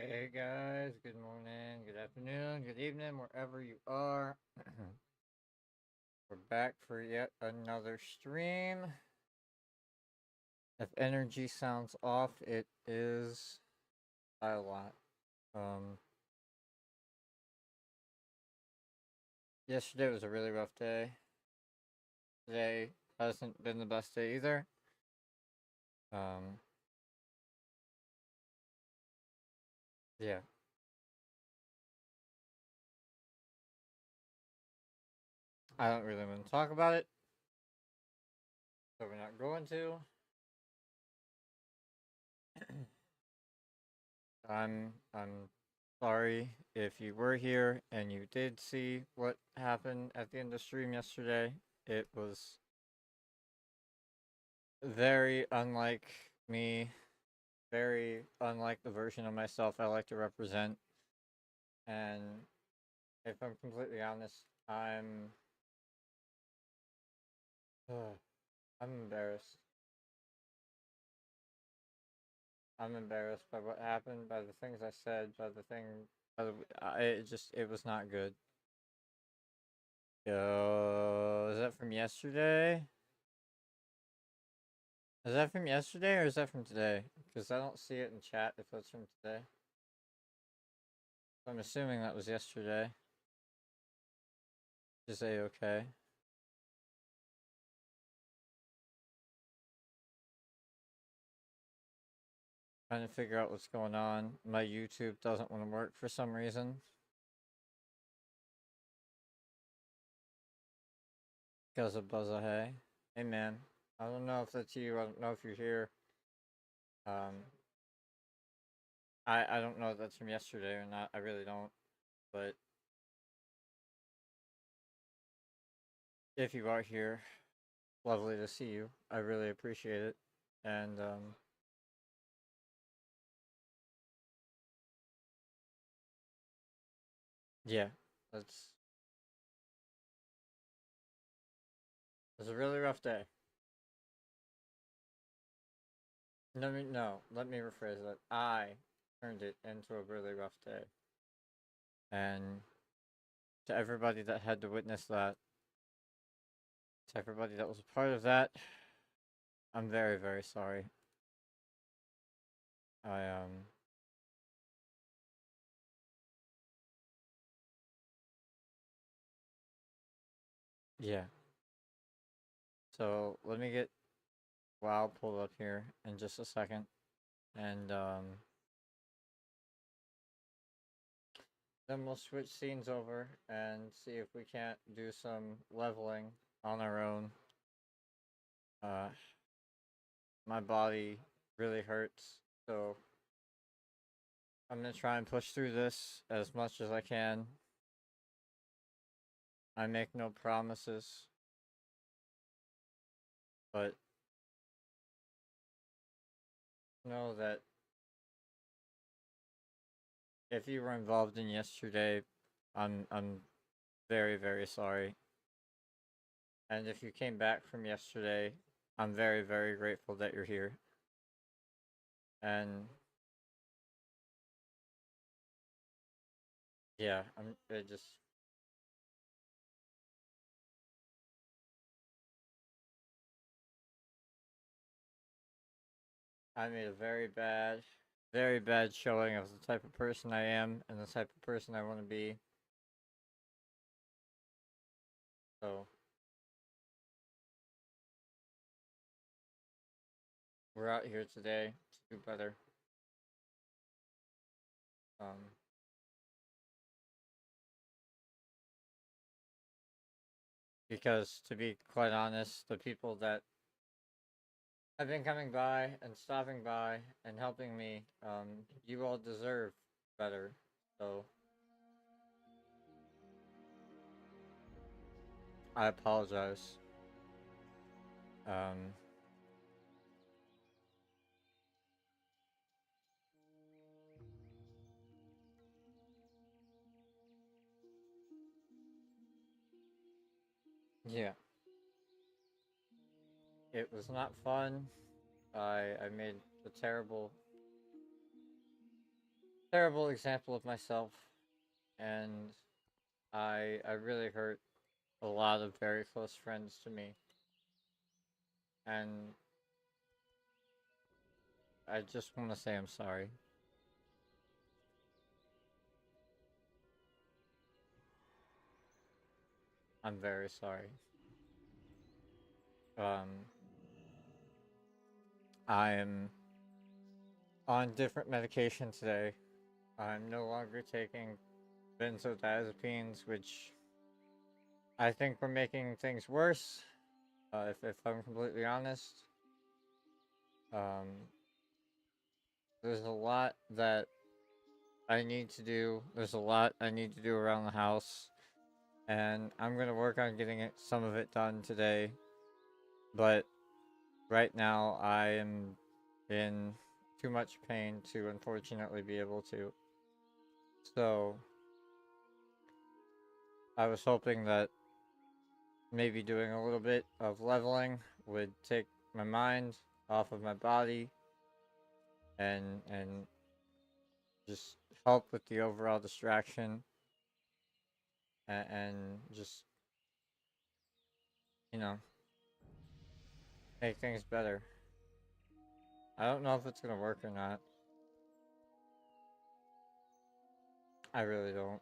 Hey guys, good morning, good afternoon, good evening, wherever you are. We're back for yet another stream. If energy sounds off, it is by a lot. Um, Yesterday was a really rough day. Today hasn't been the best day either. Um, yeah, I don't really want to talk about it, so we're not going to. I'm sorry if you were here and you did see what happened at the end of the stream yesterday. It was very unlike me, very unlike the version of myself I like to represent. And if I'm completely honest, I'm embarrassed. I'm embarrassed by what happened, by the things I said, by the thing. It was not good. Yo, is that from yesterday? Is that from yesterday or is that from today? Because I don't see it in chat if that's from today. So I'm assuming that was yesterday. Just say okay. Trying to figure out what's going on. My YouTube doesn't want to work for some reason. Because of Buzza Hey. Hey man. I don't know if that's you. I don't know if you're here. Um, I don't know if that's from yesterday or not. I really don't. But if you are here, lovely to see you. I really appreciate it. And yeah, that's it was a really rough day. Let me rephrase that. I turned it into a really rough day. And to everybody that had to witness that, to everybody that was a part of that, I'm very, very sorry. I yeah. So let me get WoW pulled up here in just a second. And then we'll switch scenes over and see if we can't do some leveling on our own. Uh my body really hurts, so I'm gonna try and push through this as much as I can. I make no promises, but know that if you were involved in yesterday, I'm very, very sorry. And if you came back from yesterday, I'm very, very grateful that you're here. And yeah, it just I made a very bad showing of the type of person I am and the type of person I want to be. So we're out here today to do better. Um, because to be quite honest, the people that have been coming by and stopping by and helping me, you all deserve better. So I apologize. Um, yeah, it was not fun. I made a terrible terrible example of myself, and I really hurt a lot of very close friends to me, and I just want to say I'm sorry. I'm very sorry. Um, I'm on different medication today. I'm no longer taking benzodiazepines, which I think were making things worse. If I'm completely honest, um, there's a lot that I need to do. There's a lot I need to do around the house, and I'm gonna work on getting some of it done today. But right now, I am in too much pain to unfortunately be able to. So I was hoping that maybe doing a little bit of leveling would take my mind off of my body and just help with the overall distraction and just you know make things better. I don't know if it's gonna work or not. I really don't.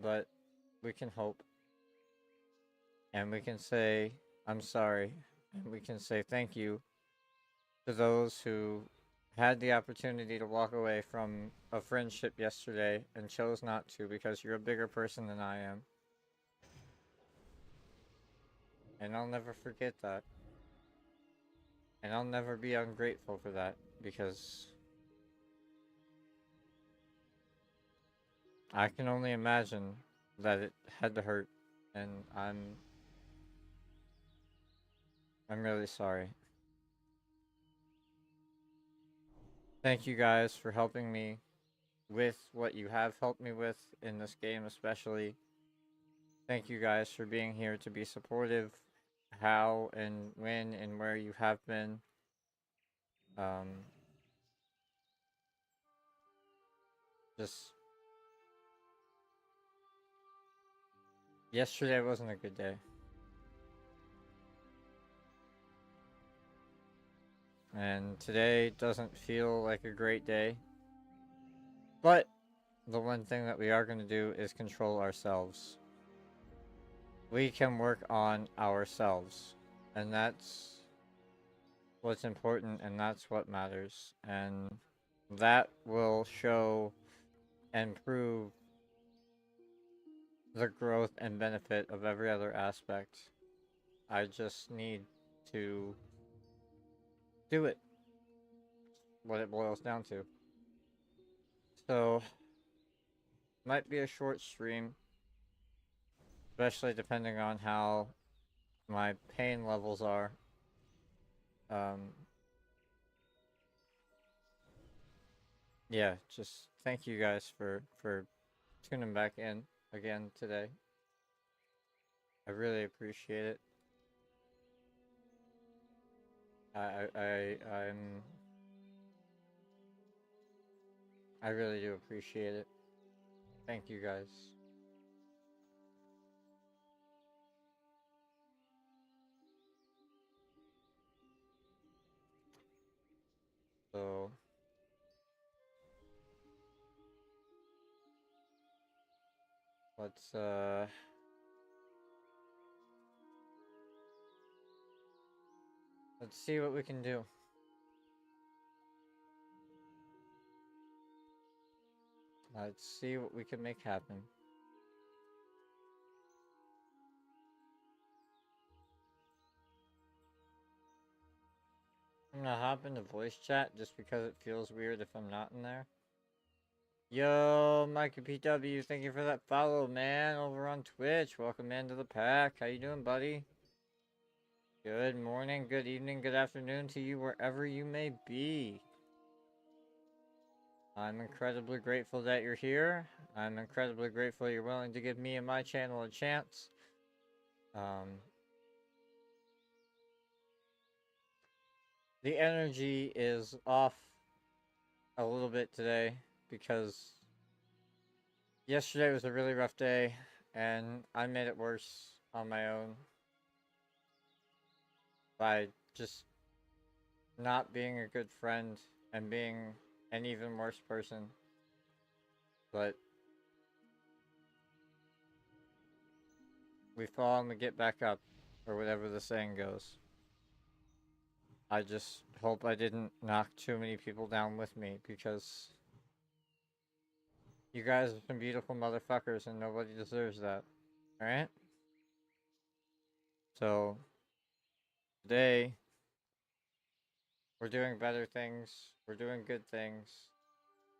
But we can hope. And we can say, I'm sorry. And we can say thank you to those who had the opportunity to walk away from a friendship yesterday and chose not to because you're a bigger person than I am. And I'll never forget that. And I'll never be ungrateful for that because I can only imagine that it had to hurt. And I'm really sorry. Thank you guys for helping me with what you have helped me with in this game, especially. Thank you guys for being here to be supportive, how and when and where you have been. Um, just yesterday wasn't a good day, and today doesn't feel like a great day. But the one thing that we are going to do is control ourselves. We can work on ourselves, and that's what's important, and that's what matters, and that will show and prove the growth and benefit of every other aspect. I just need to do it. What it boils down to. So, might be a short stream, especially depending on how my pain levels are. Um, yeah, just thank you guys for tuning back in again today. I really appreciate it. I'm I really do appreciate it. Thank you guys. So let's let's see what we can do. Let's see what we can make happen. I'm gonna hop into voice chat just because it feels weird if I'm not in there. Yo, Mikey PW, thank you for that follow, man, over on Twitch. Welcome into the pack. How you doing, buddy? Good morning, good evening, good afternoon to you wherever you may be. I'm incredibly grateful that you're here. I'm incredibly grateful you're willing to give me and my channel a chance. The energy is off a little bit today. because yesterday was a really rough day, and I made it worse on my own by just not being a good friend and being an even worse person. But we fall and we get back up, or whatever the saying goes. I just hope I didn't knock too many people down with me because you guys are some beautiful motherfuckers and nobody deserves that. Alright? So, today, we're doing better things, we're doing good things,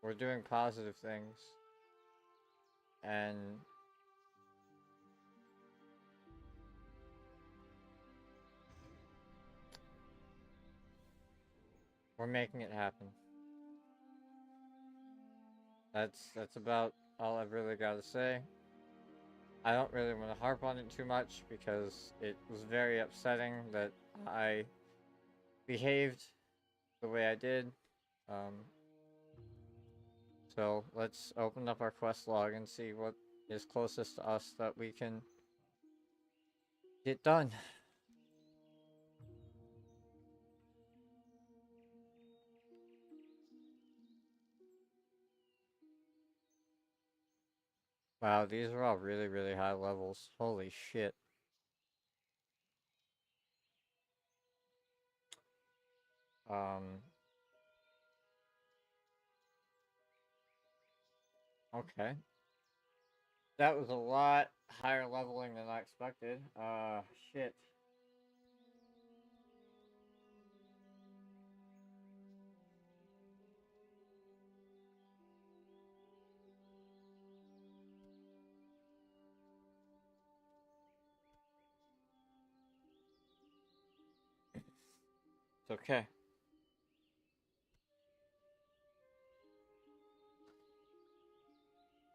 we're doing positive things, and we're making it happen. That's about all I've really got to say. I don't really want to harp on it too much because it was very upsetting that I behaved the way I did. Um, so let's open up our quest log and see what is closest to us that we can get done. Wow, these are all really, really high levels. Holy shit. Um, okay. That was a lot higher leveling than I expected. Shit. It's okay.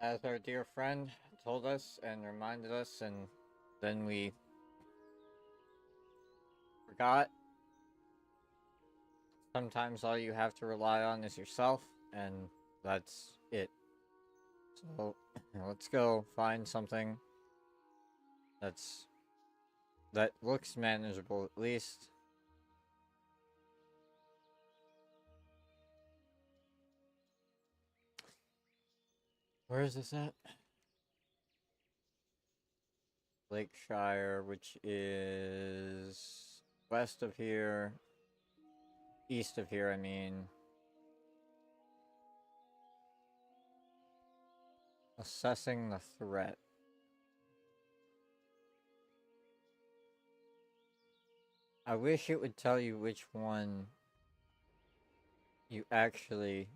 As our dear friend told us and reminded us, and then we forgot, sometimes all you have to rely on is yourself, and that's it. So, let's go find something that's that looks manageable at least. Where is this at? Lakeshire, which is west of here, east of here, I mean. Assessing the threat. I wish it would tell you which one you actually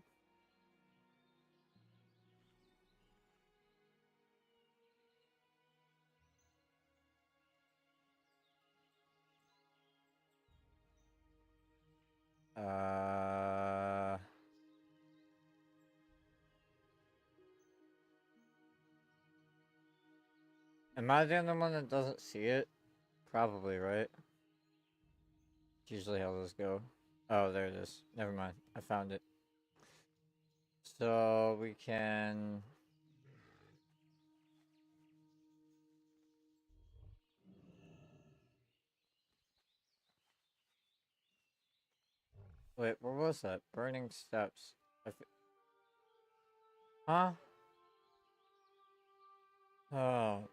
uh am I the only one that doesn't see it? Probably, right? It's usually how those go. Oh, there it is. Never mind. I found it. So we can wait, where was that? Burning steps. Huh? Oh,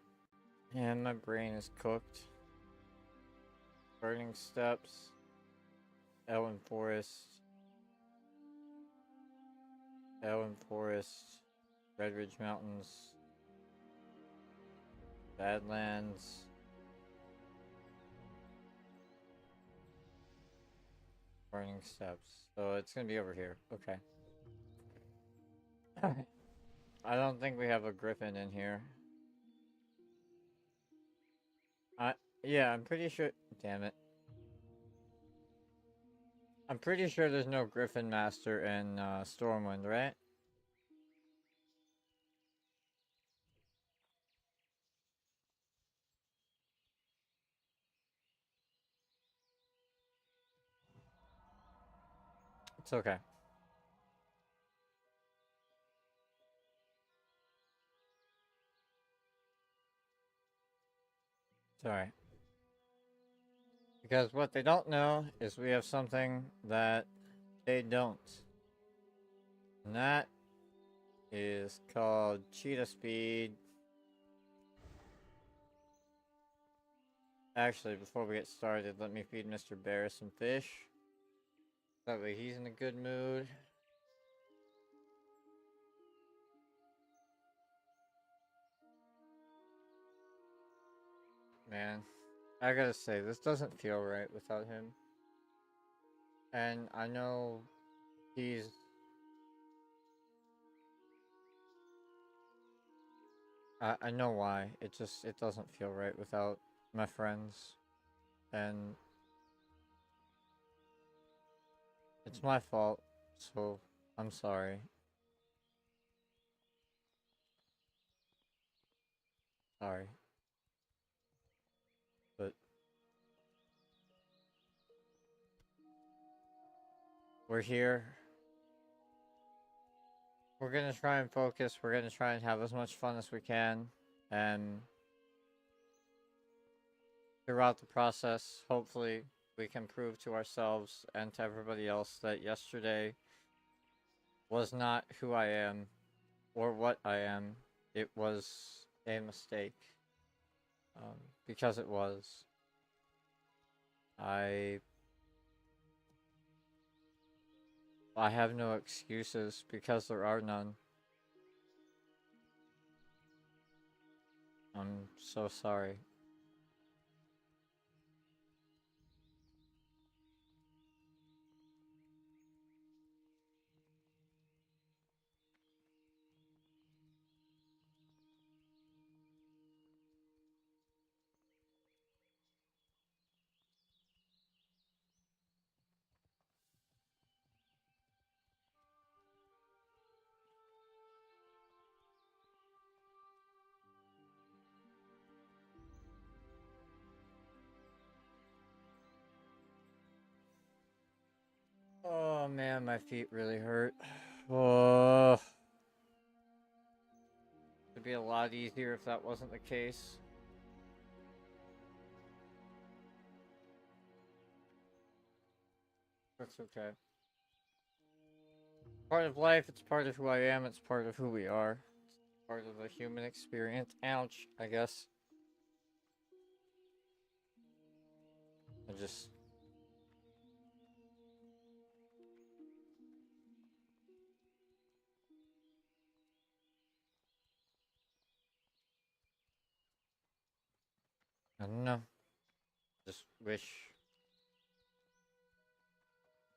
man, my brain is cooked. Burning steps. Elwyn Forest. Elwyn Forest. Red Ridge Mountains. Badlands. Burning steps. So it's gonna be over here. Okay. I don't think we have a griffin in here. Yeah, I'm pretty sure. Damn it. I'm pretty sure there's no griffin master in Stormwind, right? It's okay. Sorry. Because what they don't know is we have something that they don't. And that is called cheetah speed. Actually, before we get started, let me feed Mr. Bear some fish. That way he's in a good mood. Man, I gotta say, this doesn't feel right without him. And I know he's... I know why. It doesn't feel right without my friends. And it's my fault, so I'm sorry. Sorry. But we're here. We're gonna try and focus. We're gonna try and have as much fun as we can. And throughout the process, hopefully, we can prove to ourselves and to everybody else that yesterday was not who I am or what I am. It was a mistake. Because it was. I I have no excuses because there are none. I'm so sorry. Oh man, my feet really hurt. Oh, it'd be a lot easier if that wasn't the case. That's okay. Part of life, it's part of who I am, it's part of who we are. It's part of the human experience. Ouch, I guess. I just... I don't know. Just wish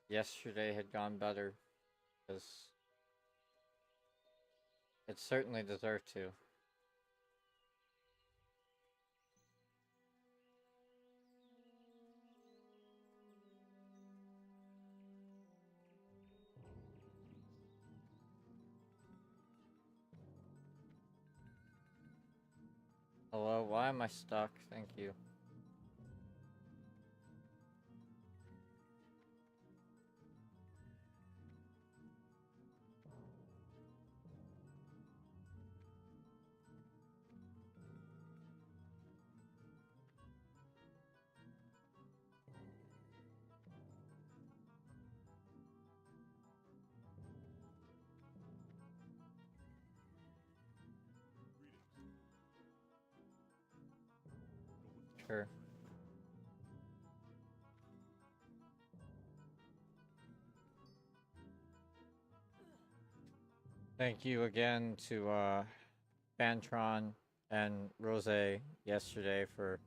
yesterday had gone better. Because it certainly deserved to. Hello, why am I stuck? Thank you. Sure. Thank you again to Bantron and Rose yesterday for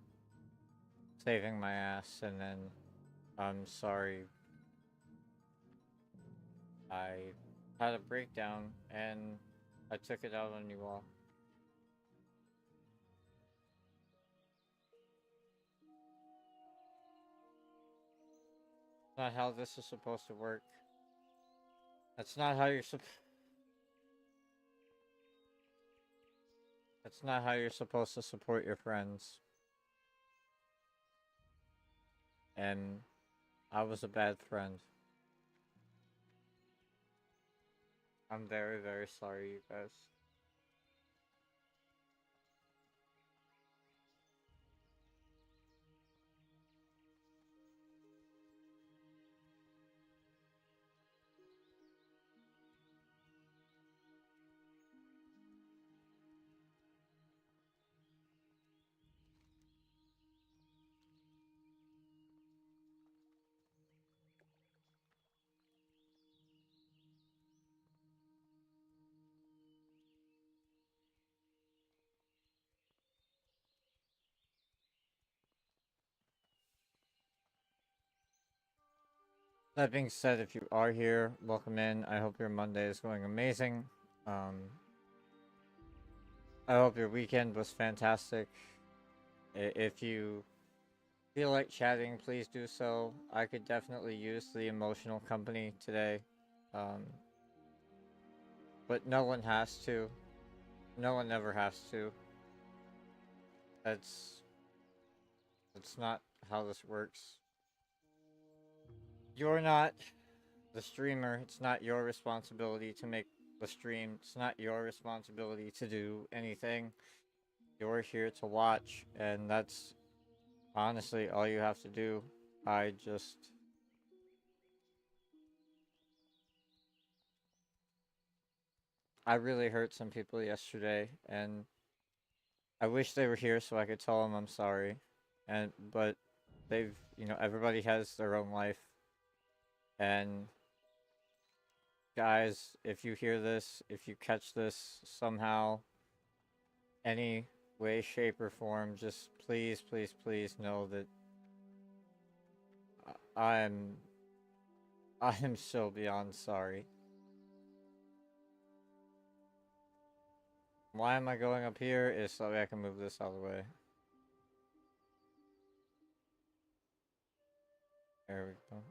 saving my ass, and then I'm sorry I had a breakdown and I took it out on you all. It's not how this is supposed to work. That's not how you're That's not how you're supposed to support your friends. And I was a bad friend. I'm very, very sorry, you guys. That being said, if you are here, welcome in. I hope your Monday is going amazing. I hope your weekend was fantastic. If you feel like chatting, please do so. I could definitely use the emotional company today. Um, but no one has to. No one ever has to. That's not how this works. You're not the streamer. It's not your responsibility to make the stream. It's not your responsibility to do anything. You're here to watch, and that's honestly all you have to do. I just I really hurt some people yesterday, and I wish they were here so I could tell them I'm sorry. But they've, everybody has their own life. And guys, if you hear this, if you catch this somehow, any way, shape, or form, just please, please, please know that I am I am so beyond sorry. Why am I going up here? Is so I can move this out of the way. There we go.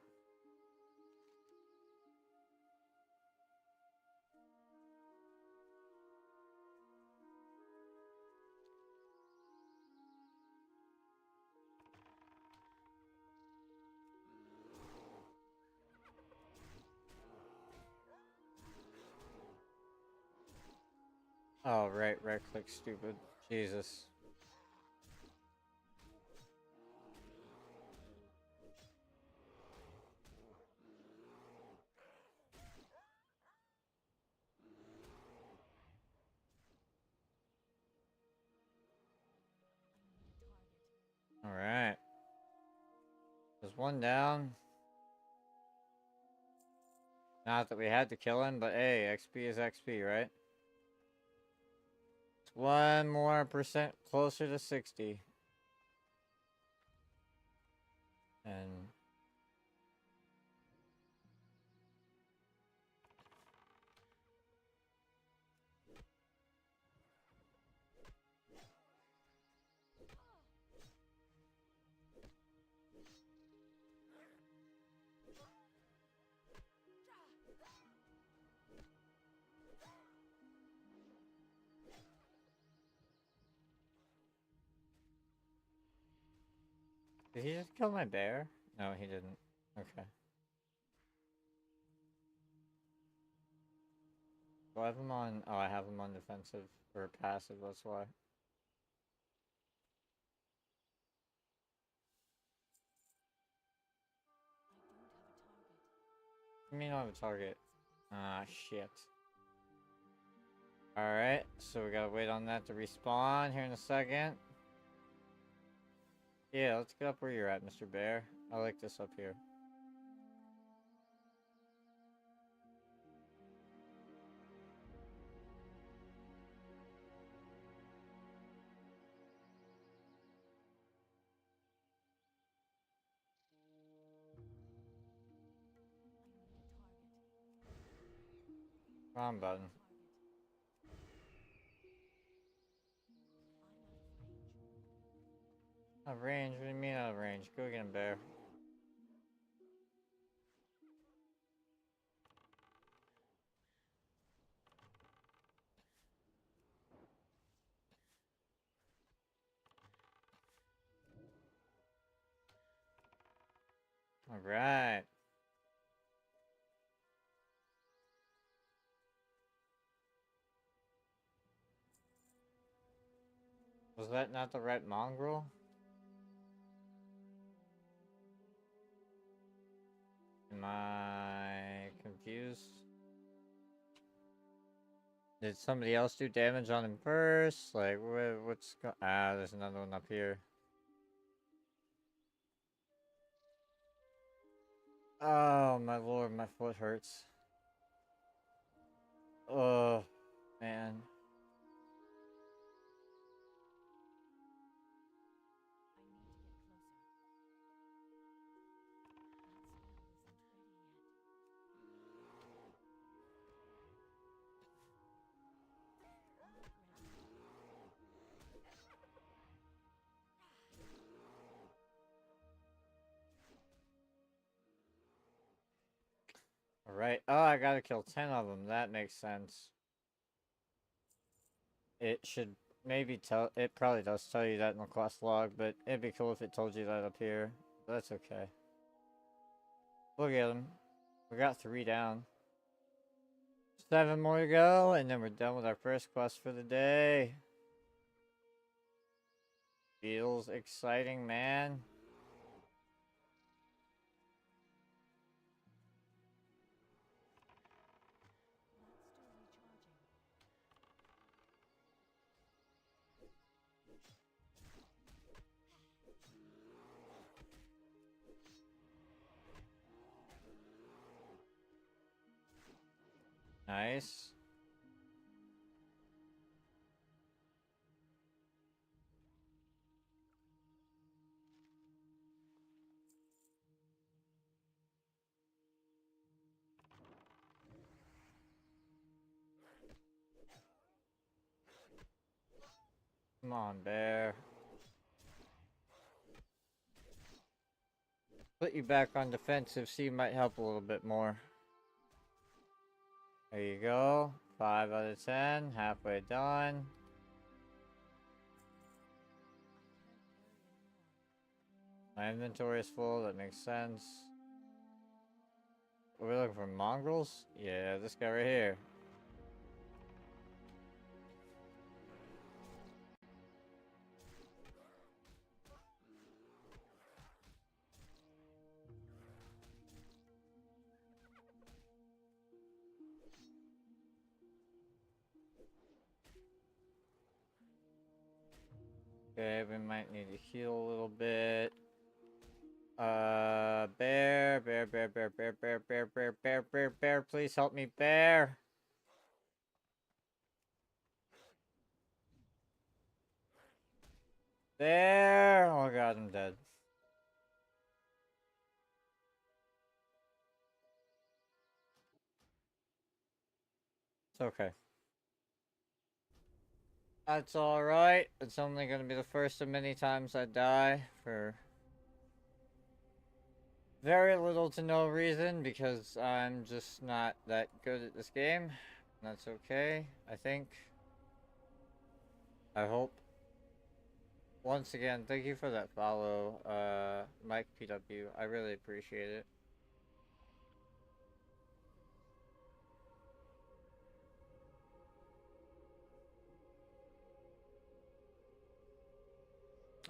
Oh, right click, stupid. Jesus. Alright. There's one down. Not that we had to kill him, but hey, XP is XP, right? It's 1% more closer to 60. And did he just kill my bear? No, he didn't. Okay. Do I have him on? Oh, I have him on defensive or passive, that's why. You mean I don't have a target? Ah, shit. Alright, so we gotta wait on that to respawn here in a second. Yeah, let's get up where you're at, Mr. Bear. I like this up here. Wrong button. Out of range? What do you mean out of range? Go get him, Bear. Alright. Was that not the right mongrel? Am I confused? Did somebody else do damage on him first? Like, what's ah, there's another one up here. Oh, my lord, my foot hurts. Oh, man. Alright. Oh, I gotta kill 10 of them. That makes sense. It should maybe tell... It probably does tell you that in the quest log, but it'd be cool if it told you that up here. But that's okay. Look at them. We got 3 down. 7 more to go, and then we're done with our first quest for the day. Feels exciting, man. Nice. Come on, bear. Put you back on defensive, so you might help a little bit more. There you go. 5 out of 10. Halfway done. My inventory is full. That makes sense. Are we looking for mongrels? Yeah, this guy right here. Okay, we might need to heal a little bit. Bear, please help me, bear. There! Oh god, I'm dead. It's okay. That's alright. It's only gonna be the first of many times I die for very little to no reason because I'm just not that good at this game. That's okay, I think. I hope. Once again, thank you for that follow, Mike PW. I really appreciate it.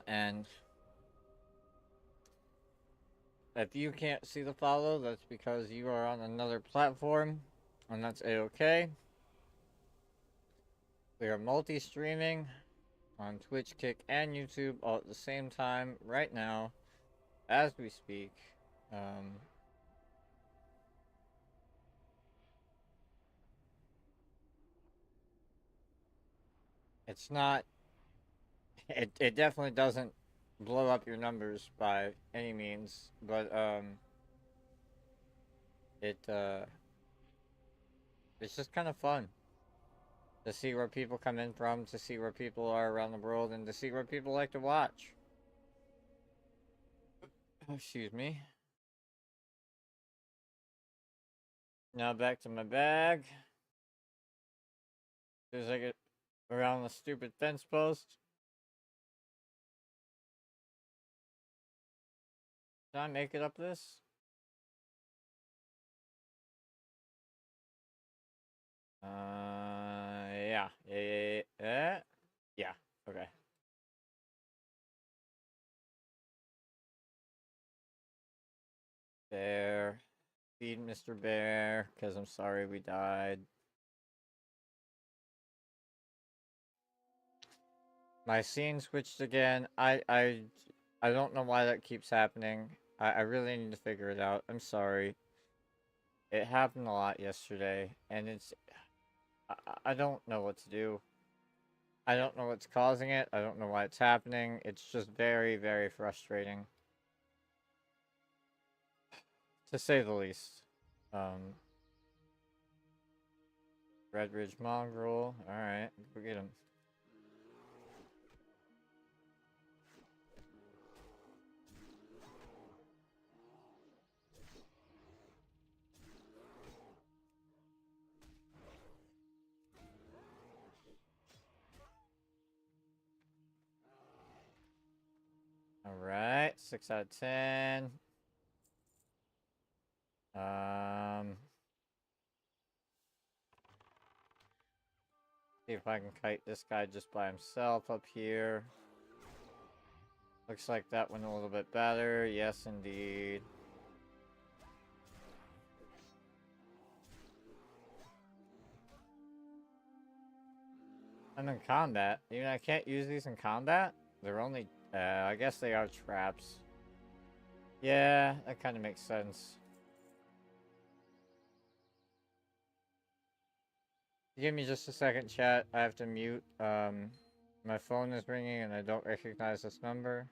And if you can't see the follow, that's because you are on another platform, and that's a-okay. We are multi-streaming on Twitch, Kick, and YouTube all at the same time right now, as we speak. It's not... It definitely doesn't blow up your numbers by any means, but, it's just kind of fun to see where people come in from, to see where people are around the world, and to see where people like to watch. Excuse me. Now back to my bag. As soon as I get around the stupid fence post. Did I make it up this? Yeah, okay. Bear. Feed Mr. Bear, because I'm sorry we died. My scene switched again. I don't know why that keeps happening. I really need to figure it out. I'm sorry. It happened a lot yesterday, and it's... I don't know what to do. I don't know what's causing it. I don't know why it's happening. It's just very, very frustrating. To say the least. Red Ridge Mongrel. Alright, go get him. Alright, 6 out of 10. See if I can kite this guy just by himself up here. Looks like that went a little bit better. Yes, indeed. I'm in combat. Even I can't use these in combat? They're only... I guess they are traps. Yeah, that kind of makes sense. Give me just a second, chat. I have to mute. My phone is ringing and I don't recognize this number.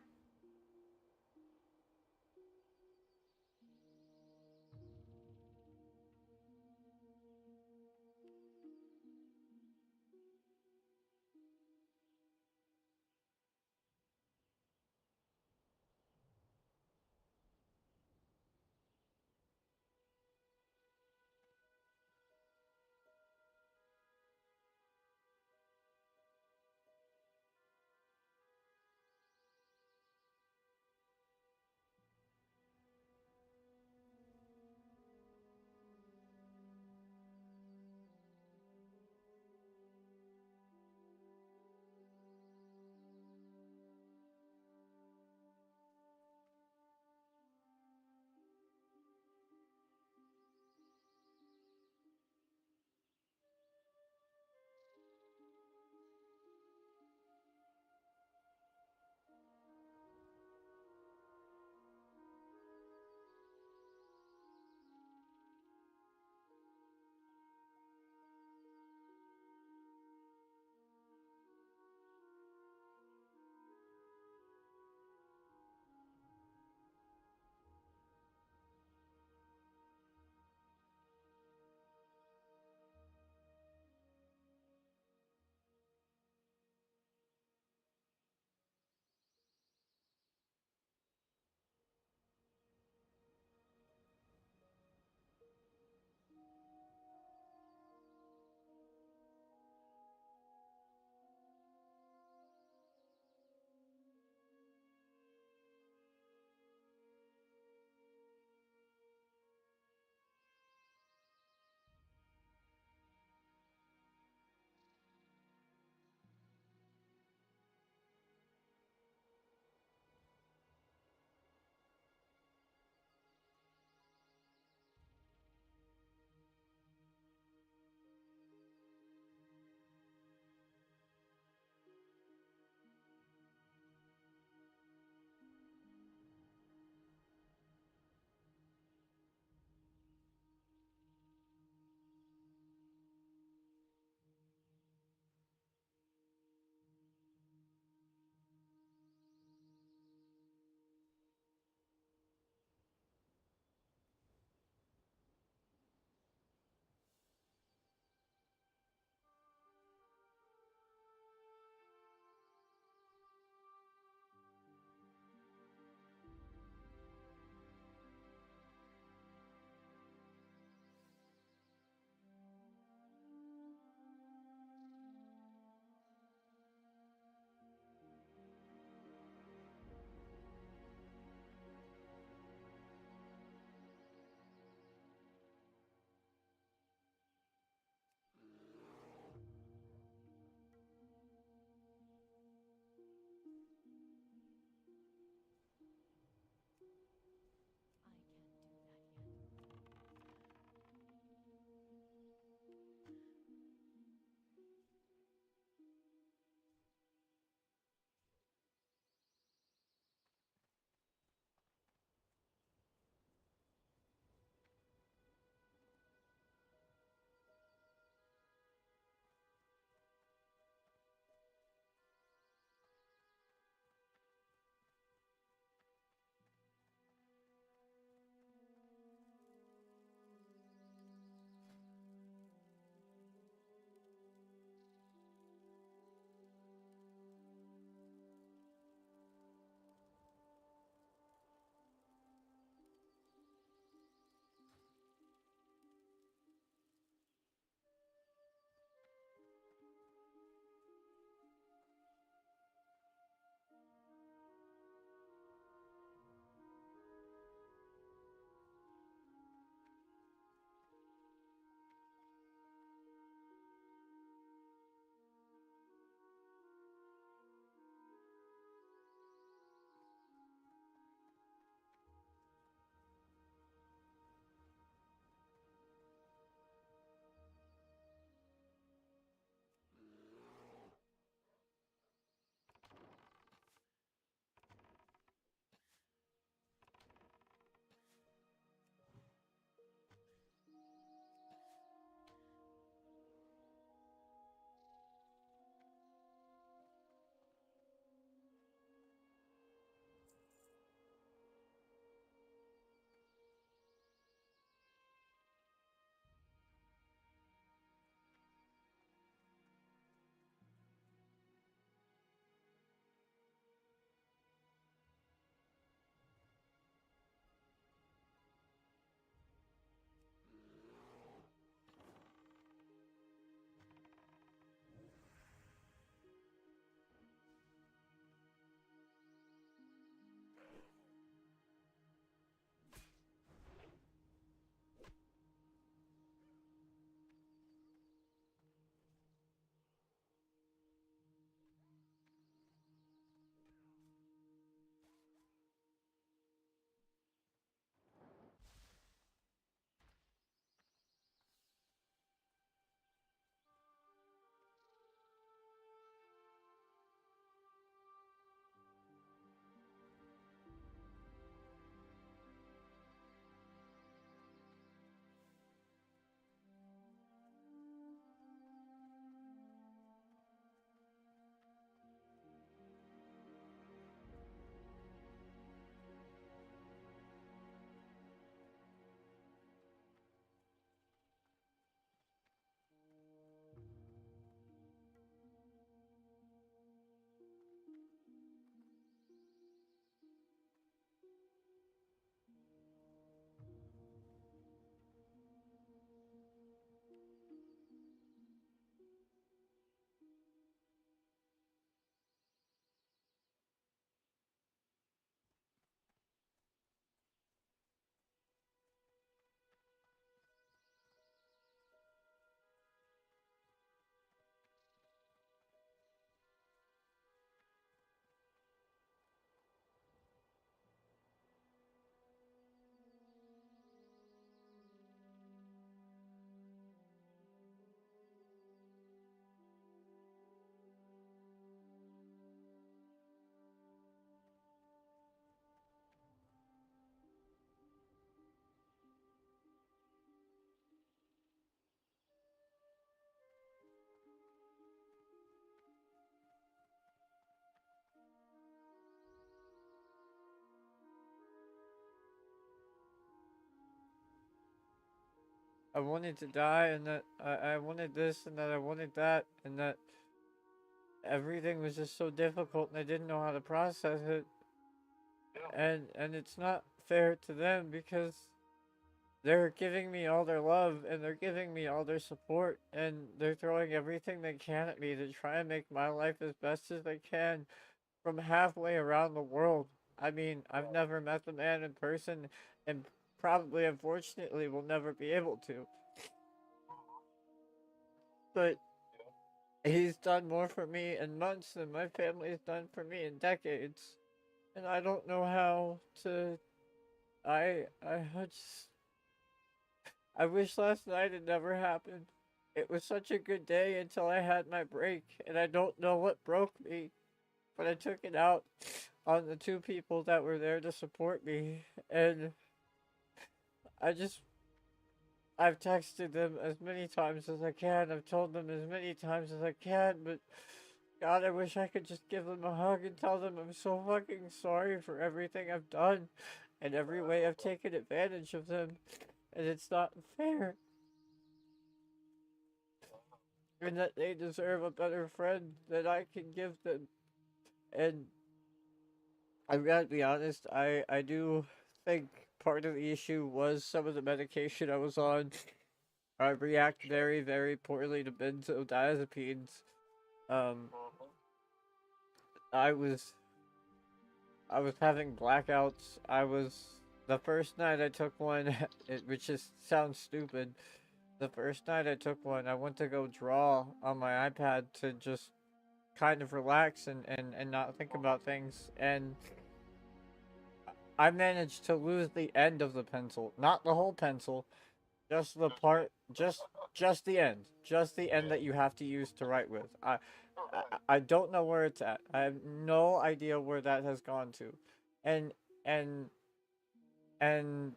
I wanted to die, and that I wanted this, and that I wanted that, and that everything was just so difficult, and I didn't know how to process it. And it's not fair to them because they're giving me all their love and they're giving me all their support and they're throwing everything they can at me to try and make my life as best as they can from halfway around the world. I mean, I've never met the man in person and probably unfortunately will never be able to. But he's done more for me in months than my family has done for me in decades. And I don't know how to I just I wish last night had never happened. It was such a good day until I had my break, and I don't know what broke me, but I took it out on the two people that were there to support me, and I just I've texted them as many times as I can. I've told them as many times as I can, but God, I wish I could just give them a hug and tell them I'm so fucking sorry for everything I've done and every way I've taken advantage of them, and it's not fair. And that they deserve a better friend that I can give them. And I've got to be honest, I do think part of the issue was some of the medication I was on. I react very, very poorly to benzodiazepines. Um, I was I was having blackouts. I was the first night I took one, which just sounds stupid. The first night I took one, I went to go draw on my iPad to just kind of relax and not think about things. And I managed to lose the end of the pencil, not the whole pencil, just the part, just the end that you have to use to write with. I don't know where it's at. I have no idea where that has gone to, and and and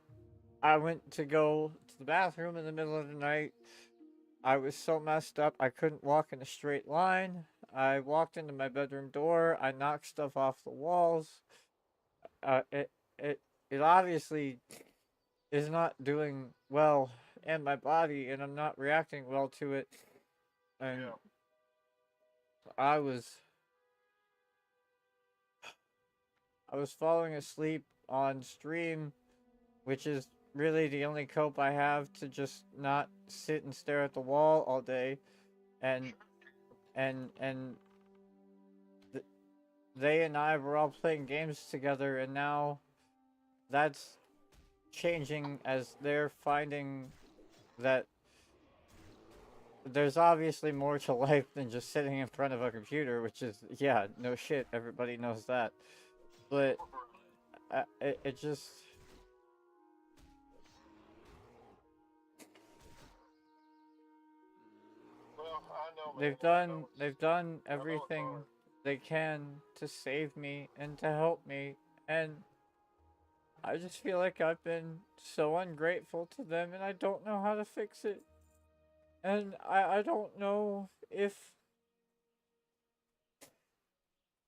I went to go to the bathroom in the middle of the night. I was so messed up I couldn't walk in a straight line. I walked into my bedroom door. I knocked stuff off the walls. Uh, it it it obviously is not doing well in my body, and I'm not reacting well to it. And I was I was falling asleep on stream, which is really the only cope I have to just not sit and stare at the wall all day. And and th- they and I were all playing games together, and now that's changing as they're finding that there's obviously more to life than just sitting in front of a computer, which is, yeah, no shit, everybody knows that. But it just, they've done everything they can to save me and to help me, and I just feel like I've been so ungrateful to them, and I don't know how to fix it. And I don't know if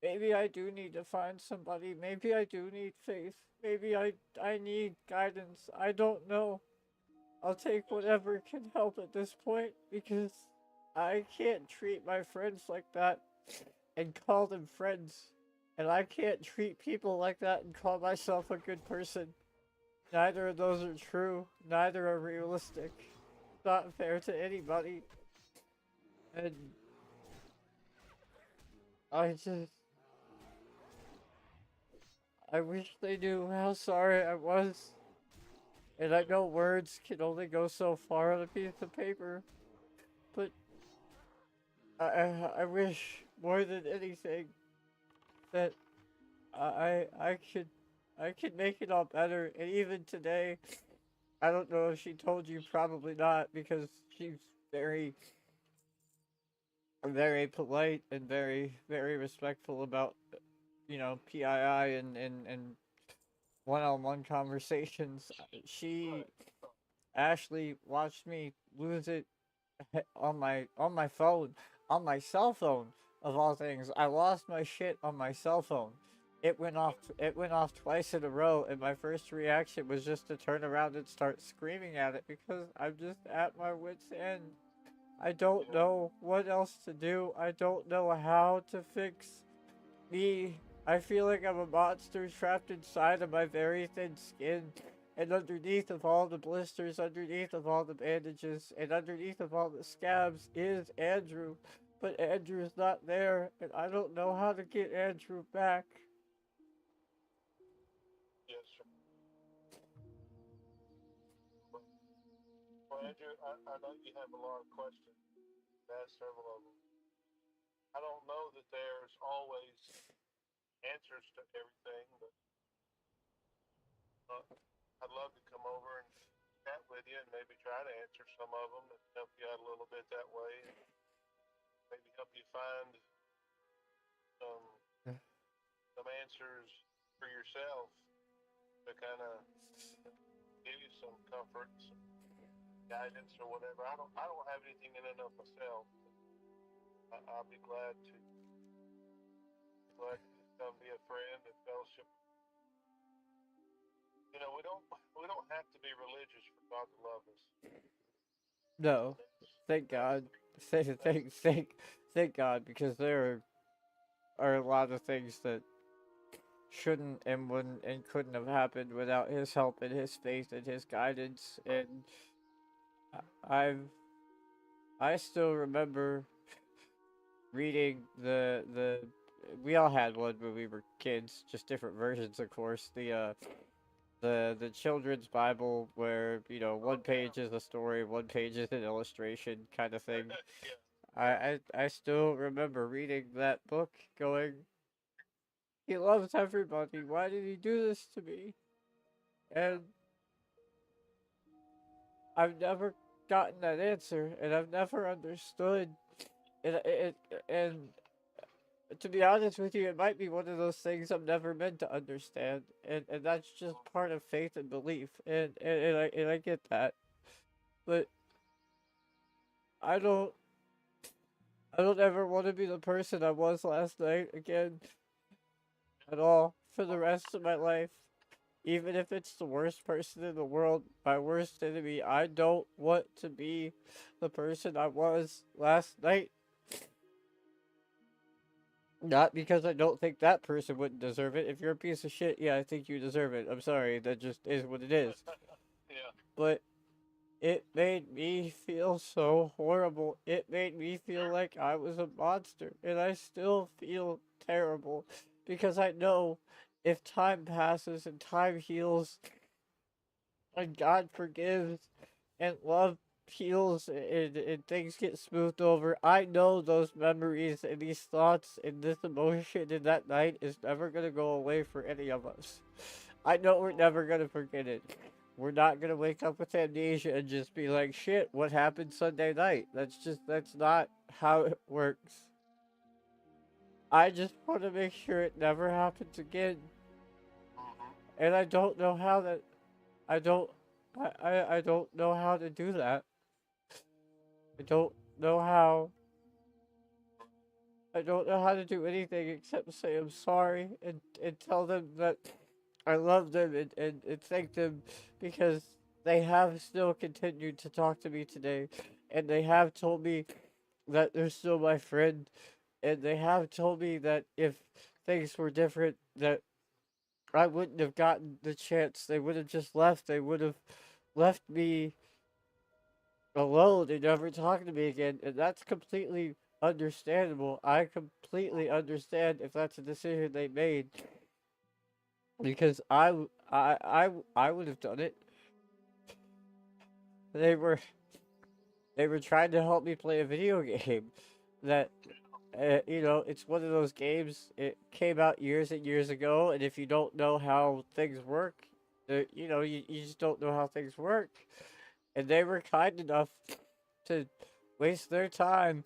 maybe I do need to find somebody. Maybe I do need faith. Maybe I need guidance. I don't know. I'll take whatever can help at this point because I can't treat my friends like that and call them friends. And I can't treat people like that and call myself a good person. Neither of those are true. Neither are realistic. It's not fair to anybody. And I just I wish they knew how sorry I was. And I know words can only go so far on a piece of paper, but I wish more than anything that I could make it all better. And even today, I don't know if she told you, probably not, because she's very very polite and very respectful about PII and one-on-one conversations. She Ashley watched me lose it on my phone, on my cell phone of all things. I lost my shit on my cell phone, It went off. It went off twice in a row, and my first reaction was just to turn around and start screaming at it because I'm just at my wits' end. I don't Yeah. know what else to do. I don't know how to fix me. I feel like I'm a monster trapped inside of my very thin skin. And underneath of all the blisters, underneath of all the bandages, and underneath of all the scabs is Andrew. But Andrew's not there, and I don't know how to get Andrew back. Yes, sir. Well, well, Andrew, I know you have a lot of questions. Ask several of them. I don't know that there's always answers to everything, but uh, I'd love to come over and chat with you and maybe try to answer some of them and help you out a little bit that way, and maybe help you find some some answers for yourself to kind of give you some comfort, some guidance, or whatever. I don't have anything in and of myself. I'll be glad to just come be a friend and fellowship. We don't have to be religious for God to love us. No. Thank That's God. Thank, that's thank, thank, thank God, because there are a lot of things that shouldn't and wouldn't and couldn't have happened without his help and his faith and his guidance. And I've I still remember reading the we all had one when we were kids, just different versions, of course. The children's Bible, where oh one yeah. page is a story, one page is an illustration, kind of thing. Yeah, I yeah. I, I still remember reading that book, going, "He loves everybody. Why did he do this to me?" Yeah. And I've never gotten that answer, and I've never understood. And to be honest with you, it might be one of those things I'm never meant to understand, and that's just part of faith and belief, and I get that, but I don't I don't ever want to be the person I was last night again at all for the Oh, rest of my life. Even if it's the worst person in the world, my worst enemy, I don't want to be the person I was last night. Not because I don't think that person wouldn't deserve it. If you're a piece of shit, yeah, I think you deserve it. I'm sorry, that just is what it is. yeah. But it made me feel so horrible. It made me feel like I was a monster. And I still feel terrible because I know if time passes and time heals and God forgives and love heals and things get smoothed over, I know those memories and these thoughts and this emotion in that night is never going to go away for any of us. I know we're never going to forget it. We're not going to wake up with amnesia and just be like, shit, what happened Sunday night? That's not how it works. I just want to make sure it never happens again. Mm-hmm. And I don't know how that, I don't, I don't know how to do that. I don't know how. I don't know how to do anything except say I'm sorry and tell them that I love them and thank them because they have still continued to talk to me today. And they have told me that they're still my friend. And they have told me that if things were different, that I wouldn't have gotten the chance. They would have just left. They would have left me alone and never talking to me again, and that's completely understandable. I completely understand if that's a decision they made because I would have done it. They were they were trying to help me play a video game that it's one of those games. It came out years and years ago, and if you don't know how things work, you just don't know how things work. And they were kind enough to waste their time.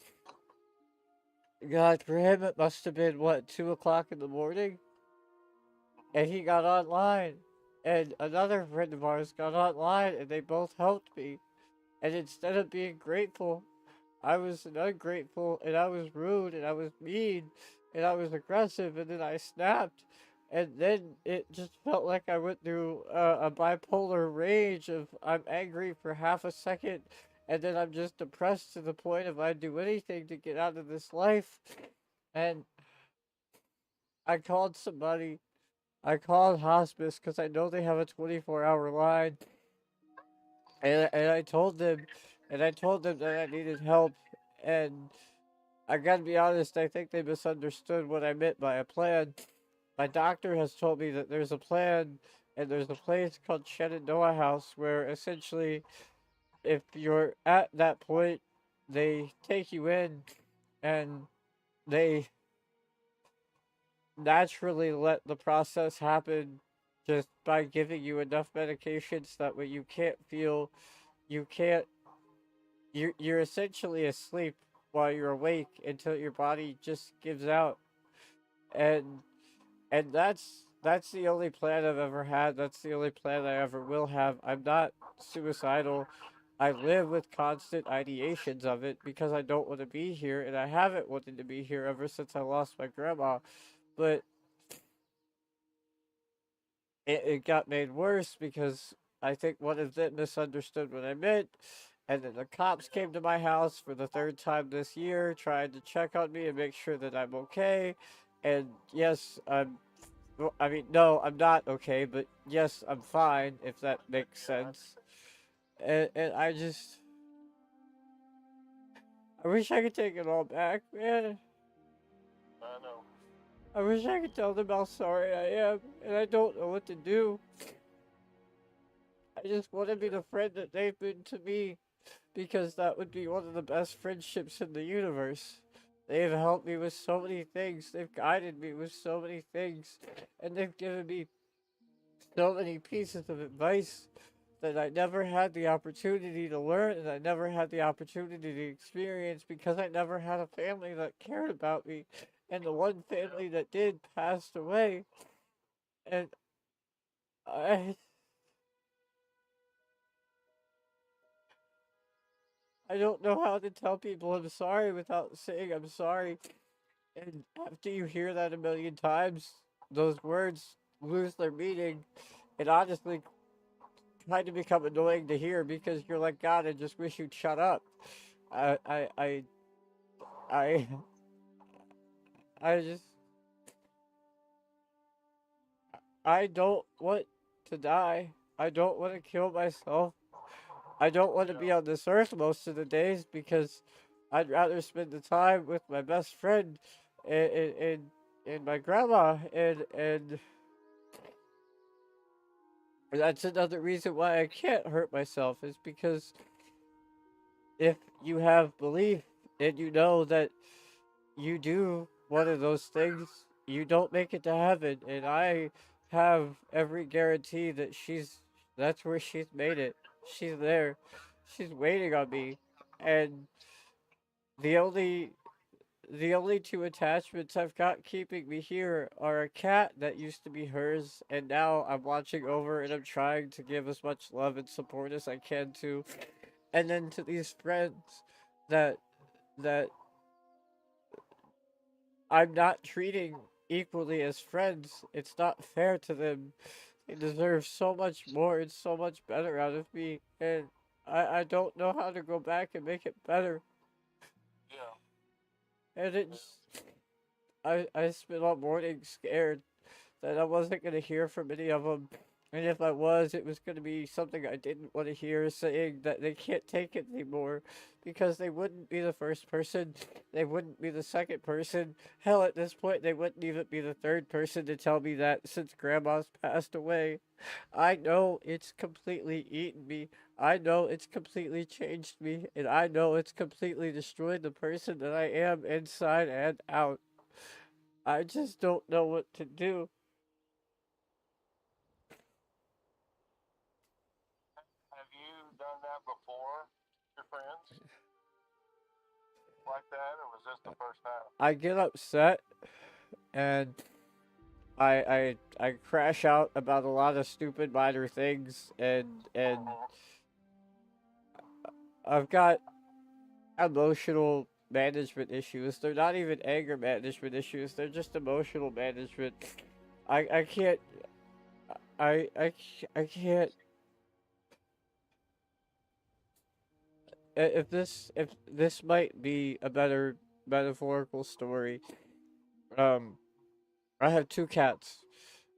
God, for him, it must have been, what, 2 o'clock in the morning? And he got online. And another friend of ours got online, and they both helped me. And instead of being grateful, I was ungrateful, and I was rude, and I was mean, and I was aggressive, and then I snapped. and then it just felt like I went through a bipolar rage of I'm angry for half a second, and then I'm just depressed to the point of I'd do anything to get out of this life. And I called somebody. I called hospice because I know they have a 24-hour line, and I told them that I needed help, and I gotta be honest, I think they misunderstood what I meant by a plan. My doctor has told me that there's a plan, and there's a place called Shenandoah House where essentially, if you're at that point, they take you in and they naturally let the process happen just by giving you enough medications that way you can't you're essentially asleep while you're awake until your body just gives out. And and that's the only plan I've ever had. That's the only plan I ever will have. I'm not suicidal. I live with constant ideations of it because I don't want to be here, and I haven't wanted to be here ever since I lost my grandma. But it got made worse because I think one of them misunderstood what I meant. And then the cops came to my house for the third time this year, trying to check on me and make sure that I'm okay. And yes, well, I mean, no, I'm not okay, but yes, I'm fine, if that makes sense. And I wish I could take it all back, man. I know. I wish I could tell them how sorry I am, and I don't know what to do. I just want to be the friend that they've been to me, because that would be one of the best friendships in the universe. They've helped me with so many things, they've guided me with so many things, and they've given me so many pieces of advice that I never had the opportunity to learn and I never had the opportunity to experience because I never had a family that cared about me. And the one family that did passed away. And I I don't know how to tell people I'm sorry without saying I'm sorry. And after you hear that a million times, those words lose their meaning. It honestly kind of become annoying to hear because you're like, God, I just wish you'd shut up. I I I I I just I don't want to die. I don't want to kill myself. I don't want to Yeah. be on this earth most of the days because I'd rather spend the time with my best friend and my grandma and that's another reason why I can't hurt myself is because if you have belief and you know that you do one of those things, you don't make it to heaven. And I have every guarantee that that's where she's made it. She's there. She's waiting on me. And the only the only two attachments I've got keeping me here are a cat that used to be hers, and now I'm watching over and I'm trying to give as much love and support as I can to, and then to these friends that that I'm not treating equally as friends. It's not fair to them. They deserve so much more and so much better out of me. And I don't know how to go back and make it better. Yeah. And I spent all morning scared that I wasn't going to hear from any of them. And if I was, it was going to be something I didn't want to hear, saying that they can't take it anymore because they wouldn't be the first person. They wouldn't be the second person. Hell, at this point, they wouldn't even be the third person to tell me that since Grandma's passed away. I know it's completely eaten me. I know it's completely changed me. And I know it's completely destroyed the person that I am inside and out. I just don't know what to do. Have you done that before? Your friends like that, or was this the first time? I get upset and I crash out about a lot of stupid minor things and Mm-hmm. I've got emotional management issues. They're not even anger management issues. They're just emotional management. I can't I can't if this might be a better metaphorical story. Um, I have two cats,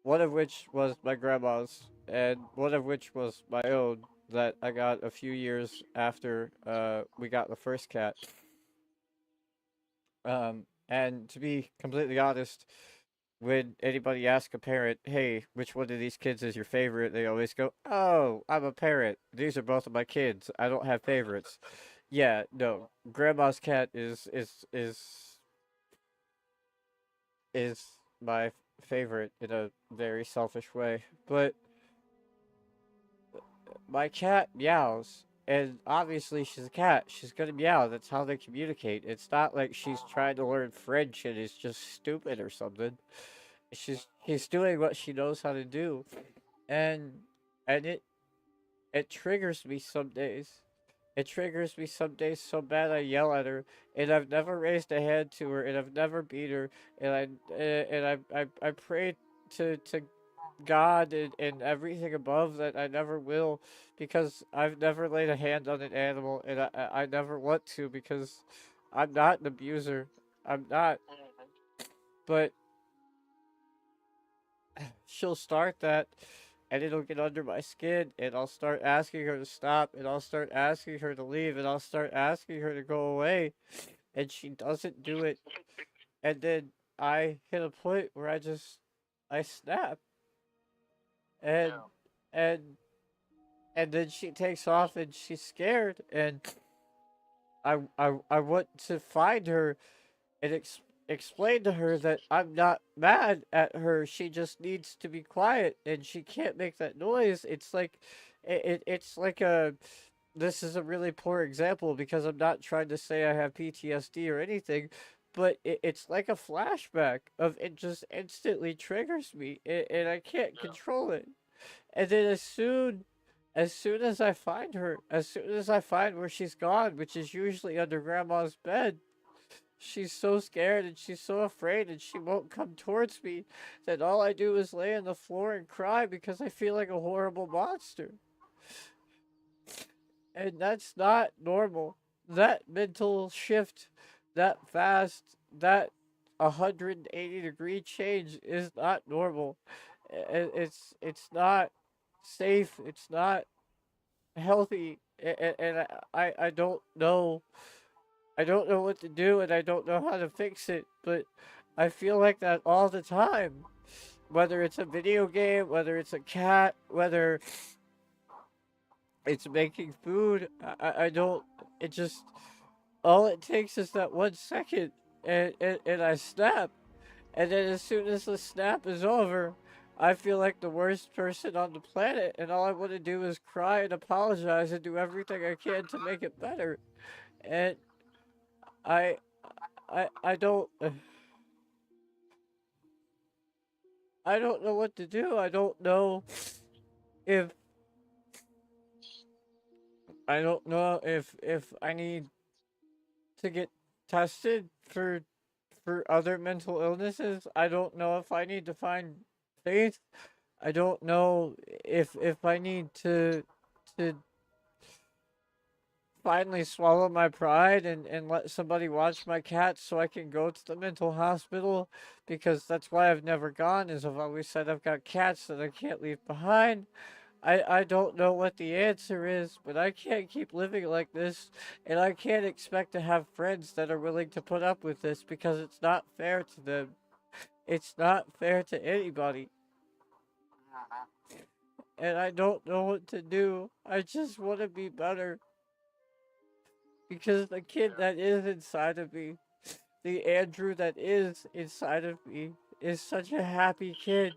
one of which was my grandma's, and one of which was my own that I got a few years after we got the first cat. And to be completely honest, when anybody asks a parent, "Hey, which one of these kids is your favorite?" they always go, "Oh, I'm a parent. These are both of my kids. I don't have favorites." Yeah, no. Grandma's cat is my favorite in a very selfish way. But my cat meows, and obviously she's a cat. She's gonna meow. That's how they communicate. It's not like she's trying to learn French and is just stupid or something. She's doing what she knows how to do, and and it triggers me some days. It triggers me some days so bad I yell at her, and I've never raised a hand to her, and I've never beat her, and I pray to God and everything above that I never will, because I've never laid a hand on an animal, and I never want to because I'm not an abuser. I'm not, but she'll start that, and it'll get under my skin, and I'll start asking her to stop, and I'll start asking her to leave, and I'll start asking her to go away, and she doesn't do it, and then I hit a point where I snap, and Yeah. and and then she takes off, and she's scared, and I want to find her and explain to her that I'm not mad at her. She just needs to be quiet, and she can't make that noise. It's like it's like a this is a really poor example because I'm not trying to say I have PTSD or anything, but it's like a flashback of it just instantly triggers me, and I can't Yeah. control it. And then as soon as I find her, as soon as I find where she's gone, which is usually under grandma's bed, she's so scared and she's so afraid and she won't come towards me that all I do is lay on the floor and cry because I feel like a horrible monster. And that's not normal. That mental shift, that fast, that 180-degree change is not normal. It's not safe. It's not healthy. And I don't know. I don't know what to do, and I don't know how to fix it. But I feel like that all the time. Whether it's a video game, whether it's a cat, whether it's making food, I don't. It just all it takes is that 1 second, and I snap. And then as soon as the snap is over, I feel like the worst person on the planet, and all I want to do is cry and apologize and do everything I can to make it better. And I, I don't, I don't know what to do. I don't know if I don't know if I need to get tested for other mental illnesses. I don't know if I need to find faith. I don't know if I need to finally swallow my pride and let somebody watch my cat so I can go to the mental hospital, because that's why I've never gone, is I've always said I've got cats that I can't leave behind. I don't know what the answer is, but I can't keep living like this, and I can't expect to have friends that are willing to put up with this because it's not fair to them. It's not fair to anybody, and I don't know what to do. I just want to be better because the kid Yeah. that is inside of me, the Andrew that is inside of me, is such a happy kid.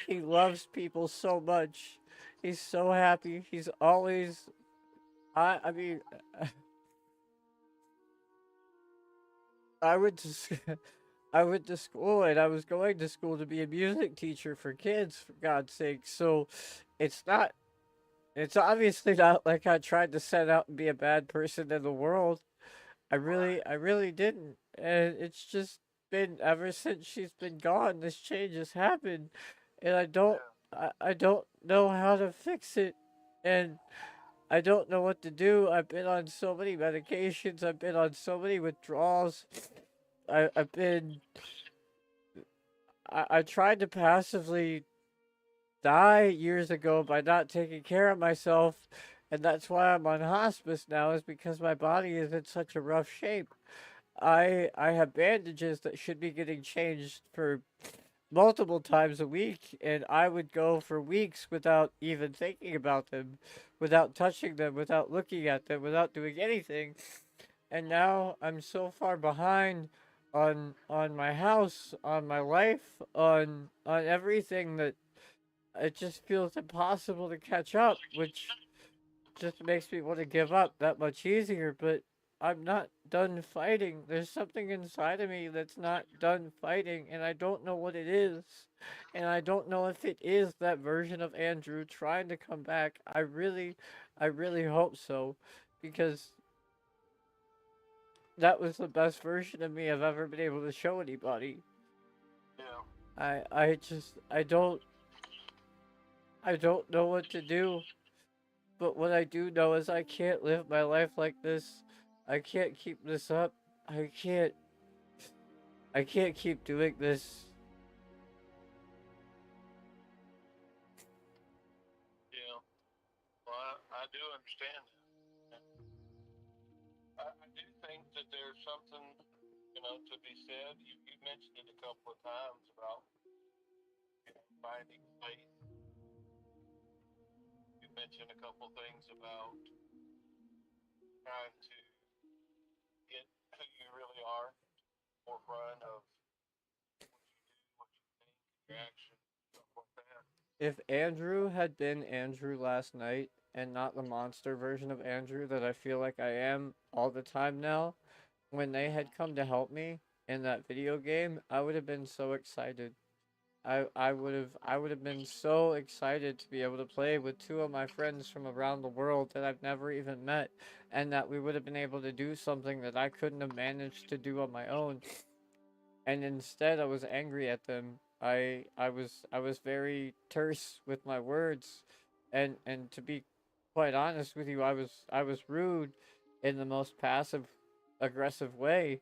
He loves people so much. He's so happy. He's always I mean I went to I went to school, and I was going to school to be a music teacher for kids, for God's sake. So it's not it's obviously not like I tried to set out and be a bad person in the world. Right. I really didn't. And it's just been ever since she's been gone. This change has happened, and I don't, Yeah. I don't know how to fix it, and I don't know what to do. I've been on so many medications. I've been on so many withdrawals. I've been. I tried to passively die years ago by not taking care of myself, and that's why I'm on hospice now. Is because my body is in such a rough shape. I have bandages that should be getting changed for multiple times a week, and I would go for weeks without even thinking about them, without touching them, without looking at them, without doing anything. And now I'm so far behind on my house, on my life, on everything that it just feels impossible to catch up, which just makes me want to give up that much easier, but I'm not done fighting. There's something inside of me that's not done fighting, and I don't know what it is. And I don't know if it is that version of Andrew trying to come back. I really hope so, because that was the best version of me I've ever been able to show anybody. Yeah. I don't know what to do. But what I do know is I can't live my life like this. I can't keep this up. I can't I can't keep doing this. Yeah. Well, I do understand that. I do think that there's something, to be said. You mentioned it a couple of times about finding faith. You mentioned a couple of things about trying to get who you really are, forefront of what you think, your actions, stuff like that. If Andrew had been Andrew last night and not the monster version of Andrew that I feel like I am all the time now, when they had come to help me in that video game, I would have been so excited. I would have been so excited to be able to play with two of my friends from around the world that I've never even met, and that we would have been able to do something that I couldn't have managed to do on my own. And instead I was angry at them. I was very terse with my words, and to be quite honest with you, I was rude in the most passive aggressive way,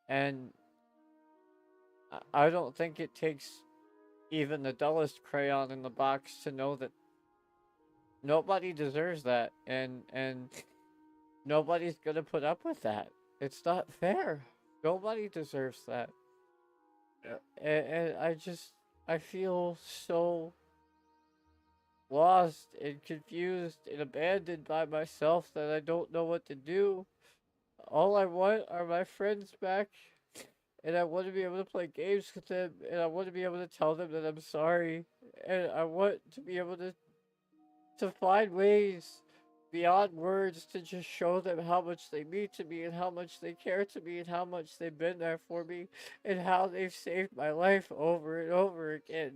and I don't think it takes even the dullest crayon in the box to know that nobody deserves that, and nobody's gonna put up with that. It's not fair. Nobody deserves that. Yeah. And I just I feel so lost and confused and abandoned by myself that I don't know what to do. All I want are my friends back, and I want to be able to play games with them, and I want to be able to tell them that I'm sorry, and I want to be able to find ways beyond words to just show them how much they mean to me and how much they care to me and how much they've been there for me and how they've saved my life over and over again.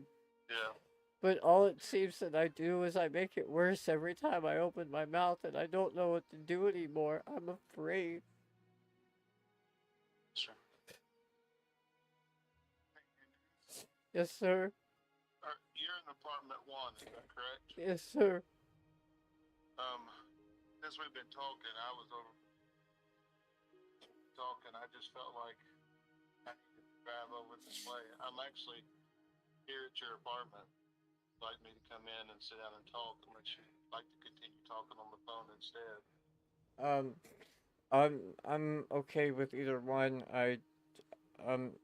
Yeah. But all it seems that I do is I make it worse every time I open my mouth, and I don't know what to do anymore. I'm afraid. Sure. Yes, sir. You're in apartment one, is that correct? Yes, sir. Um, as we've been talking, I was over talking. I just felt like I needed to drive over this way. I'm actually here at your apartment. You'd like me to come in and sit down and talk, unless you'd like to continue talking on the phone instead. Um, I'm okay with either one. Um,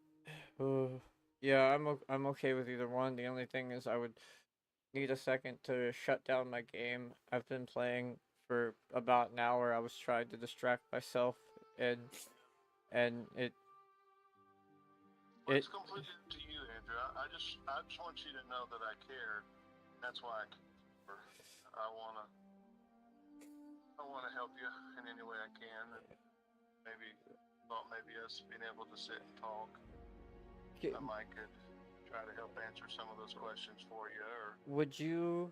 yeah, I'm okay with either one. The only thing is I would need a second to shut down my game. I've been playing for about an hour. I was trying to distract myself, and and Well, it it's completely up to you, Andrew. I just want you to know that I care. That's why I came over. I wanna, I wanna help you in any way I can, and maybe thought maybe us being able to sit and talk, I might could try to help answer some of those questions for you, or would you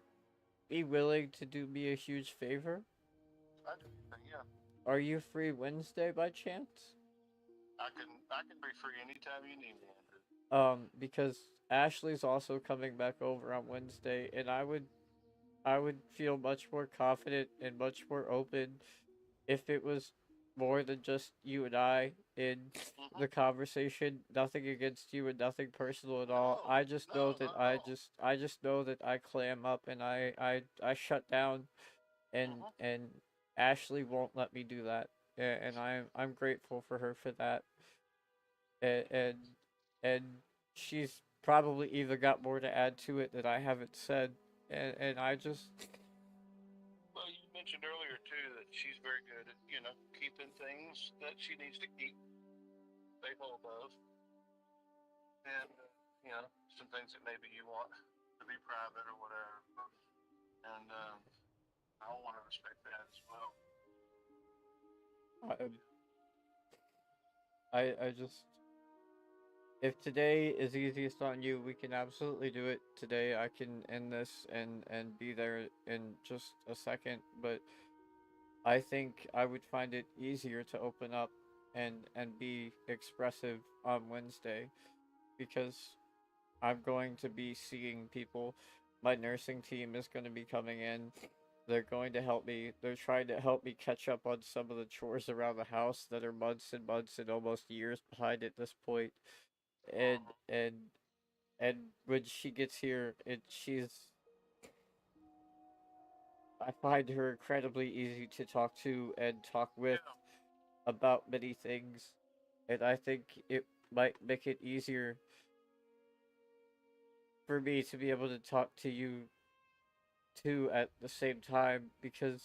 be willing to do me a huge favor? I do anything. Yeah, Are you free Wednesday by chance? I can be free anytime you need me, Andrew. Because Ashley's also coming back over on Wednesday, and I would feel much more confident and much more open if it was more than just you and I in Mm-hmm. the conversation. Nothing against you and nothing personal at all. No, I just know no, that not at all. I just know that I clam up and I shut down, Mm-hmm. and Ashley won't let me do that. And I'm grateful for her for that. And and she's probably either got more to add to it that I haven't said. And I just Well, you mentioned earlier too that she's very good at keeping things that she needs to keep stay hold of, and some things that maybe you want to be private or whatever. And I want to respect that as well. I I just if today is easiest on you, we can absolutely do it today. I can end this and be there in just a second, but I think I would find it easier to open up and be expressive on Wednesday because I'm going to be seeing people. My nursing team is going to be coming in. They're going to help me. They're trying to help me catch up on some of the chores around the house that are months and months and almost years behind at this point. And Mm-hmm. and and when she gets here, she's I find her incredibly easy to talk to and talk with Yeah. about many things, and I think it might make it easier for me to be able to talk to you too at the same time because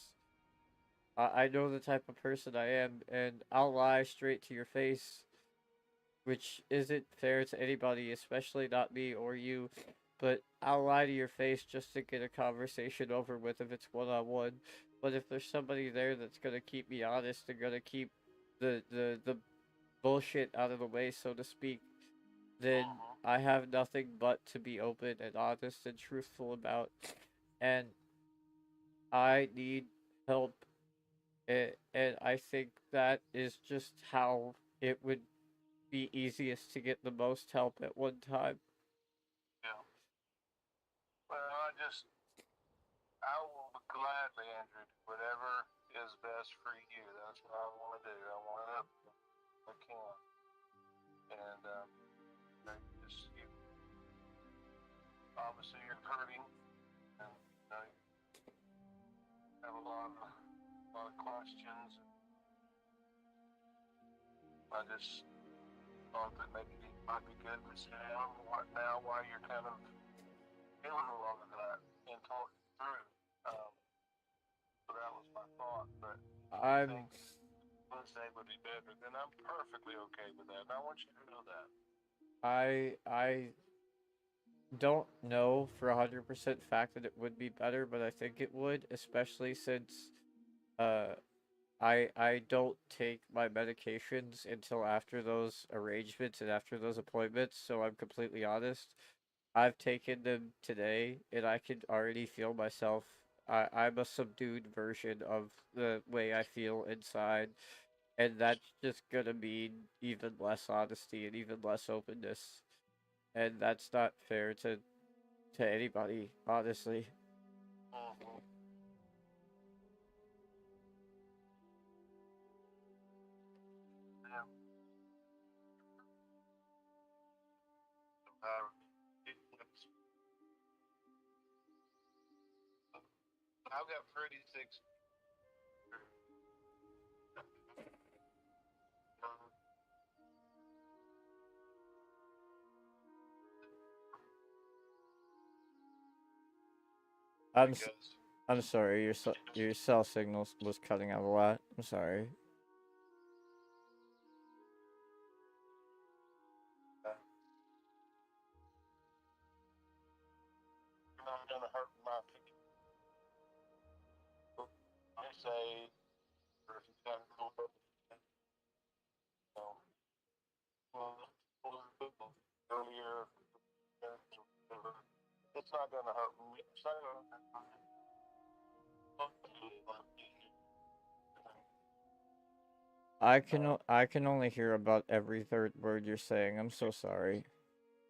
I know the type of person I am, and I'll lie straight to your face, which isn't fair to anybody, especially not me or you. But I'll lie to your face just to get a conversation over with if it's one on one. But if there's somebody there that's gonna keep me honest and gonna keep the bullshit out of the way, so to speak, then Mm-hmm. I have nothing but to be open and honest and truthful about. And I need help, and I think that is just how it would be easiest to get the most help at one time. Yeah. Well, I will gladly, Andrew, do whatever is best for you. That's what I want to do. I want to help you if I can. And you obviously you're hurting, and you have a lot of questions. I just thought that maybe it might be good to sit down now while you're kind of feeling a lot of that and talk through. Um, so that was my thought. But if you I'm think Wednesday would be better, then I'm perfectly okay with that. And I want you to know that. I don't know for 100% fact that it would be better, but I think it would, especially since uh I don't take my medications until after those arrangements and after those appointments, so I'm completely honest. I've taken them today and I can already feel myself. I'm a subdued version of the way I feel inside, and that's just gonna mean even less honesty and even less openness. And that's not fair to anybody, honestly. Mm-hmm. Yeah. Uh, I've got pretty thick. I'm s- Because I'm sorry. Your cell signal was cutting out a lot. I'm sorry. you're not going to hurt my feelings. I say, or if you kind of go um, earlier, it's not going to hurt me. It's not going to hurt me. I can only hear about every third word you're saying. I'm so sorry.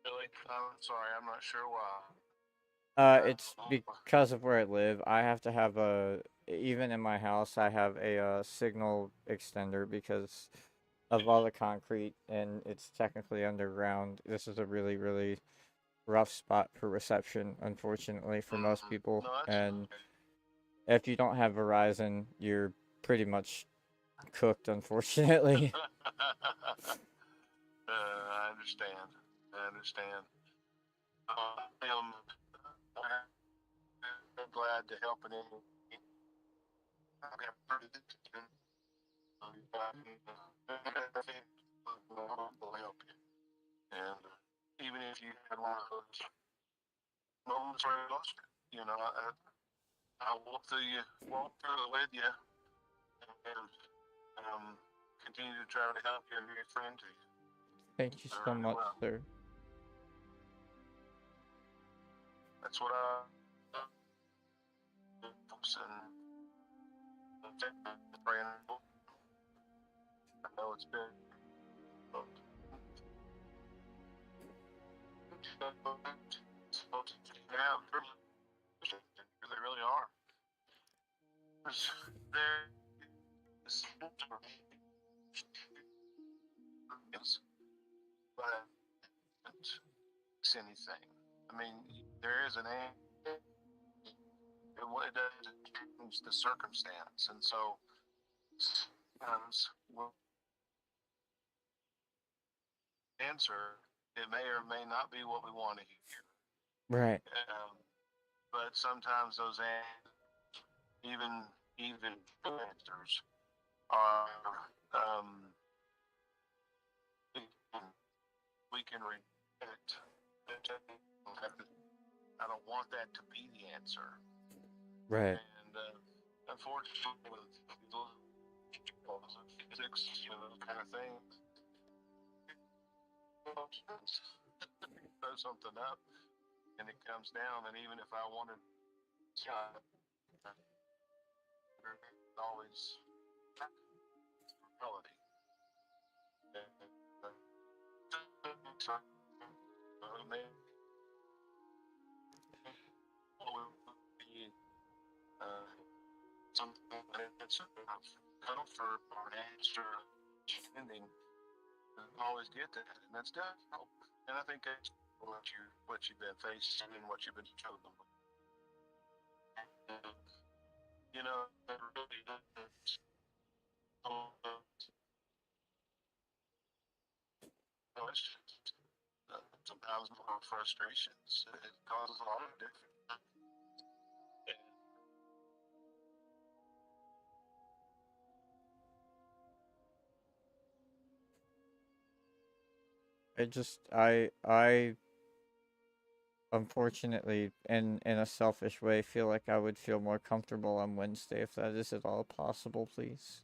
Really? I'm sorry, I'm not sure why. It's because of where I live. I have to have a even in my house. I have a signal extender because of all the concrete, and it's technically underground. This is a really really rough spot for reception, unfortunately, for most people. No, that's And okay. if you don't have Verizon, you're pretty much cooked, unfortunately. I understand. I understand. I'm glad to help in any. I have pretty good. Will help you. And even if you had one of those moments where you lost it, I walk through it with you, and continue to try to help you and be a friend to you. Thank you so Really much, well. sir. That's what I and praying. I know it's been yeah, they really are. There is but it's anything. I mean, there is an it doesn't change the circumstance, and so sometimes we'll answer. It may or may not be what we want to hear, Right. um, but sometimes those even even answers are um, we can reject. I don't want that to be the answer. Right. And unfortunately, with laws of physics, those kind of things, throw something up and it comes down. And even if I wanted, always reality. Something that's comfort or an answer, ending. Always get that, and that's difficult. And I think that's what you've been facing and what you've been struggling with. You know, really, questions. Sometimes more frustrations. It causes a lot of different. I unfortunately, in a selfish way, feel like I would feel more comfortable on Wednesday if that is at all possible, please.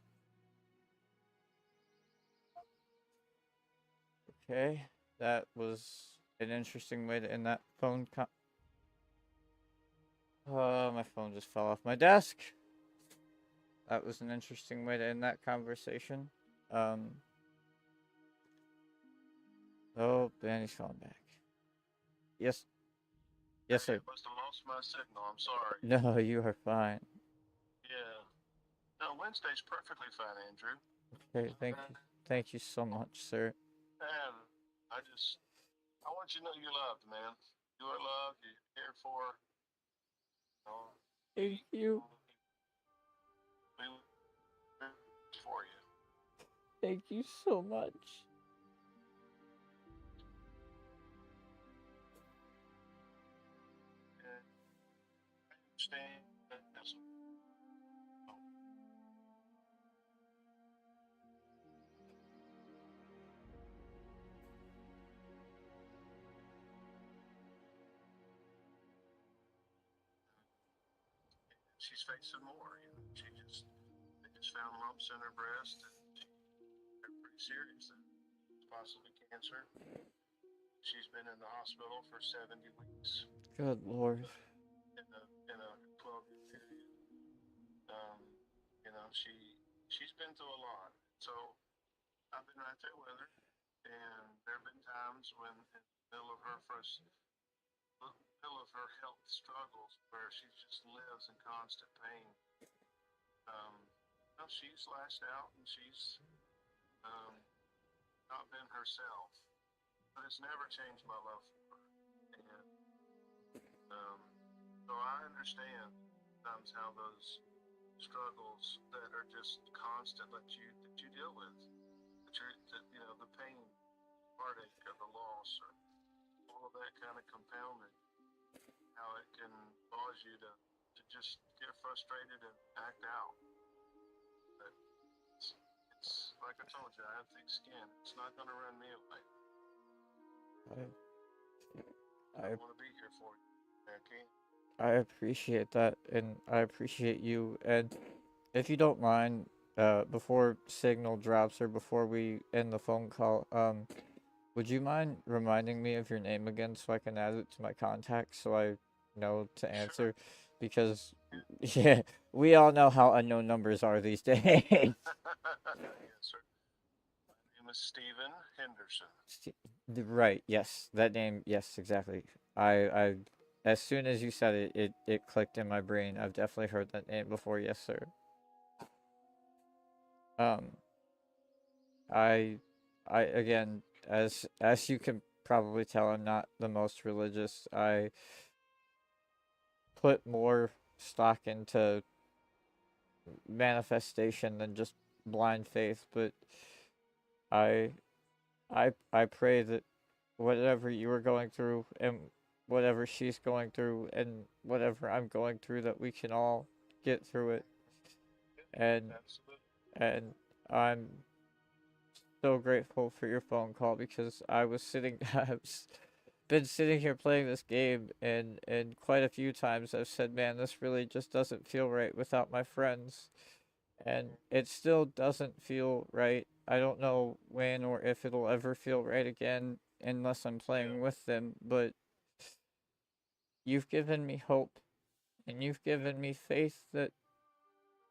Okay, that was an interesting way to end that phone con. My phone just fell off my desk. That was an interesting way to end that conversation. Um. Oh, Danny's calling back. Yes. Yes, Hey, sir. I must have lost my signal. I'm sorry. No, you are fine. Yeah. No, Wednesday's perfectly fine, Andrew. Okay, thank you. Thank you so much, sir. And I want you to know you're loved, man. You are loved. You're cared for. You know, Thank you. we for you. Thank you so much. And I understand that she's facing more. They just found lumps in her breast, and they're pretty serious. It's possibly cancer. She's been in the hospital for 70 weeks Good lord. in a 12-year period. Um, she's been through a lot. So I've been right there with her, and there have been times when, in the middle of her middle of her health struggles, where she just lives in constant pain. Um, she's lashed out and she's um, not been herself, but it's never changed my love for her. And um, so I understand sometimes how those struggles that are just constant that you deal with, the pain, heartache, or the loss, or all of that kind of compounded, how it can cause you to just get frustrated and act out. But it's like I told you, I have thick skin. It's not going to run me away. I I want to be here for you. I can. I appreciate that, and I appreciate you. And if you don't mind, before signal drops or before we end the phone call, would you mind reminding me of your name again so I can add it to my contacts so I know to Sure. answer? Because yeah, we all know how unknown numbers are these days. Yes, sir. My name is Stephen Henderson. Right, yes, that name, yes, exactly. I, as soon as you said it, it clicked in my brain. I've definitely heard that name before. Yes, sir. Um, I, I again, as you can probably tell, I'm not the most religious. I put more stock into manifestation than just blind faith, but I, I pray that whatever you are going through and whatever she's going through and whatever I'm going through, that we can all get through it. And Yeah, absolutely. and I'm so grateful for your phone call because I was sitting I've been sitting here playing this game, and quite a few times I've said, man, this really just doesn't feel right without my friends. And it still doesn't feel right. I don't know when or if it'll ever feel right again unless I'm Yeah. playing with them, but you've given me hope and you've given me faith that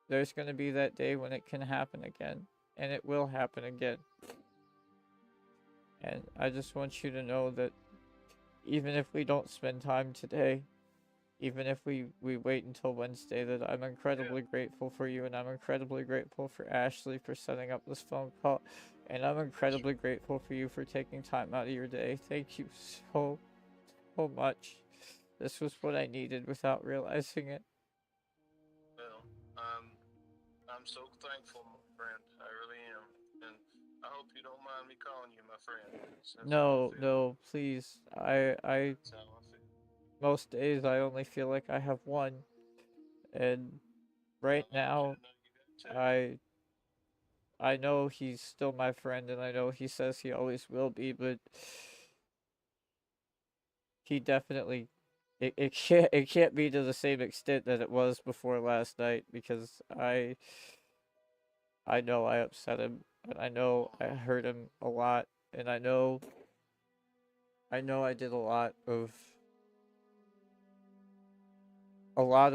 there's going to be that day when it can happen again, and it will happen again. And I just want you to know that even if we don't spend time today, even if we wait until Wednesday, that I'm Yeah. incredibly grateful for you, and I'm incredibly grateful for Ashley for setting up this phone call, and I'm Yes, sir. incredibly grateful for you for taking time out of your day. Thank you so, so much. This was what I needed without realizing it. Well, I'm so thankful, my friend. I really am. And I hope you don't mind me calling you my friend. That's how I No, feel. no, please. I That's how I feel. most days I only feel like I have one, and right Well, I want you now to know you got two. I I know he's still my friend, and I know he says he always will be, but he definitely it can't be to the same extent that it was before last night, because I know I upset him, and I know I Mm-hmm. hurt him a lot, and I know I did a lot of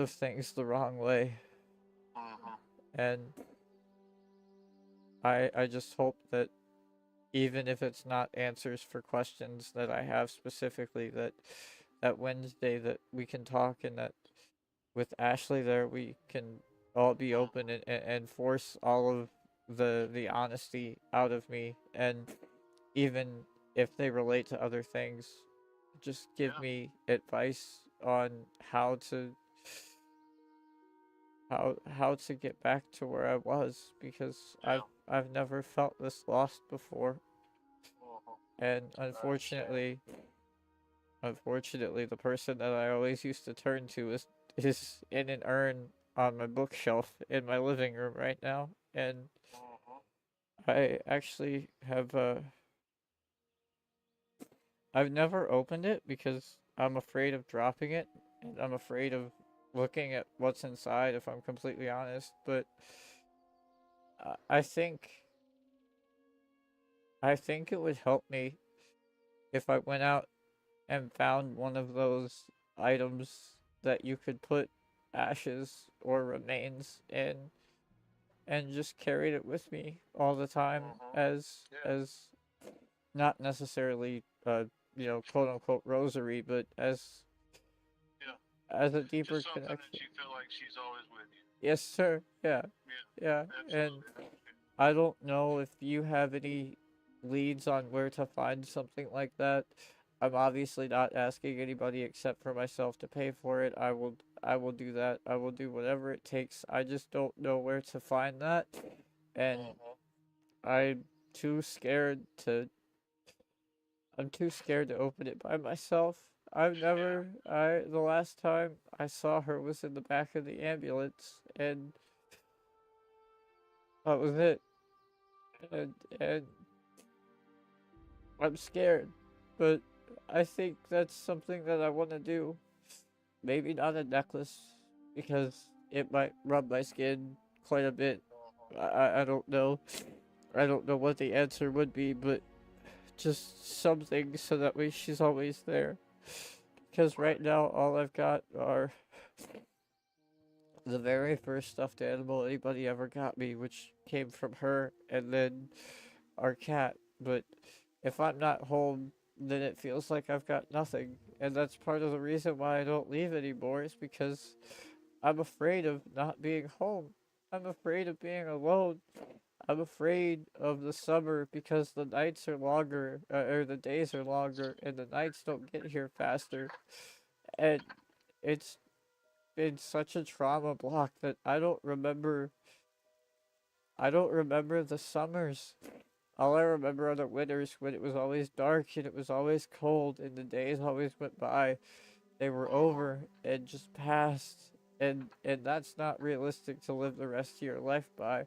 things the wrong way, Mm-hmm. and I just hope that even if it's not answers for questions that I have specifically, that Wednesday that we can talk, and that with Ashley there we can all be open, Mm-hmm. and force all of the honesty out of me, and even if they relate to other things, just give Yeah. me advice on how to get back to where I was, because I've Yeah. I've never felt this lost before, Mm-hmm. and I understand. unfortunately, the person that I always used to turn to is in an urn on my bookshelf in my living room right now, and Mm-hmm. I actually have I've never opened it because I'm afraid of dropping it, and I'm afraid of looking at what's inside, if I'm completely honest, but I think it would help me if I went out and found one of those items that you could put ashes or remains in, and just carried it with me all the time Mm-hmm. as Yeah. not necessarily quote unquote rosary, but Yeah. as a Just deeper something that connection. you feel like she's always with you. Yes, sir. Yeah, Yeah. yeah. And Absolutely. That's good. I don't know if you have any leads on where to find something like that. I'm obviously not asking anybody except for myself to pay for it. I will do that. I will do whatever it takes. I just don't know where to find that. And Mm-hmm. I'm too scared to I'm too scared to open it by myself. Yeah. The last time I saw her was in the back of the ambulance, and that was it. And I'm scared, but I think that's something that I want to do. Maybe not a necklace, because it might rub my skin quite a bit. Mm-hmm. I don't know. I don't know what the answer would be, but just something so that way she's always there. Because right Right. now, all I've got are the very first stuffed animal anybody ever got me, which came from her, and then our cat. But if I'm not home, then it feels like I've got nothing. And that's part of the reason why I don't leave anymore, is because I'm afraid of not being home. I'm afraid of being alone. I'm afraid of the summer because the nights are longer, or the days are longer, and the nights don't get here faster. And it's been such a trauma block that I don't remember the summers. All I remember are the winters when it was always dark and it was always cold and the days always went by. They were Mm-hmm. over and just passed, and that's not realistic to live the rest of your life by.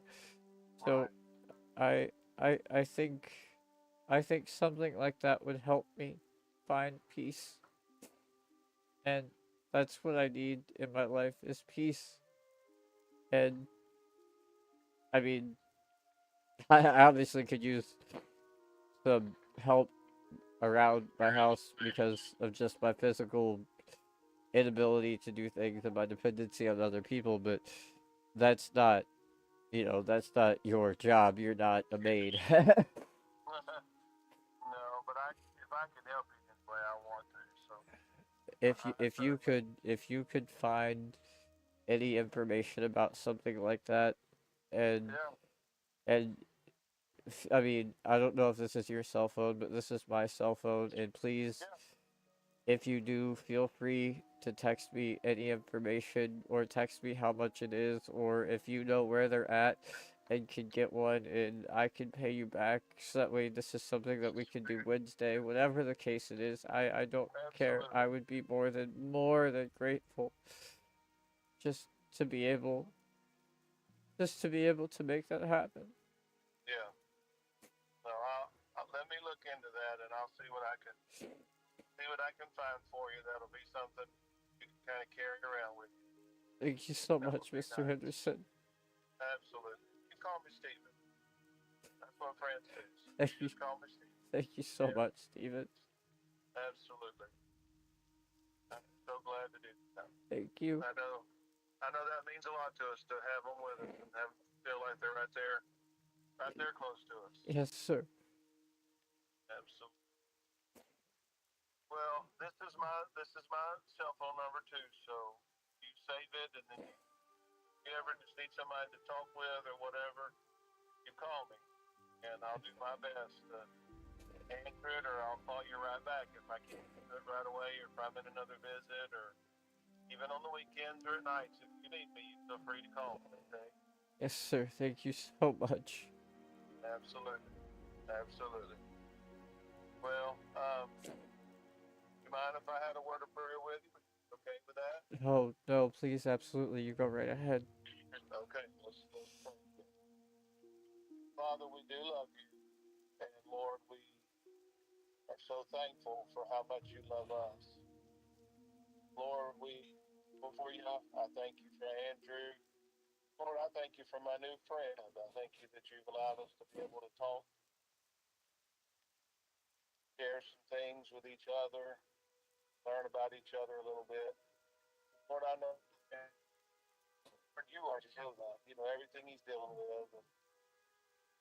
So Right. I I think something like that would help me find peace. And that's what I need in my life is peace. And I mean, I obviously could use some help around my house because of just my physical inability to do things and my dependency on other people, but that's not, that's not your job. You're not a maid. No, but if I can help you in any way, I want to. So I certainly. If you could find any information about something like that, and Yeah. and I mean, I don't know if this is your cell phone, but this is my cell phone, and please, Yeah. if you do, feel free to text me any information or text me how much it is, or if you know where they're at and can get one, and I can pay you back. So that way, this is something that we can do Wednesday, whatever the case it is. I don't care. I Absolutely. would be more than grateful just to be able to make that happen. Yeah. No, let me look into that, and I'll see what I can find for you. That'll be something you can kind of carry around with you. Thank you so That would much, be Mr. nice. Henderson. Absolutely. You can call me Steven. That's what friends do. So you Thank you, just call me Steven. thank you so Yeah. much, Steven. Absolutely. I'm so glad to do that. Thank you. I know. I know that means a lot to us to have them with us and have feel like they're right there close to us. Yes, sir. Absolutely. Well, this is my cell phone number too. So you save it, and then you ever just need somebody to talk with or whatever, you call me, and I'll do my best to answer it, or I'll call you right back if I can't do it right away, or if I'm in another visit, or even on the weekends or at nights. If you need me, you feel free to call me. Okay? Yes, sir. Thank you so much. Absolutely, absolutely. Well, you mind if I had a word of prayer with you? Okay with that? Oh, no, please, absolutely. You go right ahead. Okay, let's pray. Father, we do love you, and Lord, we are so thankful for how much you love us. Lord, we before you, I thank you for Andrew. Lord, I thank you for my new friend. I thank you that you've allowed us to be able to talk, share some things with each other, learn about each other a little bit. Lord, I know, Lord, you are still not. You know everything he's dealing with. And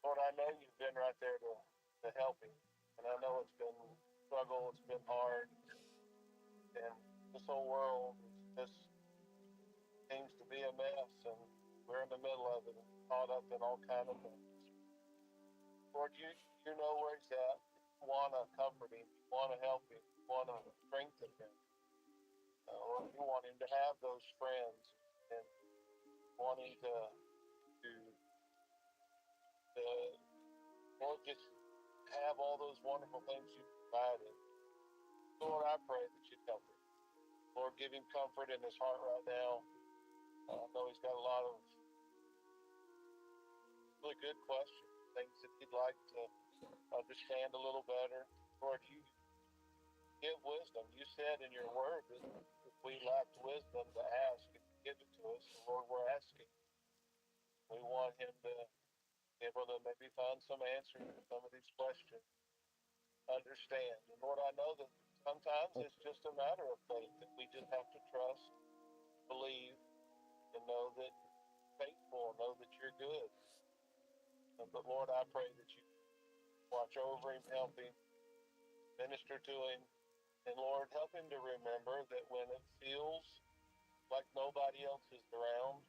Lord, I know you've been right there to help him, and I know it's been struggle. It's been hard, and this whole world just seems to be a mess, and we're in the middle of it, caught up in all kind of things. Lord, you know where he's at. You want to comfort him. You want to help him. You want to strengthen him. Lord, you want him to have those friends and want him to Lord, just have all those wonderful things you provided. Lord, I pray that you'd help him. Lord, give him comfort in his heart right now. I know he's got a lot of really good questions, things that he'd like to understand a little better. Lord, you give wisdom. You said in your word that if we lacked wisdom to ask, and you give it to us. So Lord, we're asking. We want him to be able to maybe find some answers to some of these questions, understand. And Lord, I know that sometimes it's just a matter of faith that we just have to trust, believe, and know that you're faithful, know that you're good. But Lord, I pray that you watch over him, help him, minister to him, and Lord, help him to remember that when it feels like nobody else is around,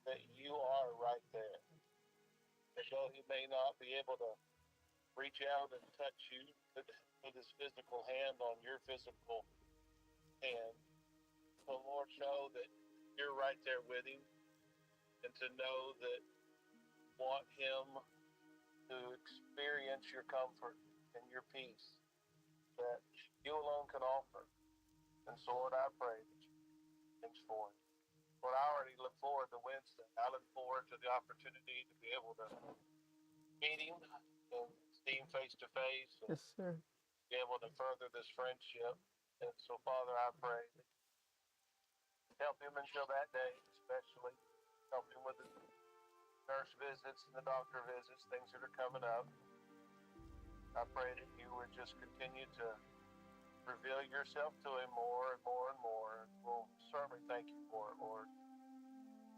that you are right there. And though he may not be able to reach out and touch you, put his physical hand on your physical hand, so Lord, know that you're right there with him, and to know that you want him to experience your comfort and your peace that you alone can offer. And so, Lord, I pray that you things for him. Lord, I already look forward to Wednesday. I look forward to the opportunity to be able to meet him and see him face to face and Yes, sir. be able to further this friendship. And so, Father, I pray that you help him until that day, especially help him with the nurse visits and the doctor visits, things that are coming up. I pray that you would just continue to reveal yourself to him more and more and more. We'll certainly thank you for it, Lord.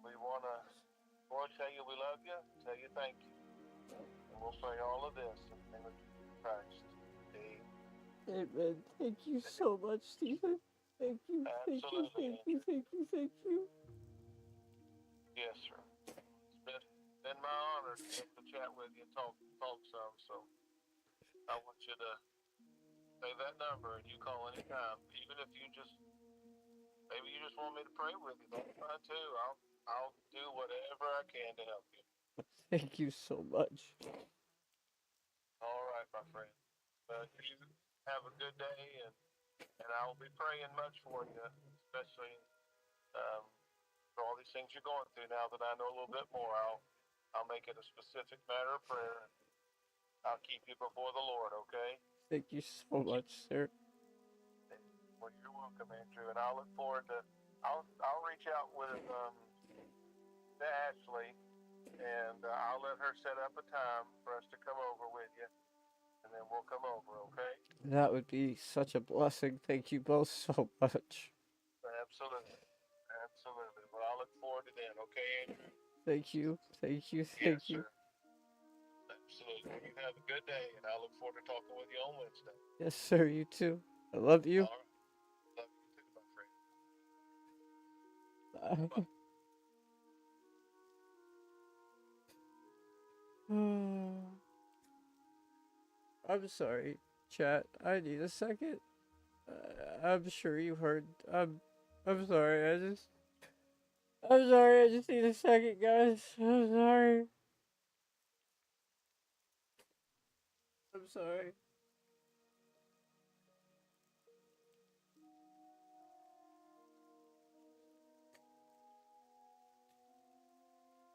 We want to, Lord, tell you we love you, tell you thank you. And we'll pray all of this in the name of Jesus Christ. Amen. Amen. Thank you so much, Stephen. Thank you. Thank you. Absolutely, Thank you. Andrew. Thank you. Thank you. Yes, sir. It's been my honor to be able to chat with you and talk some. So I want you to save that number and you call anytime. Even if you just maybe you just want me to pray with you, that's fine too. I'll do whatever I can to help you. Thank you so much. All right, my friend. You have a good day, and I will be praying much for you, especially um, for all these things you're going through. Now that I know a little bit more, I'll make it a specific matter of prayer. I'll keep you before the Lord, okay? Thank you so much, sir. Well, you're welcome, Andrew, and I'll look forward to. I'll reach out with to Ashley, and I'll let her set up a time for us to come over with you, and then we'll come over, okay? That would be such a blessing. Thank you both so much. Absolutely, absolutely. Well, I'll look forward to that, okay, Andrew? Thank you. Thank you. Yes, Thank you. sir. Absolutely. You have a good day, and I look forward to talking with you on Wednesday. Yes, sir. You too. I love you. All right. Love you too, my friend. Bye. I'm sorry, chat. I need a second. I'm sure you heard. I'm sorry. I'm sorry. I just need a second, guys. I'm sorry. I'm sorry.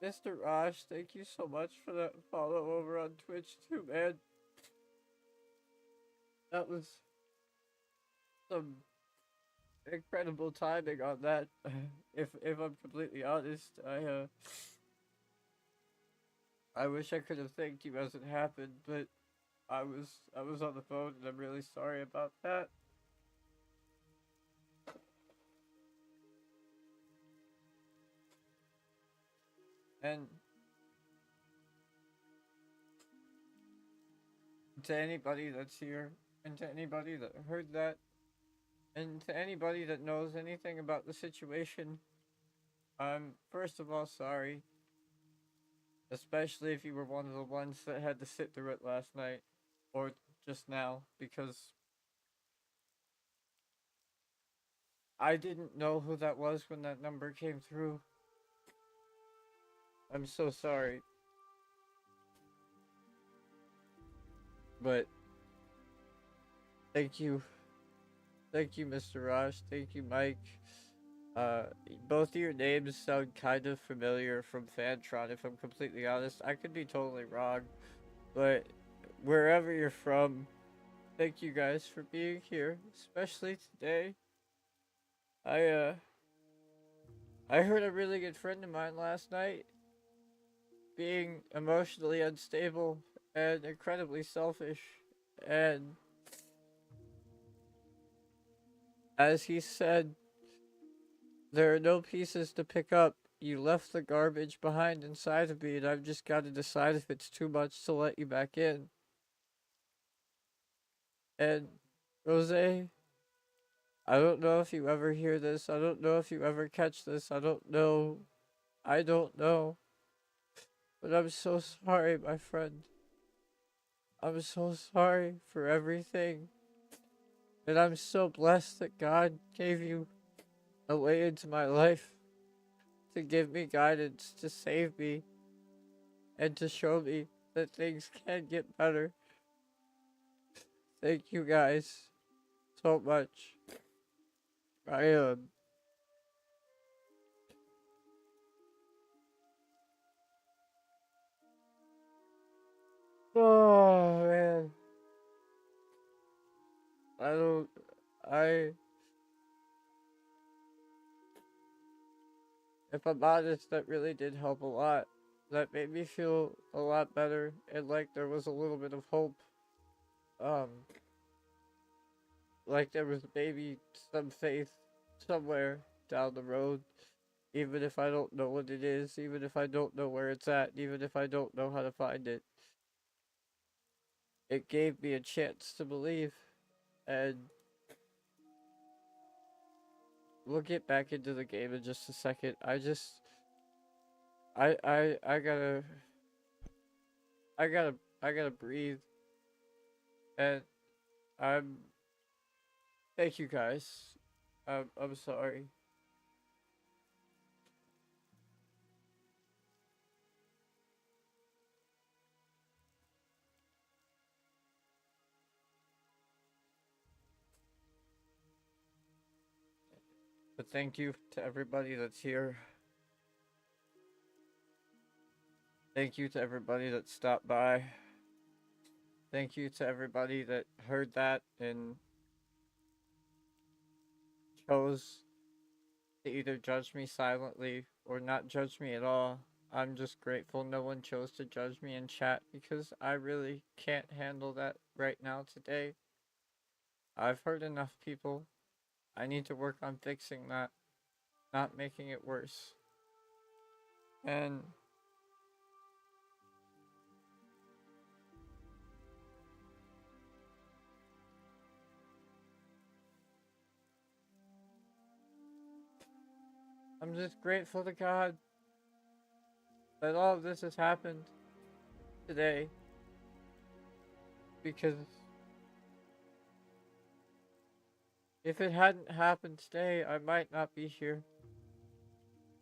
Mr. Raj, thank you so much for that follow over on Twitch too, man. That was some incredible timing on that. If I'm completely honest, I wish I could have thanked you as it happened, but I was on the phone and I'm really sorry about that. And to anybody that's here, and to anybody that heard that, and to anybody that knows anything about the situation, I'm first of all sorry, especially if you were one of the ones that had to sit through it last night or just now, because I didn't know who that was when that number came through. I'm so sorry. But thank you. Thank you, Mr. Raj. Thank you, Mike. Uh, Both of your names sound kind of familiar from Fantron, if I'm completely honest. I could be totally wrong, but wherever you're from, thank you guys for being here, especially today. I, uh, I heard a really good friend of mine last night being emotionally unstable and incredibly selfish, and as he said, there are no pieces to pick up. You left the garbage behind inside of me, and I've just got to decide if it's too much to let you back in. And, Rose, I don't know if you ever hear this. I don't know if you ever catch this. I don't know. I don't know. But I'm so sorry, my friend. I'm so sorry for everything. And I'm so blessed that God gave you a way into my life to give me guidance, to save me, and to show me that things can get better. Thank you guys so much. I Oh man. I don't I If I'm honest, that really did help a lot. That made me feel a lot better and like there was a little bit of hope. Um like there was maybe some faith somewhere down the road. Even if I don't know what it is, even if I don't know where it's at, even if I don't know how to find it, it gave me a chance to believe. And we'll get back into the game in just a second. I gotta breathe. And I'm thank you guys. I'm sorry. But thank you to everybody that's here. Thank you to everybody that stopped by. Thank you to everybody that heard that and chose to either judge me silently or not judge me at all. I'm just grateful no one chose to judge me in chat because I really can't handle that right now today. I've hurt enough people. I need to work on fixing that, not making it worse. And I'm just grateful to God that all of this has happened today because if it hadn't happened today, I might not be here.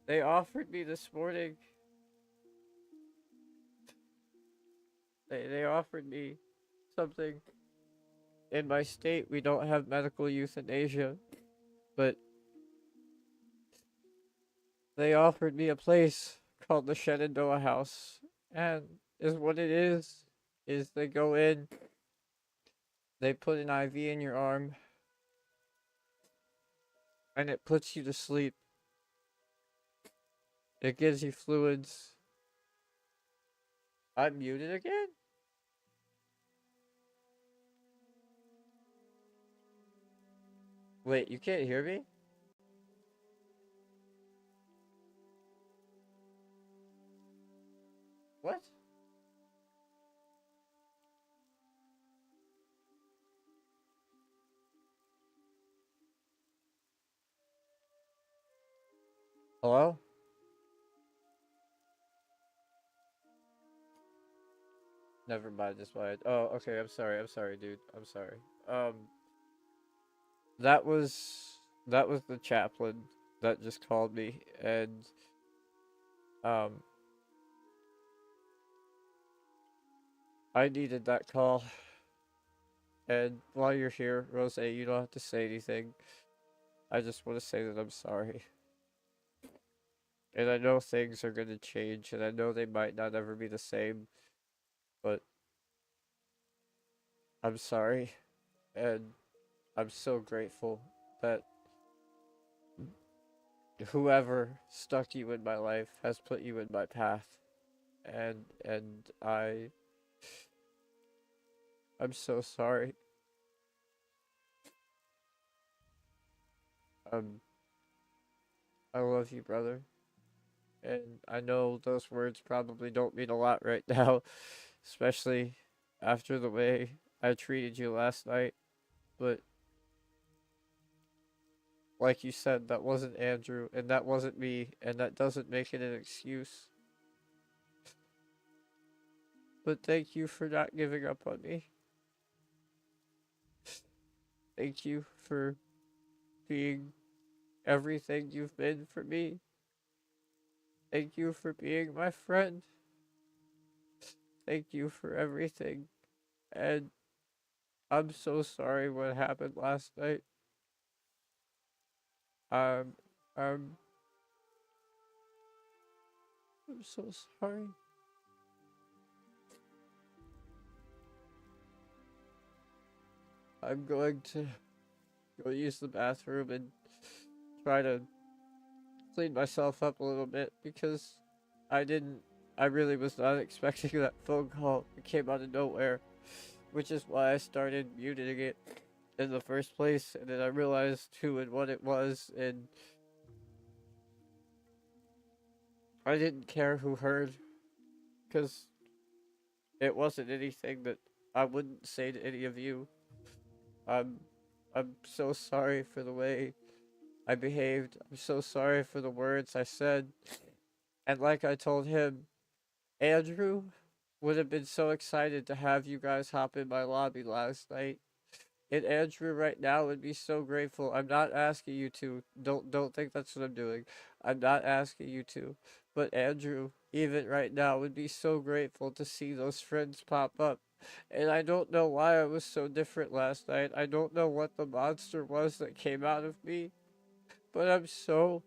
They offered me this morning, they offered me something. In my state, we don't have medical euthanasia, but they offered me a place called the Shenandoah House. And is what it is they go in, they put an IV in your arm, and it puts you to sleep. It gives you fluids. I'm muted again? Wait, you can't hear me? What? Hello? Never mind. This why. Oh, okay. I'm sorry. I'm sorry, dude. I'm sorry. Um, that was that was the chaplain that just called me, and um, I needed that call. And while you're here, Rose, you don't have to say anything. I just want to say that I'm sorry. And I know things are going to change, and I know they might not ever be the same, but I'm sorry. And I'm so grateful that whoever stuck you in my life has put you in my path. And I'm so sorry. Um, I love you, brother. And I know those words probably don't mean a lot right now, especially after the way I treated you last night. But like you said, that wasn't Andrew, and that wasn't me, and that doesn't make it an excuse. But thank you for not giving up on me. Thank you for being everything you've been for me. Thank you for being my friend. Thank you for everything. And I'm so sorry what happened last night. Um, um, I'm so sorry. I'm going to go use the bathroom and try to clean myself up a little bit because I didn't. I really was not expecting that phone call. It came out of nowhere, which is why I started muting it in the first place, and then I realized who and what it was, and I didn't care who heard because it wasn't anything that I wouldn't say to any of you. I'm I'm so sorry for the way I behaved. I'm so sorry for the words I said. And like I told him, Andrew would have been so excited to have you guys hop in my lobby last night. And Andrew right now would be so grateful. I'm not asking you to. Don't think that's what I'm doing. I'm not asking you to. But Andrew, even right now, would be so grateful to see those friends pop up. And I don't know why I was so different last night. I don't know what the monster was that came out of me. But I'm so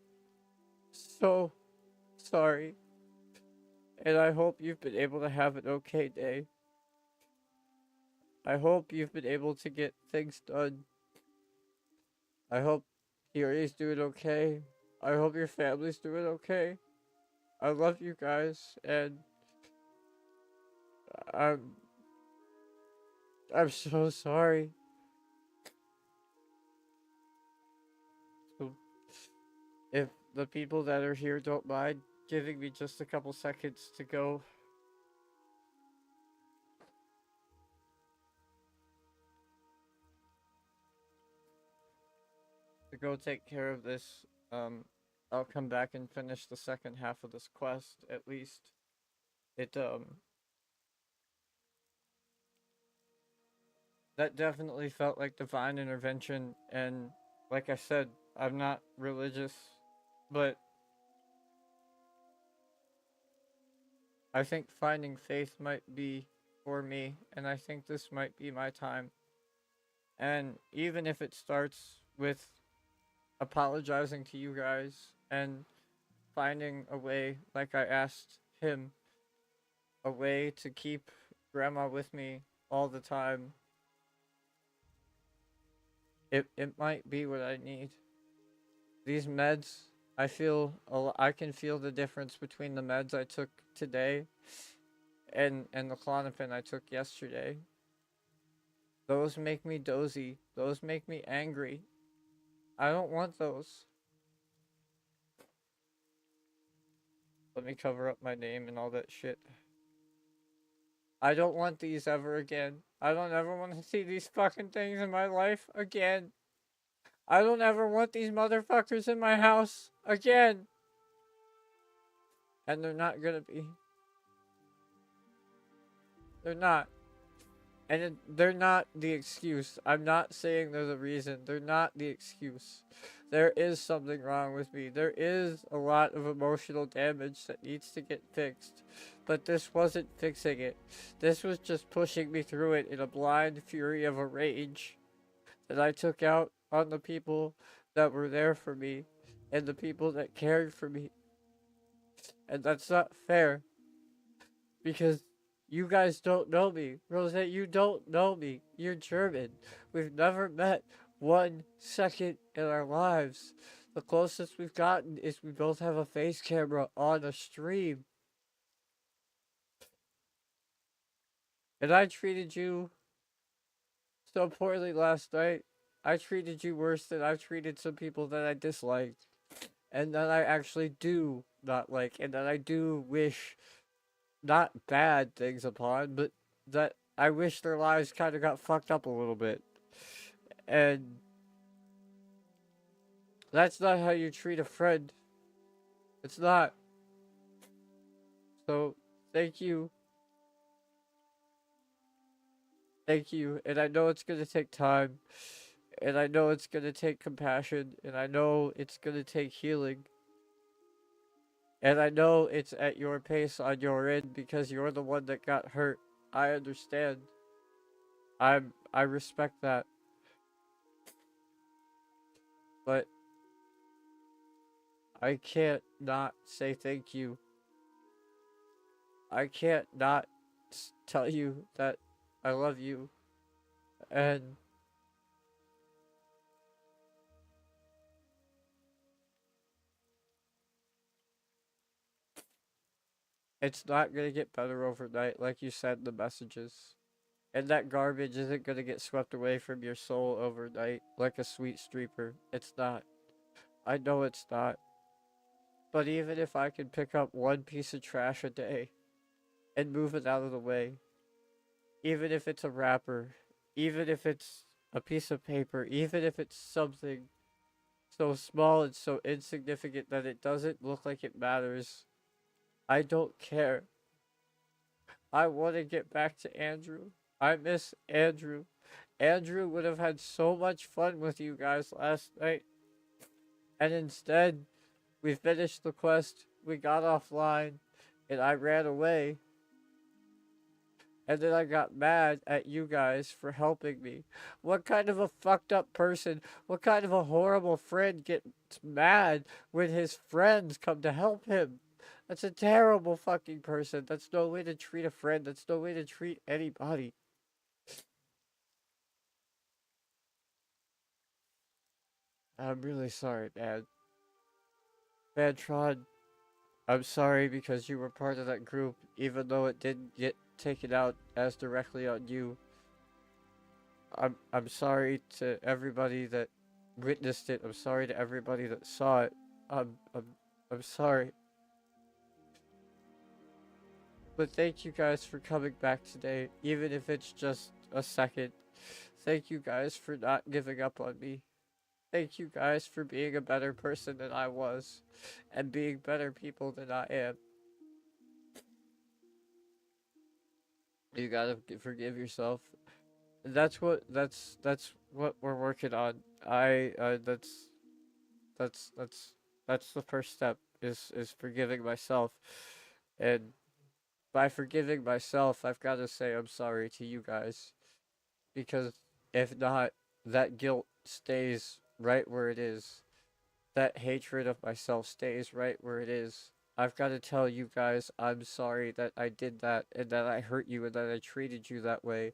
sorry. And I hope you've been able to have an okay day. I hope you've been able to get things done. I hope Yuri's doing okay. I hope your family's doing okay. I love you guys, and I'm I'm so sorry. So if the people that are here don't mind giving me just a couple seconds to go take care of this, I'll come back and finish the second half of this quest at least. It that definitely felt like divine intervention, and like I said, I'm not religious, but I think finding faith might be for me, and I think this might be my time. And even if it starts with apologizing to you guys and finding a way, like I asked him, a way to keep grandma with me all the time, it might be what I need. These meds, I can feel the difference between the meds I took today and the Klonopin I took yesterday. Those make me dozy. Those make me angry. I don't want those. Let me cover up my name and all that shit. I don't want these ever again. I don't ever want to see these fucking things in my life again. I don't ever want these motherfuckers in my house again. And they're not gonna be. They're not. And they're not the excuse. I'm not saying they're the reason. They're not the excuse. There is something wrong with me. There is a lot of emotional damage that needs to get fixed. But this wasn't fixing it. This was just pushing me through it in a blind fury of a rage that I took out on the people that were there for me and the people that cared for me. And that's not fair because you guys don't know me. Rosette, you don't know me. You're German. We've never met 1 second in our lives. The closest we've gotten is we both have a face camera on a stream. And I treated you so poorly last night. I treated you worse than I've treated some people that I disliked. And that I actually do not like. And that I do wish not bad things upon, but that I wish their lives kind of got fucked up a little bit. And that's not how you treat a friend. It's not. So, thank you. Thank you. And I know it's going to take time. And I know it's going to take compassion. And I know it's going to take healing. And I know it's at your pace on your end because you're the one that got hurt. I understand. I respect that. But I can't not say thank you. I can't not tell you that I love you. And it's not going to get better overnight, like you said in the messages. And that garbage isn't going to get swept away from your soul overnight like a sweet streamer. It's not. I know it's not. But even if I can pick up one piece of trash a day and move it out of the way, even if it's a wrapper, even if it's a piece of paper, even if it's something so small and so insignificant that it doesn't look like it matters, I don't care. I want to get back to Andrew. I miss Andrew. Andrew would have had so much fun with you guys last night. And instead, we finished the quest, we got offline, and I ran away. And then I got mad at you guys for helping me. What kind of a fucked up person, what kind of a horrible friend gets mad when his friends come to help him? That's a terrible fucking person. That's no way to treat a friend. That's no way to treat anybody. I'm really sorry, man. Mantron, I'm sorry because you were part of that group, even though it didn't get taken out as directly on you. I'm sorry to everybody that witnessed it. I'm sorry to everybody that saw it. I'm sorry. But thank you guys for coming back today, even if it's just a second. Thank you guys for not giving up on me. Thank you guys for being a better person than I was and being better people than I am. You gotta forgive yourself. That's what we're working on. I that's that's that's the first step is forgiving myself. And by forgiving myself, I've got to say I'm sorry to you guys because if not, that guilt stays right where it is. That hatred of myself stays right where it is. I've got to tell you guys I'm sorry that I did that and that I hurt you and that I treated you that way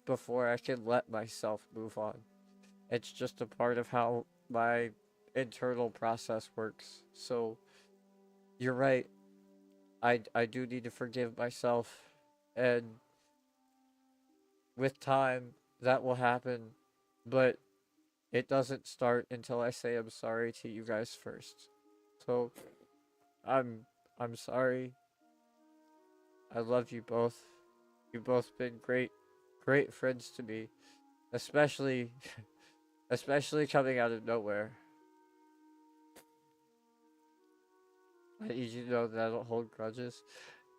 before I can let myself move on. It's just a part of how my internal process works. So you're right. I do need to forgive myself, and with time that will happen, but it doesn't start until I say I'm sorry to you guys first. So I'm I'm sorry. I love you both. You've both been great friends to me, especially especially coming out of nowhere. I need you to know that I don't hold grudges.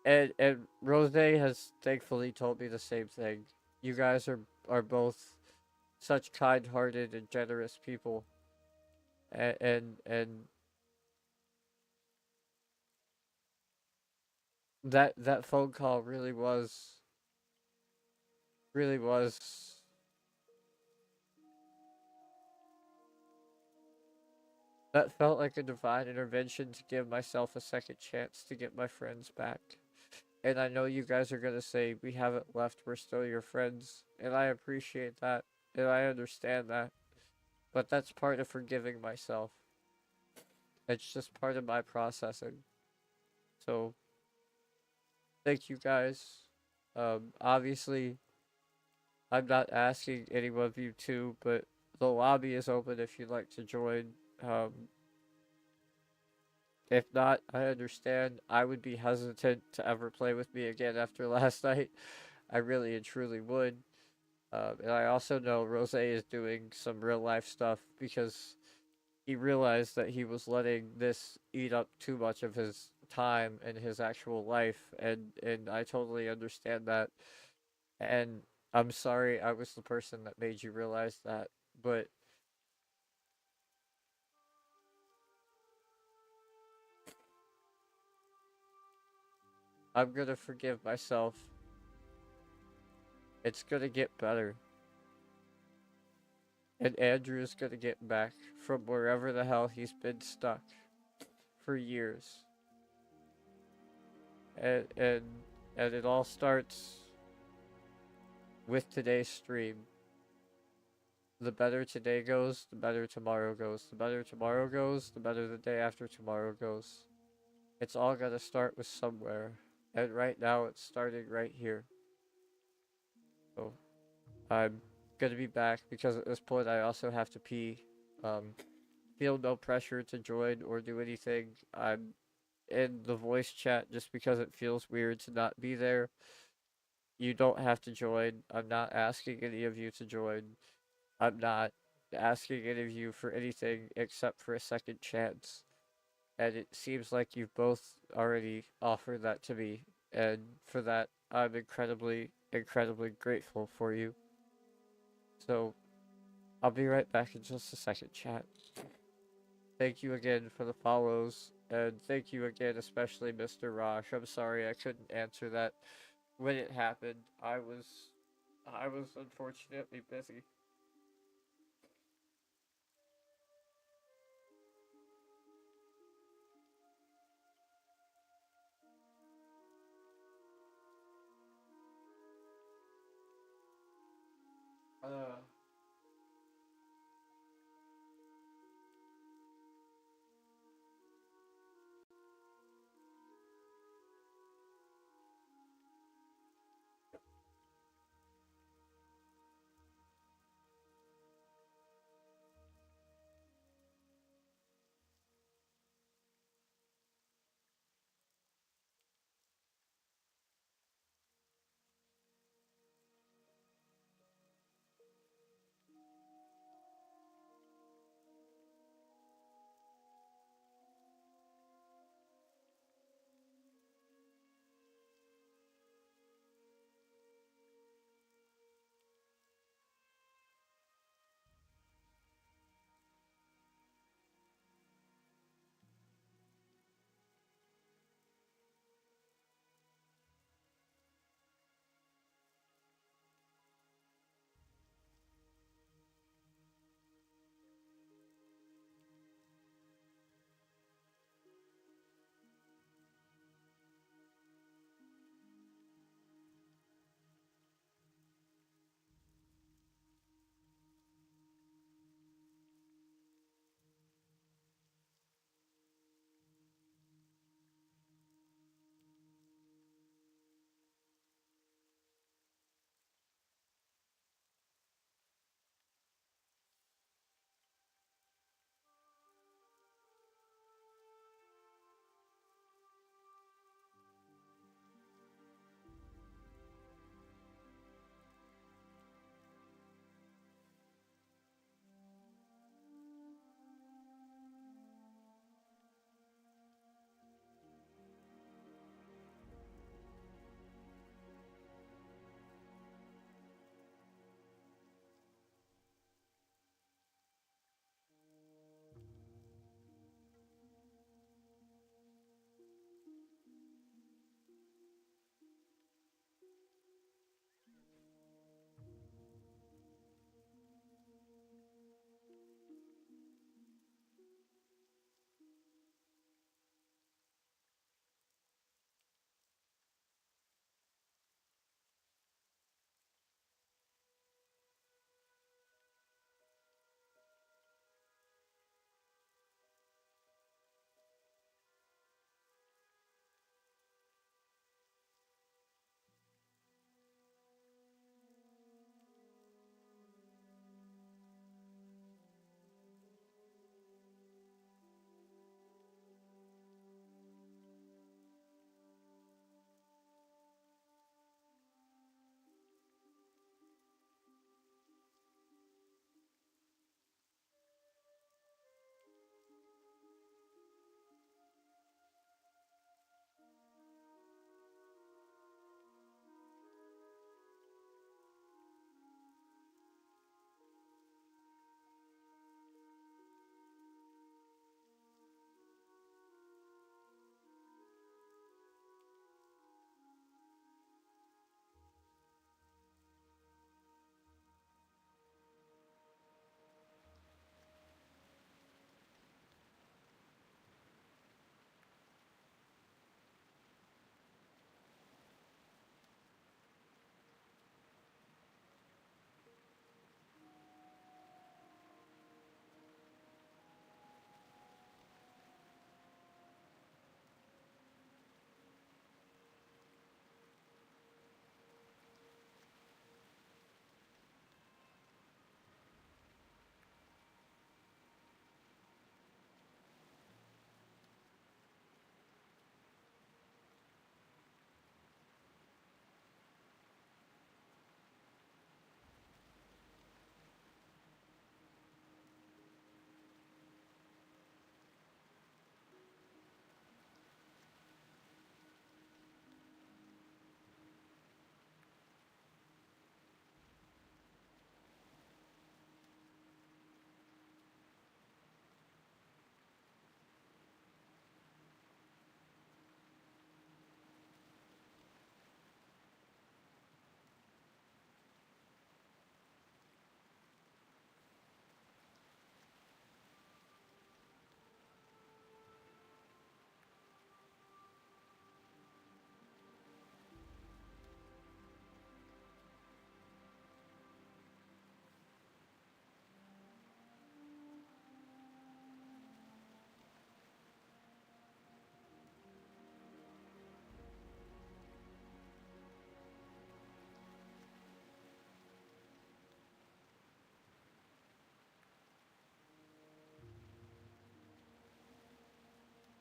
And Rose has thankfully told me the same thing. You guys are both such kind-hearted and generous people, and that phone call really was that felt like a divine intervention to give myself a second chance to get my friends back. And I know you guys are gonna say we haven't left, we're still your friends, and I appreciate that, and I understand that. But that's part of forgiving myself. It's just part of my processing. So thank you guys. Obviously, I'm not asking any one of you to, but the lobby is open if you'd like to join. If not, I understand. I would be hesitant to ever play with me again after last night. I really and truly would. And I also know Rose is doing some real life stuff because he realized that he was letting this eat up too much of his time and his actual life, and I totally understand that. And I'm sorry I was the person that made you realize that, but I'm gonna forgive myself. It's gonna get better. And Andrew's gonna get back from wherever the hell he's been stuck for years. And and it all starts with today's stream. The better today goes, the better tomorrow goes. The better tomorrow goes, the better the day after tomorrow goes. It's all gotta start with somewhere. And right now it's starting right here. So I'm gonna be back because at this point I also have to pee. Um, feel no pressure to join or do anything. I'm in the voice chat just because it feels weird to not be there. You don't have to join. I'm not asking any of you to join. I'm not asking any of you for anything except for a second chance. And it seems like you've both already offered that to me. And for that, I'm incredibly grateful for you. So I'll be right back in just a second, chat. Thank you again for the follows. And thank you again, especially Mr. Rosh. I'm sorry I couldn't answer that when it happened. I was unfortunately busy. Uh,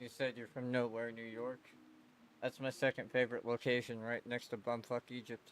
You said you're from nowhere, New York. That's my second favorite location, right next to bumfuck Egypt.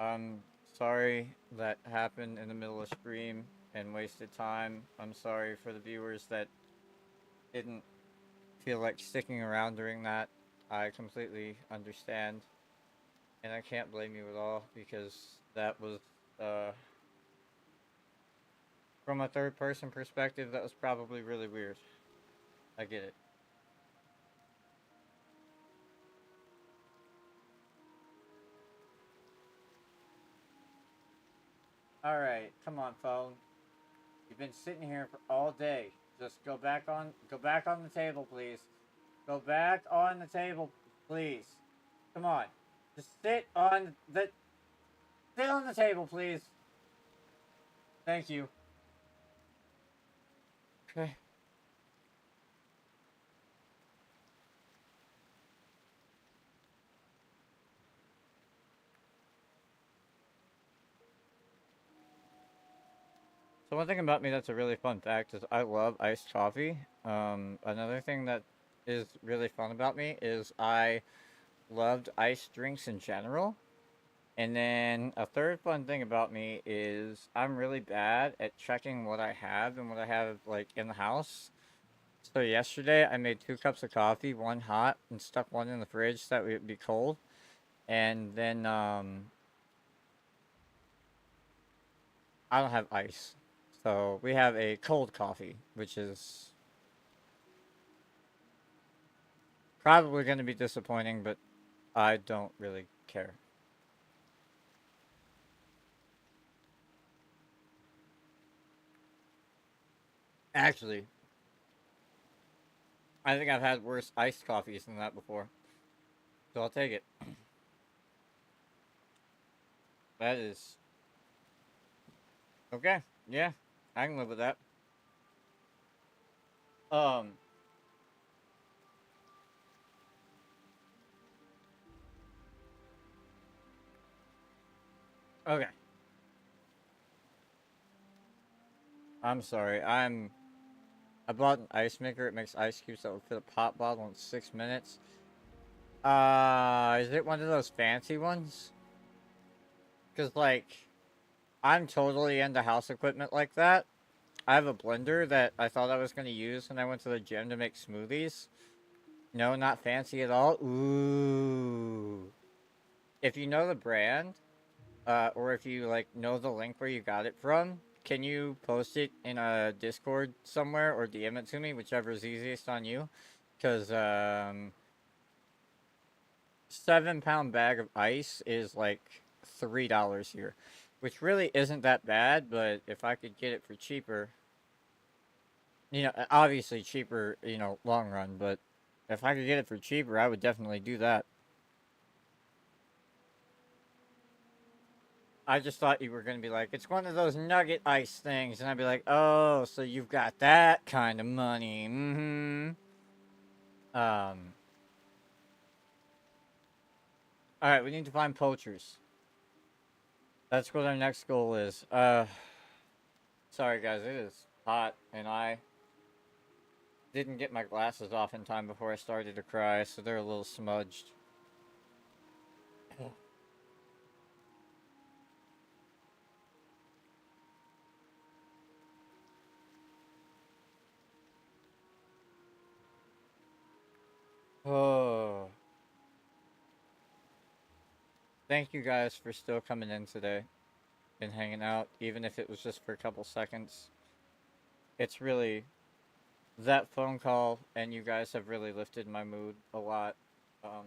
I'm sorry that happened in the middle of stream and wasted time. I'm sorry for the viewers that didn't feel like sticking around during that. I completely understand. And I can't blame you at all because that was, uh, from a third person perspective, that was probably really weird. I get it. Alright, come on, phone. You've been sitting here for all day. Just go back on the table, please. Go back on the table, please. Come on. Just sit on the table, please. Thank you. Okay. So one thing about me that's a really fun fact is I love iced coffee. Another thing that is really fun about me is I loved iced drinks in general. And then a third fun thing about me is I'm really bad at checking what I have and what I have like in the house. So yesterday I made 2 cups of coffee, one hot, and stuck one in the fridge so that it would be cold. And then I don't have ice. So we have a cold coffee, which is probably going to be disappointing, but I don't really care. Actually, I think I've had worse iced coffees than that before. So I'll take it. That is okay. Yeah, I can live with that. Um, okay. I'm sorry. I bought an ice maker. It makes ice cubes that will fit a pop bottle in 6 minutes. Is it one of those fancy ones? Cause like, I'm totally into house equipment like that. I have a blender that I thought I was gonna use when I went to the gym to make smoothies. No, not fancy at all. Ooh. If you know the brand, or if you like know the link where you got it from, can you post it in a Discord somewhere or DM it to me, whichever is easiest on you? Because 7 pound bag of ice is like $3 here, which really isn't that bad. But if I could get it for cheaper, obviously cheaper, long run. But if I could get it for cheaper, I would definitely do that. I just thought you were gonna be like, it's one of those nugget ice things, and I'd be like, oh, so you've got that kind of money. Mm-hmm. Um. All right, we need to find poachers. That's what our next goal is. Sorry guys, it is hot, and I didn't get my glasses off in time before I started to cry, so they're a little smudged. Oh. Thank you guys for still coming in today and hanging out, even if it was just for a couple seconds. It's really that phone call, and you guys have really lifted my mood a lot. Um,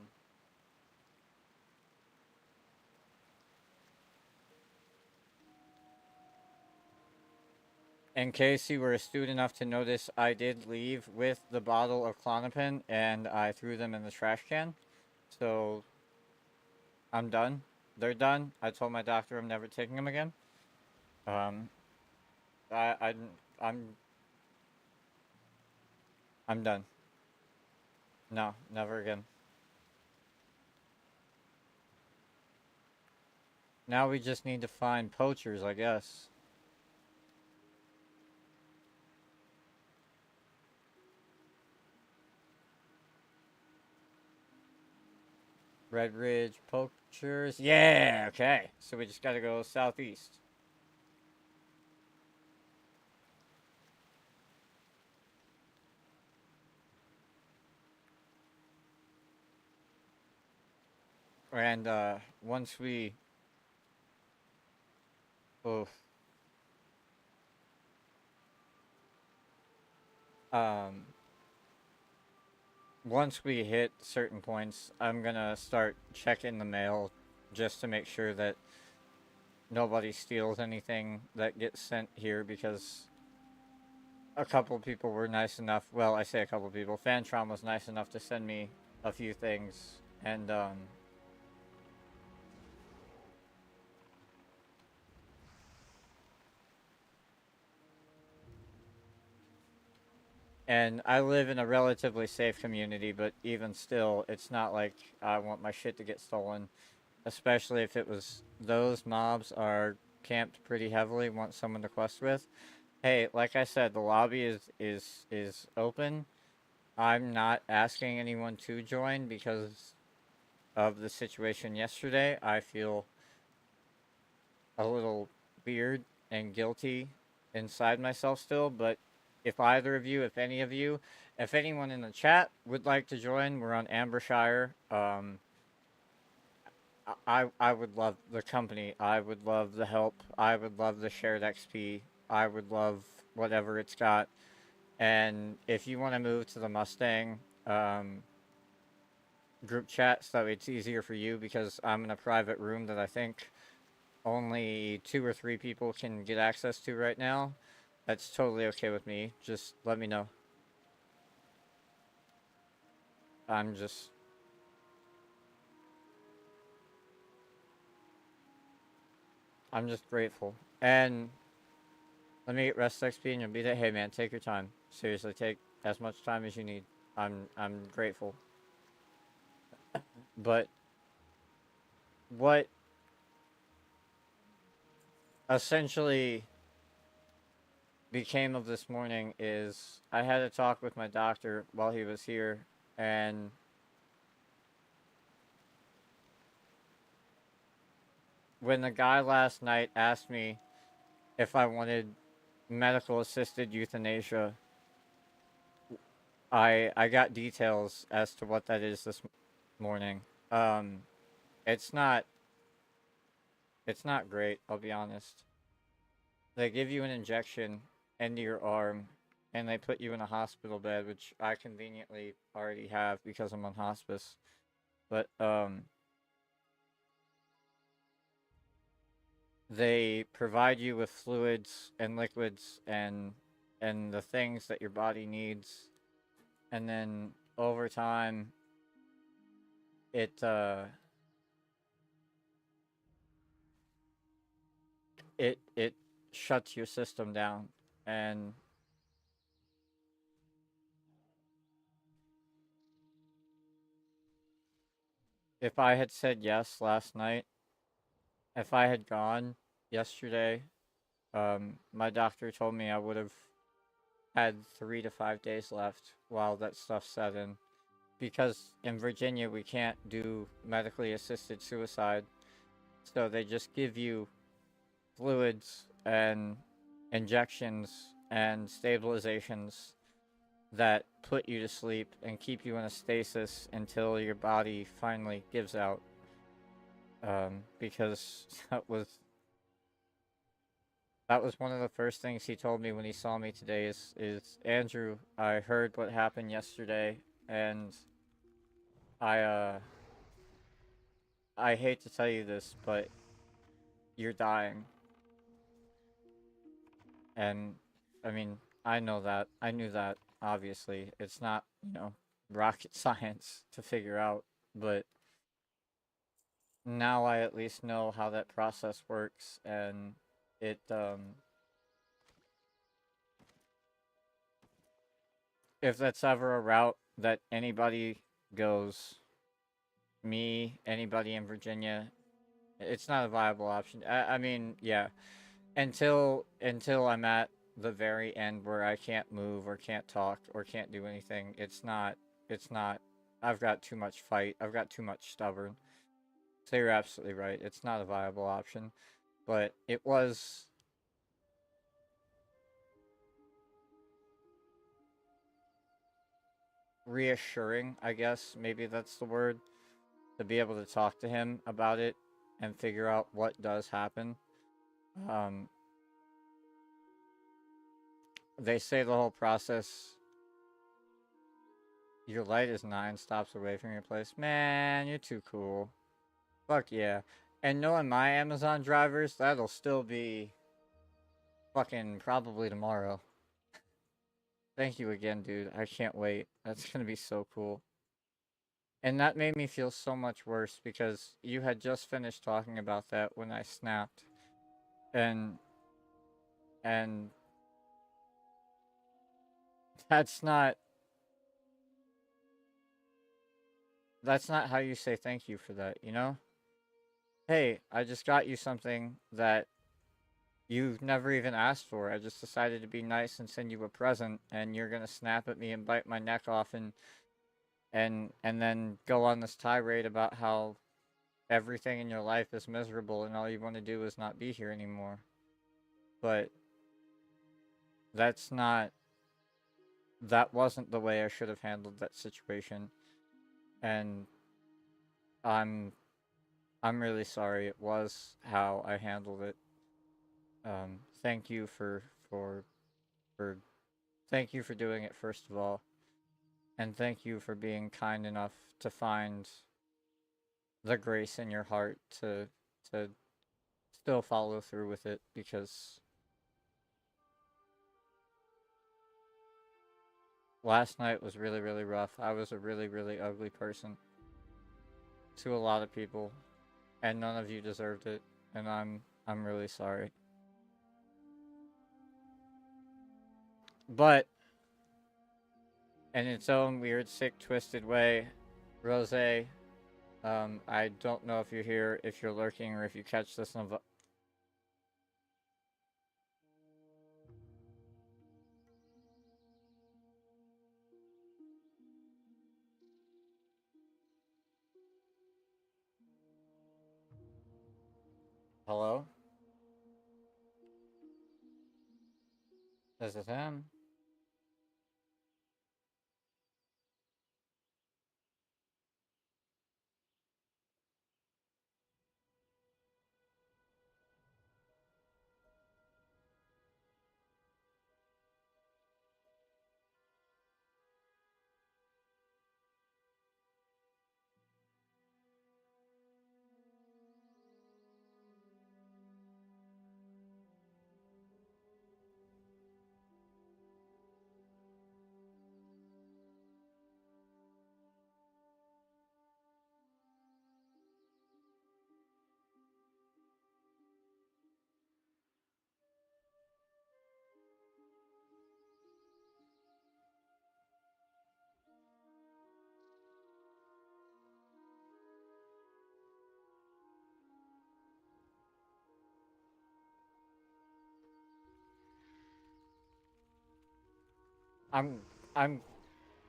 In case you were astute enough to notice, I did leave with the bottle of Clonopin and I threw them in the trash can. So I'm done. They're done. I told my doctor I'm never taking them again. Um, I, I, I'm, I'm done. No, never again. Now we just need to find poachers, I guess. Red Ridge poachers. Yeah, okay. So we just gotta go southeast. And once we, oh, um, once we hit certain points, I'm gonna start checking the mail just to make sure that nobody steals anything that gets sent here because a couple people were nice enough. Well, I say a couple people. Fantrom was nice enough to send me a few things, and I live in a relatively safe community, but even still, it's not like I want my shit to get stolen. Especially if it was those mobs are camped pretty heavily, want someone to quest with. Hey, like I said, the lobby is open. I'm not asking anyone to join because of the situation yesterday. I feel a little weird and guilty inside myself still, but if either of you, if any of you, if anyone in the chat would like to join, we're on Ambershire. I would love the company. I would love the help. I would love the shared XP. I would love whatever it's got. And if you want to move to the Mustang group chat so that it's easier for you because I'm in a private room that I think only 2 or 3 people can get access to right now, that's totally okay with me. Just let me know. I'm just I'm just grateful. And let me get rest XP and you'll be there. Hey man, take your time. Seriously, take as much time as you need. I'm grateful. But what essentially became of this morning is I had a talk with my doctor while he was here, and when the guy last night asked me if I wanted medical assisted euthanasia, I got details as to what that is this morning. Um, it's not it's not great. I'll be honest. They give you an injection into your arm, and they put you in a hospital bed, which I conveniently already have because I'm on hospice. But they provide you with fluids and liquids and the things that your body needs, and then over time, it it shuts your system down. And if I had said yes last night, if I had gone yesterday, my doctor told me I would have had 3 to 5 days left while that stuff set in. Because in Virginia, we can't do medically assisted suicide. So they just give you fluids and injections and stabilizations that put you to sleep and keep you in a stasis until your body finally gives out. Because that was one of the first things he told me when he saw me today is Andrew, I heard what happened yesterday, and I I hate to tell you this, but you're dying. And I mean, I know that. I knew that, obviously. It's not, rocket science to figure out, but now I at least know how that process works, and it, if that's ever a route that anybody goes, me, anybody in Virginia, it's not a viable option. I mean, yeah, until I'm at the very end where I can't move or can't talk or can't do anything. It's not. I've got too much fight. I've got too much stubborn. So you're absolutely right. It's not a viable option, but it was reassuring, I guess. Maybe that's the word, to be able to talk to him about it and figure out what does happen. Um, they say the whole process, your light is 9 stops away from your place. Man, you're too cool. Fuck yeah. And knowing my Amazon drivers, that'll still be fucking probably tomorrow. Thank you again, dude. I can't wait. That's gonna be so cool. And that made me feel so much worse because you had just finished talking about that when I snapped. And and that's not that's not how you say thank you for that, you know? Hey, I just got you something that you've never even asked for. I just decided to be nice and send you a present, and you're gonna snap at me and bite my neck off and then go on this tirade about how everything in your life is miserable and all you want to do is not be here anymore. But that's not that wasn't the way I should have handled that situation, and I'm I'm really sorry it was how I handled it. Thank you for thank you for doing it first of all, and thank you for being kind enough to find the grace in your heart to still follow through with it, because last night was really really rough. I was a really really ugly person to a lot of people, and none of you deserved it, and I'm really sorry. But in its own weird sick twisted way, Rose, I don't know if you're here, if you're lurking, or if you catch this on hello? Is it him? I'm I'm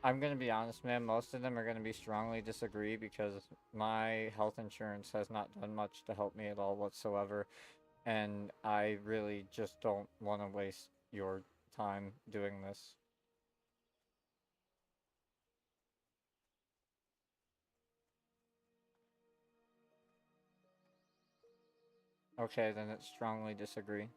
I'm gonna be honest, man. Most of them are gonna be strongly disagree because my health insurance has not done much to help me at all whatsoever, and I really just don't want to waste your time doing this. Okay, then it's strongly disagree.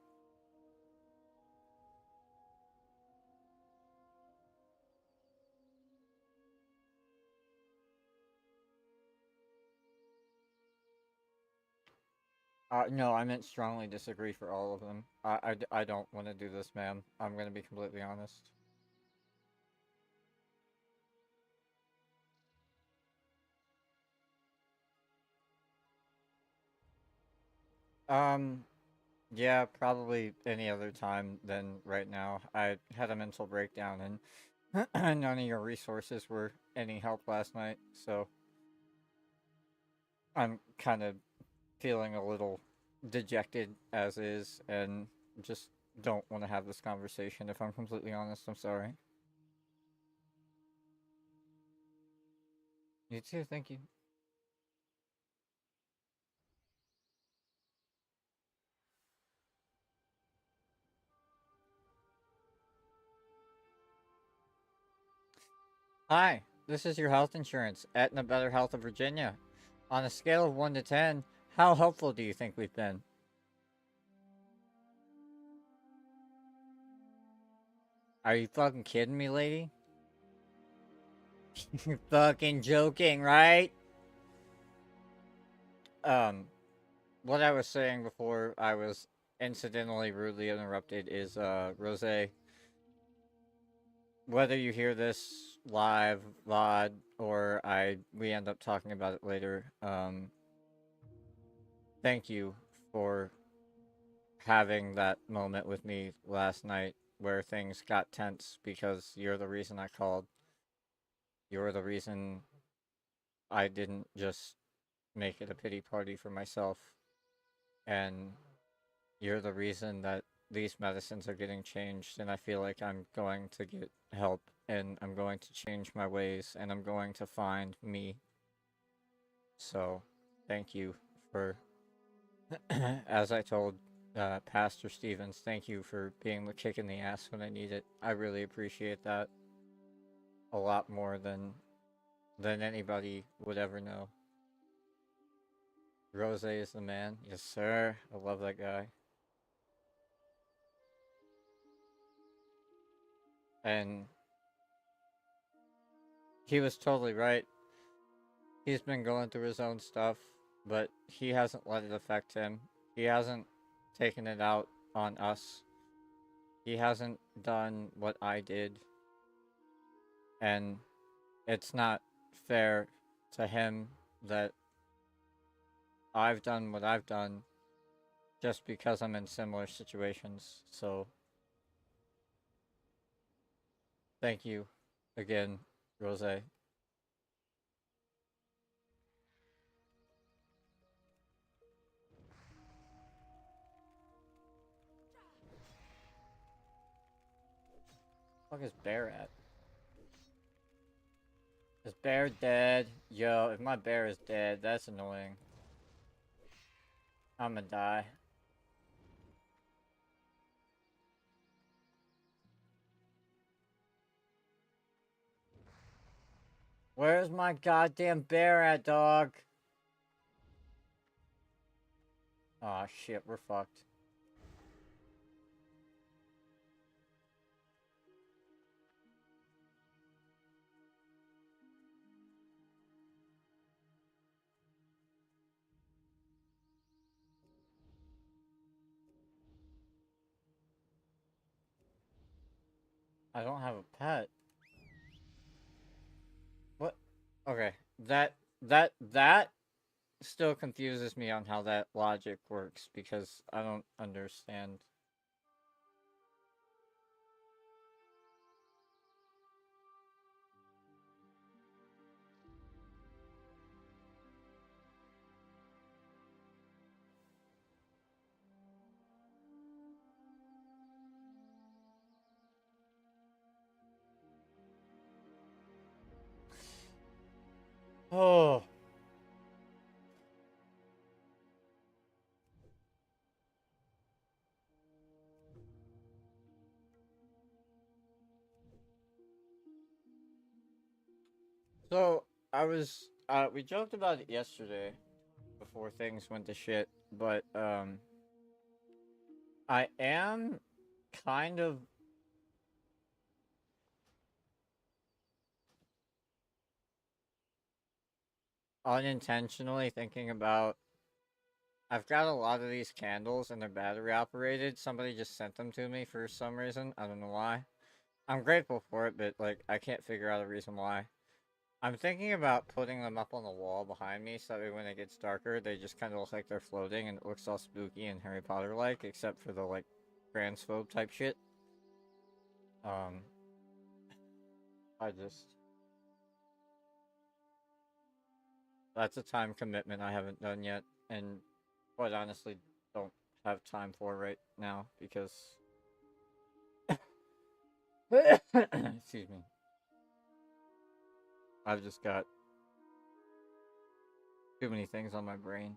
No, I meant strongly disagree for all of them. I don't want to do this, ma'am. I'm going to be completely honest. Um, yeah, probably any other time than right now. I had a mental breakdown and none of your resources were any help last night, so I'm kind of feeling a little dejected as is and just don't want to have this conversation if I'm completely honest. I'm sorry. You too, thank you. Hi, this is your health insurance, Aetna Better Health of Virginia. On a scale of 1 to 10, how helpful do you think we've been? Are you fucking kidding me, lady? You're fucking joking, right? Um, what I was saying before I was incidentally rudely interrupted is, Rose, whether you hear this live, VOD, or we end up talking about it later, thank you for having that moment with me last night where things got tense because you're the reason I called. You're the reason I didn't just make it a pity party for myself. And you're the reason that these medicines are getting changed. And I feel like I'm going to get help and I'm going to change my ways and I'm going to find me. So thank you for, as I told Pastor Stevens, thank you for being the kick in the ass when I need it. I really appreciate that a lot more than anybody would ever know. Rose is the man. Yes, sir. I love that guy. And he was totally right. He's been going through his own stuff, but he hasn't let it affect him. He hasn't taken it out on us. He hasn't done what I did. And it's not fair to him that I've done what I've done just because I'm in similar situations. So thank you again, Rose. Fuck is Bear at? Is Bear dead? Yo, if my bear is dead, that's annoying. I'ma die. Where's my goddamn bear at, dog? Aw, oh, shit, we're fucked. I don't have a pet. What? Okay, that still confuses me on how that logic works because I don't understand. Oh. So, we joked about it yesterday before things went to shit, but, I am kind of unintentionally thinking about I've got a lot of these candles and they're battery operated. Somebody just sent them to me for some reason. I don't know why. I'm grateful for it, but like I can't figure out a reason why. I'm thinking about putting them up on the wall behind me so that way when it gets darker, they just kind of look like they're floating and it looks all spooky and Harry Potter like, except for the like transphobe type shit. Um, I just that's a time commitment I haven't done yet, and quite honestly, don't have time for right now because excuse me, I've just got too many things on my brain.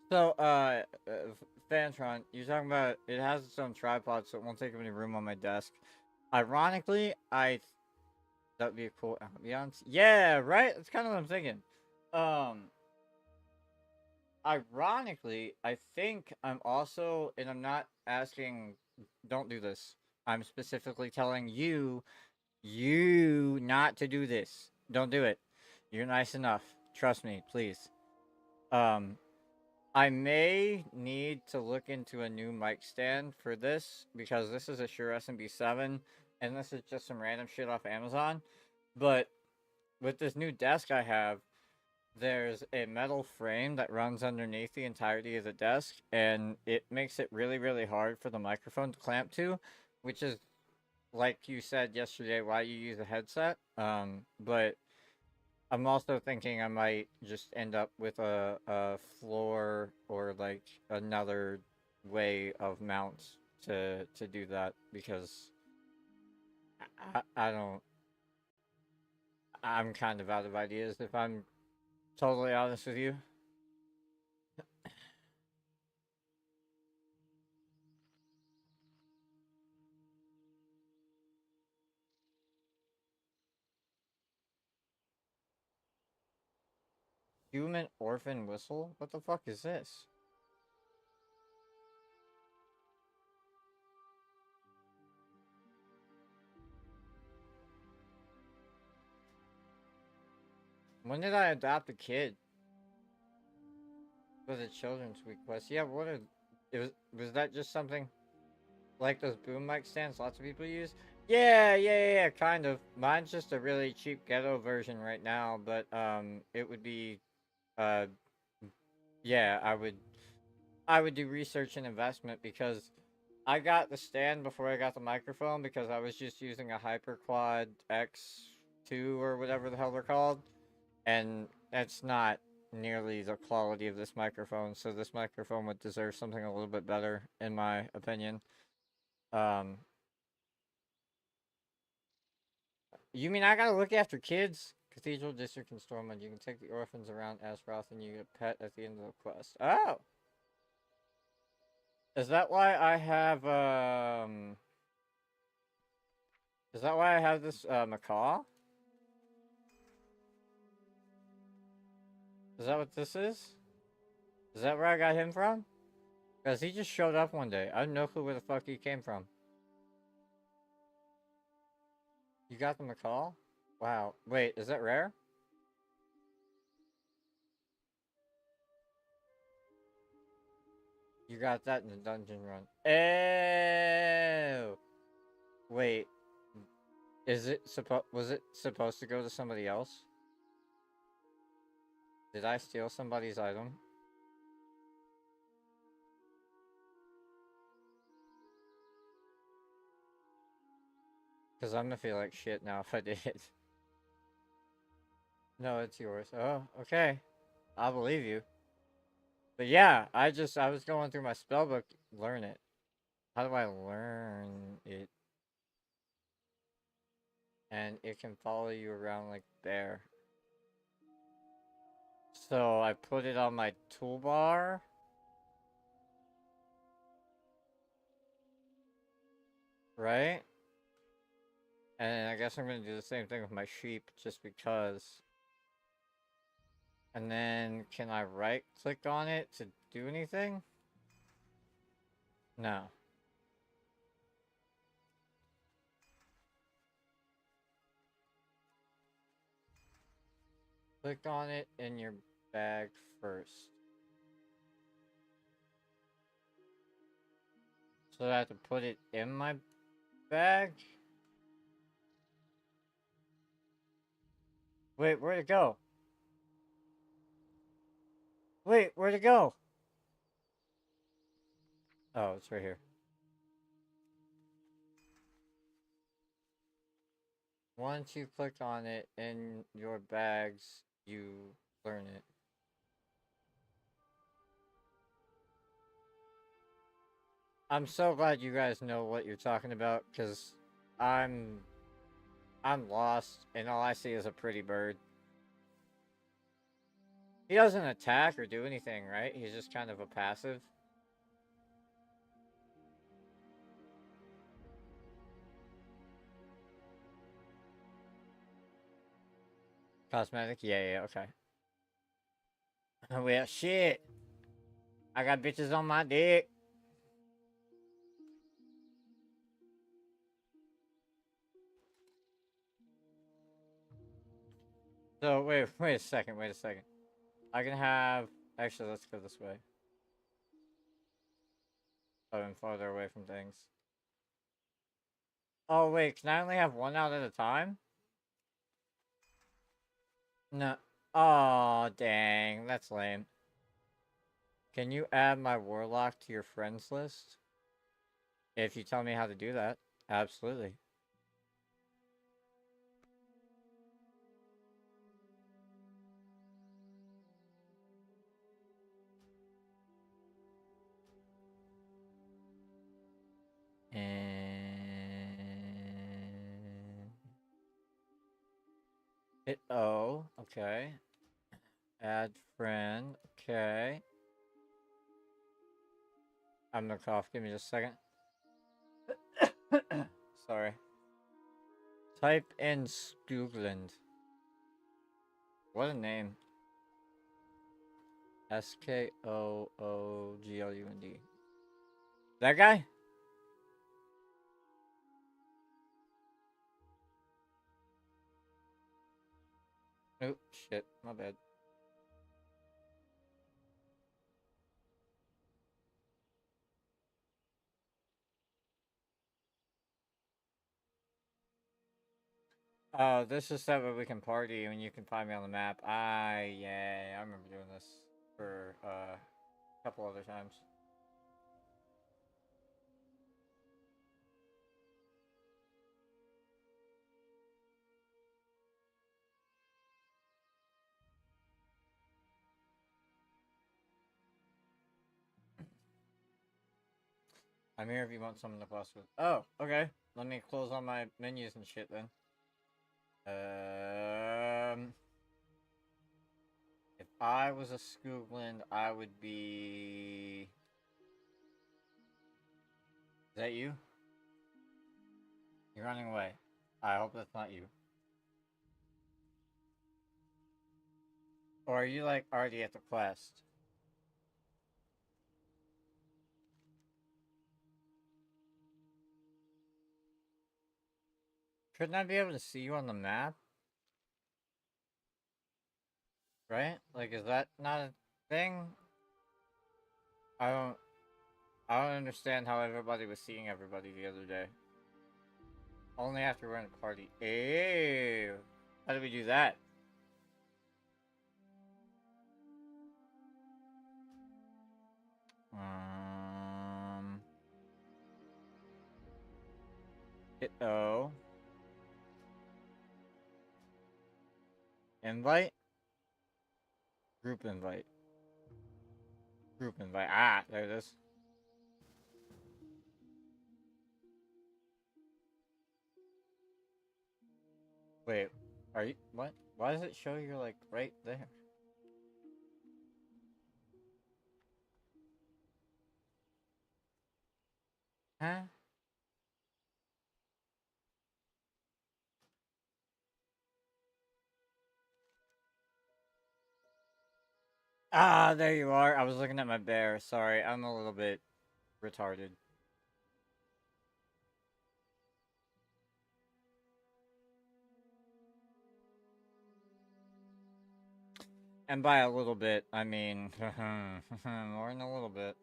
So, Fantron, you're talking about it has its own tripod, so it won't take up any room on my desk. Ironically, that would be a cool ambiance. Yeah, right. That's kind of what I'm thinking. Um, Ironically, I think I'm also, and I'm not asking. Don't do this. I'm specifically telling you not to do this. Don't do it. You're nice enough. Trust me, please. Um, I may need to look into a new mic stand for this because this is a Shure SMB7 and this is just some random shit off Amazon. But with this new desk I have, there's a metal frame that runs underneath the entirety of the desk and it makes it really, really hard for the microphone to clamp to, which is, like you said yesterday, why you use a headset. But I'm also thinking I might just end up with a floor or like another way of mounts to do that because I don't. I'm kind of out of ideas if I'm totally honest with you. Human orphan whistle? What the fuck is this? When did I adopt a kid? Was it Children's Week Quest? Yeah, what are it was that just something like those boom mic stands lots of people use? Yeah, kind of. Mine's just a really cheap ghetto version right now, but it would be uh yeah, I would do research and investment because I got the stand before I got the microphone because I was just using a HyperQuad X2 or whatever the hell they're called, and that's not nearly the quality of this microphone, so this microphone would deserve something a little bit better in my opinion. Um You mean I gotta look after kids? Cathedral District in Stormwind. You can take the orphans around Azeroth and you get a pet at the end of the quest. Oh! Is that why I have, Is that why I have this, macaw? Is that what this is? Is that where I got him from? Because he just showed up one day. I have no clue where the fuck he came from. You got the macaw? Wow. Wait, is that rare? You got that in the dungeon run. Oh! Wait, was it supposed to go to somebody else? Did I steal somebody's item? Because I'm gonna feel like shit now if I did. No, it's yours. Oh, okay. I'll believe you. But yeah, I was going through my spellbook, learn it. How do I learn it? And it can follow you around like bear. So I put it on my toolbar. Right? And I guess I'm gonna do the same thing with my sheep just because. And then can I right click on it to do anything? No. Click on it in your bag first. So I have to put it in my bag? Wait, where'd it go? Wait, where'd it go? Oh, it's right here. Once you click on it in your bags, you learn it. I'm so glad you guys know what you're talking about, because I'm I'm lost, and all I see is a pretty bird. He doesn't attack or do anything, right? He's just kind of a passive. Cosmetic? Yeah, okay. Well, shit. I got bitches on my dick. So, wait a second, I can have... Actually, let's go this way. Oh, I'm farther away from things. Oh, wait, can I only have one out at a time? No. Oh, dang, that's lame. Can you add my warlock to your friends list? If you tell me how to do that. Absolutely. And... Hit O. Okay. Add friend. Okay. I'm gonna cough. Give me just a second. Sorry. Type in Skoogland. What a name. Skoogland. That guy? Oh, shit. My bad. Oh, this is so that we can party and you can find me on the map. Yeah, I remember doing this for a couple other times. I'm here if you want something to fuss with. Oh, okay. Let me close all my menus and shit then. If I was a Skoogland, I would be... Is that you? You're running away. I hope that's not you. Or are you, like, already at the quest? Shouldn't I be able to see you on the map? Right? Like, is that not a thing? I don't... I don't understand how everybody was seeing everybody the other day. Only after we're in a party. Ew. How do we do that? Um... Hit O. Invite? Group invite. Group invite. Ah, there it is. Wait, are you... What? Why does it show you're, like, right there? Huh? Ah, there you are. I was looking at my bear. Sorry, I'm a little bit retarded. And by a little bit, I mean more than a little bit.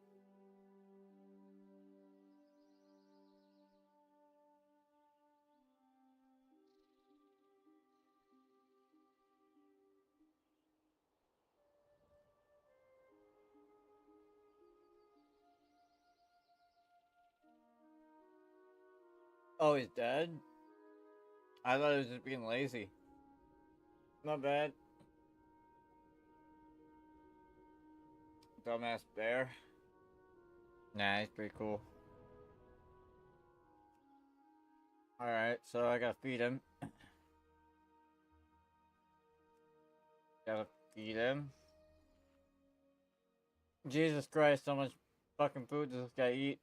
Oh, he's dead? I thought he was just being lazy. Not bad. Dumbass bear. Nah, he's pretty cool. Alright, so I gotta feed him. Gotta feed him. Jesus Christ, how much fucking food does this guy eat?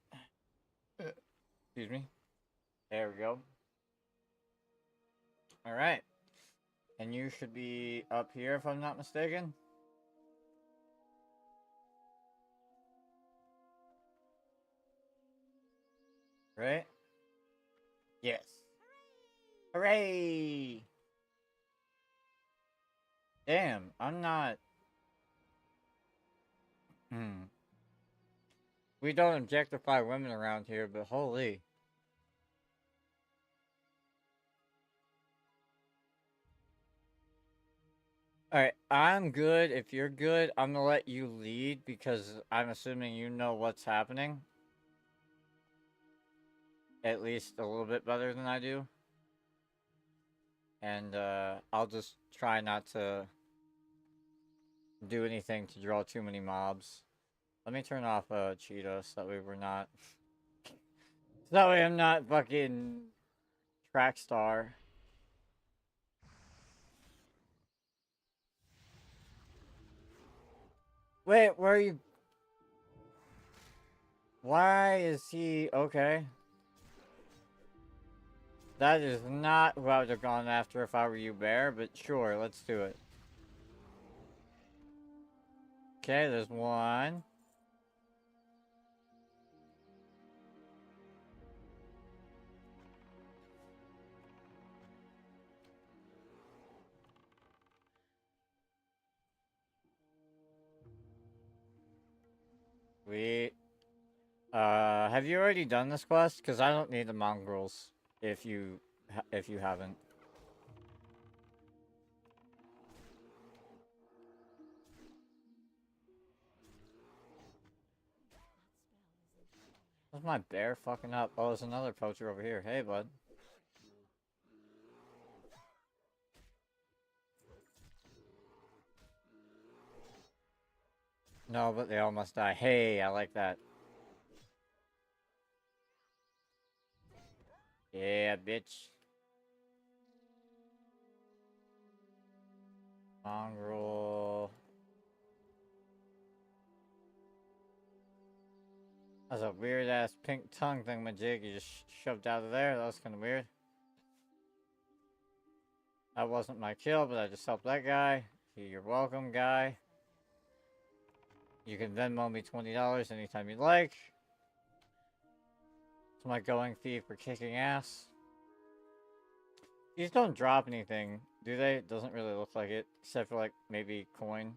Excuse me. There we go. Alright. And you should be up here if I'm not mistaken. Right? Yes. Hooray! Damn, I'm not. We don't objectify women around here, but holy. Alright, I'm good. If you're good, I'm gonna let you lead because I'm assuming you know what's happening. At least a little bit better than I do. And I'll just try not to do anything to draw too many mobs. Let me turn off Cheetah so that way we're not. So that way I'm not fucking track star. Wait, where are you? Why is he okay? That is not who I would have gone after if I were you, Bear, but sure, let's do it. Okay, there's one. Sweet. Have you already done this quest? Because I don't need the mongrels if you haven't. What's my bear fucking up? Oh, there's another poacher over here. Hey, bud. No, but they all must die. Hey, I like that. Yeah, bitch. Mongrel. That's a weird ass pink tongue thing, my jig. You just shoved out of there. That was kind of weird. That wasn't my kill, but I just helped that guy. You're welcome, guy. You can Venmo me $20 anytime you like. It's my going fee for kicking ass. These don't drop anything, do they? It doesn't really look like it, except for like maybe coin.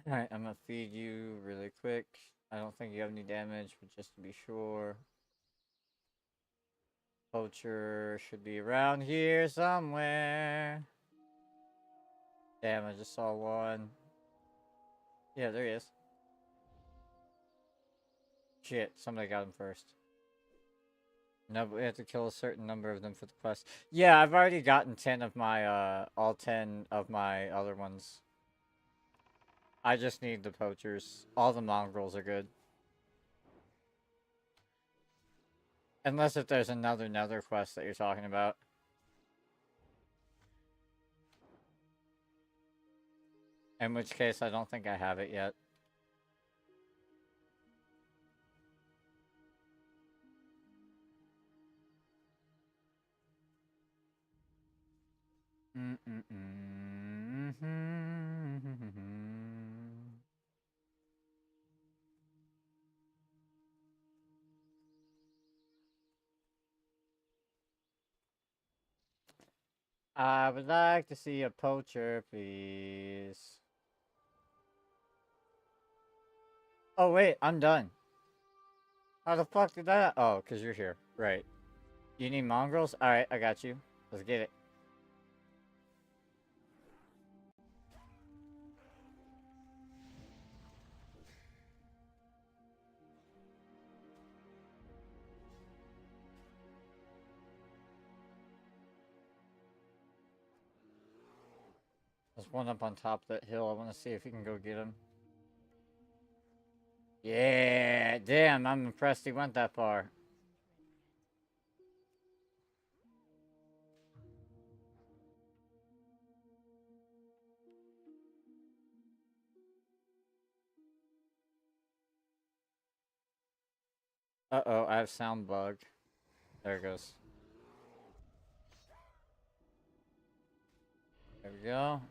Alright, I'm gonna feed you really quick. I don't think you have any damage, but just to be sure. Poacher should be around here somewhere. Damn, I just saw one. Yeah, there he is. Shit, somebody got him first. No, but we have to kill a certain number of them for the quest. Yeah, I've already gotten 10 of my, all 10 of my other ones. I just need the poachers. All the mongrels are good. Unless if there's another nether quest that you're talking about. In which case, I don't think I have it yet. I would like to see a poacher, please. Oh, wait, I'm done. How the fuck did that? Oh, because you're here. Right. You need mongrels? Alright, I got you. Let's get it. There's one up on top of that hill. I want to see if you can go get him. Yeah, damn, I'm impressed he went that far. Uh-oh, I have sound bug. There it goes. There we go.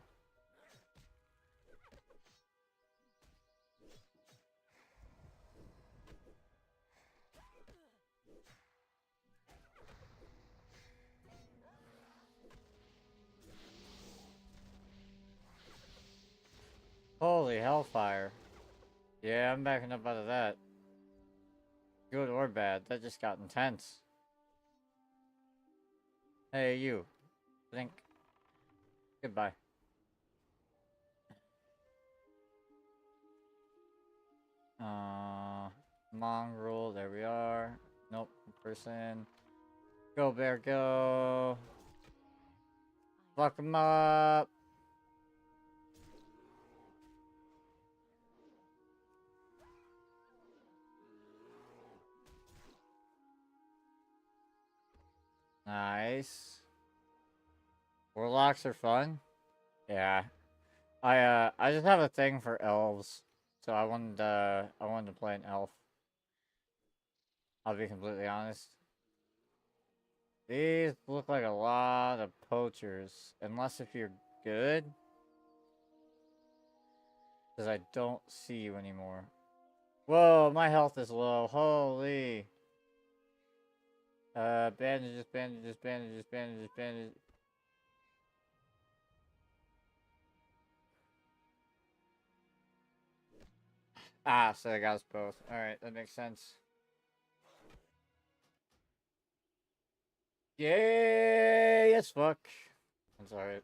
Holy hellfire. Yeah, I'm backing up out of that. Good or bad, that just got intense. Hey, you. Blink. Goodbye. Mongrel, there we are. Nope, person. Go, bear, go. Fuck him up. Nice. Warlocks are fun. Yeah. I just have a thing for elves. So I wanted to play an elf. I'll be completely honest. These look like a lot of poachers. Unless if you're good. Because I don't see you anymore. Whoa, my health is low. Holy. Bandages, bandages, bandages, bandages, bandages. Ah, so I got us both. Alright, that makes sense. Yay, as fuck. That's alright.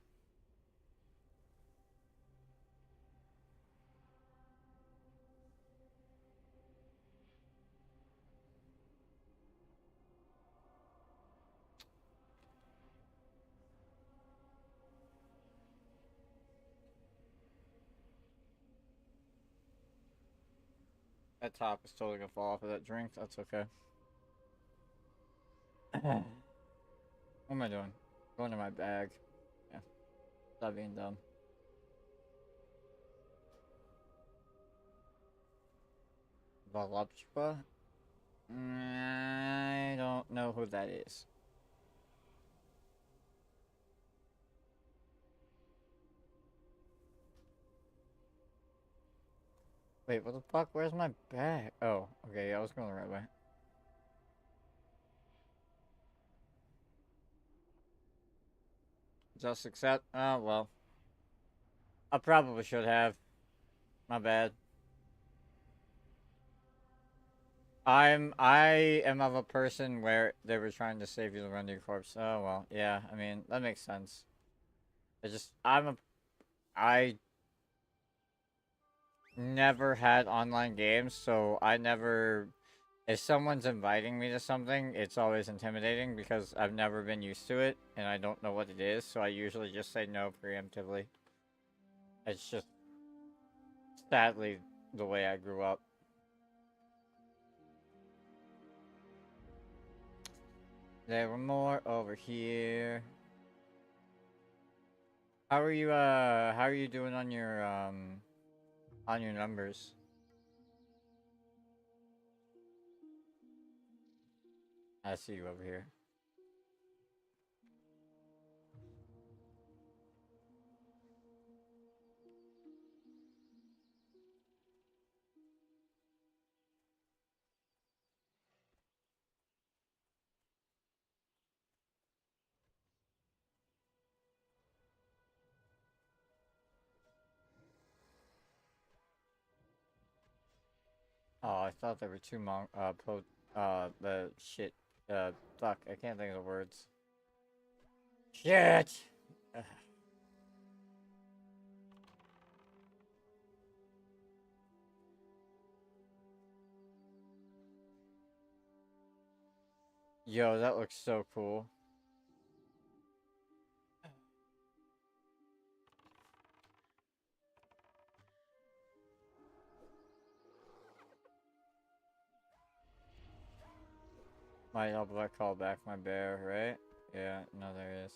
That top is totally gonna fall off of that drink. That's okay. What am I doing? Going to my bag. Yeah. Stop being dumb. Voluptua? I don't know who that is. Wait, what the fuck? Where's my bag? Oh, okay, yeah, I was going the right way. Just accept. Oh, well. I probably should have. My bad. I am of a person where they were trying to save you to run to your corpse. Oh well, yeah. I mean that makes sense. I never had online games, so I never. If someone's inviting me to something, it's always intimidating because I've never been used to it and I don't know what it is. So I usually just say no preemptively. It's just sadly the way I grew up. There were more over here. How are you doing on your numbers? I see you over here. Oh, I thought there were two the shit, fuck, I can't think of the words. Shit! Ugh. Yo, that looks so cool. Might help if I call back my bear, right? Yeah, no, there is.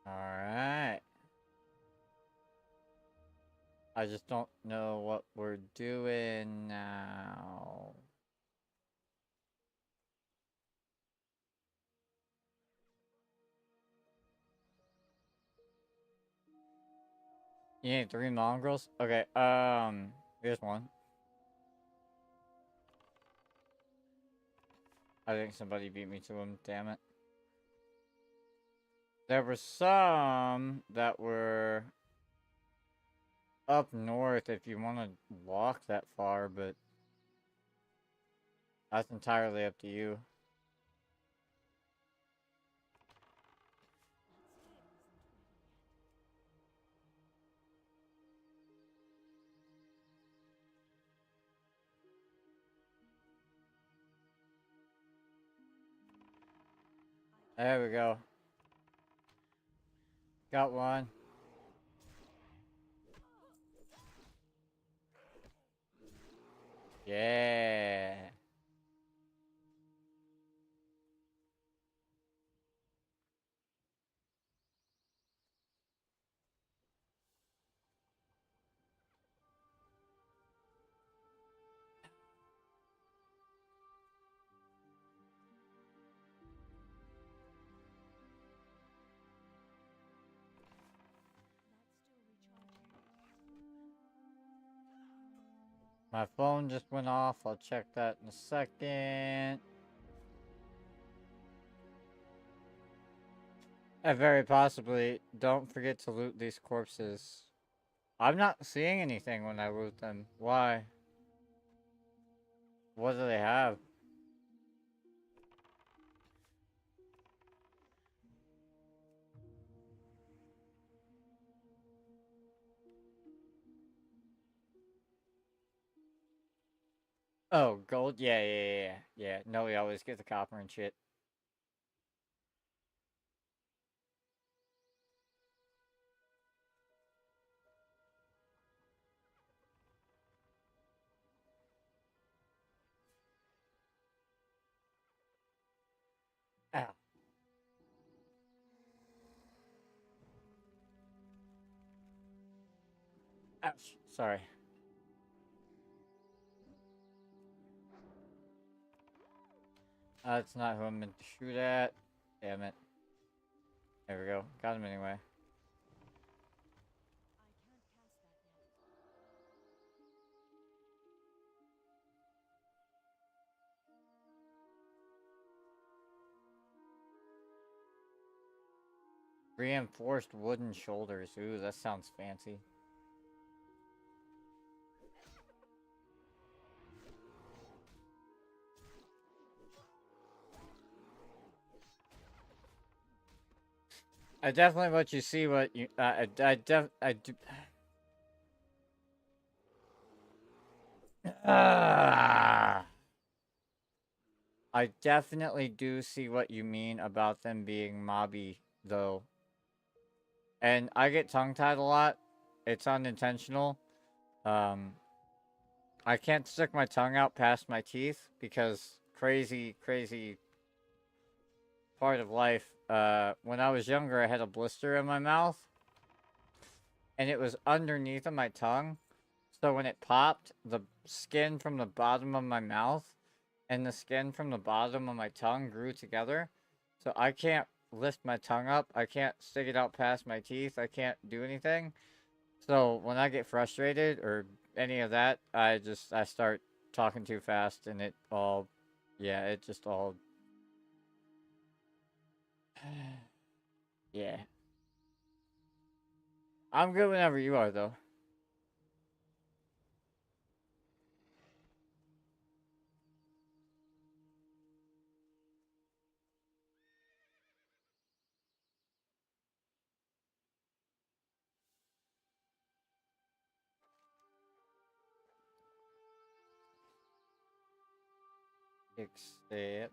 Alright. I just don't know what we're doing now. You need 3 mongrels? Okay, here's one. I think somebody beat me to him, damn it. There were some that were up north if you want to walk that far, but that's entirely up to you. There we go. Got one. Yeah. My phone just went off. I'll check that in a second. And very possibly, don't forget to loot these corpses. I'm not seeing anything when I loot them. Why? What do they have? Oh, gold? Yeah. No, we always get the copper and shit. Ow. Ouch. Sorry. That's not who I'm meant to shoot at. Damn it. There we go. Got him anyway. Reinforced wooden shoulders. Ooh, that sounds fancy. I definitely let you see what you. I do. Ah. I definitely do see what you mean about them being mobby, though. And I get tongue-tied a lot. It's unintentional. Um, I can't stick my tongue out past my teeth because crazy part of life. When I was younger, I had a blister in my mouth, and it was underneath of my tongue. So when it popped, the skin from the bottom of my mouth and the skin from the bottom of my tongue grew together. So I can't lift my tongue up. I can't stick it out past my teeth. I can't do anything. So when I get frustrated or any of that, I start talking too fast and it all, yeah, it just all, yeah. I'm good whenever you are, though. Except.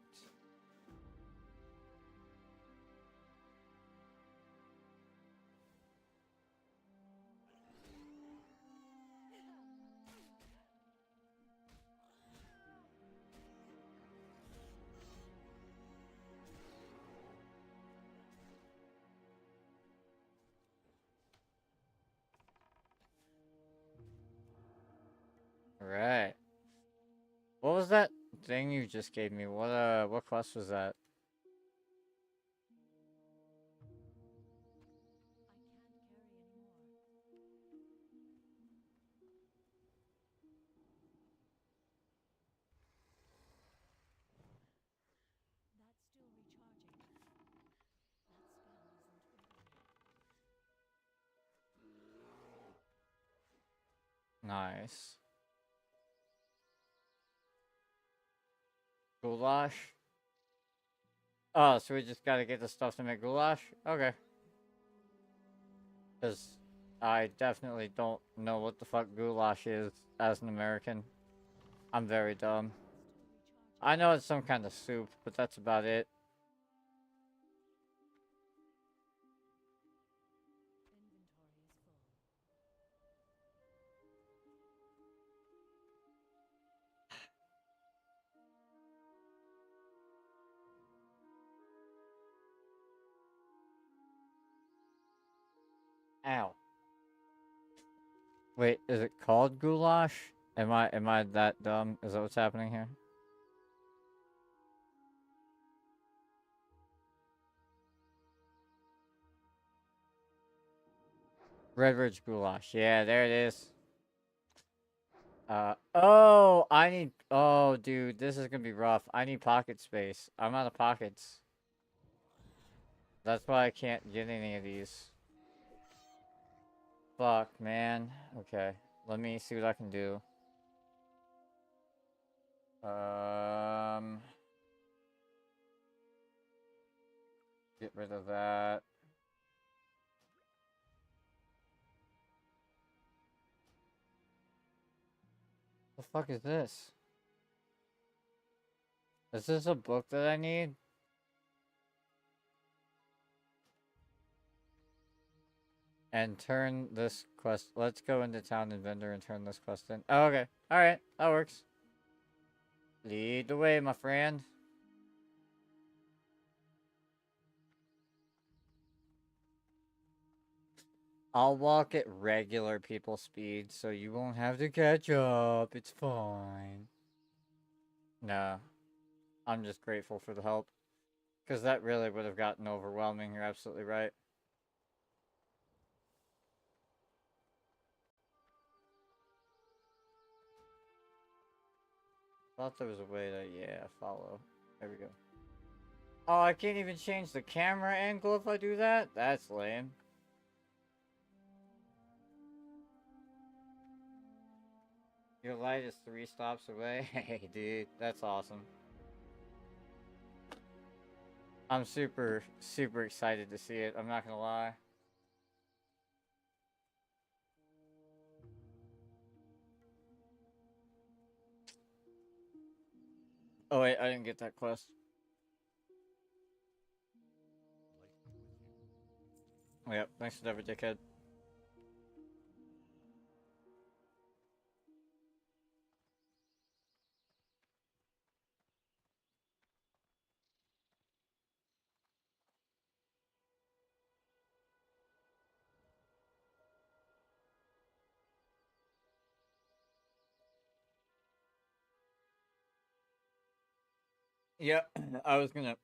Right. What was that thing you just gave me? What quest was that? Nice. Goulash? Oh, so we just gotta get the stuff to make goulash? Okay. Because I definitely don't know what the fuck goulash is as an American. I'm very dumb. I know it's some kind of soup, but that's about it. Ow. Wait, is it called goulash? Am I that dumb? Is that what's happening here? Red Ridge goulash. Yeah, there it is. Oh, oh, dude, this is gonna be rough. I need pocket space. I'm out of pockets. That's why I can't get any of these. Fuck, man. Okay, let me see what I can do. Um, get rid of that. The fuck is this? Is this a book that I need? And turn this quest. Let's go into town and vendor and turn this quest in. Oh, okay. Alright, that works. Lead the way, my friend. I'll walk at regular people speed, so you won't have to catch up. It's fine. No. I'm just grateful for the help. Because that really would have gotten overwhelming. You're absolutely right. Thought there was a way to, yeah, follow. There we go. Oh, I can't even change the camera angle if I do that? That's lame. Your light is 3 stops away? Hey, dude, that's awesome. I'm super, super excited to see it. I'm not gonna lie. Oh, wait, I didn't get that quest. Yep, thanks for that, dickhead. Yep, I was gonna.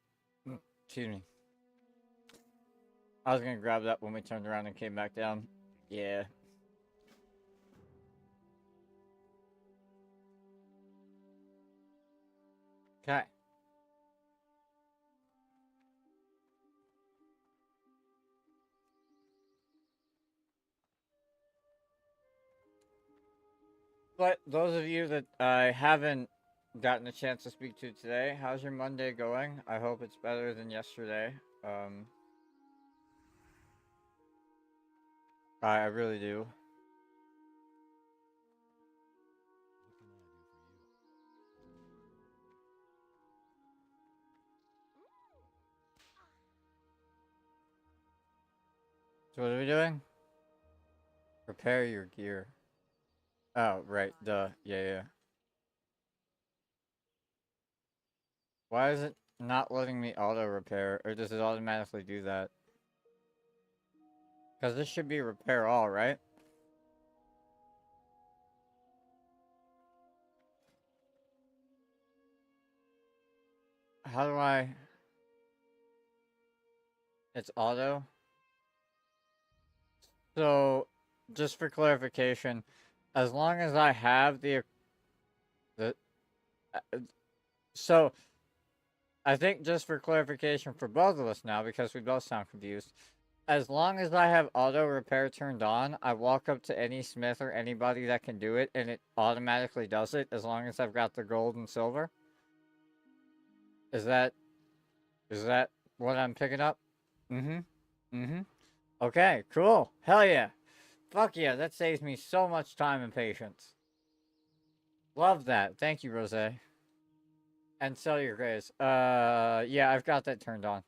Excuse me. I was gonna grab that when we turned around and came back down. Yeah. Okay. But those of you that I haven't gotten a chance to speak to today, how's your Monday going? I hope it's better than yesterday. Um, I really do. So what are we doing? Prepare your gear. Oh, right. Duh. Yeah, yeah. Why is it not letting me auto repair, or does it automatically do that? Because this should be repair all, right? How do I... It's auto? So, just for clarification, as long as I have the uh, so I think just for clarification for both of us now, because we both sound confused, as long as I have auto repair turned on, I walk up to any smith or anybody that can do it, and it automatically does it as long as I've got the gold and silver. Is that is that what I'm picking up? Mm-hmm. Mm-hmm. Okay, cool. Hell yeah. Fuck yeah, that saves me so much time and patience. Love that. Thank you, Rose. And sell your grays. Yeah, I've got that turned on.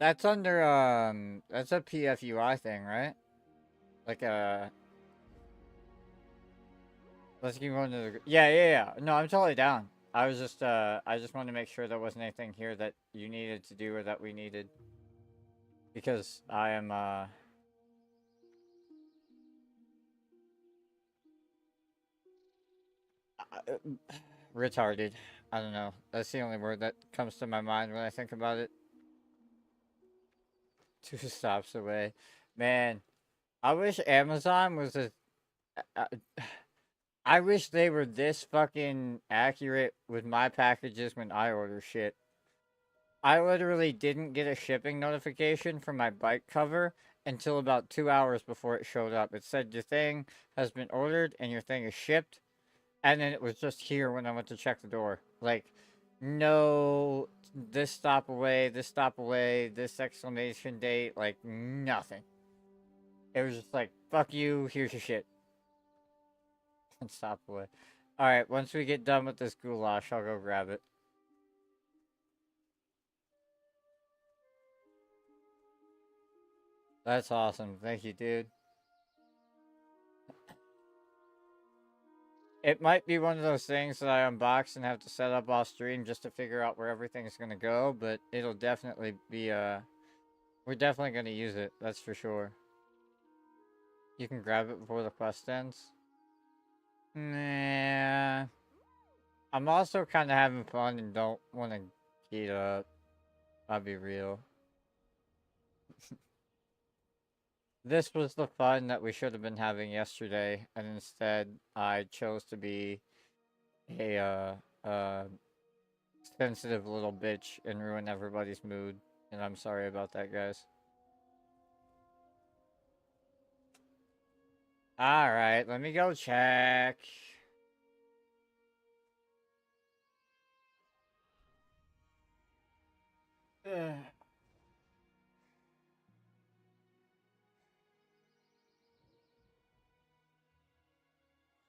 That's under that's a PFUI thing, right? Like let's keep going to the yeah. No, I'm totally down. I just wanted to make sure there wasn't anything here that you needed to do or that we needed because I am retarded. I don't know. That's the only word that comes to my mind when I think about it. 2 stops away. Man, I wish Amazon was a uh, I wish they were this fucking accurate with my packages when I order shit. I literally didn't get a shipping notification for my bike cover until about 2 hours before it showed up. It said your thing has been ordered and your thing is shipped, and then it was just here when I went to check the door. Like, no, this stop away, this exclamation date, like nothing. It was just like, fuck you, here's your shit. And stop away. Alright, once we get done with this goulash, I'll go grab it. That's awesome. Thank you, dude. It might be one of those things that I unbox and have to set up off stream just to figure out where everything's gonna go, but it'll definitely be we're definitely gonna use it, that's for sure. You can grab it before the quest ends. Nah. I'm also kinda having fun and don't wanna get up. I'll be real. This was the fun that we should have been having yesterday, and instead I chose to be a sensitive little bitch and ruin everybody's mood. And I'm sorry about that, guys. Alright, let me go check.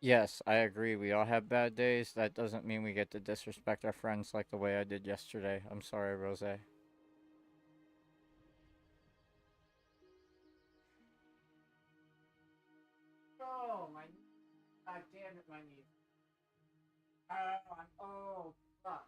Yes, I agree. We all have bad days. That doesn't mean we get to disrespect our friends like the way I did yesterday. I'm sorry, Rose. Oh, my. God damn it, my knee. Oh, fuck.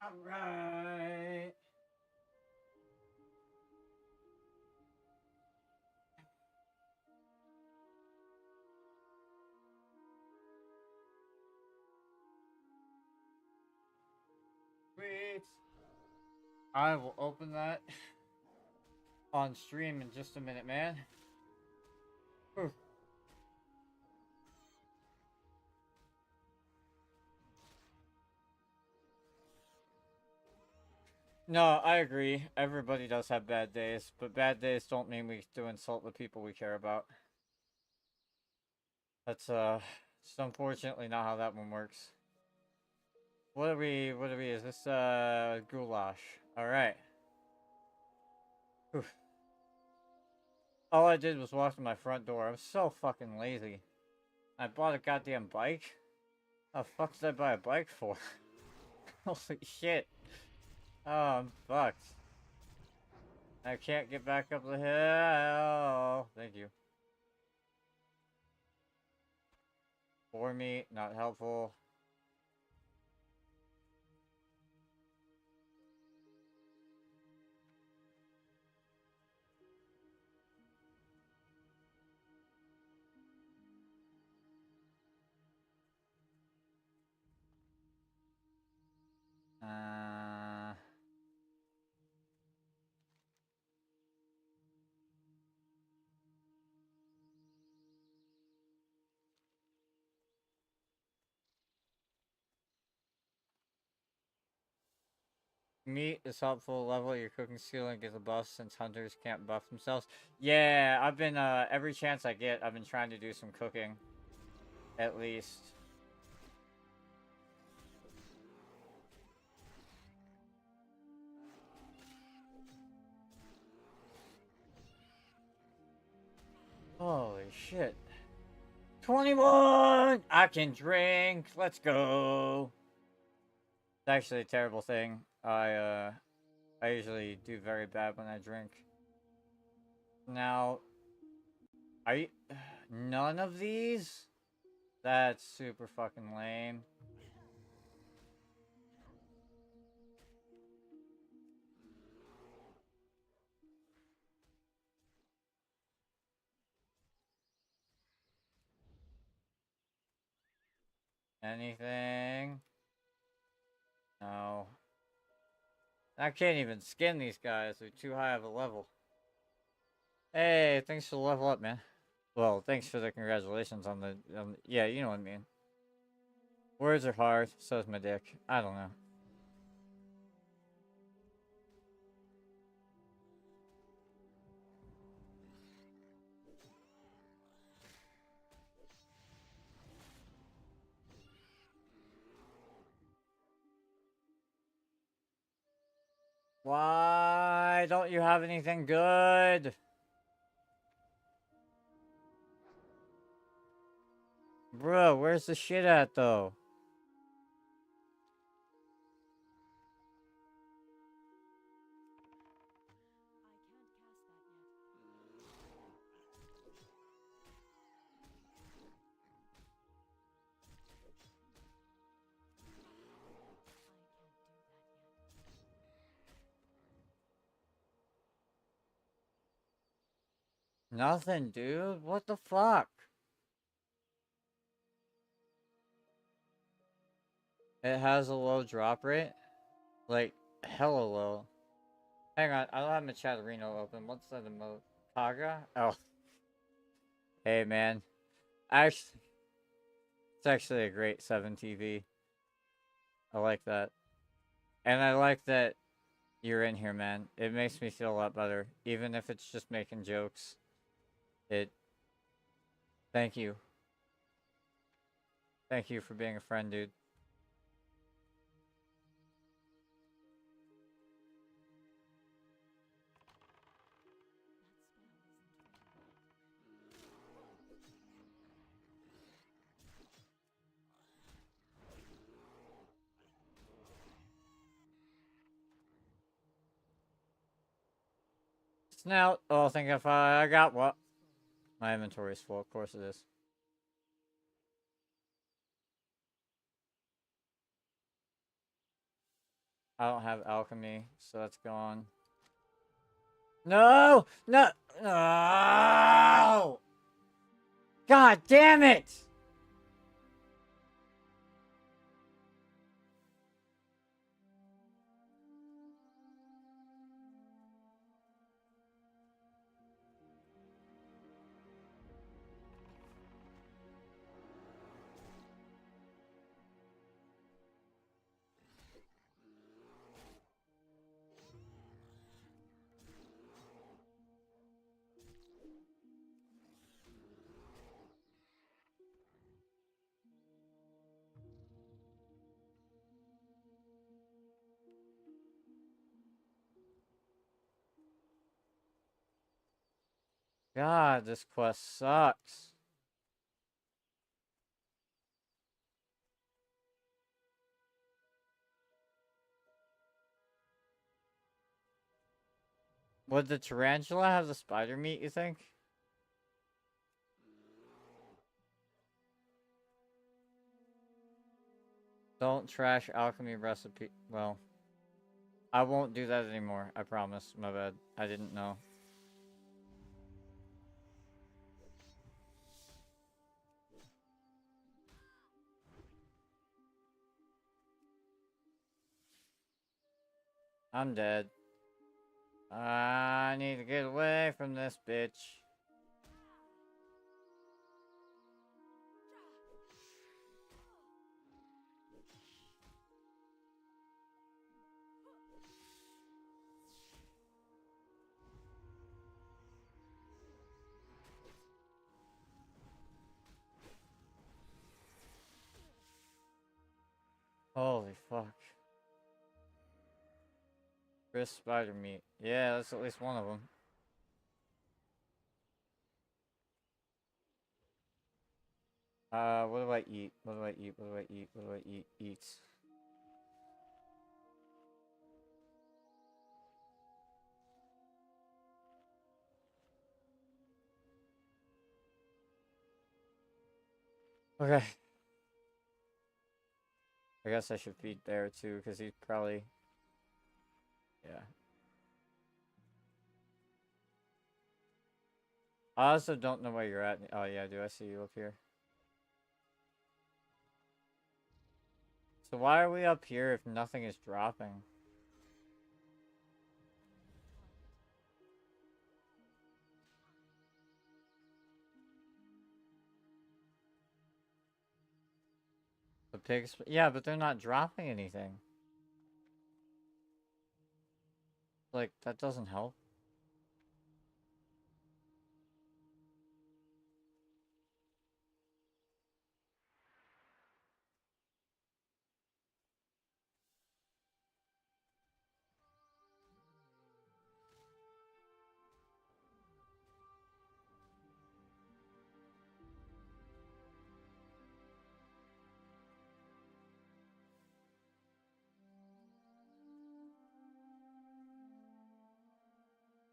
Alright. Sweet. I will open that on stream in just a minute, man. Whew. No, I agree. Everybody does have bad days, but bad days don't mean we do insult the people we care about. That's it's unfortunately not how that one works. What are we is this goulash? Alright. All I did was walk to my front door. I'm so fucking lazy. I bought a goddamn bike? How the fuck did I buy a bike for? Holy shit. Oh, I'm fucked. I can't get back up the hill. Thank you. For me, not helpful. Meat is helpful. Level your cooking skill and get a buff since hunters can't buff themselves. Yeah, I've been every chance I get, I've been trying to do some cooking, at least. Holy shit. 21! I can drink. Let's go. It's actually a terrible thing. I usually do very bad when I drink. Now, I none of these? That's super fucking lame. Anything? No. I can't even skin these guys. They're too high of a level. Hey, thanks for the level up, man. Well, thanks for the congratulations on the... yeah, you know what I mean. Words are hard. So is my dick. I don't know. Why don't you have anything good? Bro, where's the shit at, though? Nothing, dude. What the fuck? It has a low drop rate? Like, hella low. Hang on, I don't have my Chatterino open. What's that emote? Kaga? Oh. Hey, man. Actually, it's actually a great 7 TV. I like that. And I like that you're in here, man. It makes me feel a lot better. Even if it's just making jokes. Thank you. Thank you for being a friend, dude. Snout. Oh, I think if I got what? My inventory is full. Of course it is. I don't have alchemy, so that's gone. No! No! No! God damn it! God, this quest sucks. Would the tarantula have the spider meat, you think? Don't trash alchemy recipe. Well, I won't do that anymore. I promise. My bad. I didn't know. I'm dead. I need to get away from this bitch. Holy fuck. Crisp spider meat. Yeah, that's at least one of them. What do I eat? What do I eat? What do I eat? What do I eat? Eat. Okay. I guess I should feed Bear too, because he's probably... Yeah. I also don't know where you're at. Oh yeah, do I see you up here? So why are we up here if nothing is dropping? The pigs... Yeah, but they're not dropping anything. Like, that doesn't help.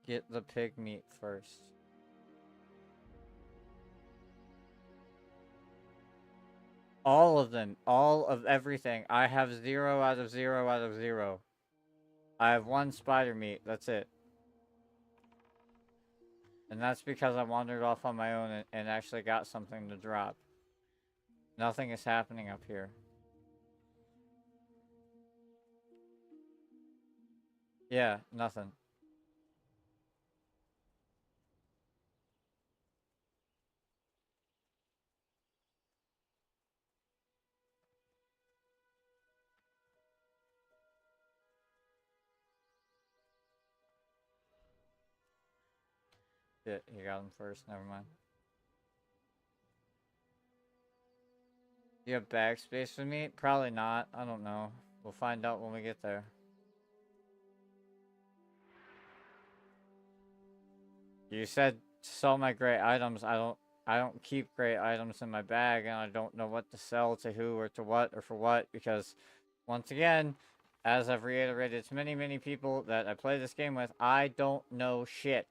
Get the pig meat first. All of them. All of everything. I have 0 out of 0 out of 0. I have 1 spider meat. That's it. And that's because I wandered off on my own and actually got something to drop. Nothing is happening up here. Yeah, nothing. Shit, you got him first. Never mind. Do you have bag space for me? Probably not. I don't know. We'll find out when we get there. You said sell my great items. I don't keep great items in my bag, and I don't know what to sell to who or to what or for what, because once again, as I've reiterated to many, many people that I play this game with, I don't know shit.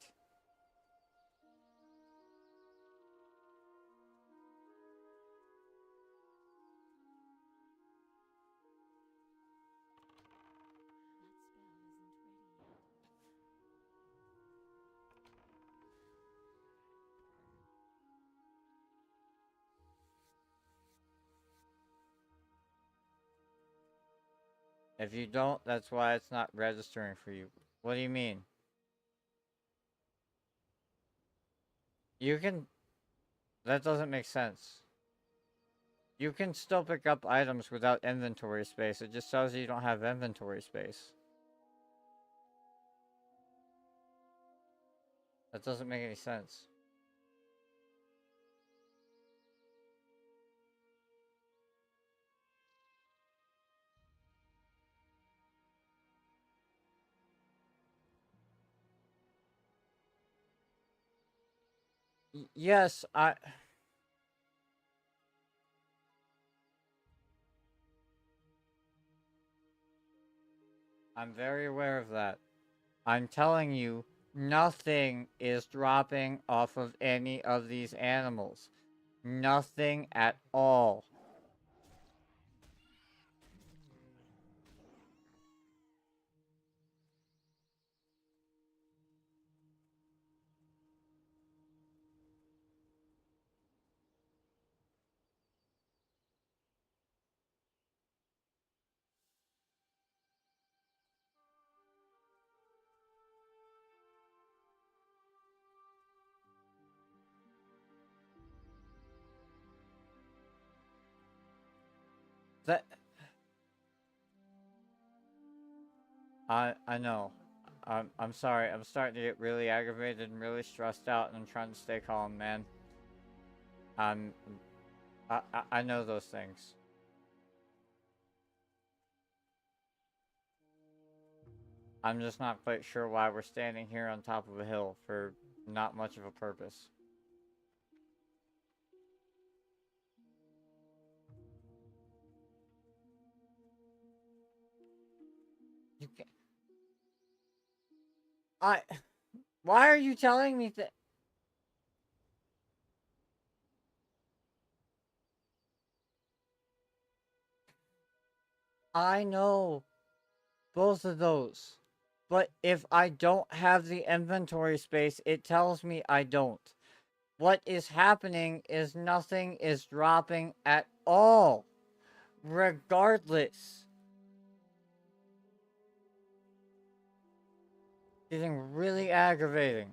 If you don't, that's why it's not registering for you. What do you mean? You can. That doesn't make sense. You can still pick up items without inventory space. It just tells you don't have inventory space. That doesn't make any sense. Yes, I'm very aware of that. I'm telling you, nothing is dropping off of any of these animals. Nothing at all. That I know. I'm sorry. I'm starting to get really aggravated and really stressed out, and I'm trying to stay calm, man. I'm I know those things. I'm just not quite sure why we're standing here on top of a hill for not much of a purpose. You can I Why are you telling me that? I know both of those. But if I don't have the inventory space, it tells me I don't. What is happening is nothing is dropping at all. Regardless. Getting really aggravating.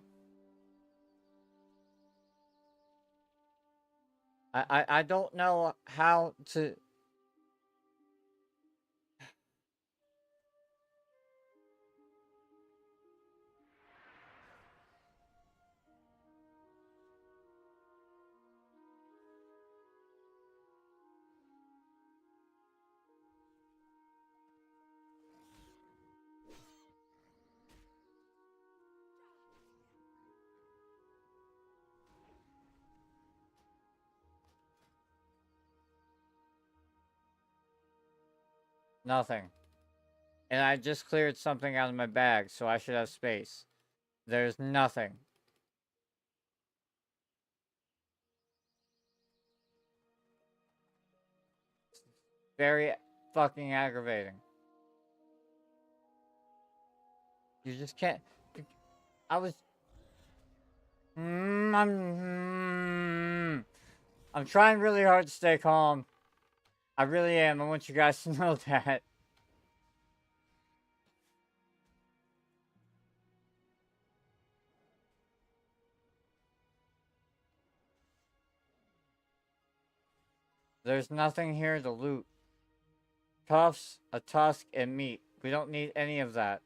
I don't know how to. Nothing. And I just cleared something out of my bag, so I should have space. There's nothing. Very fucking aggravating. You just can't. I was. I'm trying really hard to stay calm. I really am. I want you guys to know that. There's nothing here to loot. Cuffs, a tusk, and meat. We don't need any of that.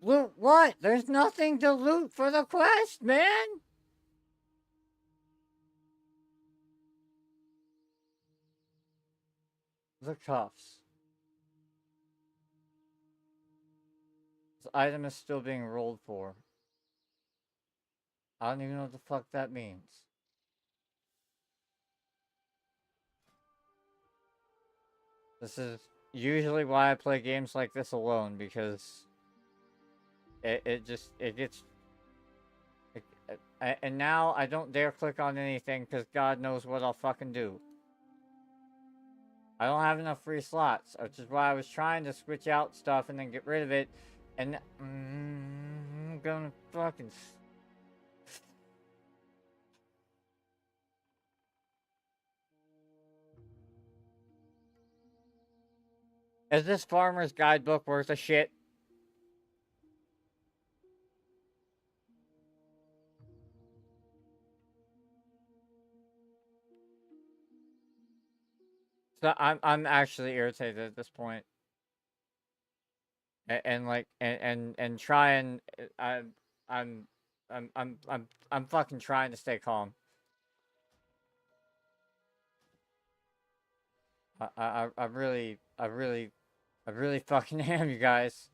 Loot what? There's nothing to loot for the quest, man! The cuffs. This item is still being rolled for. I don't even know what the fuck that means. This is usually why I play games like this alone, because it gets and now I don't dare click on anything because God knows what I'll fucking do. I don't have enough free slots, which is why I was trying to switch out stuff and then get rid of it, and I'm gonna fucking. Is this farmer's guidebook worth a shit? So I'm actually irritated at this point. And like and try and I'm I'm fucking trying to stay calm. I really fucking am, you guys.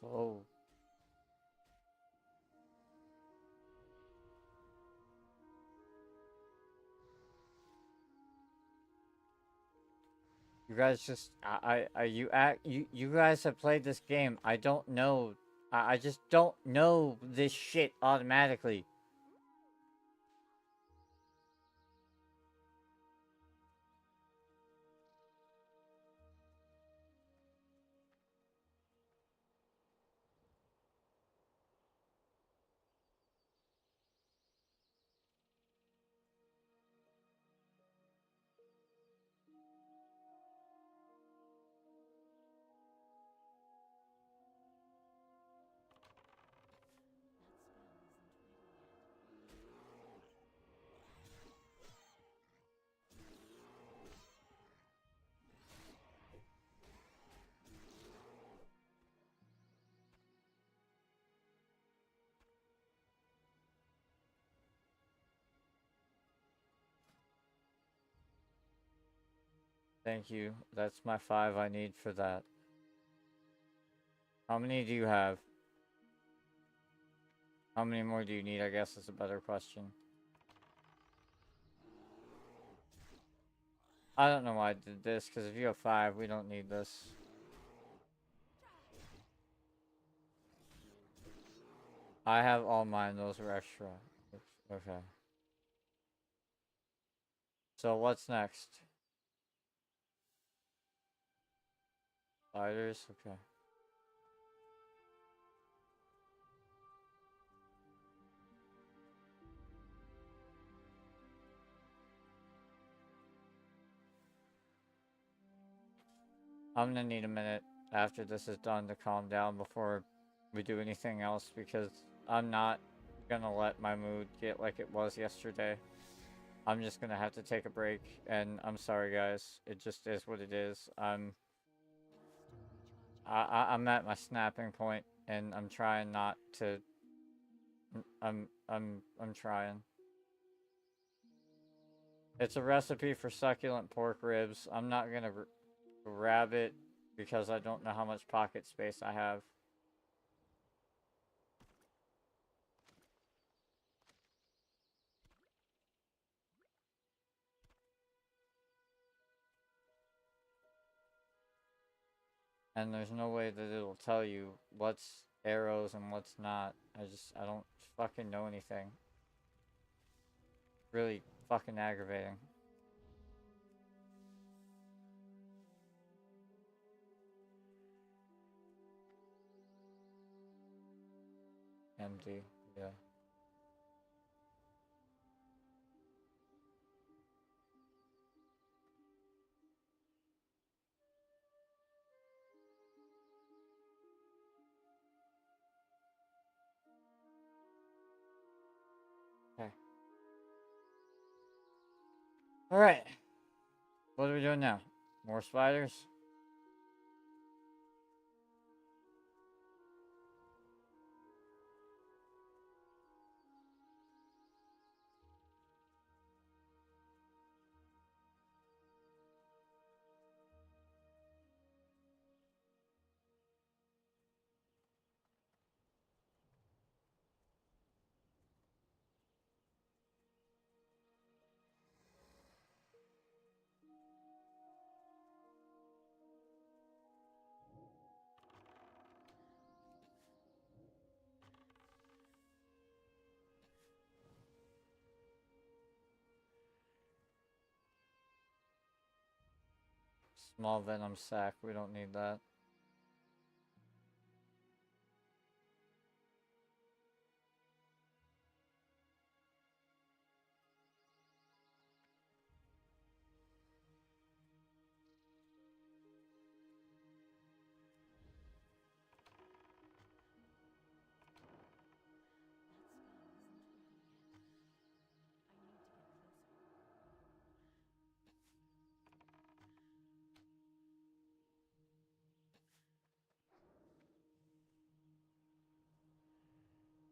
So you guys just you act you guys have played this game. I don't know. I just don't know this shit automatically. Thank you. That's my 5 I need for that. How many do you have? How many more do you need? I guess is a better question. I don't know why I did this, because if you have 5, we don't need this. I have all mine, those were extra. Oops, okay. So what's next? Spiders? Okay. I'm gonna need a minute after this is done to calm down before we do anything else, because I'm not gonna let my mood get like it was yesterday. I'm just gonna have to take a break, and I'm sorry guys. It just is what it is. I'm at my snapping point, and I'm trying not to. I'm trying. It's a recipe for succulent pork ribs. I'm not gonna grab it because I don't know how much pocket space I have. And there's no way that it'll tell you what's arrows and what's not. I don't fucking know anything. Really fucking aggravating. MD, yeah. Okay. Alright. What are we doing now? More spiders? Small venom sac. We don't need that.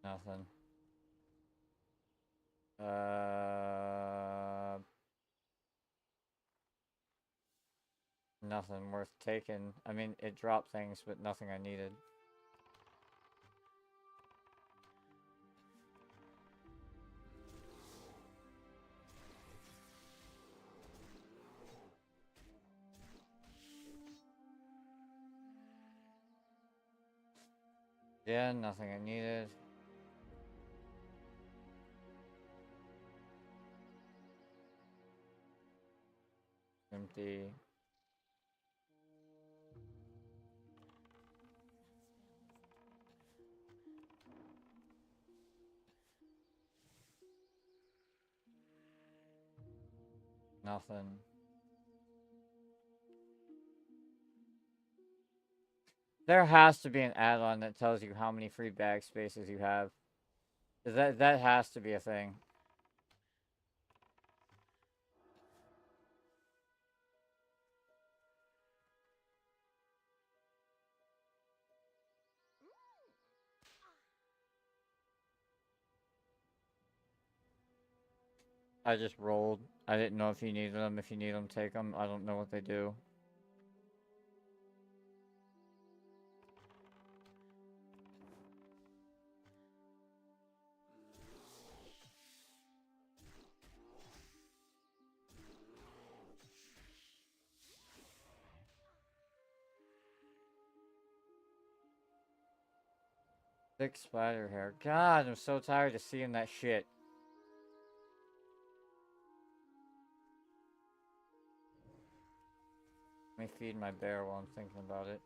Nothing. Nothing worth taking. I mean, it dropped things, but nothing I needed. Yeah, nothing I needed. Empty. Nothing. There has to be an add-on that tells you how many free bag spaces you have. That has to be a thing. I just rolled. I didn't know if you needed them. If you need them, take them. I don't know what they do. Thick spider hair. God, I'm so tired of seeing that shit. Let me feed my bear while I'm thinking about it.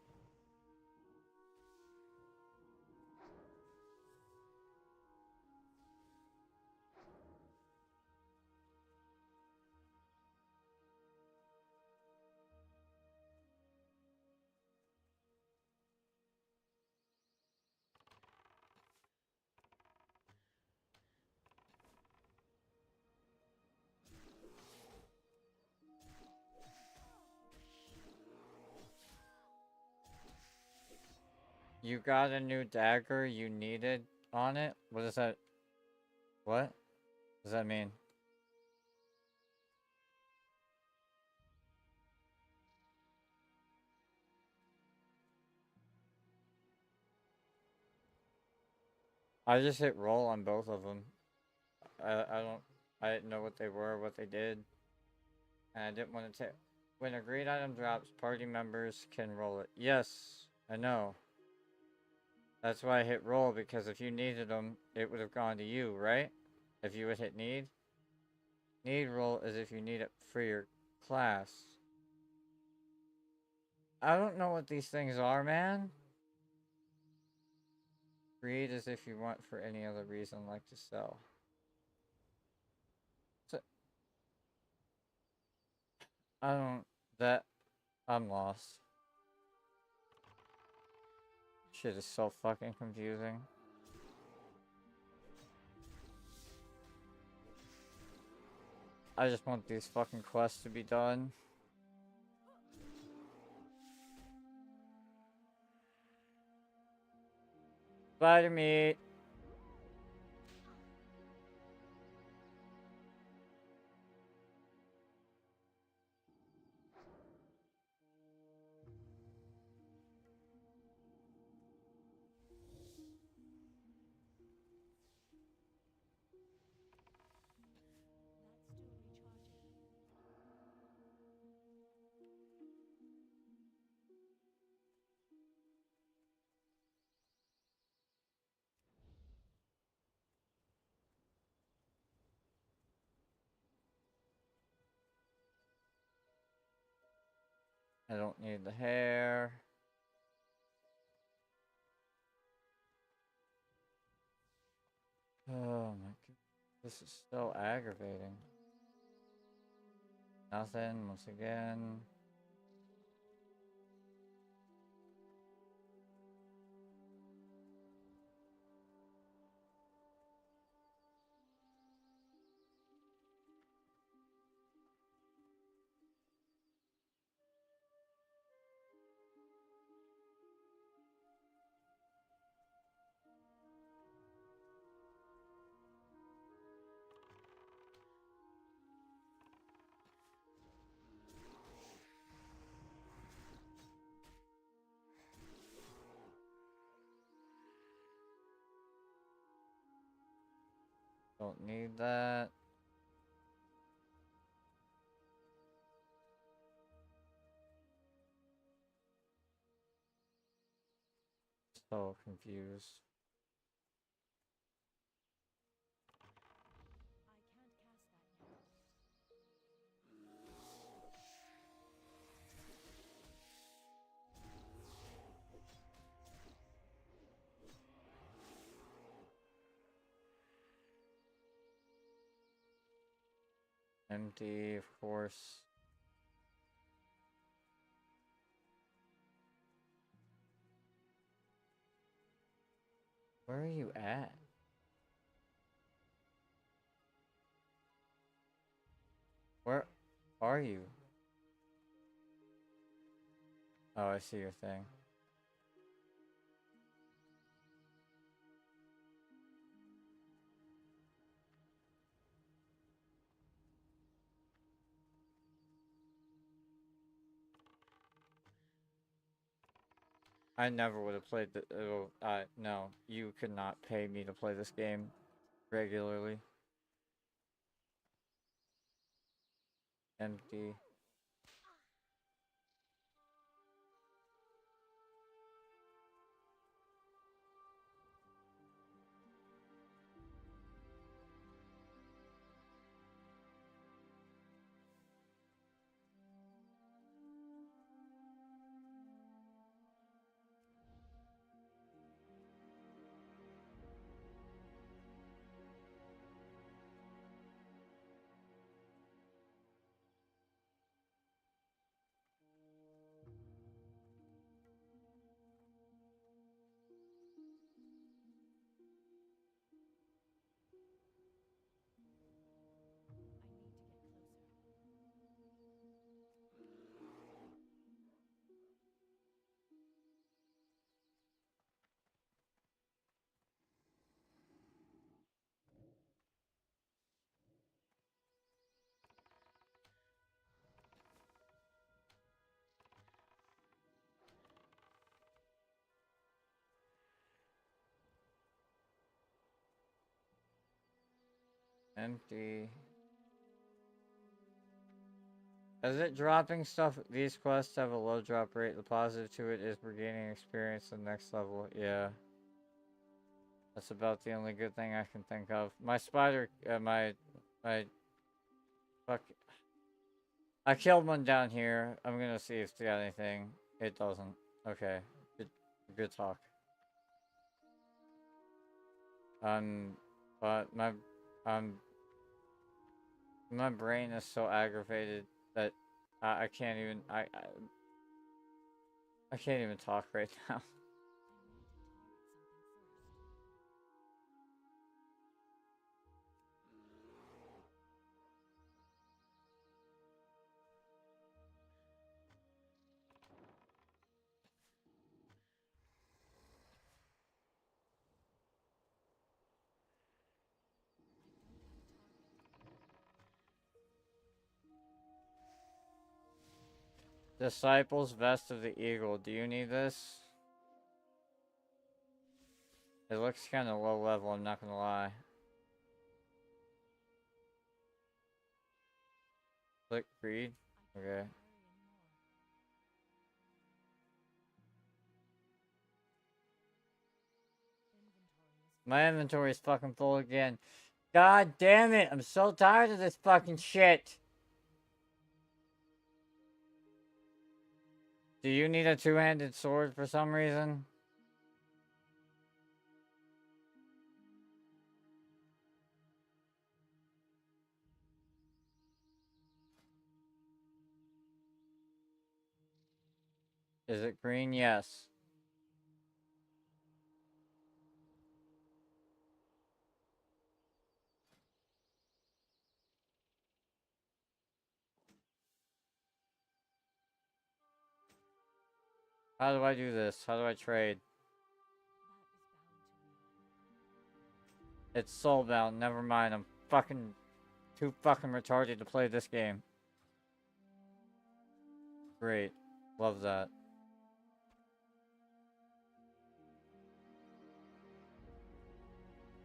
You got a new dagger you needed on it? What is that? What does that mean? I just hit roll on both of them. I didn't know what they were, what they did. And I didn't want to take. When a great item drops, party members can roll it. Yes, I know. That's why I hit roll, because if you needed them, it would have gone to you, right? If you would hit need. Need roll is if you need it for your class. I don't know what these things are, man. Create as if you want for any other reason, like to sell. So, I don't. That. I'm lost. Shit is so fucking confusing. I just want these fucking quests to be done. Spider meat. I don't need the hair. Oh my god. This is so aggravating. Nothing, once again. Don't need that. So confused. Empty, of course. Where are you at? Where are you? Oh, I see your thing. I never would have played the. No, you could not pay me to play this game regularly. Empty. Empty. Is it dropping stuff? These quests have a low drop rate. The positive to it is we're gaining experience the next level. Yeah. That's about the only good thing I can think of. My spider, my fuck. I killed one down here. I'm gonna see if it's got anything. It doesn't. Okay. Good talk. But um, my brain is so aggravated that I can't even, I can't even talk right now. Disciples Vest of the Eagle. Do you need this? It looks kind of low level, I'm not gonna lie. Click read. Okay. My inventory is fucking full again. God damn it! I'm so tired of this fucking shit! Do you need a two-handed sword for some reason? Is it green? Yes. How do I do this? How do I trade? It's soulbound. Never mind. I'm fucking too fucking retarded to play this game. Great. Love that.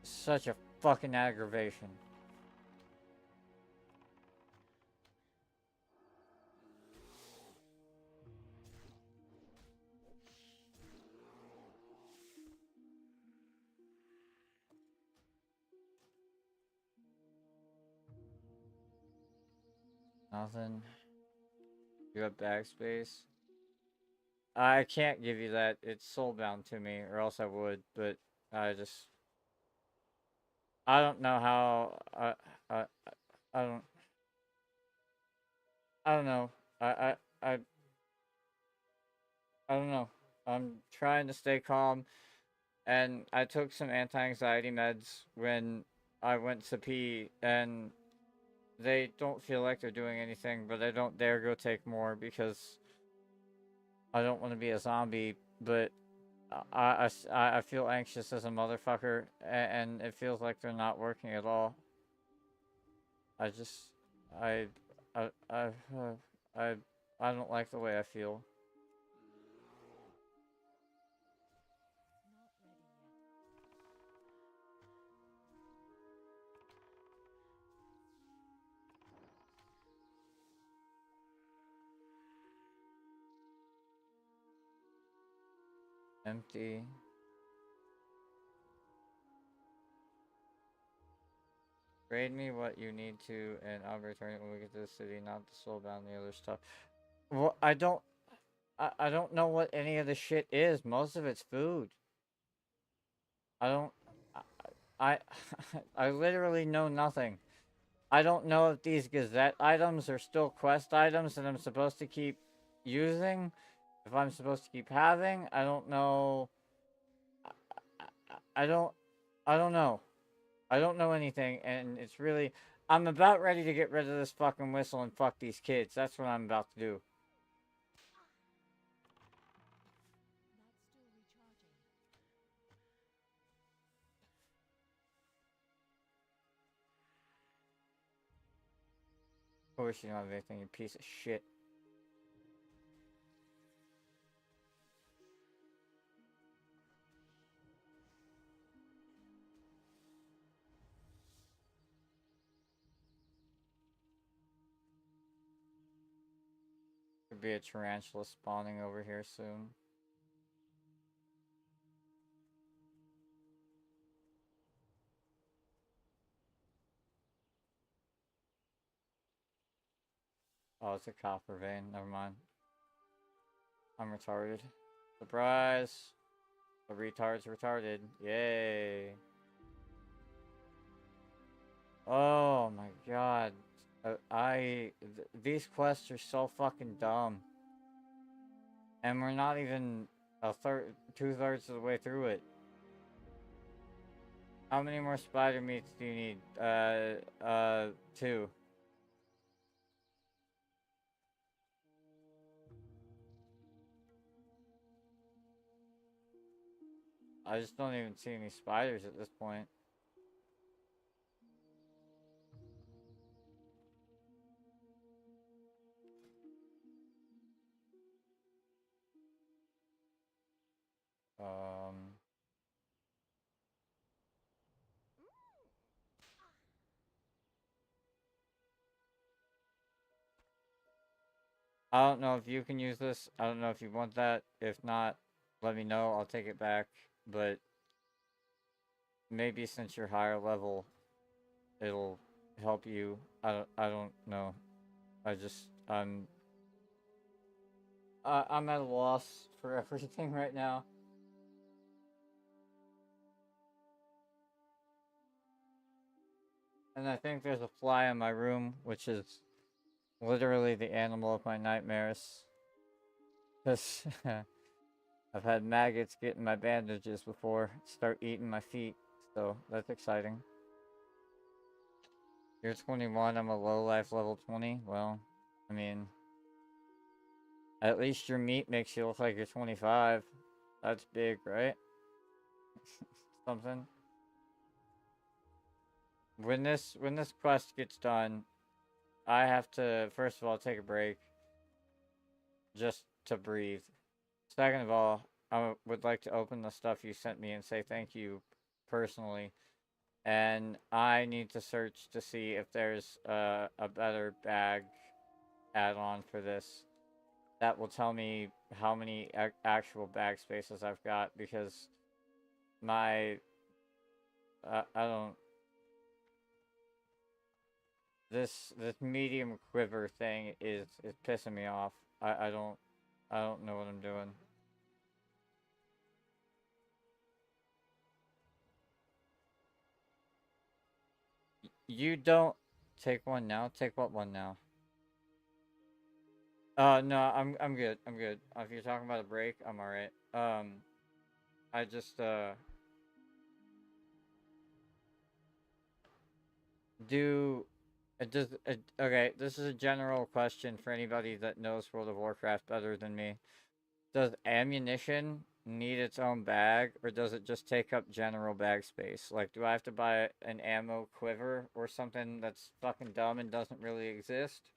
Such a fucking aggravation. Nothing. You have backspace? I can't give you that. It's soulbound to me, or else I would, but I just... I don't know how... I, I don't... I don't know. I, I don't know. I'm trying to stay calm, and I took some anti-anxiety meds when I went to pee, and they don't feel like they're doing anything, but I don't dare go take more because I don't want to be a zombie, but I feel anxious as a motherfucker, and it feels like they're not working at all. I just, I, I, I, I, I don't like the way I feel. Empty. Trade me what you need to, and I'll return it when we get to the city, not the soulbound and the other stuff. Well, I don't know what any of the shit is. Most of it's food. I don't, I, I literally know nothing. I don't know if these Gazette items are still quest items that I'm supposed to keep using. If I'm supposed to keep having, I don't know. I don't, I don't know. I don't know anything, and it's really... I'm about ready to get rid of this fucking whistle and fuck these kids. That's what I'm about to do. Of course you don't have anything, you piece of shit. Could be a tarantula spawning over here soon. Oh, it's a copper vein. Never mind. I'm retarded. Surprise! The retard's retarded. Yay! Oh my god. These quests are so fucking dumb. And we're not even two-thirds of the way through it. How many more spider meats do you need? Two. I just don't even see any spiders at this point. Um... I don't know if you can use this. I don't know if you want that. If not, let me know. I'll take it back. But maybe since you're higher level, it'll help you. I don't know. I just I'm at a loss for everything right now. And I think there's a fly in my room, which is literally the animal of my nightmares. Because I've had maggots get in my bandages before, start eating my feet, so that's exciting. You're 21, I'm a low life level 20. Well, I mean, at least your meat makes you look like you're 25. That's big, right? Something. When this quest gets done, I have to first of all take a break just to breathe. Second of all, I would like to open the stuff you sent me and say thank you personally. And I need to search to see if there's a better bag add-on for this that will tell me how many actual bag spaces I've got, because my I don't this medium quiver thing is pissing me off. I don't know what I'm doing. You don't take one now. Take what one now? No, I'm good. I'm good. If you're talking about a break, I'm all right. I just do. It does. Okay, this is a general question for anybody that knows World of Warcraft better than me. Does ammunition need its own bag, or does it just take up general bag space? Like, do I have to buy an ammo quiver or something that's fucking dumb and doesn't really exist?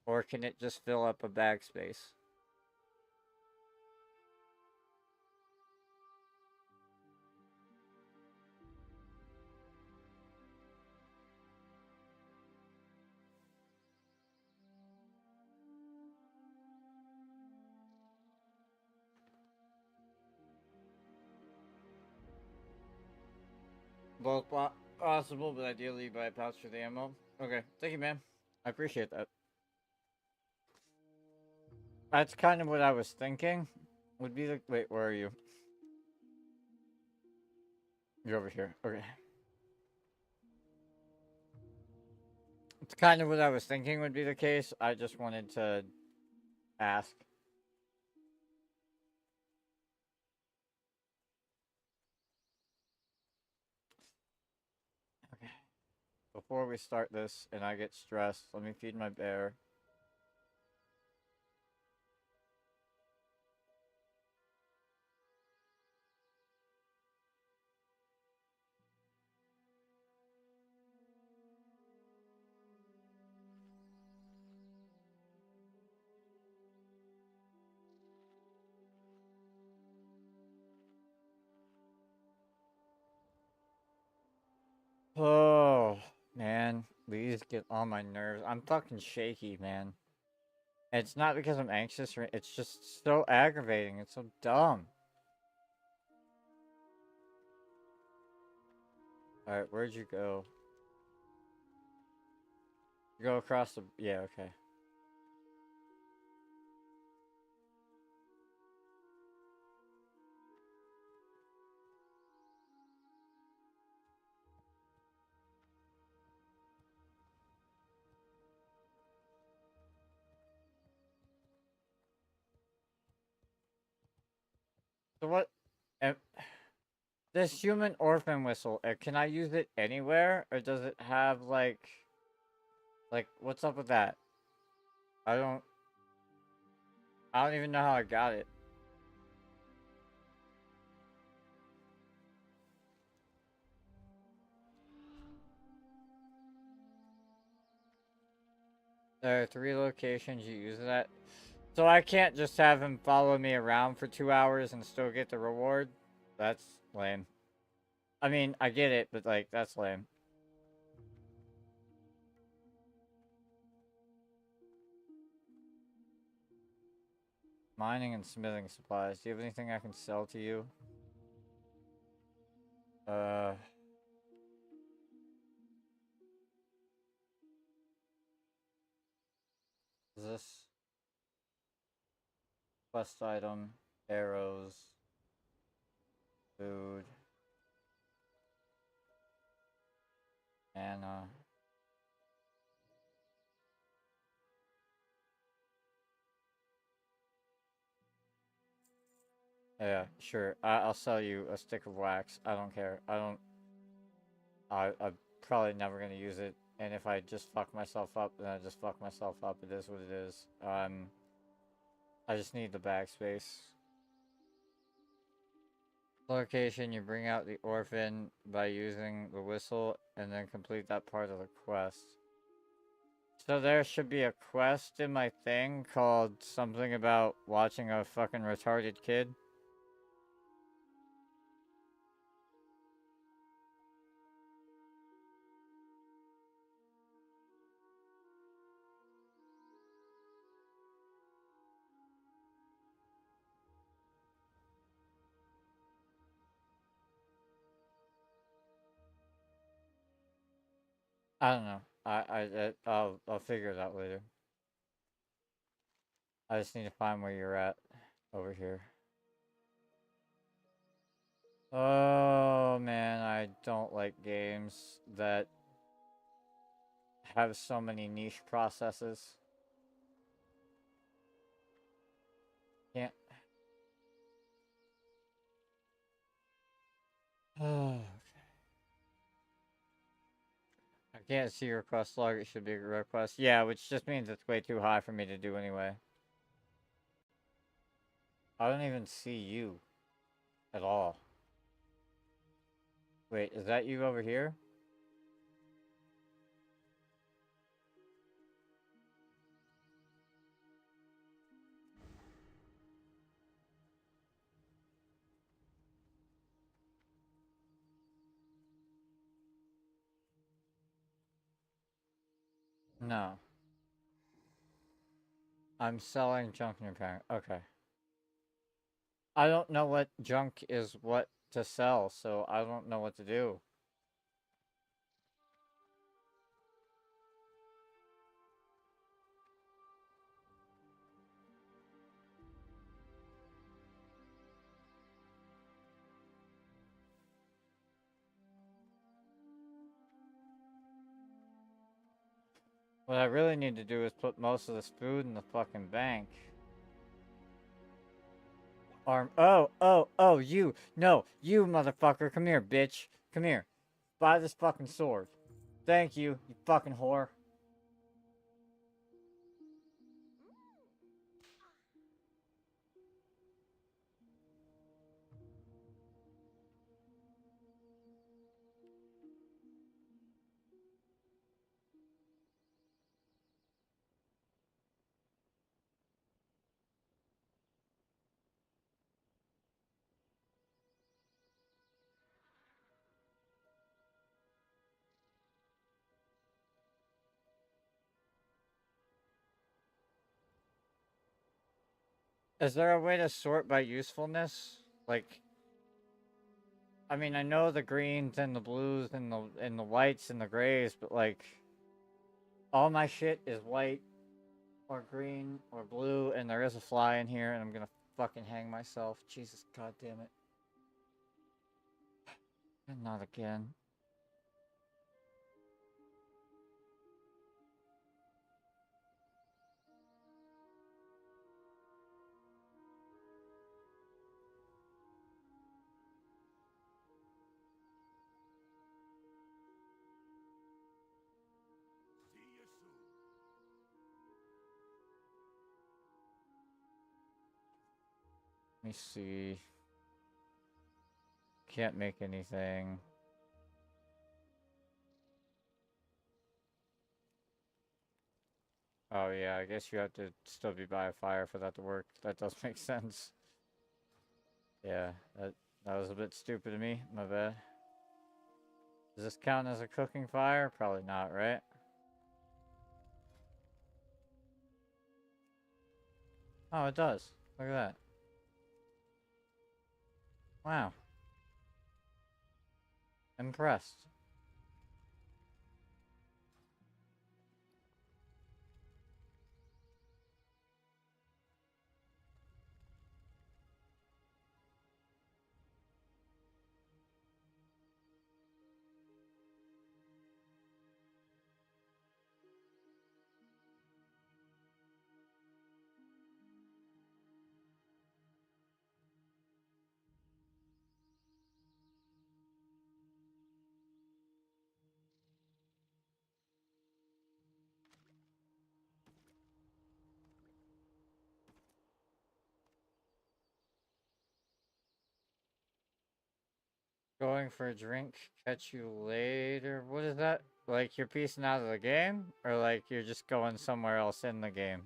Or can it just fill up a bag space? Both possible, but ideally buy a pouch for the ammo. Okay, thank you, man. I appreciate that. That's kind of what I was thinking. Would be the wait. Where are you? You're over here. Okay. It's kind of what I was thinking would be the case. I just wanted to ask. Okay. Before we start this and I get stressed, let me feed my bear. Oh, man. These get on my nerves. I'm fucking shaky, man. It's not because I'm anxious, or it's just so aggravating. It's so dumb. Alright, where'd you go? You go across the. Yeah, okay. So what? Uh, this human orphan whistle, can I use it anywhere? Or does it have, like. Like, what's up with that? I don't. I don't even know how I got it. There are 3 locations you use it at. So I can't just have him follow me around for 2 hours and still get the reward? That's lame. I mean, I get it, but like, that's lame. Mining and smithing supplies. Do you have anything I can sell to you? Uh, is this? quest item, arrows, food, and yeah, sure. I'll sell you a stick of wax. I don't care. I'm probably never gonna use it. And if I just fuck myself up, then I just fuck myself up. It is what it is. I just need the backspace. Location, you bring out the orphan by using the whistle and then complete that part of the quest. So there should be a quest in my thing called something about watching a fucking retarded kid. I don't know. I'll figure it out later. I just need to find where you're at over here. Oh man, I don't like games that have so many niche processes. Can't. I can't see your quest log. It should be a request. Yeah, which just means it's way too high for me to do anyway. I don't even see you at all. Wait, is that you over here? No. I'm selling junk and repairing. Okay. I don't know what junk is what to sell, so I don't know what to do. What I really need to do is put most of this food in the fucking bank. Oh, you. No, you motherfucker. Come here, bitch. Come here. Buy this fucking sword. Thank you, you fucking whore. Is there a way to sort by usefulness? Like, I mean, I know the greens and the blues and the whites and the grays, but like, all my shit is white or green or blue, and there is a fly in here, and I'm gonna fucking hang myself. Jesus, goddamn it! And not again. Let me see. Can't make anything. Oh yeah, I guess you have to still be by a fire for that to work. That does make sense. Yeah, that was a bit stupid of me. My bad. Does this count as a cooking fire? Probably not, right? Oh, it does. Look at that. Wow. Impressed. Going for a drink, catch you later. What is that? Like you're piecing out of the game? Or like you're just going somewhere else in the game?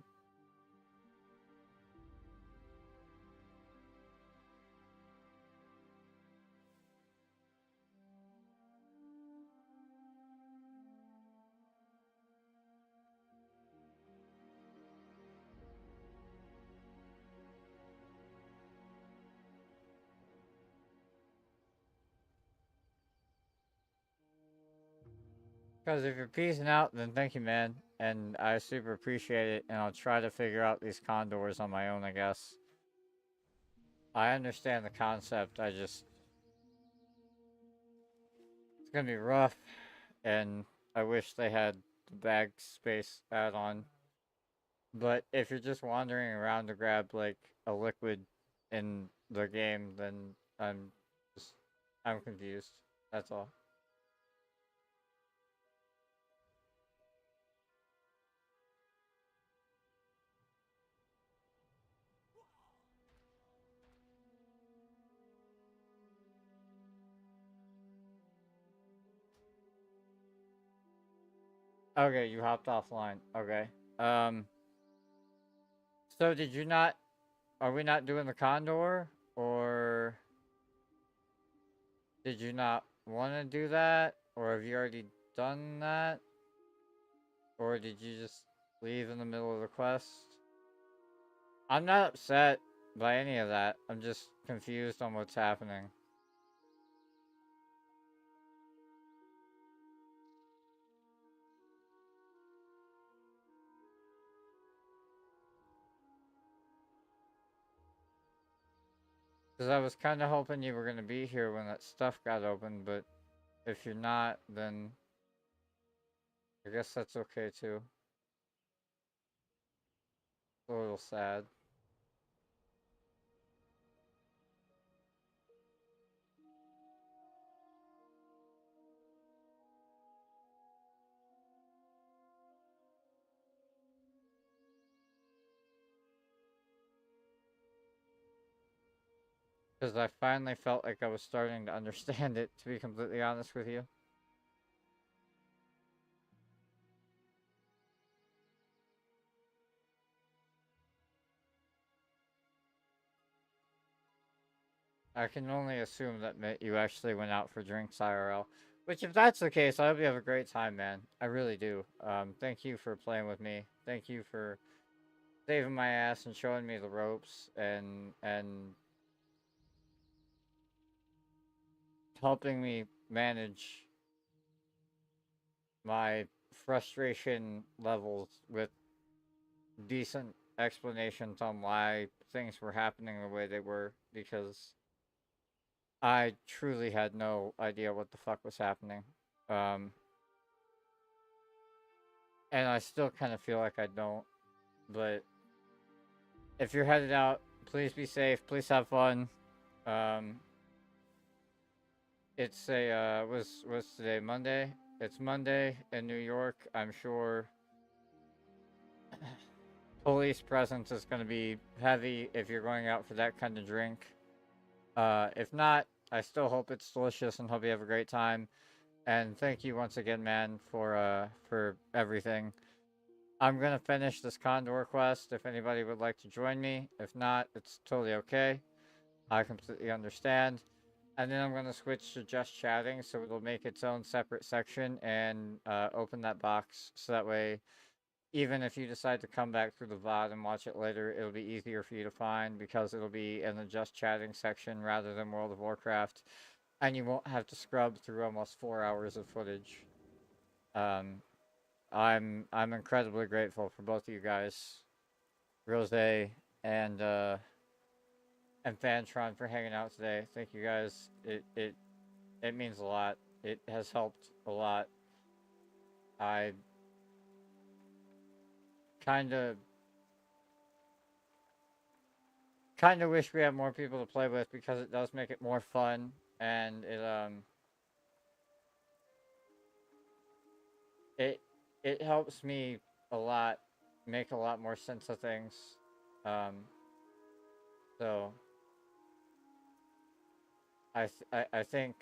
Because if you're peacing out, then thank you, man. And I super appreciate it. And I'll try to figure out these condors on my own, I guess. I understand the concept. I just. It's gonna be rough. And I wish they had the bag space add on. But if you're just wandering around to grab, like, a liquid in the game, then I'm just. I'm confused. That's all. Okay, you hopped offline. Okay. Um. So did you not? Are we not doing the condor, or did you not want to do that, or have you already done that, or did you just leave in the middle of the quest? I'm not upset by any of that. I'm just confused on what's happening. Because I was kind of hoping you were going to be here when that stuff got opened, but if you're not, then I guess that's okay too. A little sad. Because I finally felt like I was starting to understand it, to be completely honest with you. I can only assume that you actually went out for drinks IRL. Which, if that's the case, I hope you have a great time, man. I really do. Thank you for playing with me. Thank you for saving my ass and showing me the ropes and helping me manage my frustration levels with decent explanations on why things were happening the way they were, because I truly had no idea what the fuck was happening. Um, and I still kind of feel like I don't. But if you're headed out, please be safe. Please have fun. Um, it's a was today Monday? It's Monday in New York. I'm sure police presence is going to be heavy if you're going out for that kind of drink. If not, I still hope it's delicious and hope you have a great time. And thank you once again, man, for everything. I'm gonna finish this Condor quest if anybody would like to join me. If not, it's totally okay. I completely understand. And then I'm gonna switch to just chatting, so it'll make its own separate section and open that box, so that way, even if you decide to come back through the VOD and watch it later, it'll be easier for you to find because it'll be in the just chatting section rather than World of Warcraft, and you won't have to scrub through almost 4 hours of footage. Um, I'm incredibly grateful for both of you guys, Rose and Fantron, for hanging out today. Thank you guys. It means a lot. It has helped a lot. I kind of wish we had more people to play with because it does make it more fun, and it it helps me a lot make a lot more sense of things. Um, so I think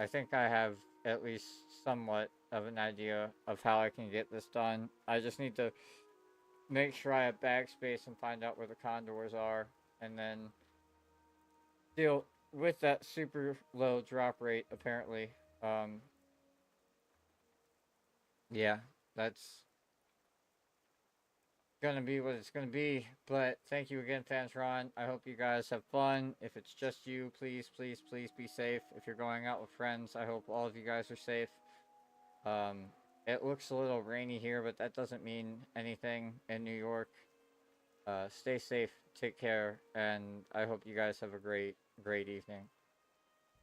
I think I have at least somewhat of an idea of how I can get this done. I just need to make sure I have backspace and find out where the condors are, and then deal with that super low drop rate, apparently. Um, yeah, that's gonna be what it's gonna be. But thank you again, Fantron. I hope you guys have fun. If it's just you, please, please, please be safe. If you're going out with friends, I hope all of you guys are safe. Um, it looks a little rainy here, but that doesn't mean anything in New York. Stay safe, take care, and I hope you guys have a great, great evening.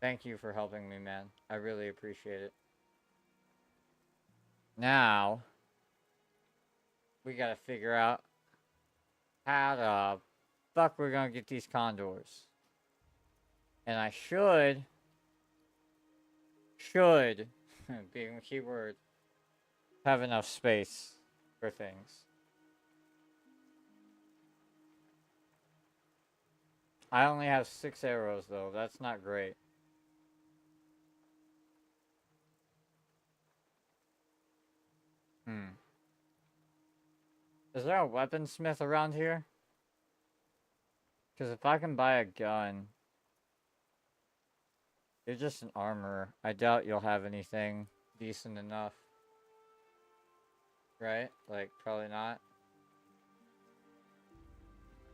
Thank you for helping me, man. I really appreciate it. Now, we gotta figure out how the fuck we're gonna get these condors. And I should, being a keyword, have enough space for things. I only have 6 arrows, though. That's not great. Is there a weaponsmith around here? Because if I can buy a gun... You're just an armorer. I doubt you'll have anything decent enough. Right? Like, probably not.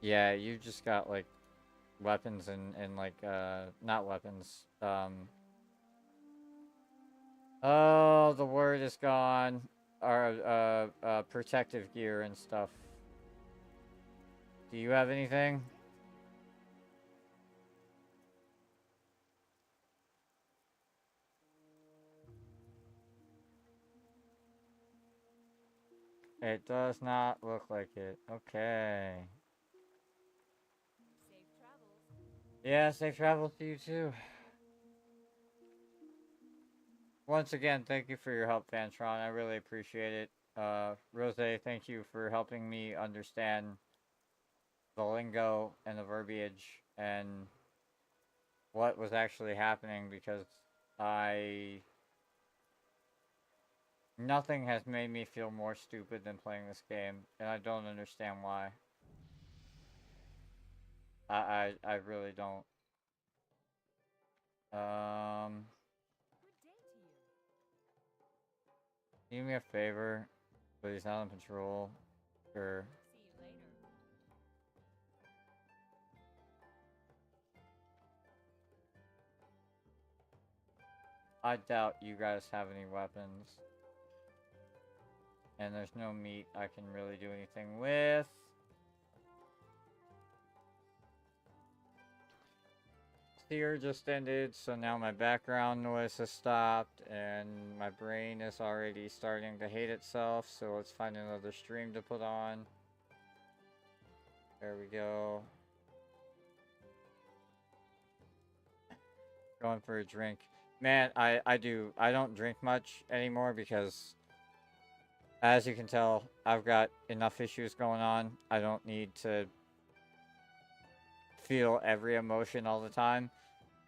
Yeah, you just got, like, weapons and like, not weapons. Oh, the word is gone. Our, protective gear and stuff. Do you have anything? It does not look like it. Okay. Safe travels. Yeah, safe travels to you too. Once again, thank you for your help, Fantron. I really appreciate it. Rose, thank you for helping me understand the lingo and the verbiage and what was actually happening because I... Nothing has made me feel more stupid than playing this game, and I don't understand why. I really don't. Good day to you. Do me a favor, but he's not on patrol. Sure. See you later. I doubt you guys have any weapons. And there's no meat I can really do anything with. Seer just ended, so now my background noise has stopped, and my brain is already starting to hate itself, so let's find another stream to put on. There we go. Going for a drink. Man, I don't drink much anymore because, as you can tell, I've got enough issues going on. I don't need to feel every emotion all the time.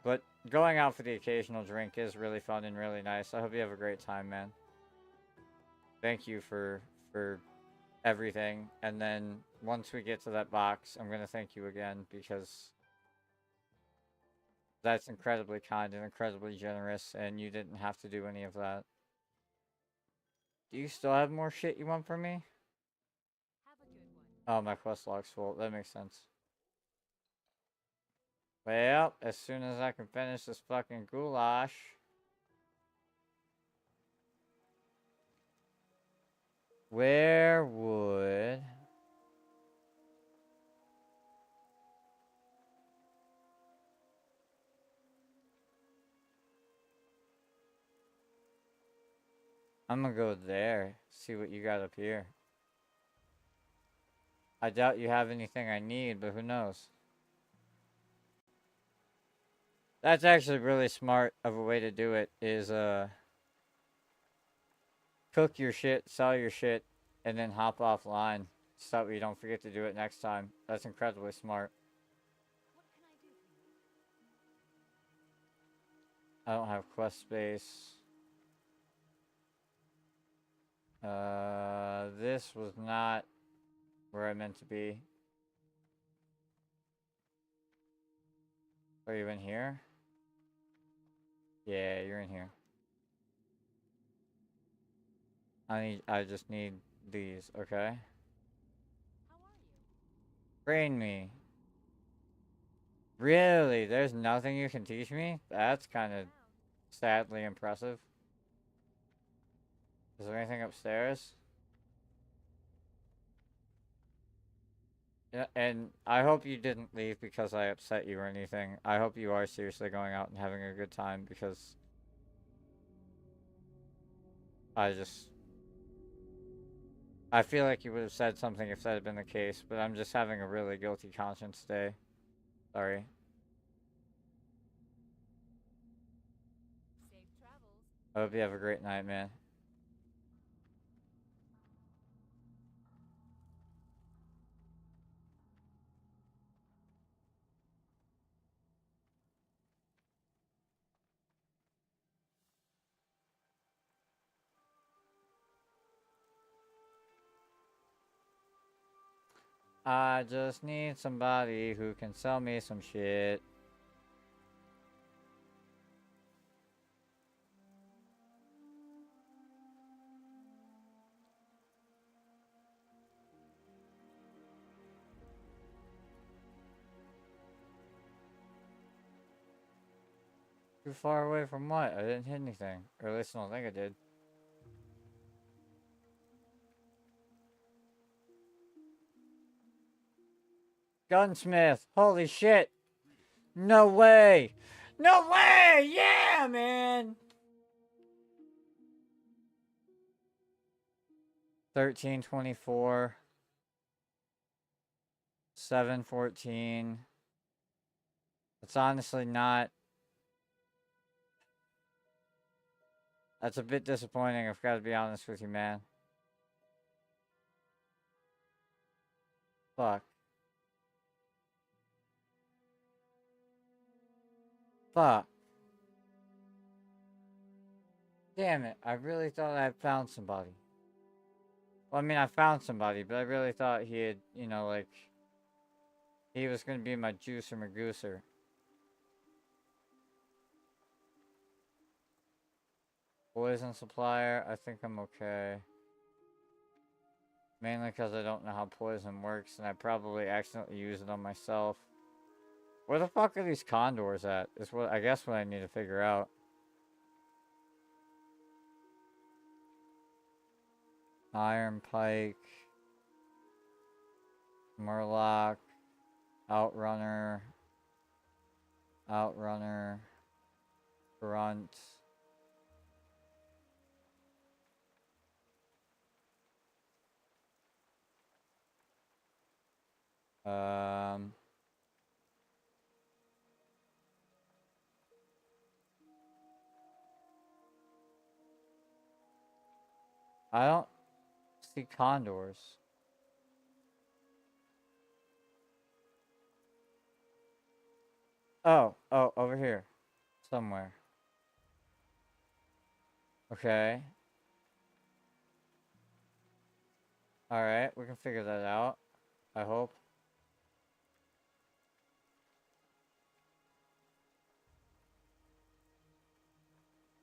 But going out for the occasional drink is really fun and really nice. I hope you have a great time, man. Thank you for everything. And then once we get to that box, I'm going to thank you again because that's incredibly kind and incredibly generous, and you didn't have to do any of that. Do you still have more shit you want from me? Have a good one. Oh, my quest log's full. That makes sense. Well, as soon as I can finish this fucking goulash. Where would... I'm gonna go there, see what you got up here. I doubt you have anything I need, but who knows? That's actually really smart of a way to do it, is, cook your shit, sell your shit, and then hop offline. So that you don't forget to do it next time. That's incredibly smart. What can I do for you? I don't have quest space. This was not where I meant to be. Are you in here? Yeah, you're in here. I just need these, okay? How are you? Train me. Really? There's nothing you can teach me? That's kind of Around. sadly impressive. Is there anything upstairs? Yeah, and I hope you didn't leave because I upset you or anything. I hope you are seriously going out and having a good time because I just I feel like you would have said something if that had been the case, but I'm just having a really guilty conscience day. Sorry. Safe travels. I hope you have a great night, man. I just need somebody who can sell me some shit. Too far away from what? I didn't hit anything. Or at least I don't think I did. Gunsmith! Holy shit! No way! No way! Yeah, man! 1324. 714. It's honestly not. That's a bit disappointing, I've got to be honest with you, man. Fuck. Fuck. Damn it, I really thought I had found somebody. Well, I mean, I found somebody, but I really thought he had, you know, like, he was gonna be my juicer magooser. Poison supplier, I think I'm okay. Mainly because I don't know how poison works, and I probably accidentally use it on myself. Where the fuck are these condors at? Is what I guess what I need to figure out. Iron Pike, Murloc, Outrunner, Outrunner, Grunt. Um, I don't see condors. Oh, over here. Somewhere. Okay. Alright, we can figure that out. I hope.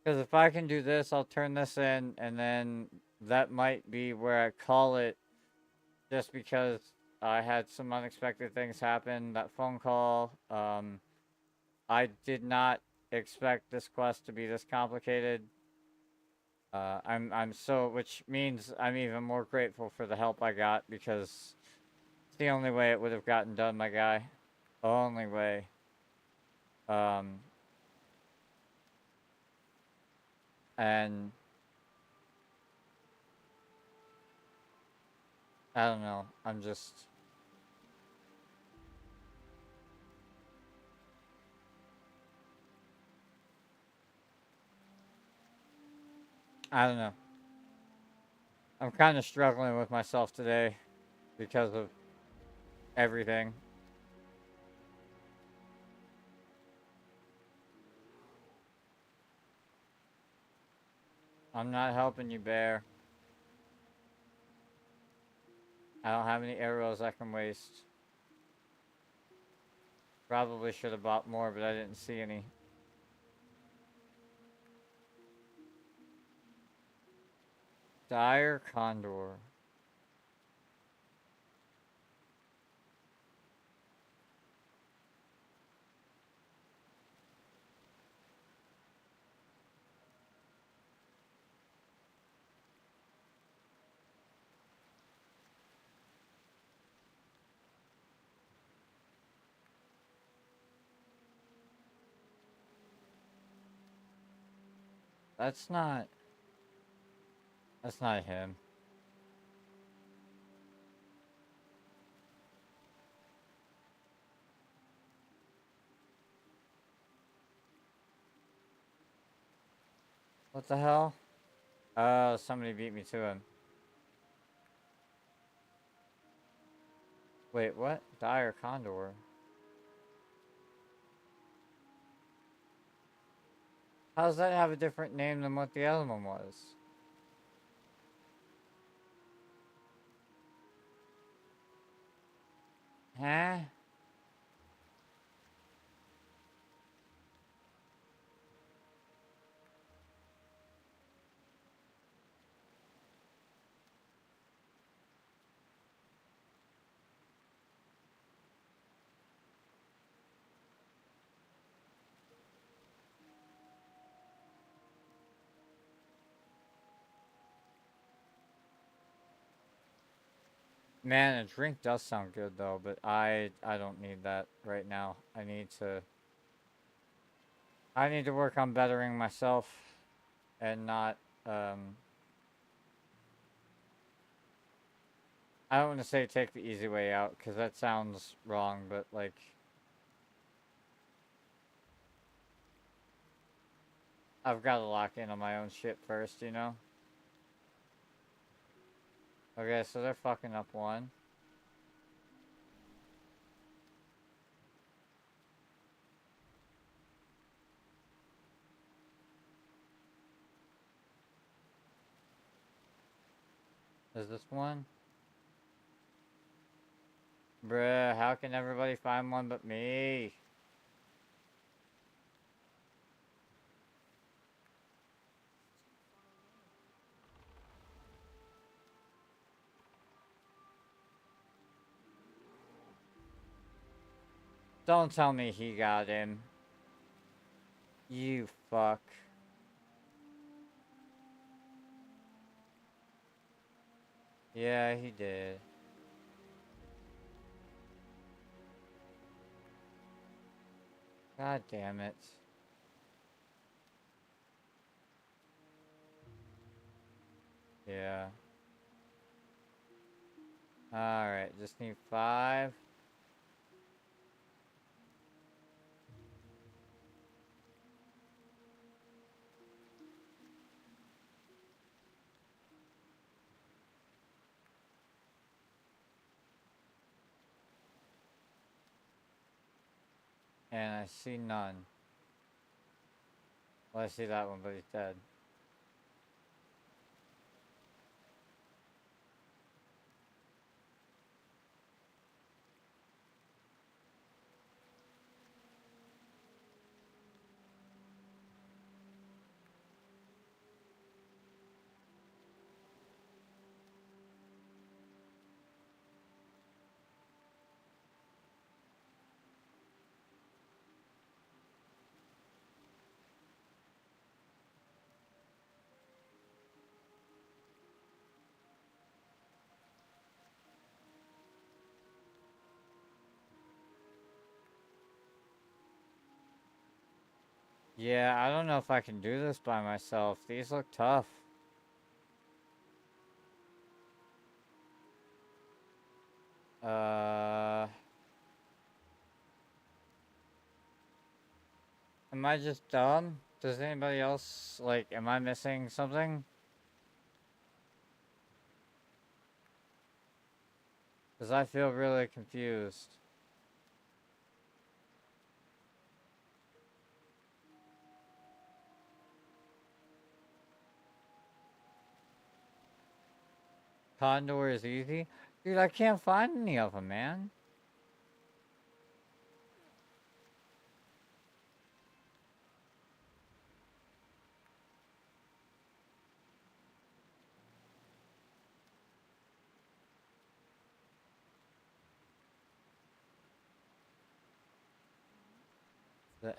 Because if I can do this, I'll turn this in, and then that might be where I call it, just because I had some unexpected things happen. That phone call, I did not expect this quest to be this complicated. I'm so, which means I'm even more grateful for the help I got, because it's the only way it would have gotten done, my guy. Only way. Um, and I don't know. I'm just. I don't know. I'm kind of struggling with myself today because of everything. I'm not helping you, bear. I don't have any arrows I can waste. Probably should have bought more, but I didn't see any. Dire condor. That's not... That's not him. What the hell? Oh, somebody beat me to him. Wait, what? Dire condor. How does that have a different name than what the other one was? Huh? Man, a drink does sound good though, but I don't need that right now. I need to work on bettering myself and not I don't want to say take the easy way out cuz that sounds wrong, but like I've got to lock in on my own shit first, you know? Okay, so they're fucking up one. Is this one? Bruh, how can everybody find one but me? Don't tell me he got him. You fuck. Yeah, he did. God damn it. Yeah. Alright, just need 5. And I see none. Well, I see that one, but he's dead. Yeah, I don't know if I can do this by myself. These look tough. Uh... Am I just dumb? Does anybody else, like, am I missing something? Because I feel really confused. Condor is easy? Dude, I can't find any of them, man. The...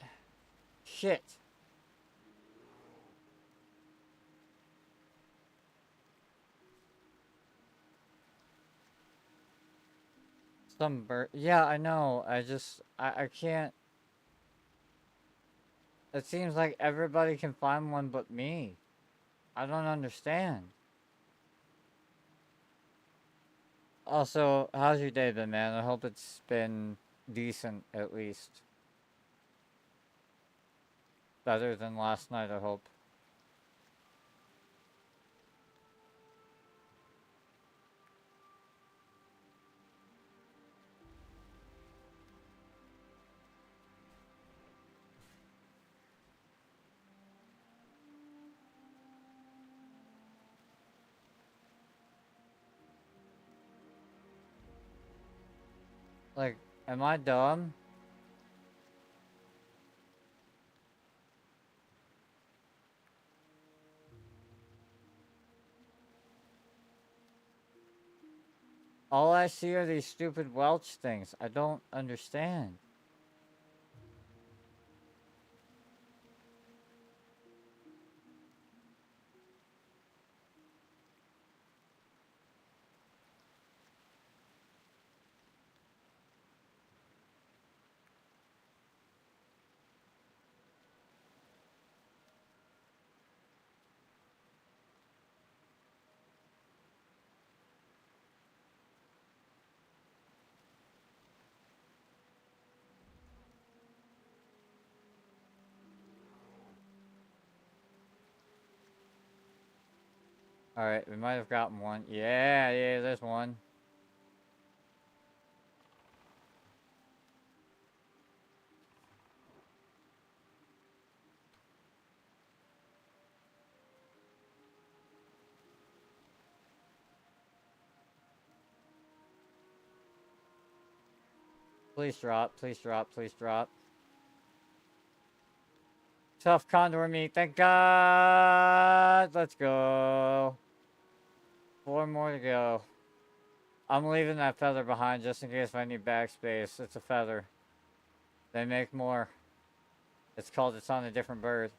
Shit. Some bird. Yeah, I know. I can't. It seems like everybody can find one but me. I don't understand. Also, how's your day been, man? I hope it's been decent, at least. Better than last night, I hope. Like, am I dumb? All I see are these stupid Welch things. I don't understand. Alright, we might have gotten one. Yeah, yeah, there's one. Please drop, please drop, please drop. Tough condor meat, thank God! Let's go. 4 more to go. I'm leaving that feather behind just in case I need backspace. It's a feather. They make more. It's called It's on a Different Bird.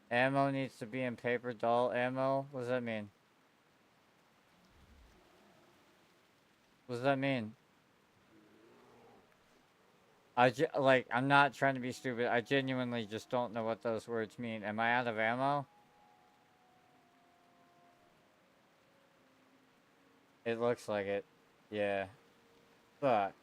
Ammo needs to be in paper doll ammo? What does that mean? What does that mean? Like, I'm not trying to be stupid. I genuinely just don't know what those words mean. Am I out of ammo? It looks like it. Yeah. Fuck.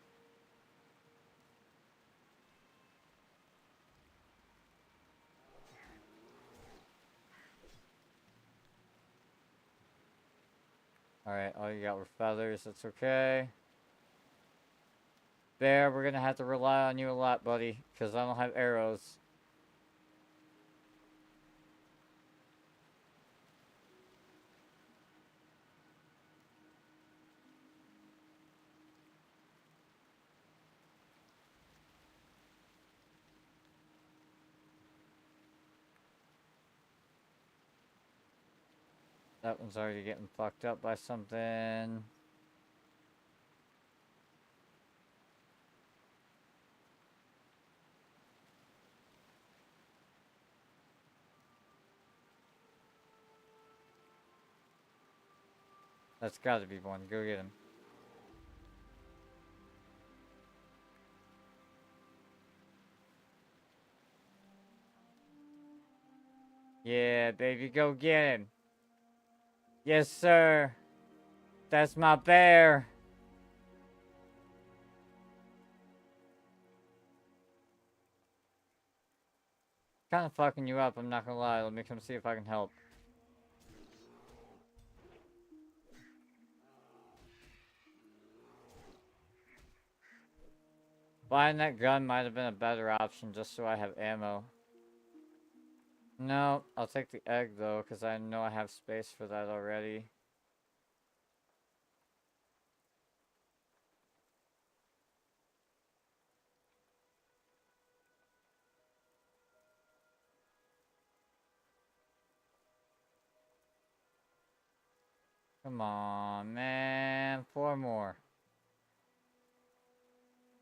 Alright, all you got were feathers. That's okay. Bear, we're gonna have to rely on you a lot, buddy. Because I don't have arrows. That one's already getting fucked up by something. That's gotta be one. Go get him. Yeah, baby, go get him. Yes, sir. That's my bear. Kind of fucking you up, I'm not gonna lie. Let me come see if I can help. Buying that gun might have been a better option just so I have ammo. No, I'll take the egg though, because I know I have space for that already. Come on, man. 4 more.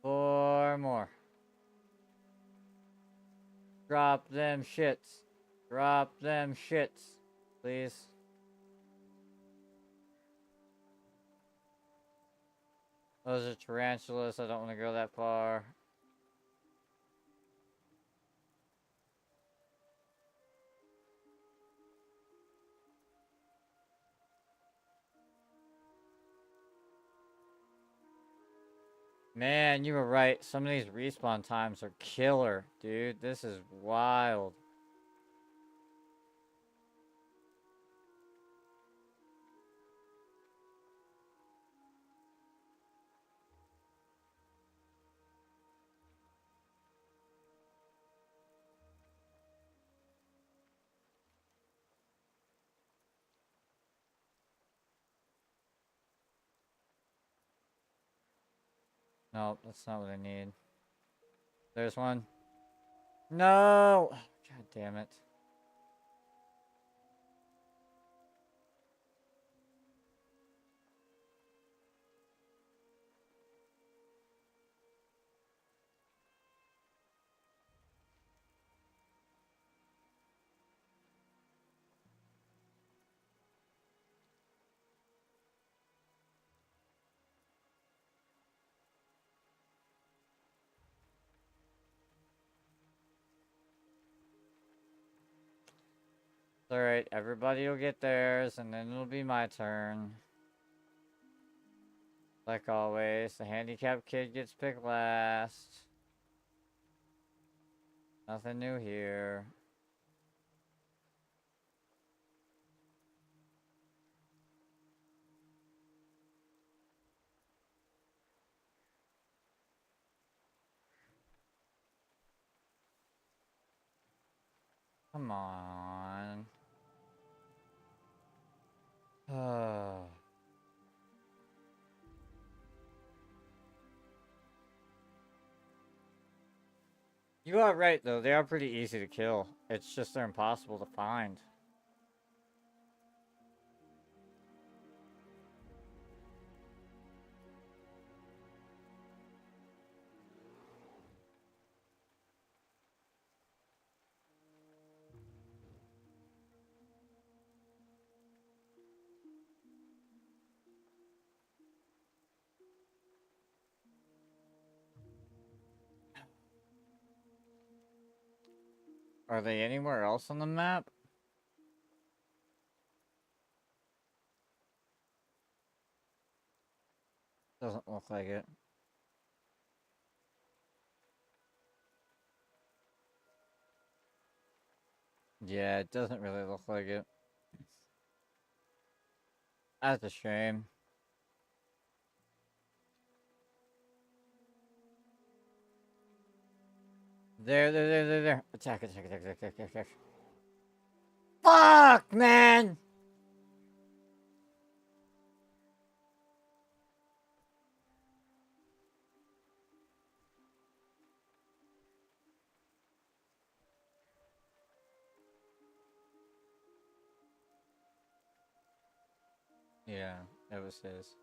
4 more. Drop them shits. Drop them shits. Please. Those are tarantulas. I don't want to go that far. Man, you were right. Some of these respawn times are killer, dude. This is wild. Nope, that's not what I need. There's one. No! God damn it. Alright, everybody will get theirs, and then it'll be my turn. Like always, the handicapped kid gets picked last. Nothing new here. Come on. Oh. You are right, though. They are pretty easy to kill. It's just they're impossible to find. Are they anywhere else on the map? Doesn't look like it. Yeah, it doesn't really look like it. That's a shame. There. Attack. Fuck, man! Yeah, it was his.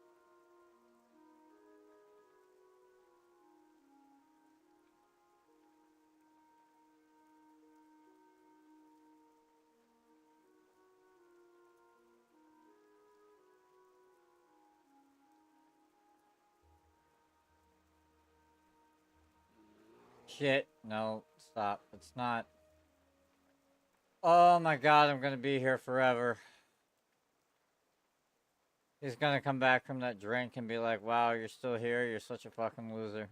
Shit. No, stop. It's not. Oh my god, I'm gonna be here forever. He's gonna come back from that drink and be like, wow, you're still here? You're such a fucking loser.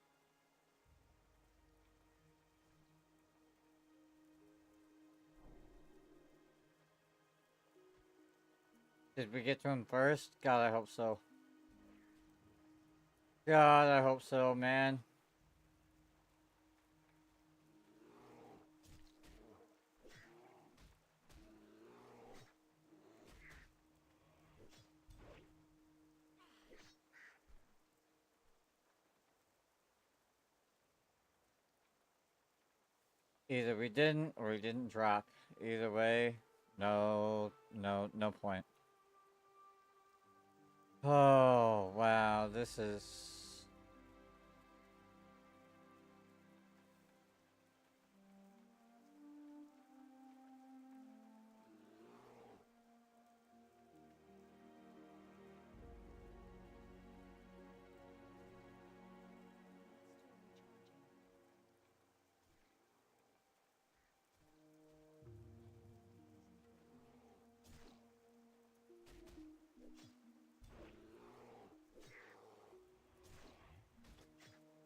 I don't have a target. Did we get to him first? God, I hope so. God, I hope so, man. Either we didn't or we didn't drop. Either way, no point. Oh, wow, this is...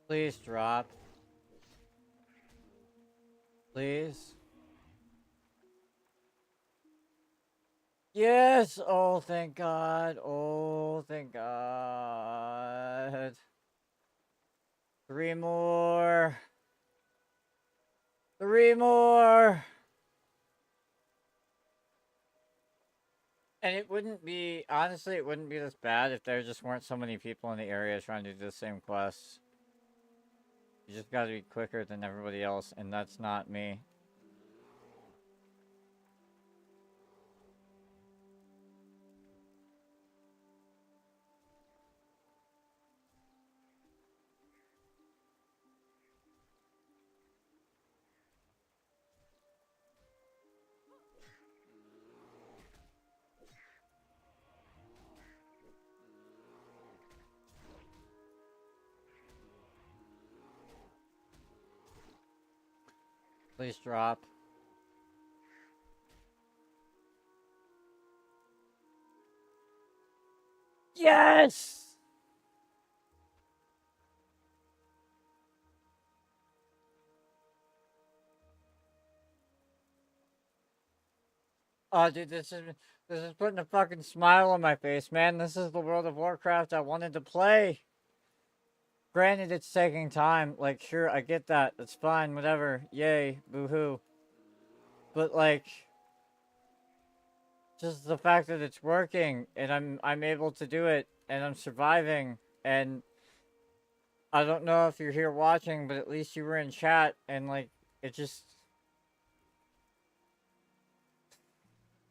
Please drop. Please. Yes! Oh, thank God. Oh, thank God. 3 more. 3 more. And it wouldn't be, honestly, it wouldn't be this bad if there just weren't so many people in the area trying to do the same quests. You just gotta be quicker than everybody else, and that's not me. Please drop. Yes! Oh, dude, this is putting a fucking smile on my face, man. This is the World of Warcraft I wanted to play. Granted, it's taking time. Like, sure, I get that. That's fine, whatever. Yay, boo-hoo. But, like, just the fact that it's working, and I'm able to do it, and I'm surviving, and I don't know if you're here watching, but at least you were in chat, and, like, it just...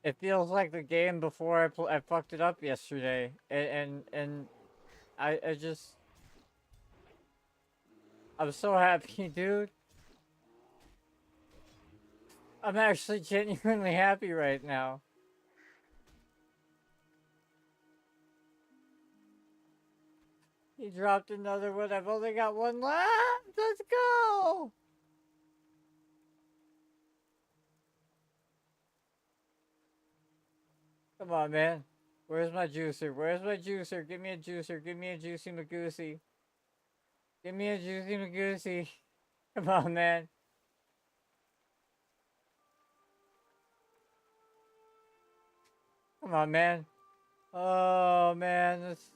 It feels like the game before I fucked it up yesterday, and I just... I'm so happy, dude. I'm actually genuinely happy right now. He dropped another one. I've only got one left. Let's go. Come on, man. Where's my juicer? Where's my juicer? Give me a juicer. Give me a juicy magoosey. Give me a juicy magoosey. Come on, man. Come on, man. Oh, man. This...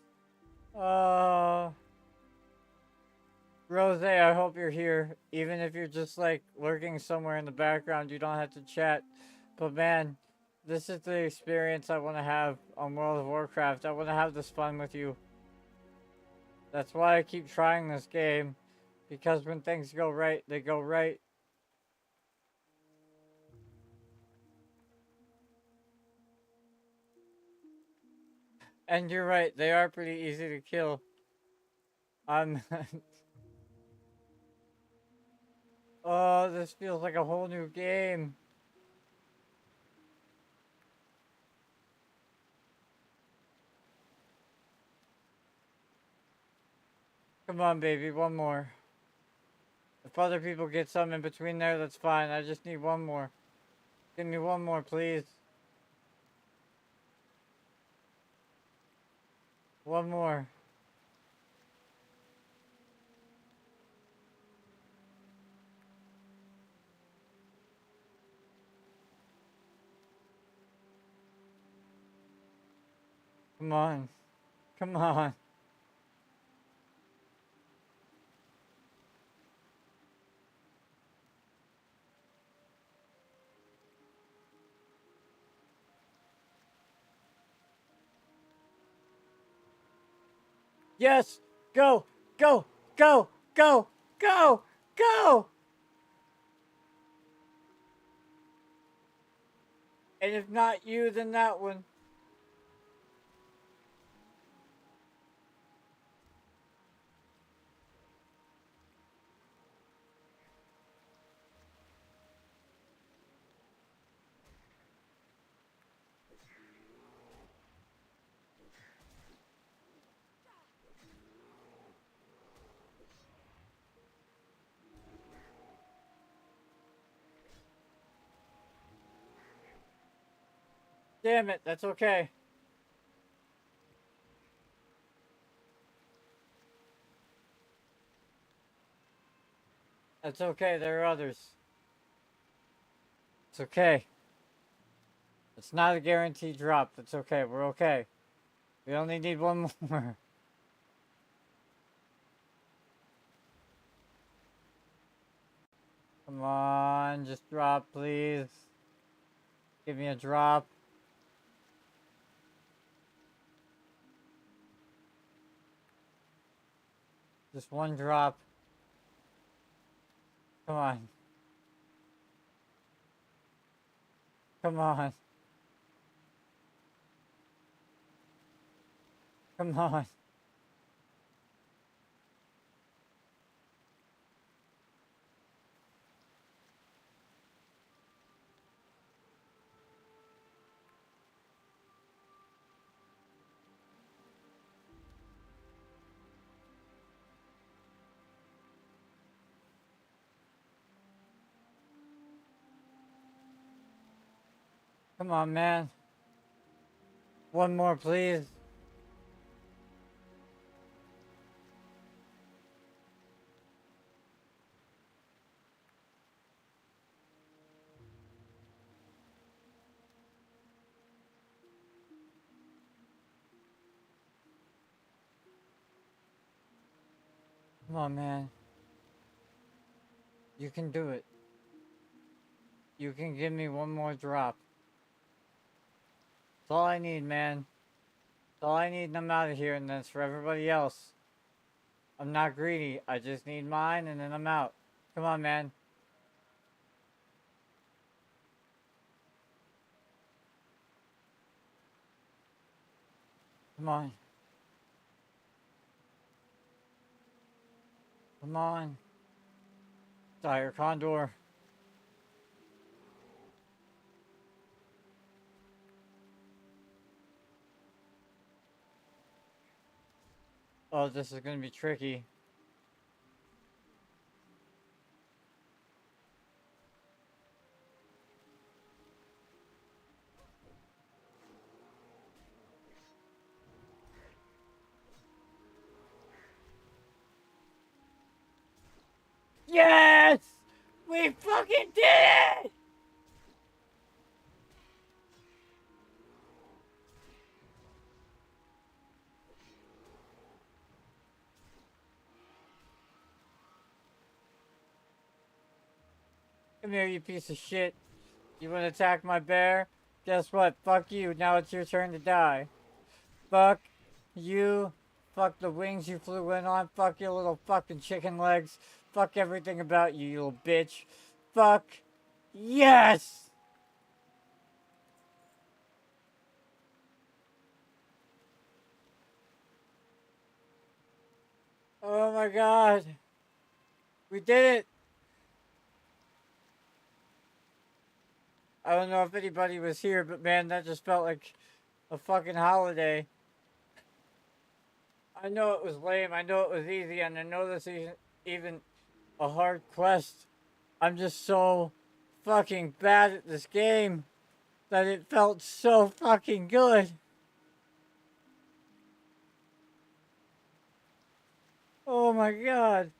Oh... Rose, I hope you're here. Even if you're just, like, lurking somewhere in the background, you don't have to chat. But, man, this is the experience I want to have on World of Warcraft. I want to have this fun with you. That's why I keep trying this game. Because when things go right, they go right. And you're right, they are pretty easy to kill. I'm... Oh, this feels like a whole new game. Come on, baby, one more. If other people get some in between there, that's fine. I just need one more. Give me one more, please. One more. Come on. Come on. Yes! Go! Go! Go! Go! Go! Go! And if not you, then that one. Damn it, that's okay. That's okay, there are others. It's okay. It's not a guaranteed drop. That's okay, we're okay. We only need one more. Come on, just drop, please. Give me a drop. Just one drop. Come on. Come on. Come on. Come on, man. One more, please. Come on, man. You can do it. You can give me one more drop. That's all I need, man. That's all I need, and I'm out of here, and that's for everybody else. I'm not greedy. I just need mine, and then I'm out. Come on, man. Come on. Come on. Dire Condor. Oh, this is gonna be tricky. Yes! We fucking did it! Come here, you piece of shit. You wanna attack my bear? Guess what? Fuck you. Now it's your turn to die. Fuck you. Fuck the wings you flew in on. Fuck your little fucking chicken legs. Fuck everything about you, you little bitch. Fuck. Yes! Oh my god. We did it! I don't know if anybody was here, but man, that just felt like a fucking holiday. I know it was lame, I know it was easy, and I know this isn't even a hard quest. I'm just so fucking bad at this game that it felt so fucking good. Oh my god.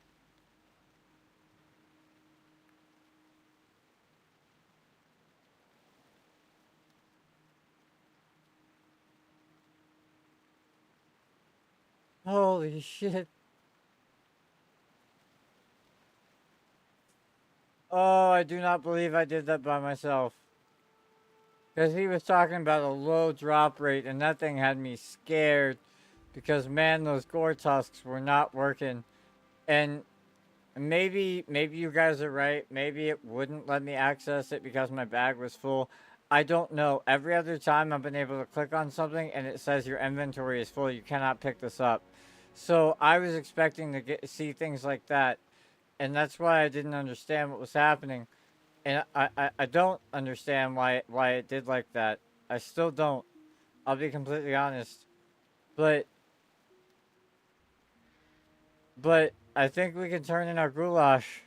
Holy shit. Oh, I do not believe I did that by myself. Because he was talking about a low drop rate, and that thing had me scared. Because, man, those gore tusks were not working. And maybe you guys are right. Maybe it wouldn't let me access it because my bag was full. I don't know. Every other time I've been able to click on something and it says your inventory is full. You cannot pick this up. So I was expecting to see things like that, and that's why I didn't understand what was happening. And I don't understand why it did like that. I still don't. I'll be completely honest. But I think we can turn in our goulash.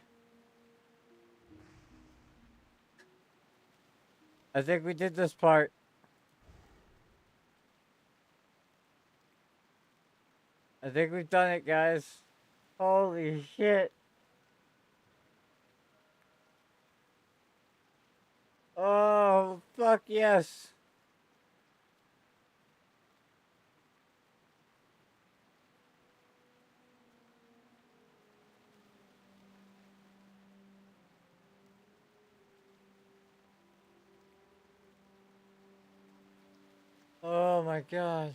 I think we did this part. I think we've done it, guys. Holy shit. Oh, fuck yes. Oh my god.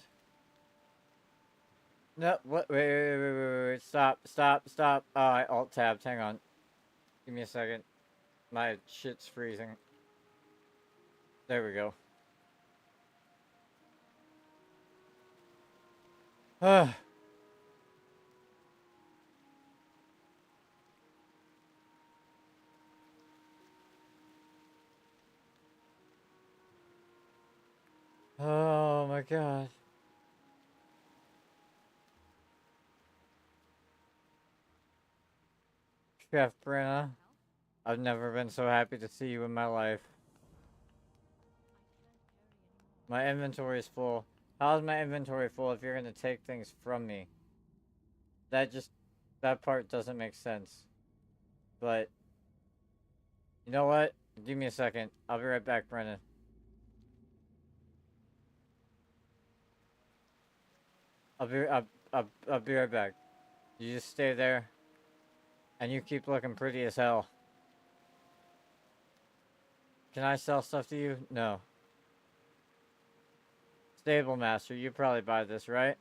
No, what? Wait. Stop. Oh, I alt tabbed. Hang on. Give me a second. My shit's freezing. There we go. Oh my god. Chef Brenna, I've never been so happy to see you in my life. My inventory is full. How's my inventory full if you're gonna take things from me? That part doesn't make sense. But, you know what? Give me a second. I'll be right back, Brennan. I'll be right back. You just stay there, and you keep looking pretty as hell. Can I sell stuff to you? No. Stable Master, you probably buy this, right?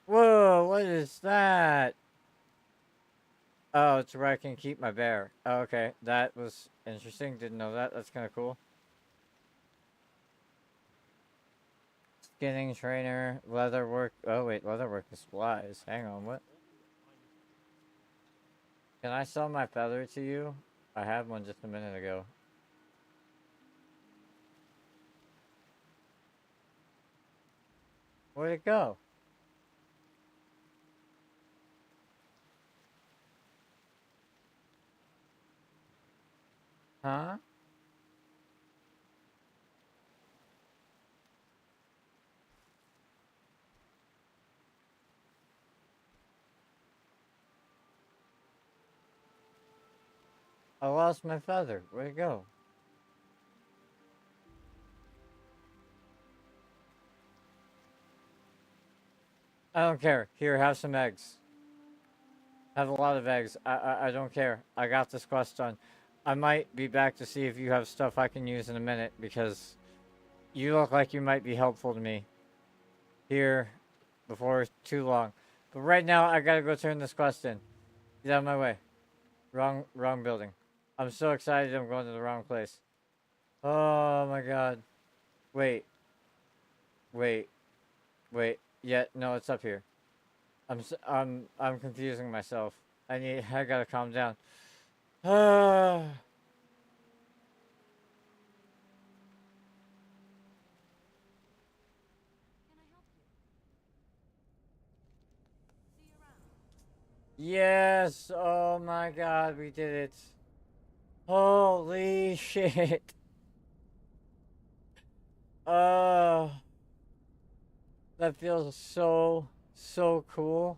Whoa, what is that? Oh, it's where I can keep my bear. Oh, okay, that was interesting. Didn't know that. That's kind of cool. Skinning trainer, leatherwork. Oh, wait, leatherwork is supplies. Hang on, what? Can I sell my feather to you? I had one just a minute ago. Where'd it go? Huh? I lost my feather. Where'd it go? I don't care. Here, have some eggs. Have a lot of eggs. I don't care. I got this quest done. I might be back to see if you have stuff I can use in a minute because you look like you might be helpful to me here before too long. But right now, I gotta go turn this quest in. Get out of my way. Wrong building. I'm so excited I'm going to the wrong place. Oh my god. Wait. Wait. Wait. Yeah, no, it's up here. I'm confusing myself. I gotta calm down. Ah. Can I help you? See you around. Yes! Oh my god, we did it. Holy shit. Oh. That feels so cool.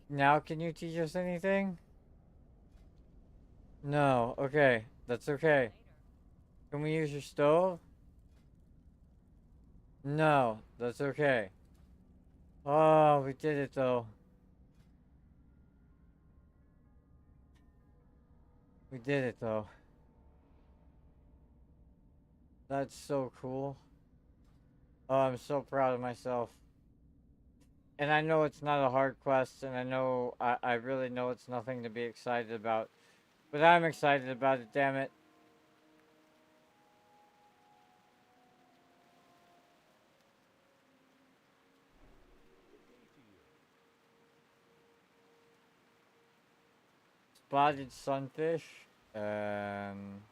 Now can you teach us anything? No. Okay. That's okay. Later. Can we use your stove? No. That's okay. Oh, we did it though. We did it though. That's so cool. Oh, I'm so proud of myself. And I know it's not a hard quest, and I really know it's nothing to be excited about. But I'm excited about it, damn it. Spotted sunfish. Um,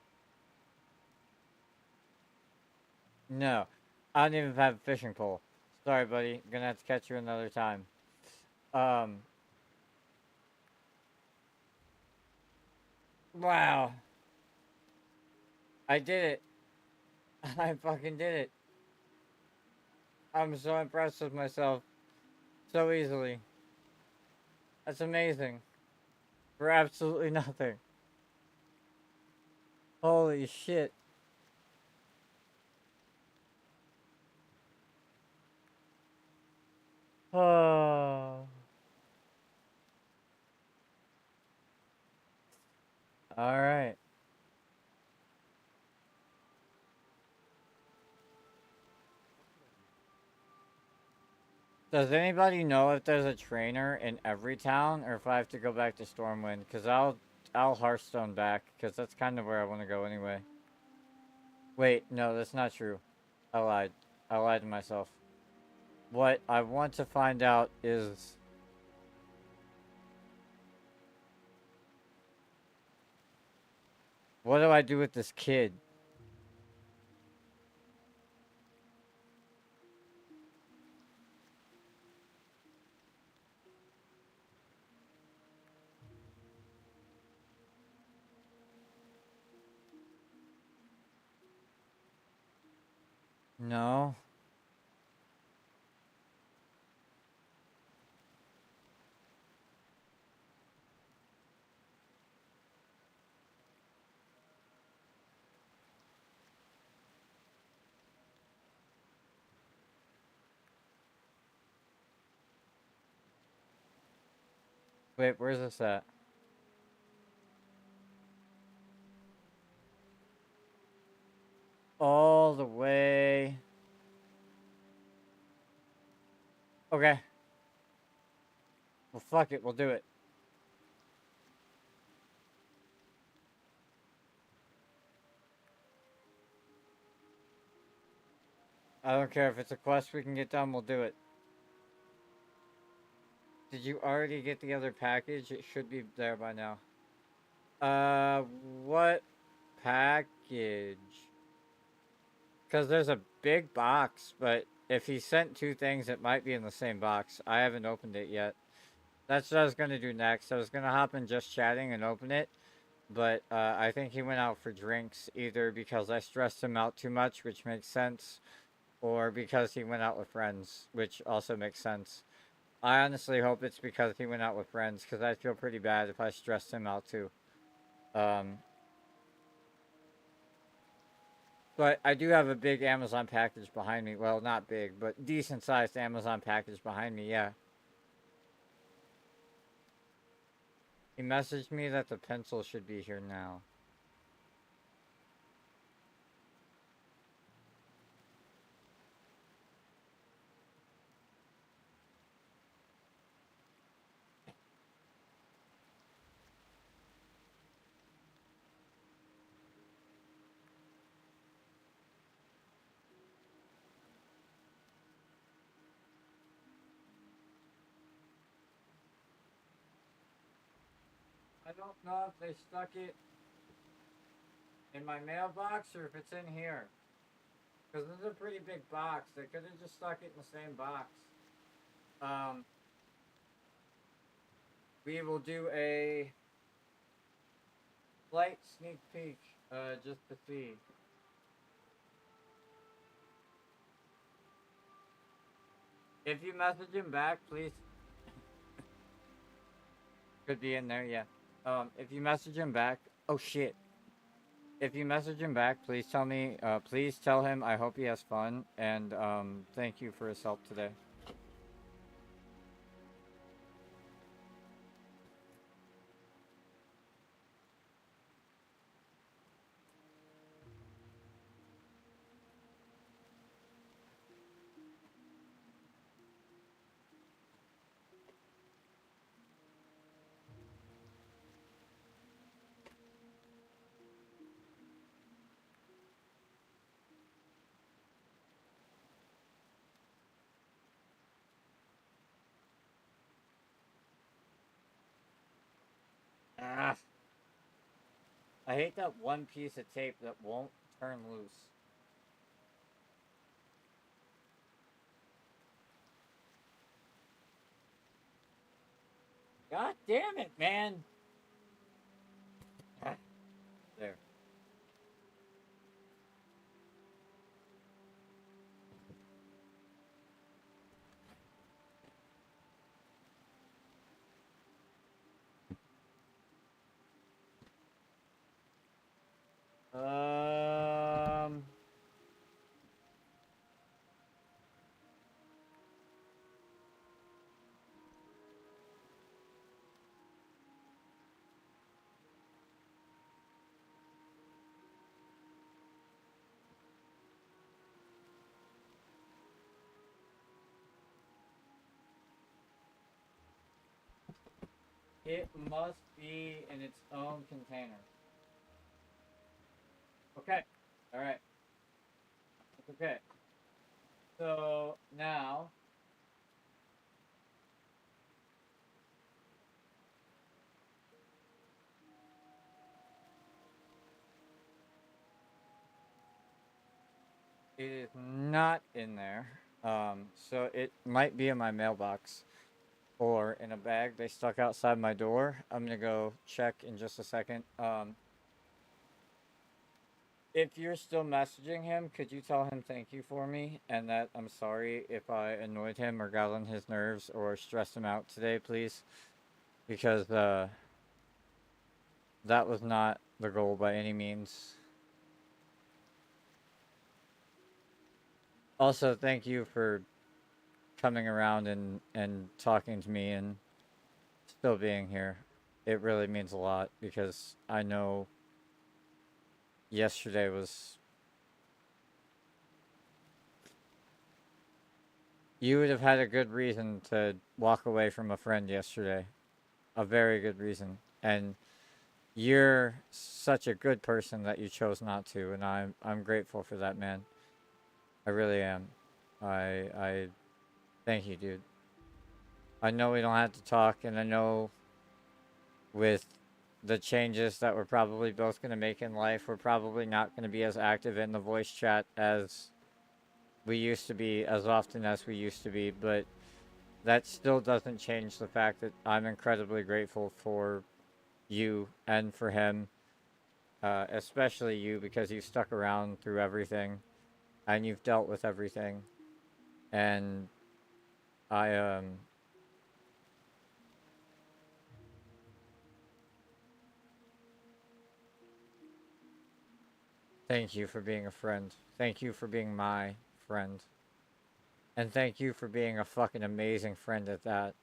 no. I don't even have a fishing pole. Sorry, buddy. Gonna have to catch you another time. Um, wow. I did it. I fucking did it. I'm so impressed with myself so easily. That's amazing. For absolutely nothing. Holy shit. Oh. Alright. Does anybody know if there's a trainer in every town or if I have to go back to Stormwind? Because I'll Hearthstone back because that's kind of where I want to go anyway. Wait, no, that's not true. I lied. I lied to myself. What I want to find out is what do I do with this kid? No. Wait, where's this at? All the way. Okay. Well, fuck it. We'll do it. I don't care if it's a quest we can get done. We'll do it. Did you already get the other package? It should be there by now. What package? Because there's a big box, but if he sent two things, it might be in the same box. I haven't opened it yet. That's what I was going to do next. I was going to hop in just chatting and open it, but I think he went out for drinks either because I stressed him out too much, which makes sense, or because he went out with friends, which also makes sense. I honestly hope it's because he went out with friends, because I'd feel pretty bad if I stressed him out too. Um, but I do have a big Amazon package behind me. Well, not big, but decent sized Amazon package behind me, yeah. He messaged me that the pencil should be here now. I don't know if they stuck it in my mailbox or if it's in here. Because this is a pretty big box. They could have just stuck it in the same box. Um, we will do a slight sneak peek just to see. If you message him back, please. Could be in there, yeah. If you message him back, oh shit. If you message him back, please tell me. Please tell him I hope he has fun and thank you for his help today. Ah, I hate that one piece of tape that won't turn loose. God damn it, man! Ah, there. Um, it must be in its own container. Okay. All right. Okay. So now it is not in there. So it might be in my mailbox or in a bag they stuck outside my door. I'm gonna go check in just a second. If you're still messaging him, could you tell him thank you for me and that I'm sorry if I annoyed him or got on his nerves or stressed him out today, please? Because that was not the goal by any means. Also, thank you for coming around and talking to me and still being here. It really means a lot because I know yesterday was. You would have had a good reason to walk away from a friend yesterday. A very good reason. And you're such a good person that you chose not to, and I'm grateful for that, man. I really am. I thank you, dude. I know we don't have to talk, and I know with the changes that we're probably both going to make in life, we're probably not going to be as active in the voice chat as we used to be, as often as we used to be, but that still doesn't change the fact that I'm incredibly grateful for you and for him, especially you because you stuck around through everything and you've dealt with everything. And I thank you for being a friend. Thank you for being my friend. And thank you for being a fucking amazing friend at that.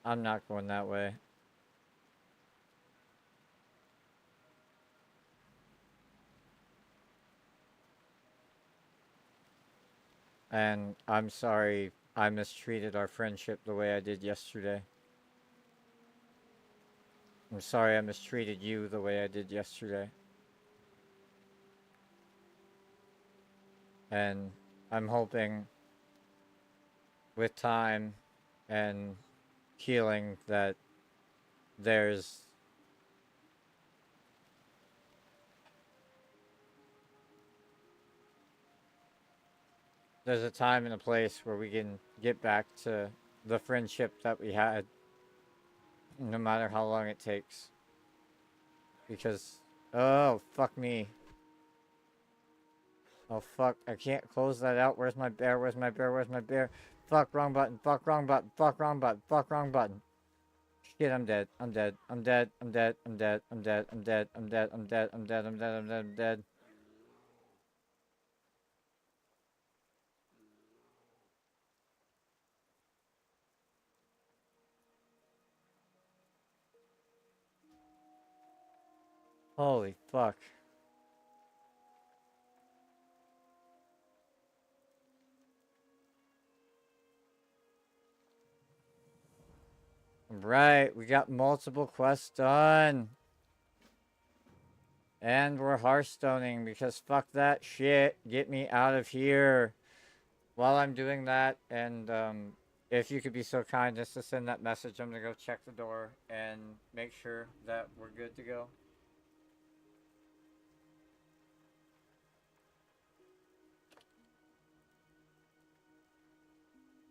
I'm not going that way. And I'm sorry I mistreated our friendship the way I did yesterday. I'm sorry I mistreated you the way I did yesterday. And I'm hoping with time and healing that there's there's a time and a place where we can get back to the friendship that we had no matter how long it takes. Because oh fuck me. Oh fuck, I can't close that out. Where's my bear? Where's my bear? Where's my bear? Fuck, wrong button. Fuck, wrong button. Fuck, wrong button. Fuck, wrong button. Shit, I'm dead. I'm dead. I'm dead. I'm dead. I'm dead. I'm dead. I'm dead. I'm dead. I'm dead. I'm dead. I'm dead. I'm dead. I'm dead. Holy fuck. Right, we got multiple quests done. And we're hearthstoning because fuck that shit. Get me out of here. While I'm doing that and if you could be so kind as to send that message, I'm gonna go check the door and make sure that we're good to go.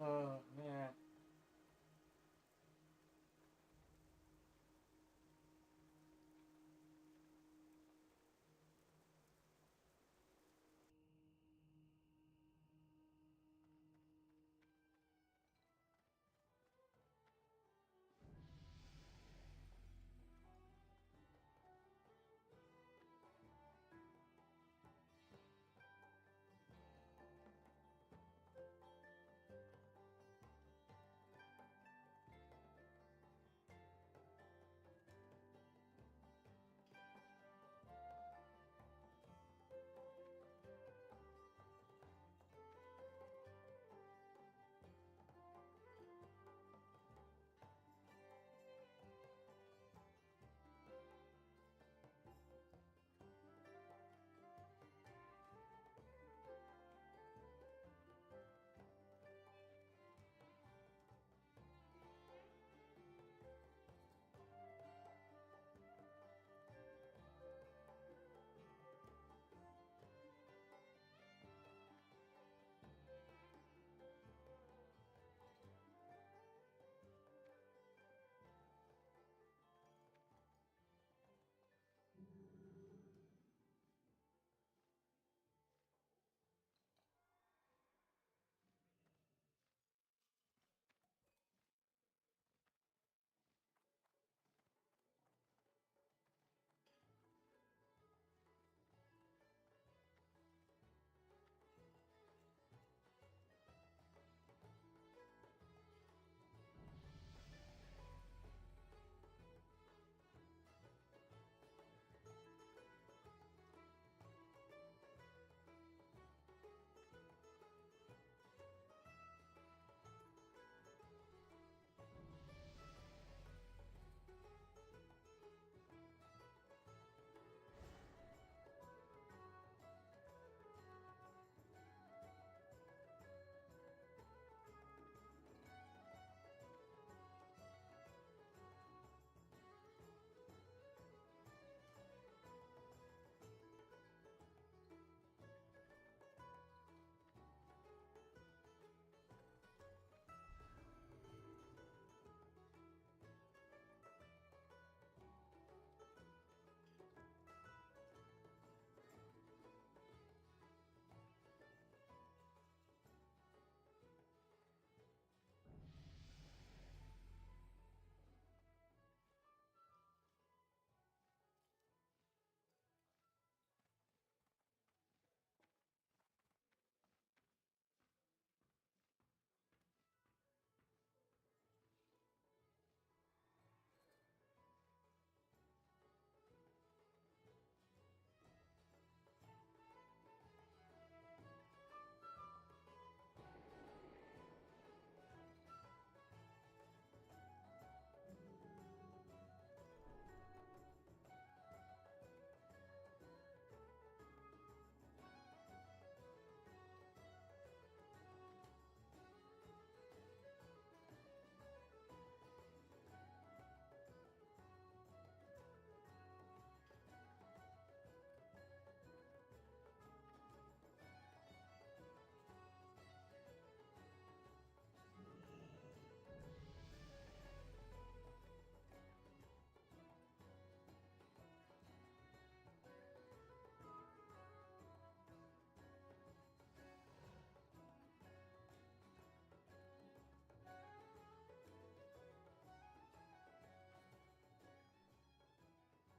Oh man.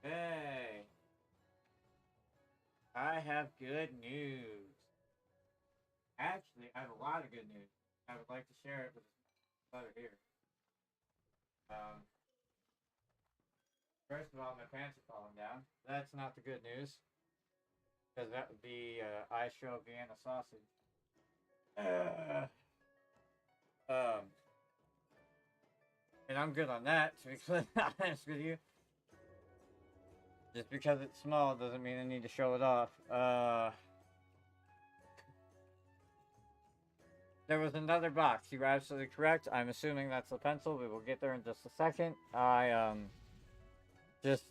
Hey, I have good news. Actually, I have a lot of good news. I would like to share it with the letter here. Um, First of all, my pants are falling down. That's not the good news, because that would be I show Vienna sausage. Uh, um, and I'm good on that, to be honest with you. Just because it's small doesn't mean I need to show it off. There was another box. You were absolutely correct. I'm assuming that's the pencil. We will get there in just a second. I just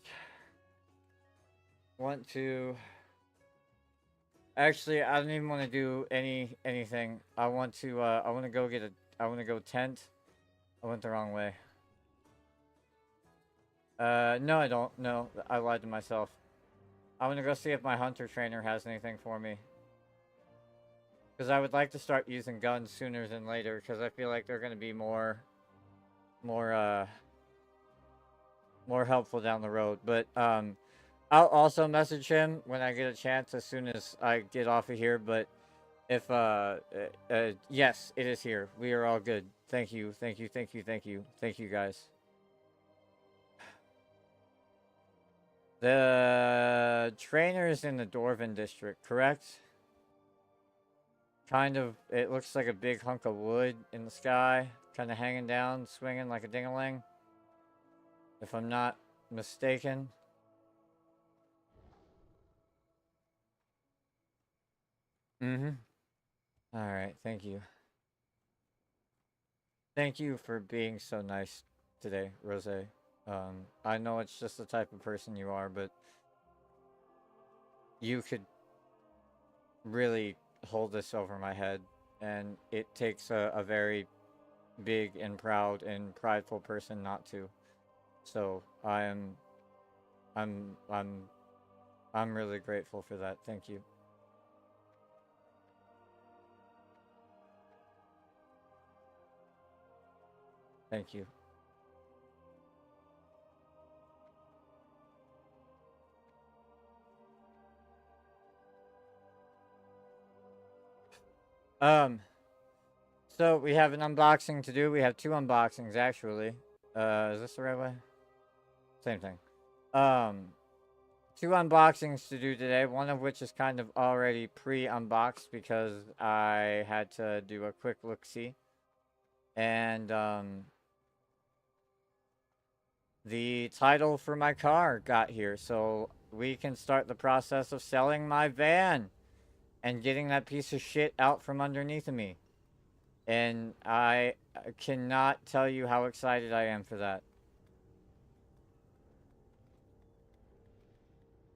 want to. Actually, I don't even want to do anything. I want to. I want to go get a. I want to go tent. I went the wrong way. No, I don't. No, I lied to myself. I want to go see if my hunter trainer has anything for me. Because I would like to start using guns sooner than later. Because I feel like they're going to be more helpful down the road. But I'll also message him when I get a chance as soon as I get off of here. But if yes, it is here. We are all good. Thank you, thank you, thank you, thank you, thank you, guys. The trainer's in the Dwarven district, correct? Kind of. It looks like a big hunk of wood in the sky, kind of hanging down, swinging like a ding-a-ling. If I'm not mistaken. Mm-hmm. Alright, thank you. Thank you for being so nice today, Rose. I know it's just the type of person you are, but you could really hold this over my head, and it takes a very big and proud and prideful person not to. So I'm really grateful for that. Thank you. Thank you. So we have an unboxing to do. We have two unboxings actually. Is this the right way? Same thing. Two unboxings to do today, one of which is kind of already pre-unboxed because I had to do a quick look-see. And, the title for my car got here, so we can start the process of selling my van and getting that piece of shit out from underneath of me. And I cannot tell you how excited I am for that.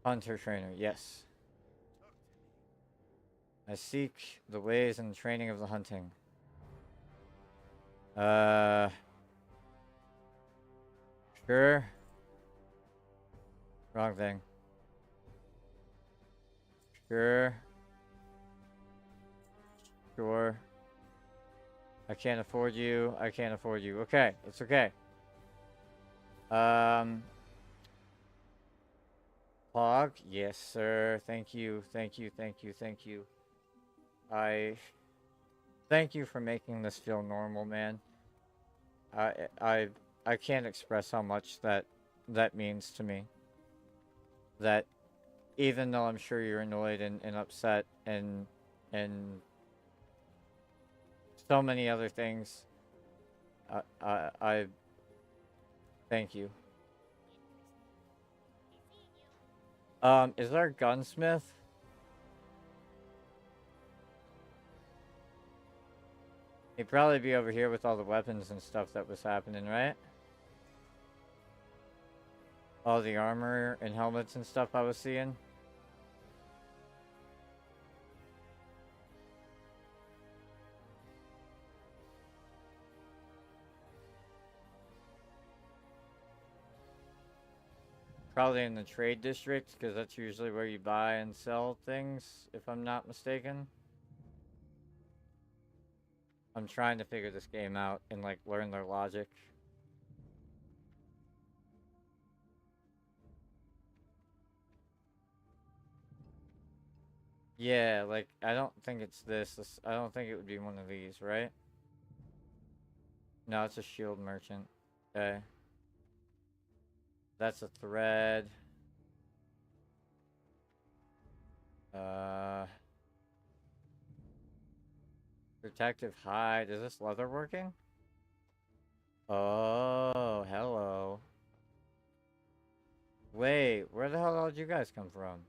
Hunter trainer, yes. I seek the ways and training of the hunting. Sure. Wrong thing. Sure. Sure. I can't afford you. I can't afford you. Okay, it's okay. Pog? Yes, sir. Thank you. Thank you. Thank you. Thank you. I thank you for making this feel normal, man. I I I can't express how much that means to me. That even though I'm sure you're annoyed and upset and so many other things, I thank you. Is there a gunsmith? He'd probably be over here with all the weapons and stuff that was happening, right? All the armor and helmets and stuff I was seeing. Probably in the trade district, because that's usually where you buy and sell things, if I'm not mistaken. I'm trying to figure this game out and, like, learn their logic. Yeah, like, I don't think it's this. I don't think it would be one of these, right? No, it's a shield merchant. Okay. That's a thread. Protective hide. Is this leather working? Oh, hello. Wait, where the hell did you guys come from?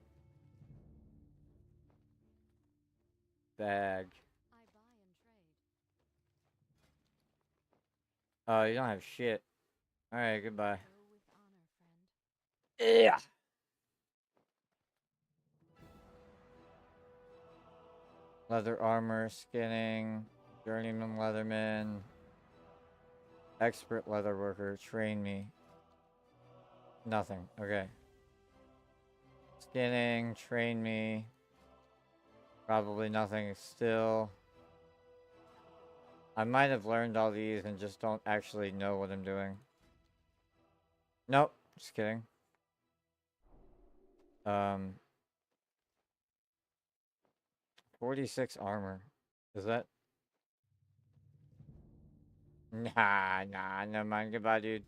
Bag. I buy and trade. Oh, you don't have shit. Alright, goodbye. Go with honor, friend. Yeah. Leather armor, skinning, journeyman leatherman, expert leather worker, train me. Nothing. Okay. Skinning, train me. Probably nothing still. I might have learned all these and just don't actually know what I'm doing. Nope. Just kidding. 46 armor. Is that? Nah, never mind. Goodbye, dude.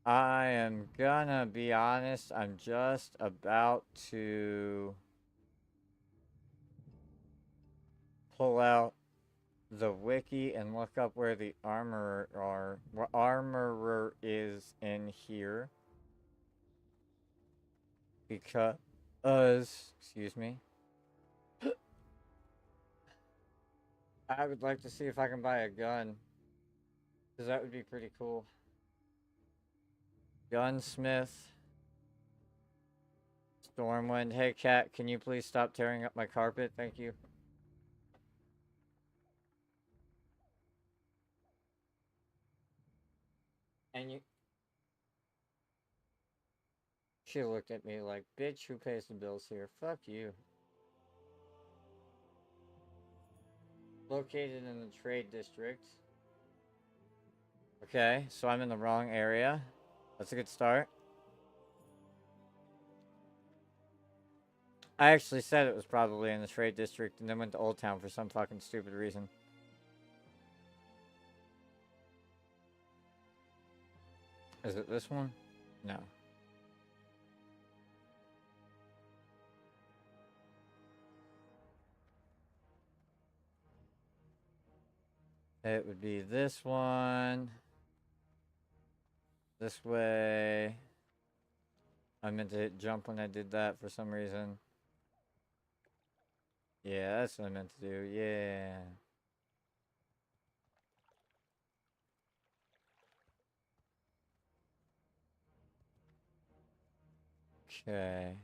I am gonna be honest. I'm just about to pull out the wiki and look up where the armorer is in here. Because, excuse me. I would like to see if I can buy a gun. Because that would be pretty cool. Gunsmith. Stormwind. Hey, cat, can you please stop tearing up my carpet? Thank you. And you... She looked at me like, bitch, who pays the bills here? Fuck you. Located in the trade district. Okay, so I'm in the wrong area. That's a good start. I actually said it was probably in the trade district and then went to Old Town for some fucking stupid reason. Is it this one? No. It would be this one. This way. I meant to hit jump when I did that for some reason. Yeah, that's what I meant to do. Yeah. Okay.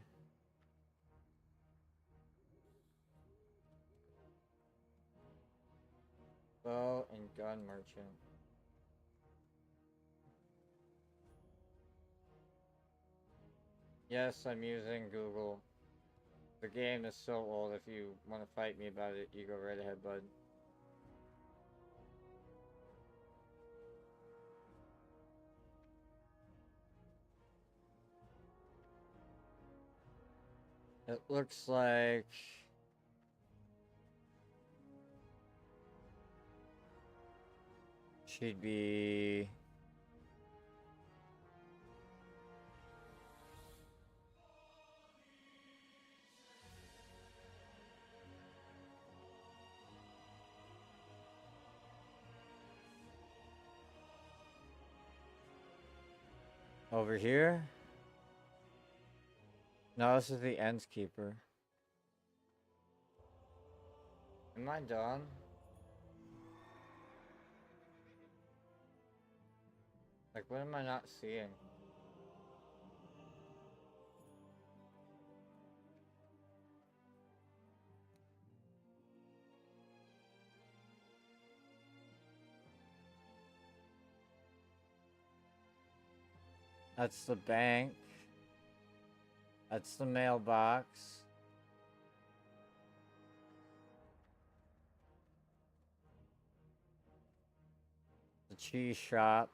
Bow and gun merchant. Yes, I'm using Google. The game is so old, if you want to fight me about it, you go right ahead, bud. It looks like... she'd be... over here? No, this is the Ends Keeper. Am I done? Like, what am I not seeing? That's the bank. That's the mailbox. The cheese shop.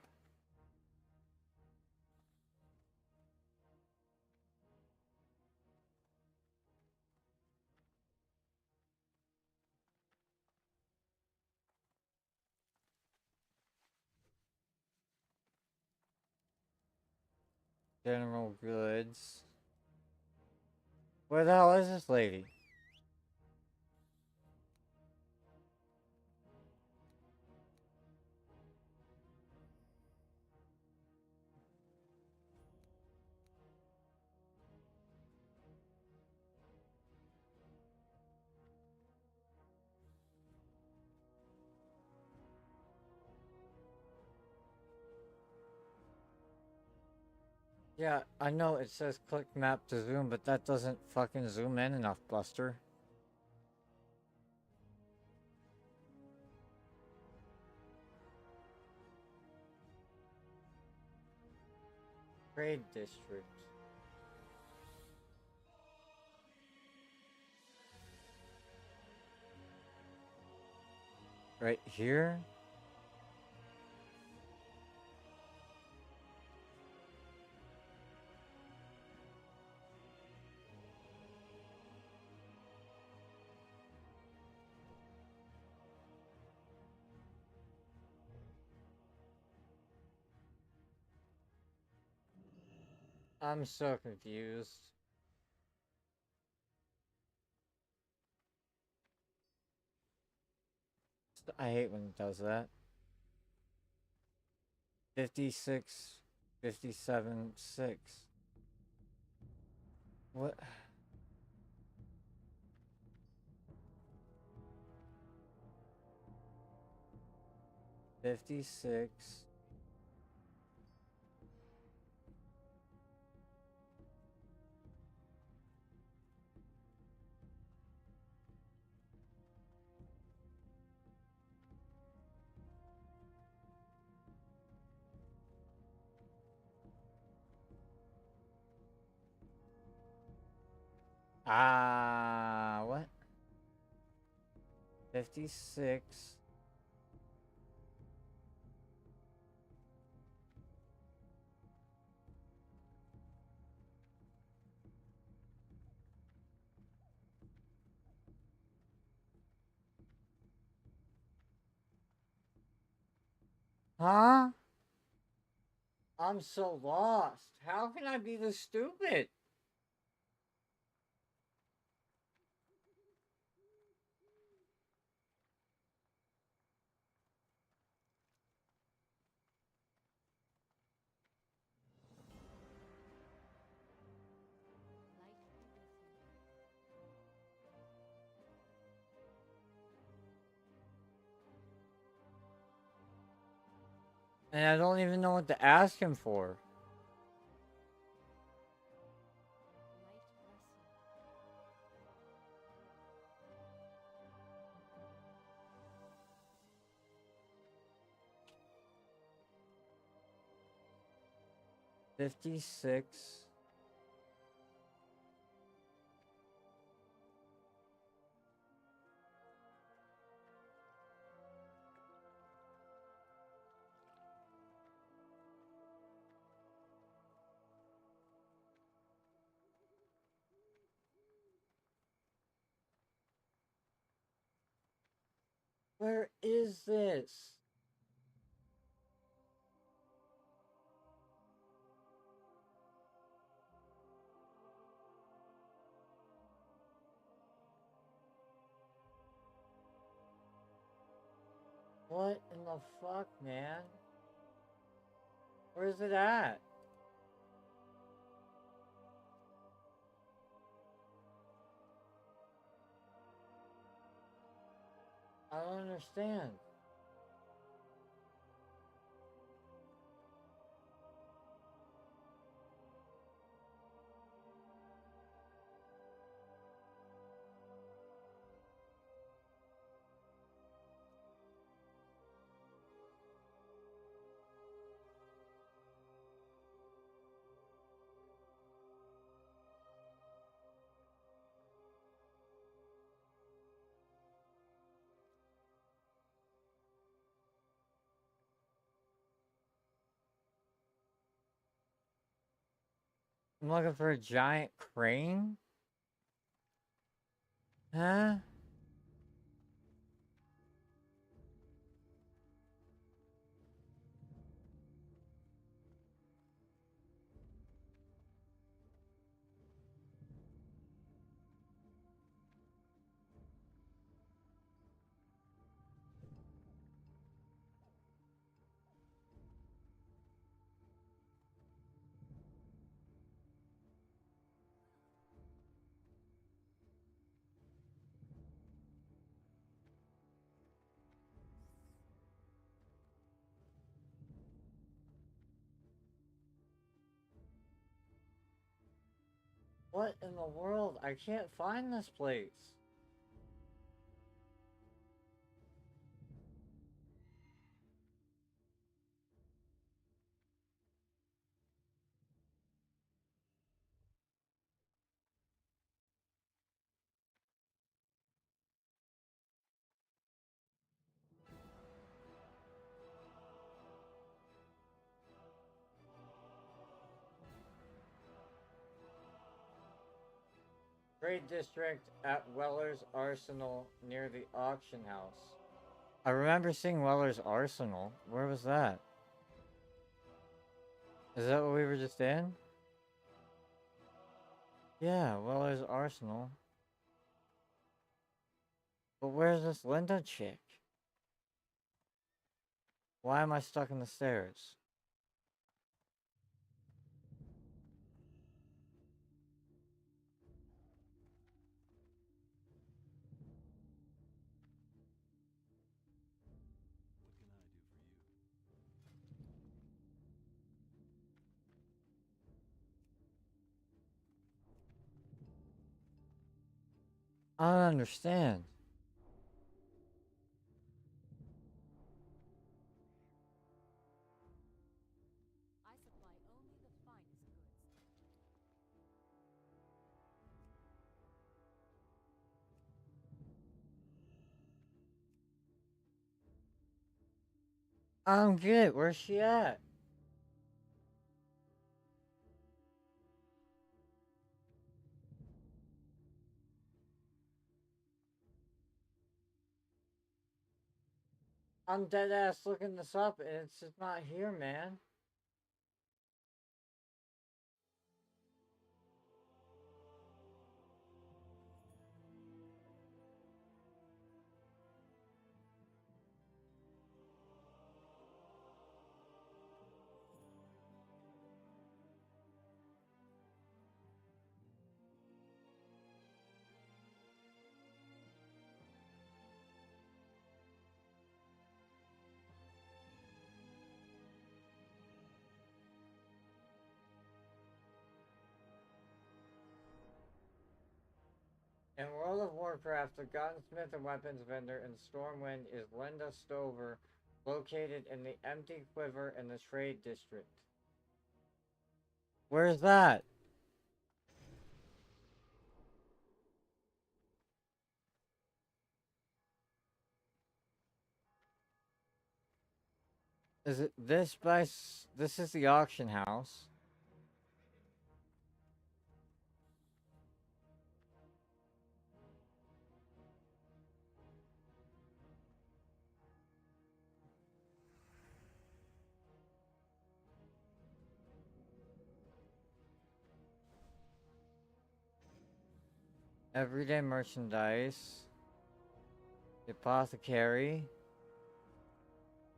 General goods. Where the hell is this lady? Yeah, I know it says click map to zoom, but that doesn't fucking zoom in enough, Buster. Trade district. Right here? I'm so confused. I hate when it does that. 56, 57, 6. What? 56. What? 56. Huh? I'm so lost. How can I be this stupid? Light be with you. And I don't even know what to ask him for. Light bless you. 56. Where is this? What in the fuck, man? Where's it at? I don't understand. I'm looking for a giant crane? Huh? What in the world? I can't find this place. Trade district at Weller's Arsenal near the auction house. I remember seeing Weller's Arsenal. Where was that? Is that what we were just in? Yeah, Weller's Arsenal. But where's this Linda chick? Why am I stuck in the stairs? I don't understand. I supply only the finest goods. I don't get it. Where's she at? I'm dead ass looking this up and it's just not here, man. In World of Warcraft, the gunsmith and weapons vendor in Stormwind is Linda Stover, located in the Empty Quiver in the Trade District. Where's that? Is it this by... This is the auction house. Everyday merchandise. The apothecary.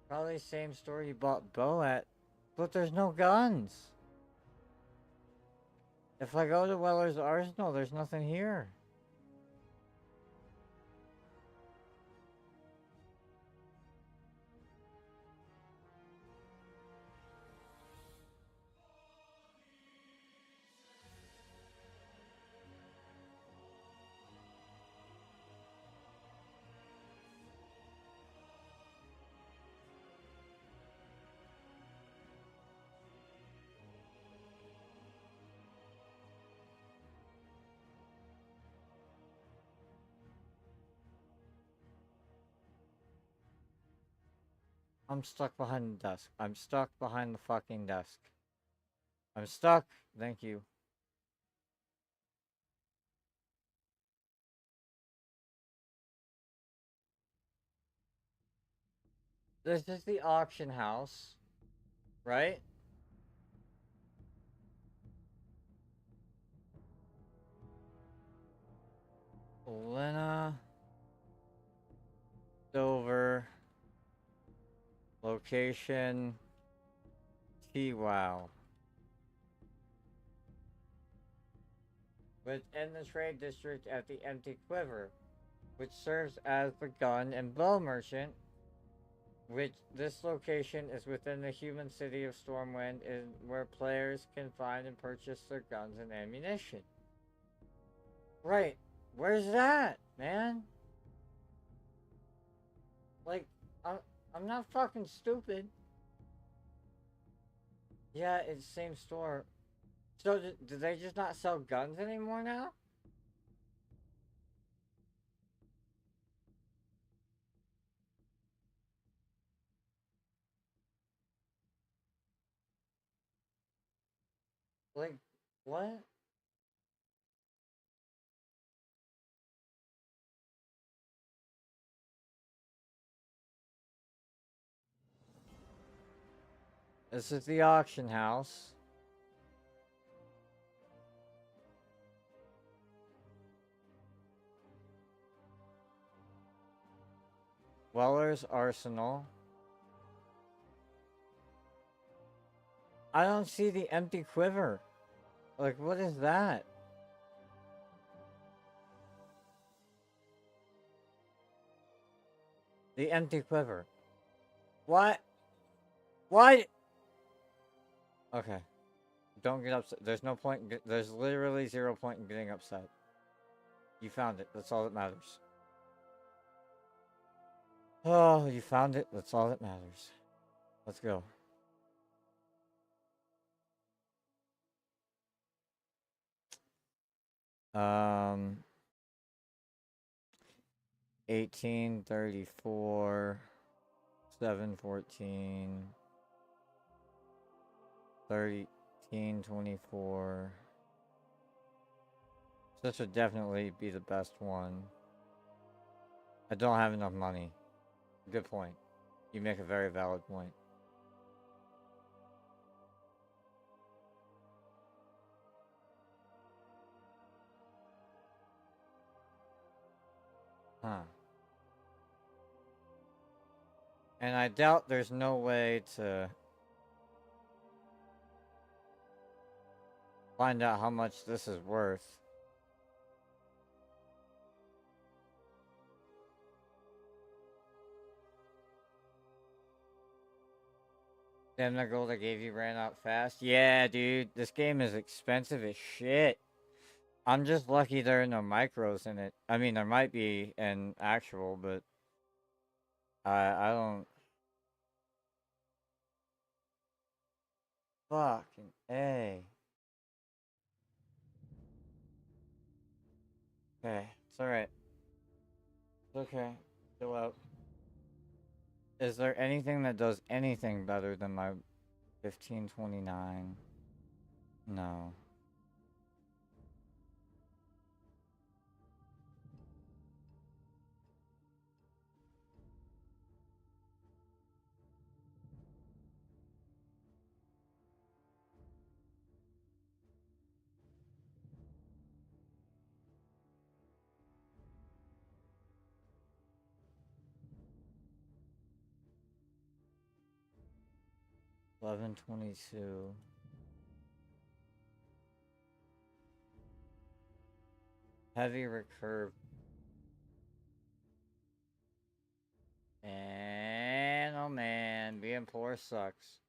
Probably same store you bought Bo at. But there's no guns. If I go to Weller's Arsenal, there's nothing here. I'm stuck behind the desk. I'm stuck behind the fucking desk. I'm stuck. Thank you. This is the auction house, right? Lena Dover. Location T-Wow. Within the trade district at the Empty Quiver, which serves as the gun and bow merchant, which this location is within the human city of Stormwind, is where players can find and purchase their guns and ammunition. Right. Where's that, man? Like, I'm, I'm not fucking stupid. Yeah, it's the same store. So, do they just not sell guns anymore now? Like, what? This is the auction house. Weller's Arsenal. I don't see the empty quiver. Like, what is that? The empty quiver. What? What? Okay. Don't get upset. There's no point. There's literally 0 point in getting upset. You found it. That's all that matters. Oh, you found it. That's all that matters. Let's go. Um, 1834, 714, 1324. This would definitely be the best one. I don't have enough money. Good point. You make a very valid point. Huh. And I doubt there's no way to find out how much this is worth. Damn, the gold I gave you ran out fast. Yeah, dude, this game is expensive as shit. I'm just lucky there are no micros in it. I mean, there might be an actual, but I don't. Fucking A. Okay, it's alright. It's okay. Chill out. Is there anything that does anything better than my 1529? No. $11.22. Heavy recurve. And oh man, being poor sucks.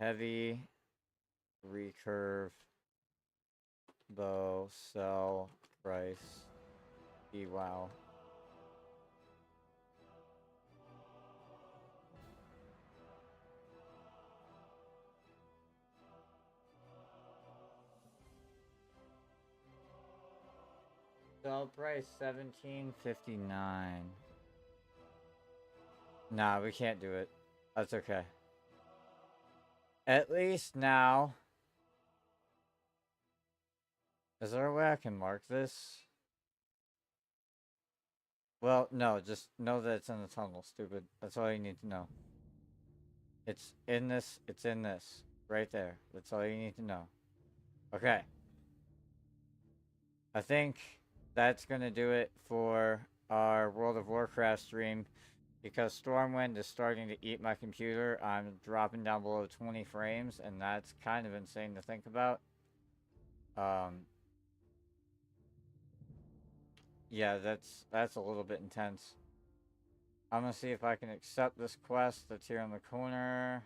Heavy recurve. Bow. Sell. Price. Wow. Sell price 17.59. Nah, we can't do it. That's okay. At least now. Is there a way I can mark this? Well, no, just know that it's in the tunnel, stupid. That's all you need to know. It's in this. It's in this. Right there. That's all you need to know. Okay. I think that's going to do it for our World of Warcraft stream. Because Stormwind is starting to eat my computer, I'm dropping down below 20 frames, and that's kind of insane to think about. Yeah, that's a little bit intense. I'm gonna see if I can accept this quest that's here in the corner.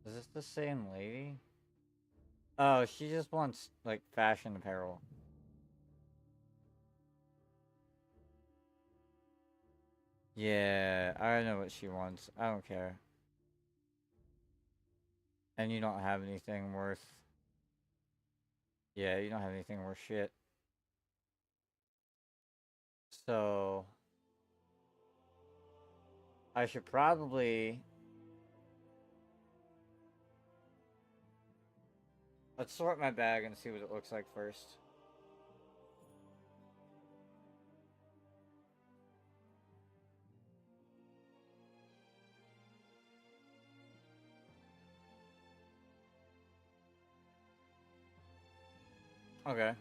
Is this the same lady? Oh, she just wants, like, fashion apparel. Yeah, I know what she wants. I don't care. And you don't have anything worth... Yeah, you don't have anything worth shit. So... I should probably... Let's sort my bag and see what it looks like first. Okay.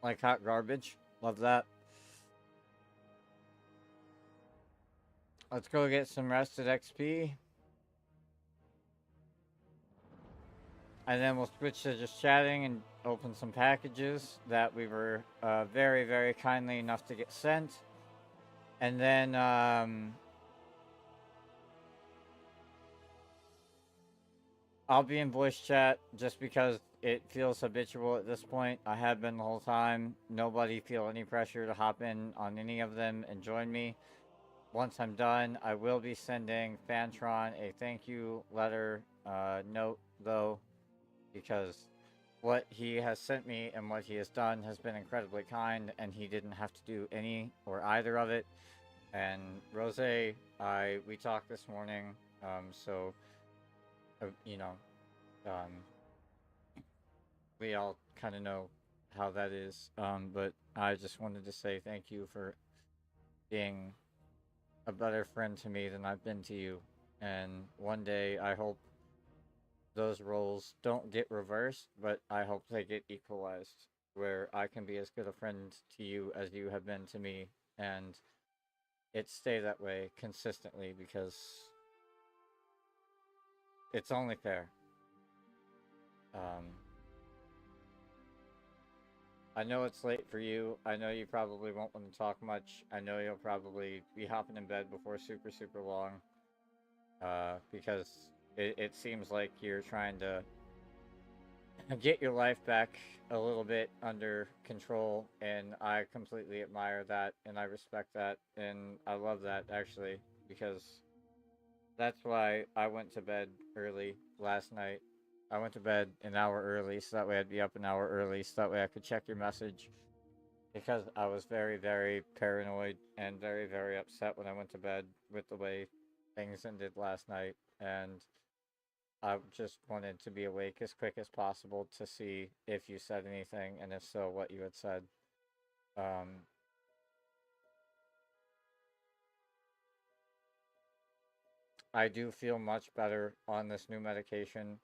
Like hot garbage. Love that. Let's go get some rested XP. And then we'll switch to just chatting and open some packages that we were very, very kindly enough to get sent. And then I'll be in voice chat just because it feels habitual at this point. I have been the whole time. Nobody feel any pressure to hop in on any of them and join me. Once I'm done, I will be sending Fantron a thank you letter note, though, because what he has sent me and what he has done has been incredibly kind, and he didn't have to do any or either of it. And Rose, we talked this morning, so you know, um, we all kind of know how that is. But I just wanted to say thank you for being a better friend to me than I've been to you. And one day I hope those roles don't get reversed, but I hope they get equalized, where I can be as good a friend to you as you have been to me, and it stay that way consistently because it's only fair. Um, I know it's late for you. I know you probably won't want to talk much. I know you'll probably be hopping in bed before super, super long. Because it seems like you're trying to get your life back a little bit under control, and I completely admire that, and I respect that, and I love that, actually, because that's why I went to bed early last night. I went to bed an hour early, so that way I'd be up an hour early, so that way I could check your message. Because I was very, very paranoid and very, very upset when I went to bed with the way things ended last night. And I just wanted to be awake as quick as possible to see if you said anything, and if so, what you had said. Um, I do feel much better on this new medication.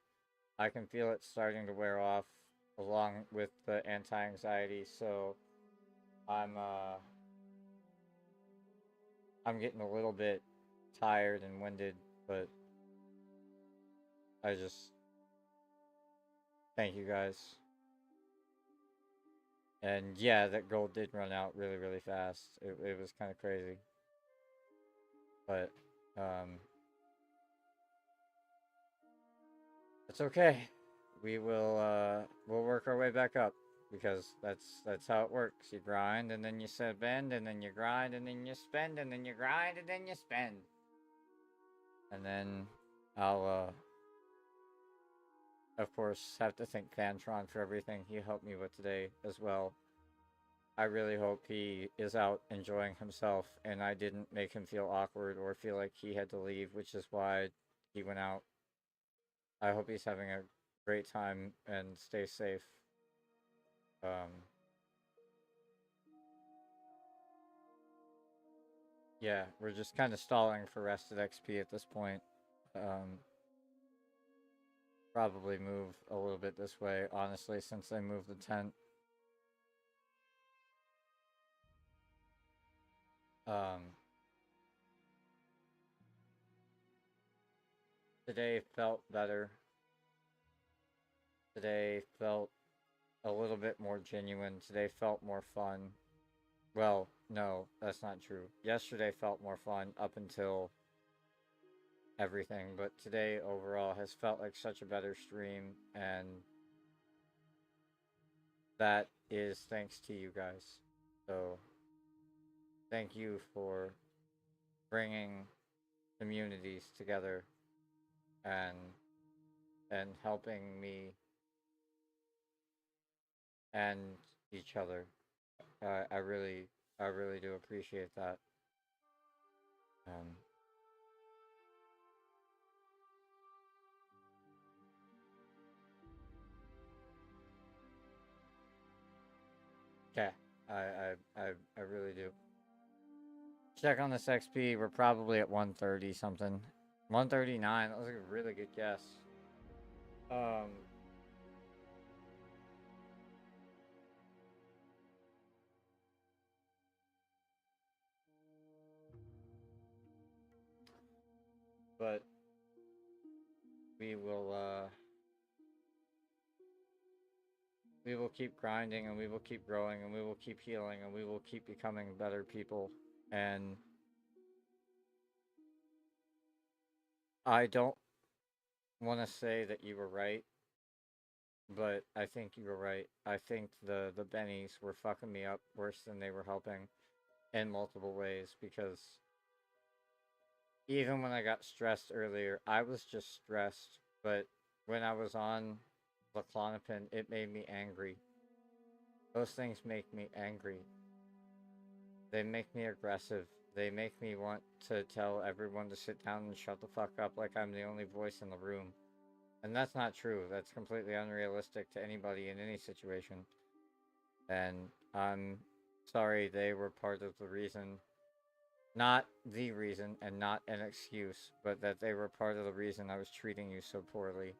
I can feel it starting to wear off along with the anti-anxiety, so I'm uh I'm getting a little bit tired and winded, but I just thank you guys. And yeah, that gold did run out really, really fast. It was kind of crazy, but um, it's okay. We'll work our way back up because that's how it works. You grind and then you spend and then you grind and then you spend and then you grind and then you spend. And then I'll of course have to thank Fantron for everything he helped me with today as well. I really hope he is out enjoying himself and I didn't make him feel awkward or feel like he had to leave, which is why he went out. I hope he's having a great time and stay safe. Um, yeah, we're just kind of stalling for rested XP at this point. Um, probably move a little bit this way, honestly, since I moved the tent. Um, today felt better. Today felt a little bit more genuine. Today felt more fun. Well, no, that's not true. Yesterday felt more fun up until everything, but today overall has felt like such a better stream, and that is thanks to you guys. So thank you for bringing communities together and helping me and each other. I really do appreciate that. Um, yeah, I really do. Check on this XP. We're probably at 130 something. 139. That was a really good guess. Um, but we will we will keep grinding, and we will keep growing, and we will keep healing, and we will keep becoming better people. And I don't want to say that you were right, but I think you were right. I think the bennies were fucking me up worse than they were helping in multiple ways, because even when I got stressed earlier, I was just stressed, but when I was on the Clonopin, it made me angry. Those things make me angry. They make me aggressive. They make me want to tell everyone to sit down and shut the fuck up like I'm the only voice in the room. And that's not true. That's completely unrealistic to anybody in any situation. And I'm sorry they were part of the reason. Not the reason and not an excuse, but that they were part of the reason I was treating you so poorly.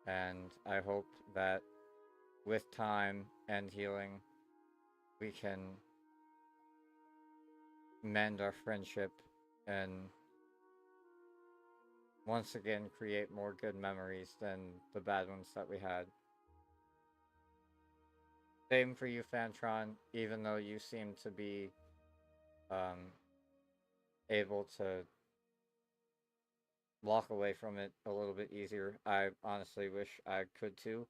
And I hope that with time and healing, we can mend our friendship and once again create more good memories than the bad ones that we had. Same for you, Fantron, even though you seem to be um, able to walk away from it a little bit easier. I honestly wish I could too.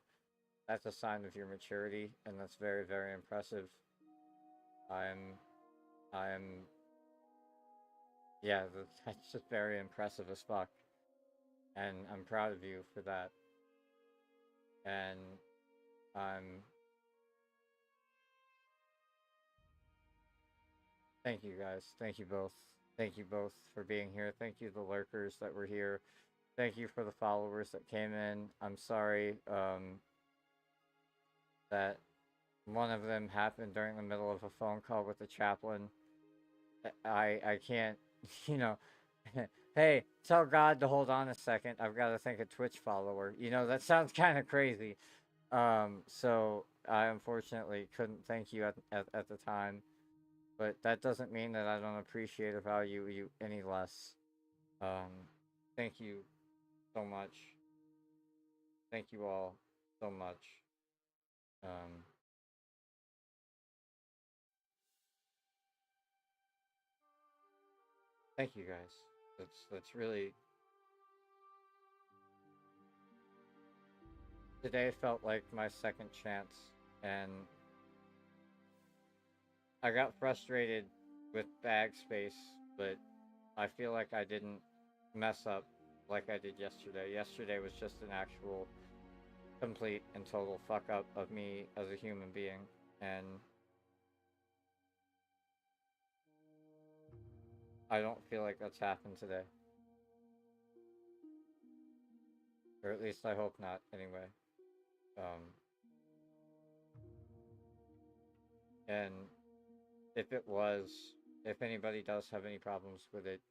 That's a sign of your maturity, and that's very, very impressive. I'm, yeah, that's just very impressive as fuck, and I'm proud of you for that. And I'm, thank you guys, thank you both for being here. Thank you the lurkers that were here. Thank you for the followers that came in. I'm sorry that one of them happened during the middle of a phone call with the chaplain. I can't, you know, hey, tell God to hold on a second. I've got to thank a Twitch follower. You know, that sounds kind of crazy. So I unfortunately couldn't thank you at the time, but that doesn't mean that I don't appreciate or value you any less. Thank you so much. Thank you all so much. Um, Thank you guys. That's really, today felt like my second chance, and I got frustrated with bag space, but I feel like I didn't mess up like I did yesterday. Yesterday was just an actual complete and total fuck up of me as a human being, and I don't feel like that's happened today. Or at least I hope not, anyway. Um, and if it was, if anybody does have any problems with it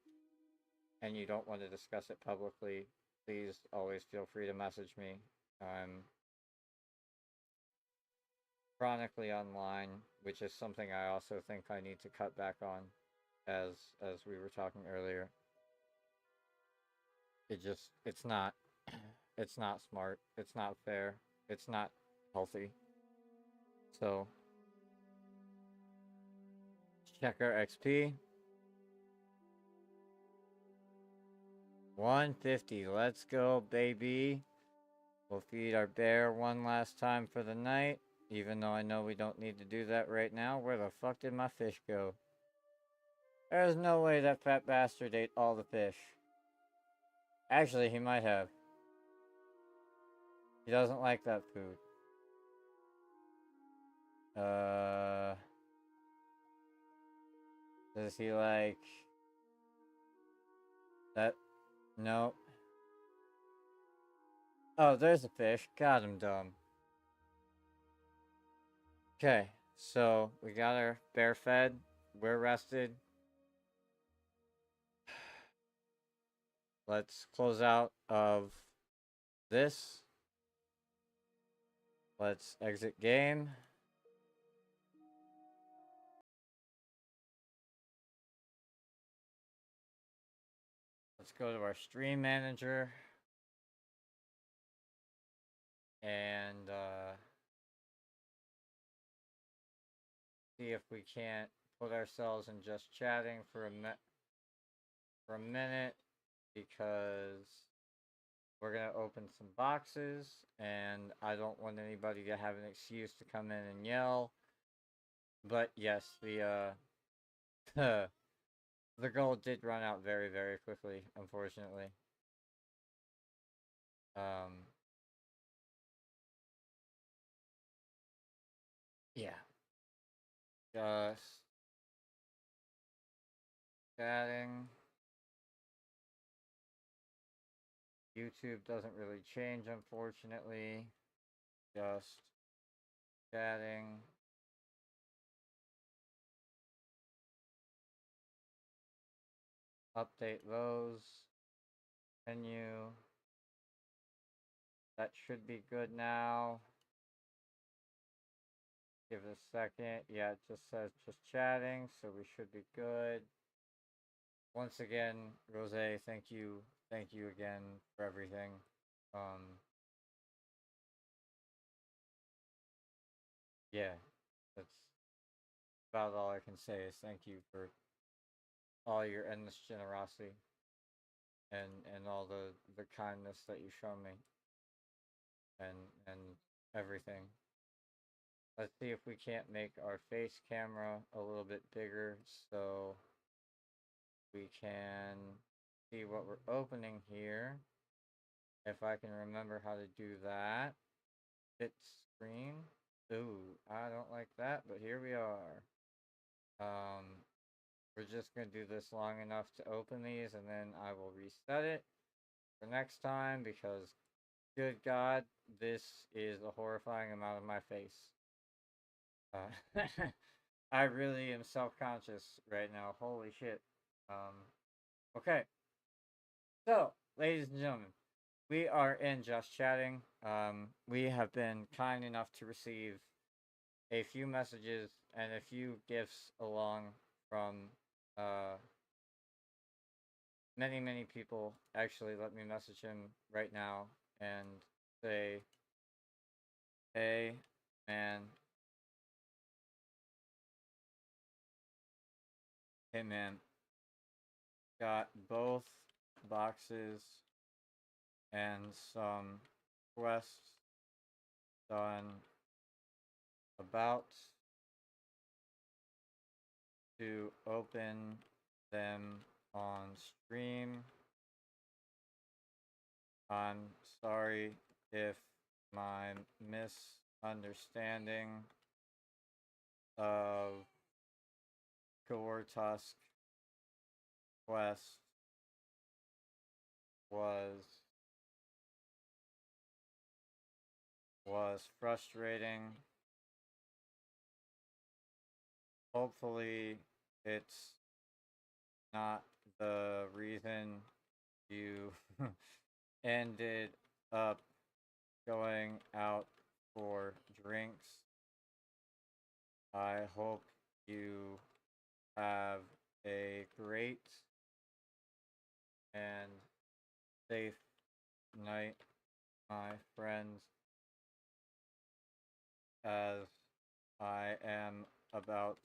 and you don't want to discuss it publicly, please always feel free to message me. I'm chronically online, which is something I also think I need to cut back on, as we were talking earlier. It's not it's not smart, it's not fair, it's not healthy. So check our XP. 150. Let's go, baby. We'll feed our bear one last time for the night. Even though I know we don't need to do that right now. Where the fuck did my fish go? There's no way that fat bastard ate all the fish. Actually, he might have. He doesn't like that food. Does he like that? No. Oh, there's a fish. Got him, dumb. Okay, so we got our bear fed. We're rested. Let's close out of this. Let's exit game. Let's go to our stream manager. And see if we can't put ourselves in just chatting for a minute, because we're gonna open some boxes, and I don't want anybody to have an excuse to come in and yell. But yes, the the gold did run out very, very quickly, unfortunately. Yeah. Just chatting. YouTube doesn't really change, unfortunately. Just chatting. Update those. Menu. That should be good now. Give it a second. Yeah, it just says just chatting, so we should be good. Once again, Rose, thank you. Thank you again for everything. Yeah, that's about all I can say is thank you for all your endless generosity and all the kindness that you show me and everything. Let's see if we can't make our face camera a little bit bigger so we can see what we're opening here. If I can remember how to do that. Fit screen. Ooh, I don't like that, but here we are. We're just gonna do this long enough to open these, and then I will reset it for next time, because good God, this is a horrifying amount of my face. I really am self-conscious right now. Holy shit. Okay. So, ladies and gentlemen, we are in Just Chatting. We have been kind enough to receive a few messages and a few gifts along from many, many people. Actually, let me message him right now and say, hey, man. Hey, man. Got both boxes and some quests done. About to open them on stream. I'm sorry if my misunderstanding of Gore Tusk quest was frustrating. Hopefully it's not the reason you ended up going out for drinks. I hope you have a great and safe night, my friends, as I am about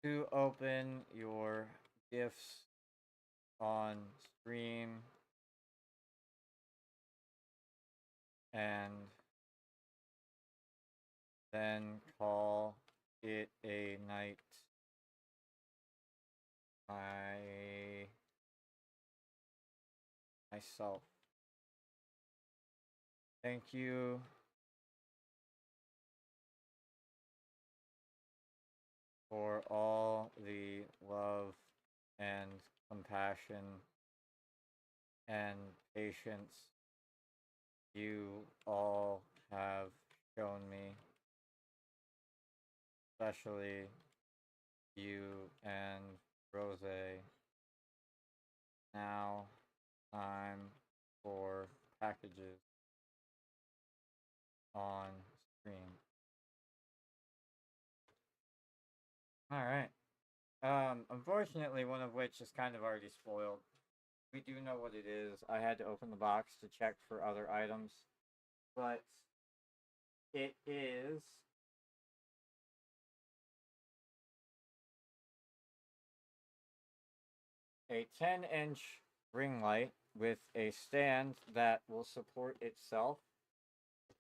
to open your gifts on stream and then call it a night. Myself. Thank you for all the love and compassion and patience you all have shown me, especially you and Rose. Now, time for packages on stream. Alright. Unfortunately, one of which is kind of already spoiled. We do know what it is. I had to open the box to check for other items. But it is a 10-inch ring light with a stand that will support itself.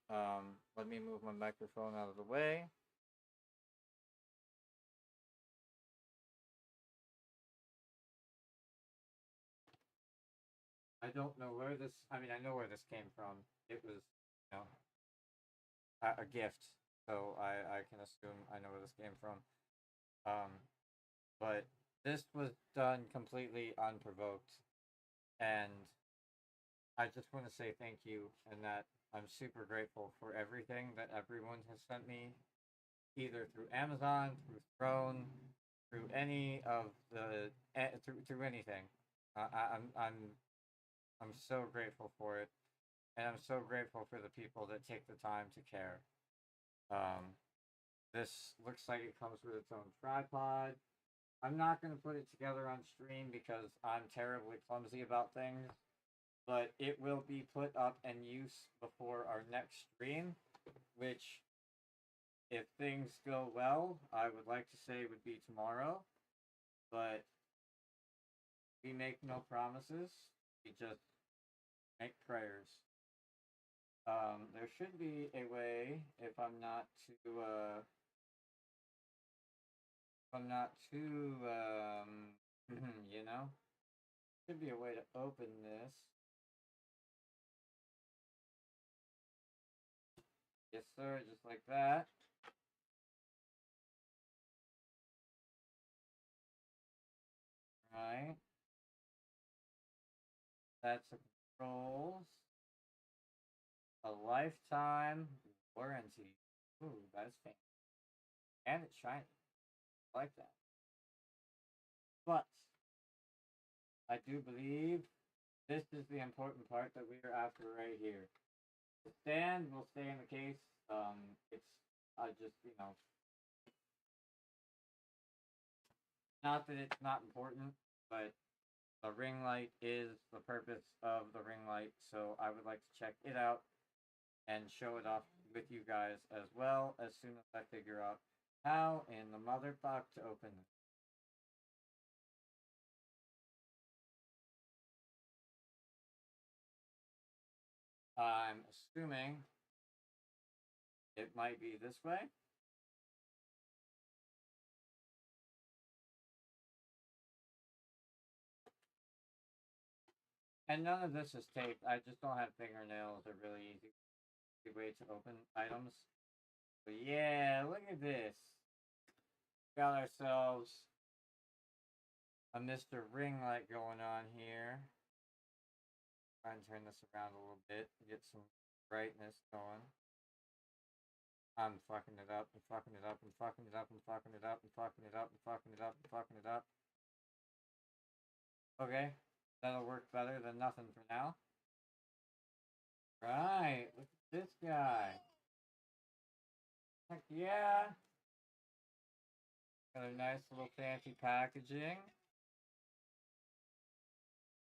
Let me move my microphone out of the way. I don't know where this. I mean, I know where this came from. It was, you know, a gift, so I can assume I know where this came from. But this was done completely unprovoked, and I just want to say thank you, and that I'm super grateful for everything that everyone has sent me, either through Amazon, through Throne, through any of the through anything. I'm so grateful for it, and I'm so grateful for the people that take the time to care. This looks like it comes with its own tripod. I'm not going to put it together on stream because I'm terribly clumsy about things, but it will be put up and used before our next stream, which, if things go well, I would like to say would be tomorrow, but we make no promises. We just make prayers. There should be a way, if I'm not too, you know, should be a way to open this. Yes, sir, just like that. Right. That's the controls. A lifetime warranty. Ooh, that's fancy. And it's shiny. I like that. But I do believe this is the important part that we are after right here. The stand will stay in the case. It's just, you know, not that it's not important, but the ring light is the purpose of the ring light, so I would like to check it out and show it off with you guys as well as soon as I figure out how in the motherfuck to open it. I'm assuming it might be this way. And none of this is taped. I just don't have fingernails. They're really easy way to open items. But yeah, look at this. Got ourselves a Mr. Ring Light going on here. Try and turn this around a little bit to get some brightness going. I'm fucking it up, I'm fucking it up, I'm fucking it up, I'm fucking it up, I'm fucking it up, I'm fucking it up, I'm fucking it up. Okay, that'll work better than nothing for now. Right, look at this guy. Heck yeah. Got a nice little fancy packaging.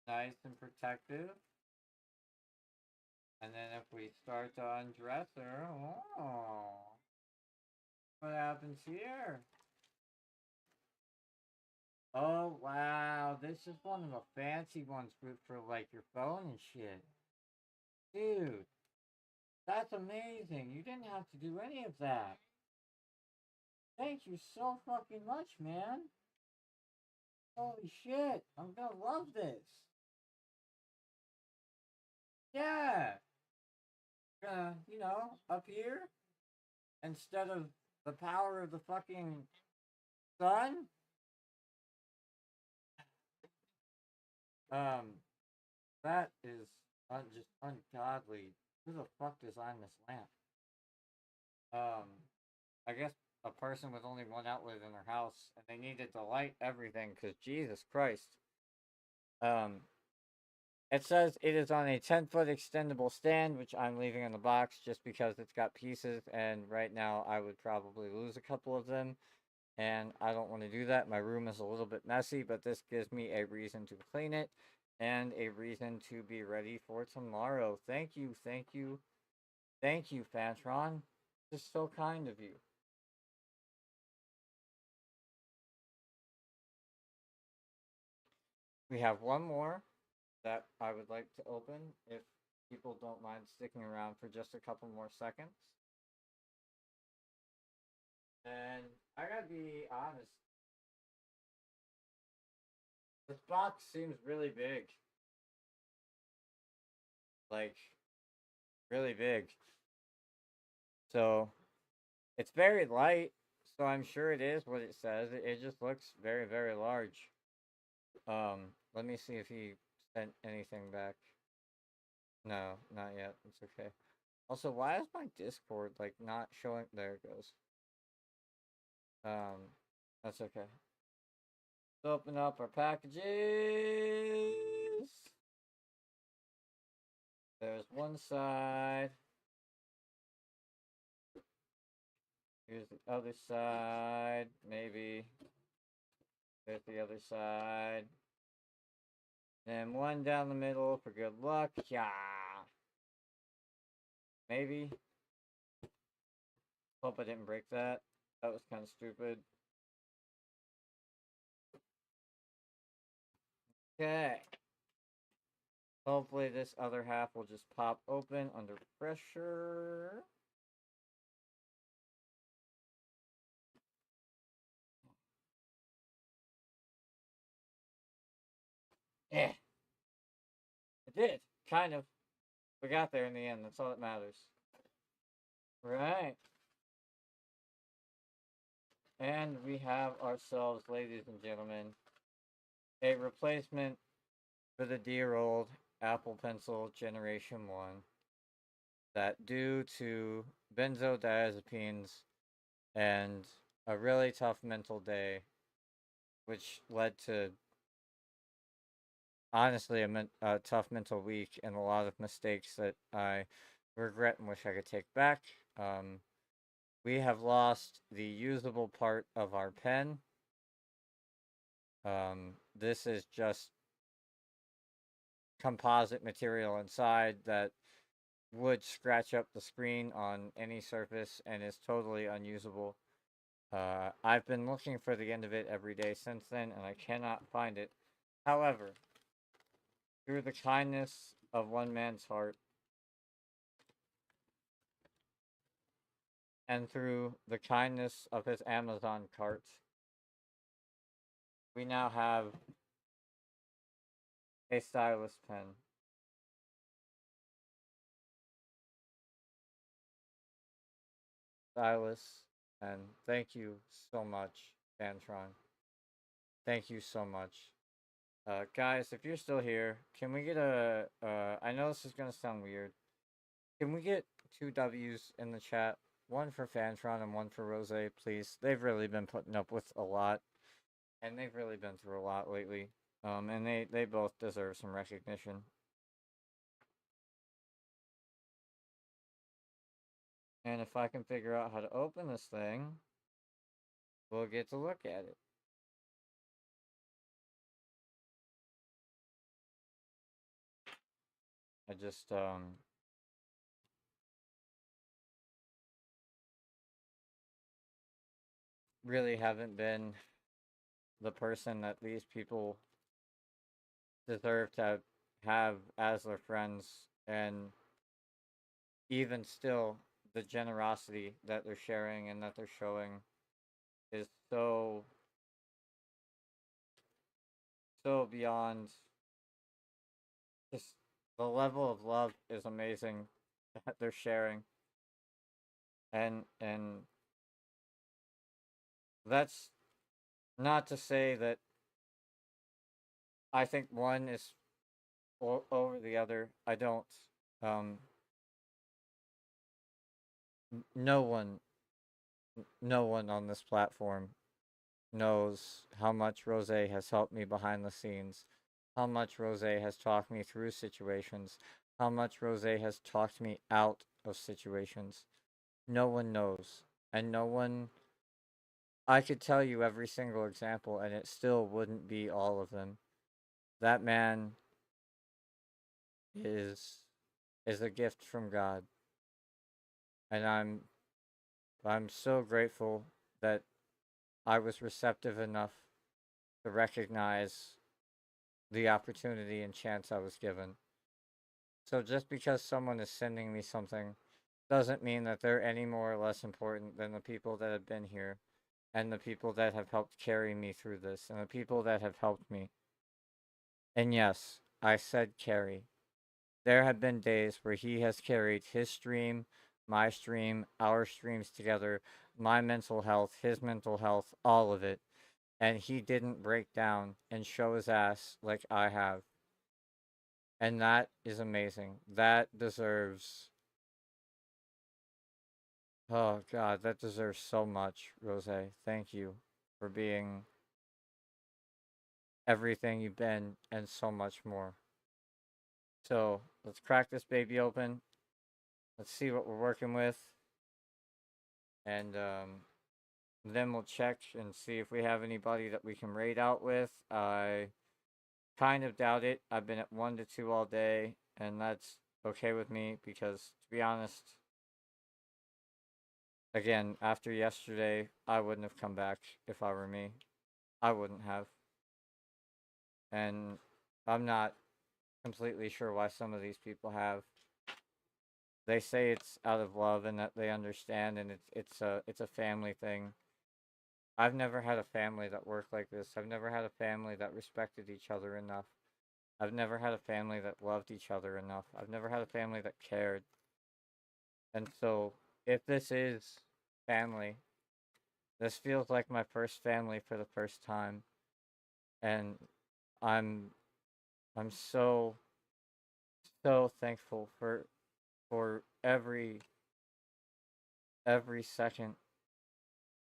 Nice and protective. And then if we start to undress her, oh, what happens here? Oh wow, this is one of the fancy ones for like your phone and shit. Dude, that's amazing. You didn't have to do any of that. Thank you so fucking much, man. Holy shit, I'm gonna love this. Yeah, gonna, up here, instead of the power of the fucking sun, um, that is just ungodly. Who the fuck designed this lamp? Um, I guess a person with only one outlet in their house, and they needed to light everything because Jesus Christ. Um, it says it is on a 10-foot extendable stand, which I'm leaving in the box just because it's got pieces, and right now I would probably lose a couple of them, and I don't want to do that. My room is a little bit messy, but this gives me a reason to clean it and a reason to be ready for tomorrow. Thank you, Fantron. Just so kind of you. We have one more that I would like to open if people don't mind sticking around for just a couple more seconds. And I gotta be honest, this box seems really big. Like, really big. So, it's very light, so I'm sure it is what it says. It just looks very, very large. Let me see if he sent anything back. No, not yet. It's okay. Also, why is my Discord like not showing? There it goes. That's okay. Let's open up our packages. There's one side. Here's the other side. Maybe. There's the other side. And one down the middle for good luck. Yeah. Maybe. Hope I didn't break that. That was kind of stupid. Okay. Hopefully this other half will just pop open under pressure. Yeah. It did. Kind of. We got there in the end. That's all that matters. Right. And we have ourselves, ladies and gentlemen, a replacement for the dear old Apple Pencil Generation 1 that, due to benzodiazepines and a really tough mental day, which led to honestly a tough mental week and a lot of mistakes that I regret and wish I could take back. We have lost the usable part of our pen. This is just composite material inside that would scratch up the screen on any surface and is totally unusable. I've been looking for the end of it every day since then, and I cannot find it. However, through the kindness of one man's heart, and through the kindness of his Amazon cart, we now have a stylus pen. Stylus, and thank you so much, Dantron. Thank you so much. Guys, if you're still here, can we get I know this is gonna sound weird. Can we get two W's in the chat? One for Fantron and one for Rose, please. They've really been putting up with a lot, and they've really been through a lot lately. And they both deserve some recognition. And if I can figure out how to open this thing, we'll get to look at it. I just really haven't been the person that these people deserve to have as their friends, and even still, the generosity that they're sharing and that they're showing is so beyond. Just the level of love is amazing that they're sharing, and that's not to say that I think one is over the other. I don't. Um, no one, no one on this platform knows how much Rose has helped me behind the scenes, how much Rose has talked me through situations, how much Rose has talked me out of situations. No one knows. And no one, I could tell you every single example and it still wouldn't be all of them. That man is is a gift from God. And I'm so grateful that I was receptive enough to recognize the opportunity and chance I was given. So just because someone is sending me something doesn't mean that they're any more or less important than the people that have been here and the people that have helped carry me through this and the people that have helped me. And yes, I said carry. There have been days where he has carried his stream, my stream, our streams together, my mental health, his mental health, all of it. And he didn't break down and show his ass like I have. And that is amazing. That deserves, oh God, that deserves so much, Rose. Thank you for being everything you've been and so much more. So let's crack this baby open. Let's see what we're working with. And then we'll check and see if we have anybody that we can raid out with. I kind of doubt it. I've been at 1 to 2 all day, and that's okay with me because, to be honest, again, after yesterday, I wouldn't have come back if I were me. I wouldn't have. And I'm not completely sure why some of these people have. They say it's out of love and that they understand, and it's a family thing. I've never had a family that worked like this. I've never had a family that respected each other enough. I've never had a family that loved each other enough. I've never had a family that cared. And so, if this is family, this feels like my first family for the first time. And I'm I'm so thankful for every second.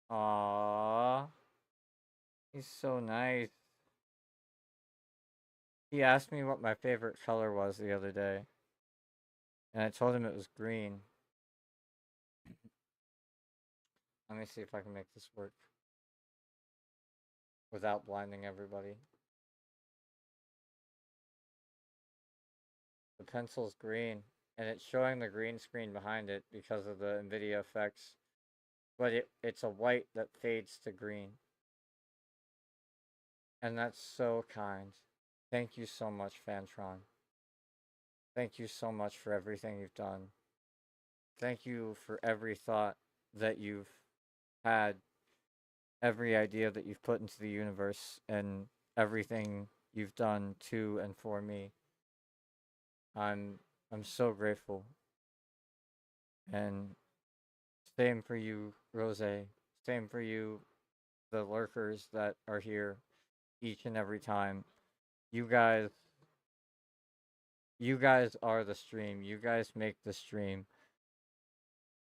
Aww, he's so nice. He asked me what my favorite color was the other day, and I told him it was green. Let me see if I can make this work without blinding everybody. The pencil's green, and it's showing the green screen behind it because of the NVIDIA effects, but it's a white that fades to green. And that's so kind. Thank you so much, Fantron. Thank you so much for everything you've done. Thank you for every thought that you've had, every idea that you've put into the universe, and everything you've done to and for me. I'm I'm so grateful. And same for you, Rose. Same for you, the lurkers that are here each and every time. You guys you guys are the stream. You guys make the stream.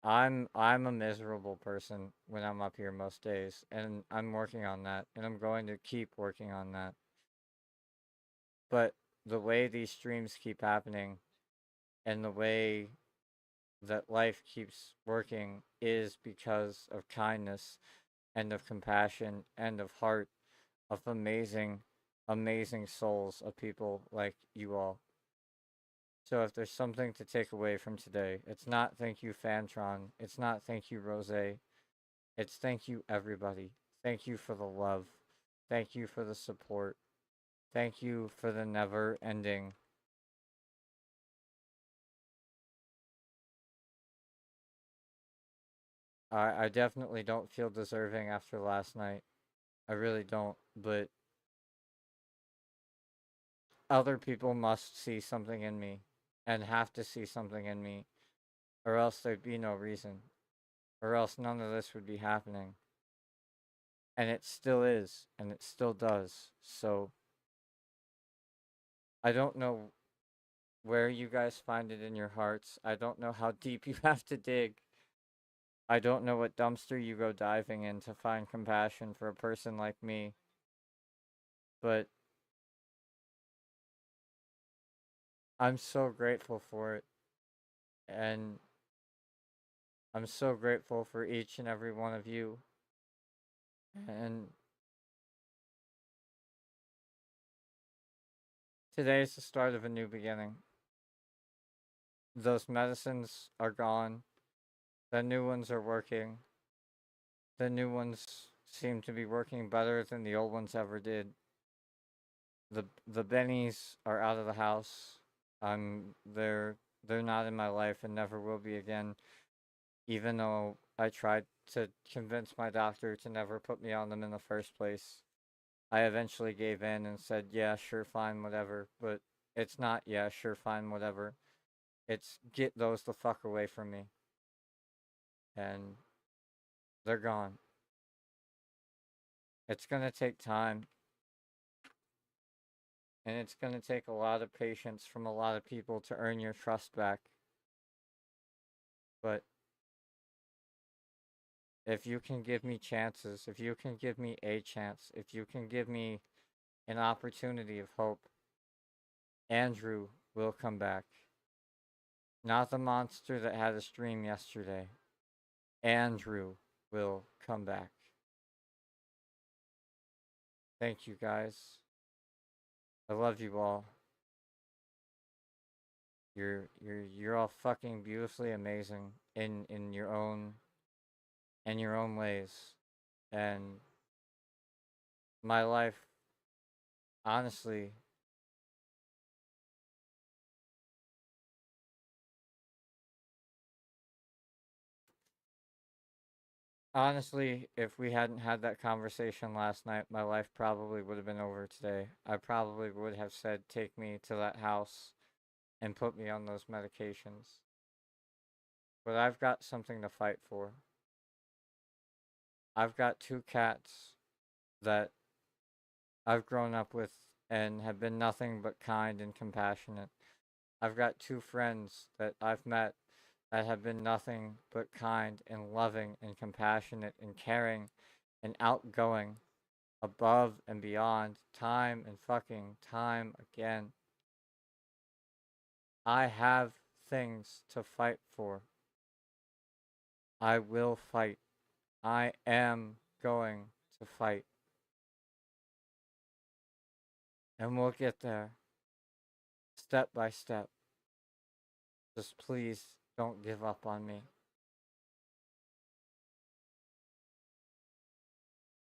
I'm a miserable person when I'm up here most days, and I'm working on that, and I'm going to keep working on that. But the way these streams keep happening and the way that life keeps working is because of kindness and of compassion and of heart of amazing amazing souls of people like you all. So if there's something to take away from today, it's not thank you Fantron, it's not thank you Rose, it's thank you everybody. Thank you for the love. Thank you for the support. Thank you for the never ending. I definitely don't feel deserving after last night. I really don't. But other people must see something in me and have to see something in me, or else there'd be no reason, or else none of this would be happening. And it still is, and it still does. So I don't know where you guys find it in your hearts. I don't know how deep you have to dig. I don't know what dumpster you go diving in to find compassion for a person like me. But I'm so grateful for it. And I'm so grateful for each and every one of you. And today is the start of a new beginning. Those medicines are gone. The new ones are working. The new ones seem to be working better than the old ones ever did. The bennies are out of the house. They're not in my life and never will be again. Even though I tried to convince my doctor to never put me on them in the first place. I eventually gave in and said, yeah, sure, fine, whatever. But it's not, yeah, sure, fine, whatever. It's get those the fuck away from me. And they're gone. It's going to take time. And it's going to take a lot of patience from a lot of people to earn your trust back. But if you can give me chances, if you can give me a chance, if you can give me an opportunity of hope, Andrew will come back. Not the monster that had a stream yesterday. Andrew will come back. Thank you guys. I love you all. You're all fucking beautifully amazing in your own ways. And my life honestly honestly, if we hadn't had that conversation last night, my life probably would have been over today. I probably would have said, take me to that house and put me on those medications. But I've got something to fight for. I've got two cats that I've grown up with and have been nothing but kind and compassionate. I've got two friends that I've met that have been nothing but kind and loving and compassionate and caring and outgoing above and beyond time and fucking time again. I have things to fight for. I will fight. I am going to fight. And we'll get there step by step. Just please don't give up on me.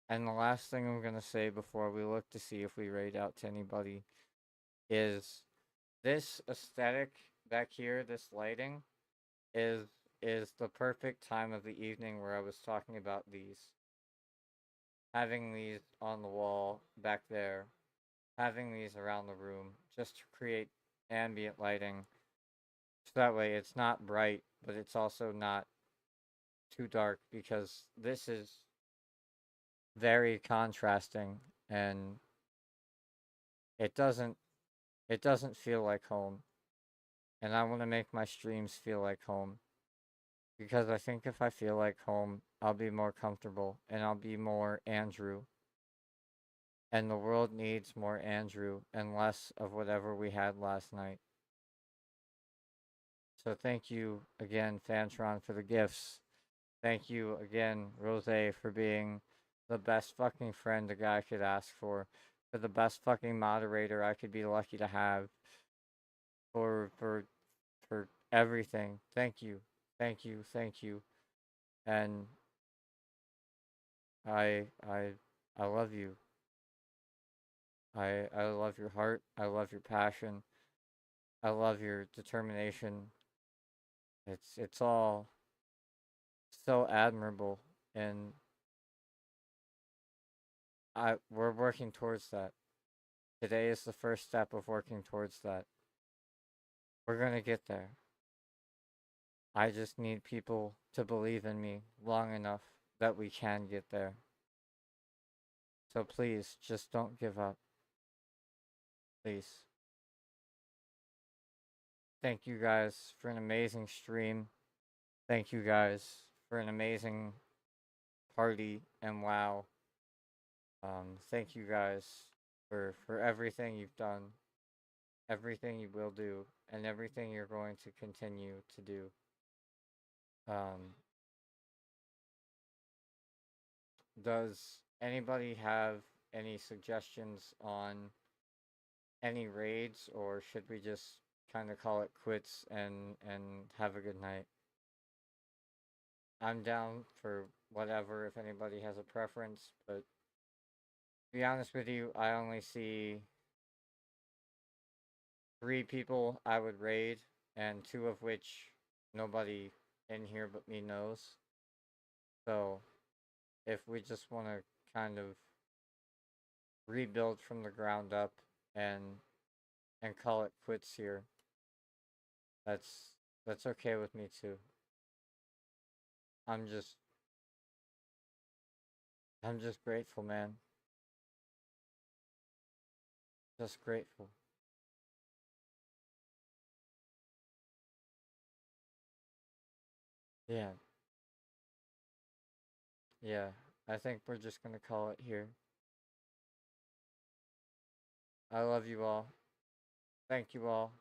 And the last thing I'm going to say before we look to see if we raid out to anybody is this aesthetic back here, this lighting is is the perfect time of the evening where I was talking about these. Having these on the wall back there, having these around the room just to create ambient lighting. So that way it's not bright, but it's also not too dark because this is very contrasting and it doesn't it doesn't feel like home. And I want to make my streams feel like home because I think if I feel like home, I'll be more comfortable and I'll be more Andrew. And the world needs more Andrew and less of whatever we had last night. So thank you again, Fantron, for the gifts. Thank you again, Rose, for being the best fucking friend a guy could ask for the best fucking moderator I could be lucky to have, for everything. Thank you, thank you, thank you, and I I I love you. I love your heart. I love your passion. I love your determination. It's all so admirable, and I we're working towards that. Today is the first step of working towards that. We're gonna get there. I just need people to believe in me long enough that we can get there. So please, just don't give up. Please. Thank you guys for an amazing stream. Thank you guys for an amazing party and WoW. Thank you guys for everything you've done, everything you will do, and everything you're going to continue to do. Um, does anybody have any suggestions on any raids, or should we just kind of call it quits and have a good night? I'm down for whatever if anybody has a preference, but to be honest with you, I only see 3 people I would raid, and 2 of which nobody in here but me knows. So if we just want to kind of rebuild from the ground up and call it quits here, that's okay with me too. I'm just grateful, man. Just grateful. Yeah. Yeah. I think we're just gonna call it here. I love you all. Thank you all.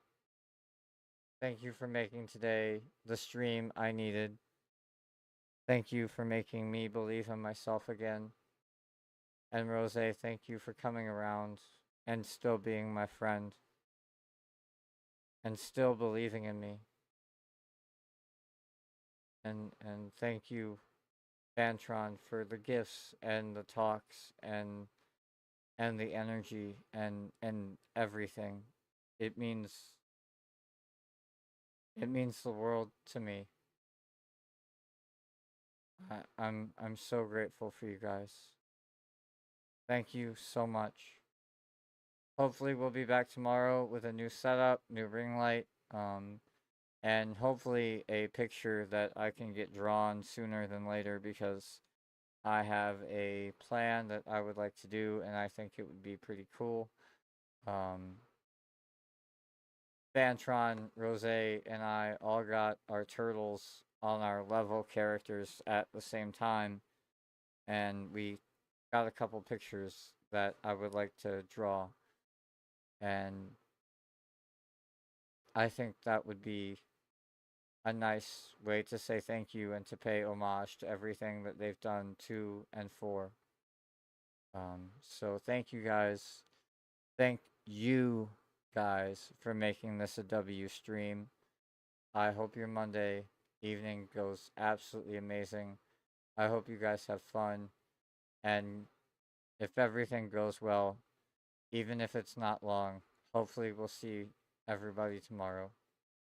Thank you for making today the stream I needed. Thank you for making me believe in myself again. And Rose, thank you for coming around and still being my friend and still believing in me. And thank you, Bantron, for the gifts and the talks and the energy and everything. It means the world to me. I'm so grateful for you guys. Thank you so much. Hopefully we'll be back tomorrow with a new setup, new ring light, and hopefully a picture that I can get drawn sooner than later because I have a plan that I would like to do and I think it would be pretty cool. Bantron, Rose, and I all got our turtles on our level characters at the same time, and we got a couple pictures that I would like to draw, and I think that would be a nice way to say thank you and to pay homage to everything that they've done to and for. So thank you guys. Thank you guys for making this a W stream. I hope your Monday evening goes absolutely amazing. I hope you guys have fun. And if everything goes well, even if it's not long, hopefully we'll see everybody tomorrow.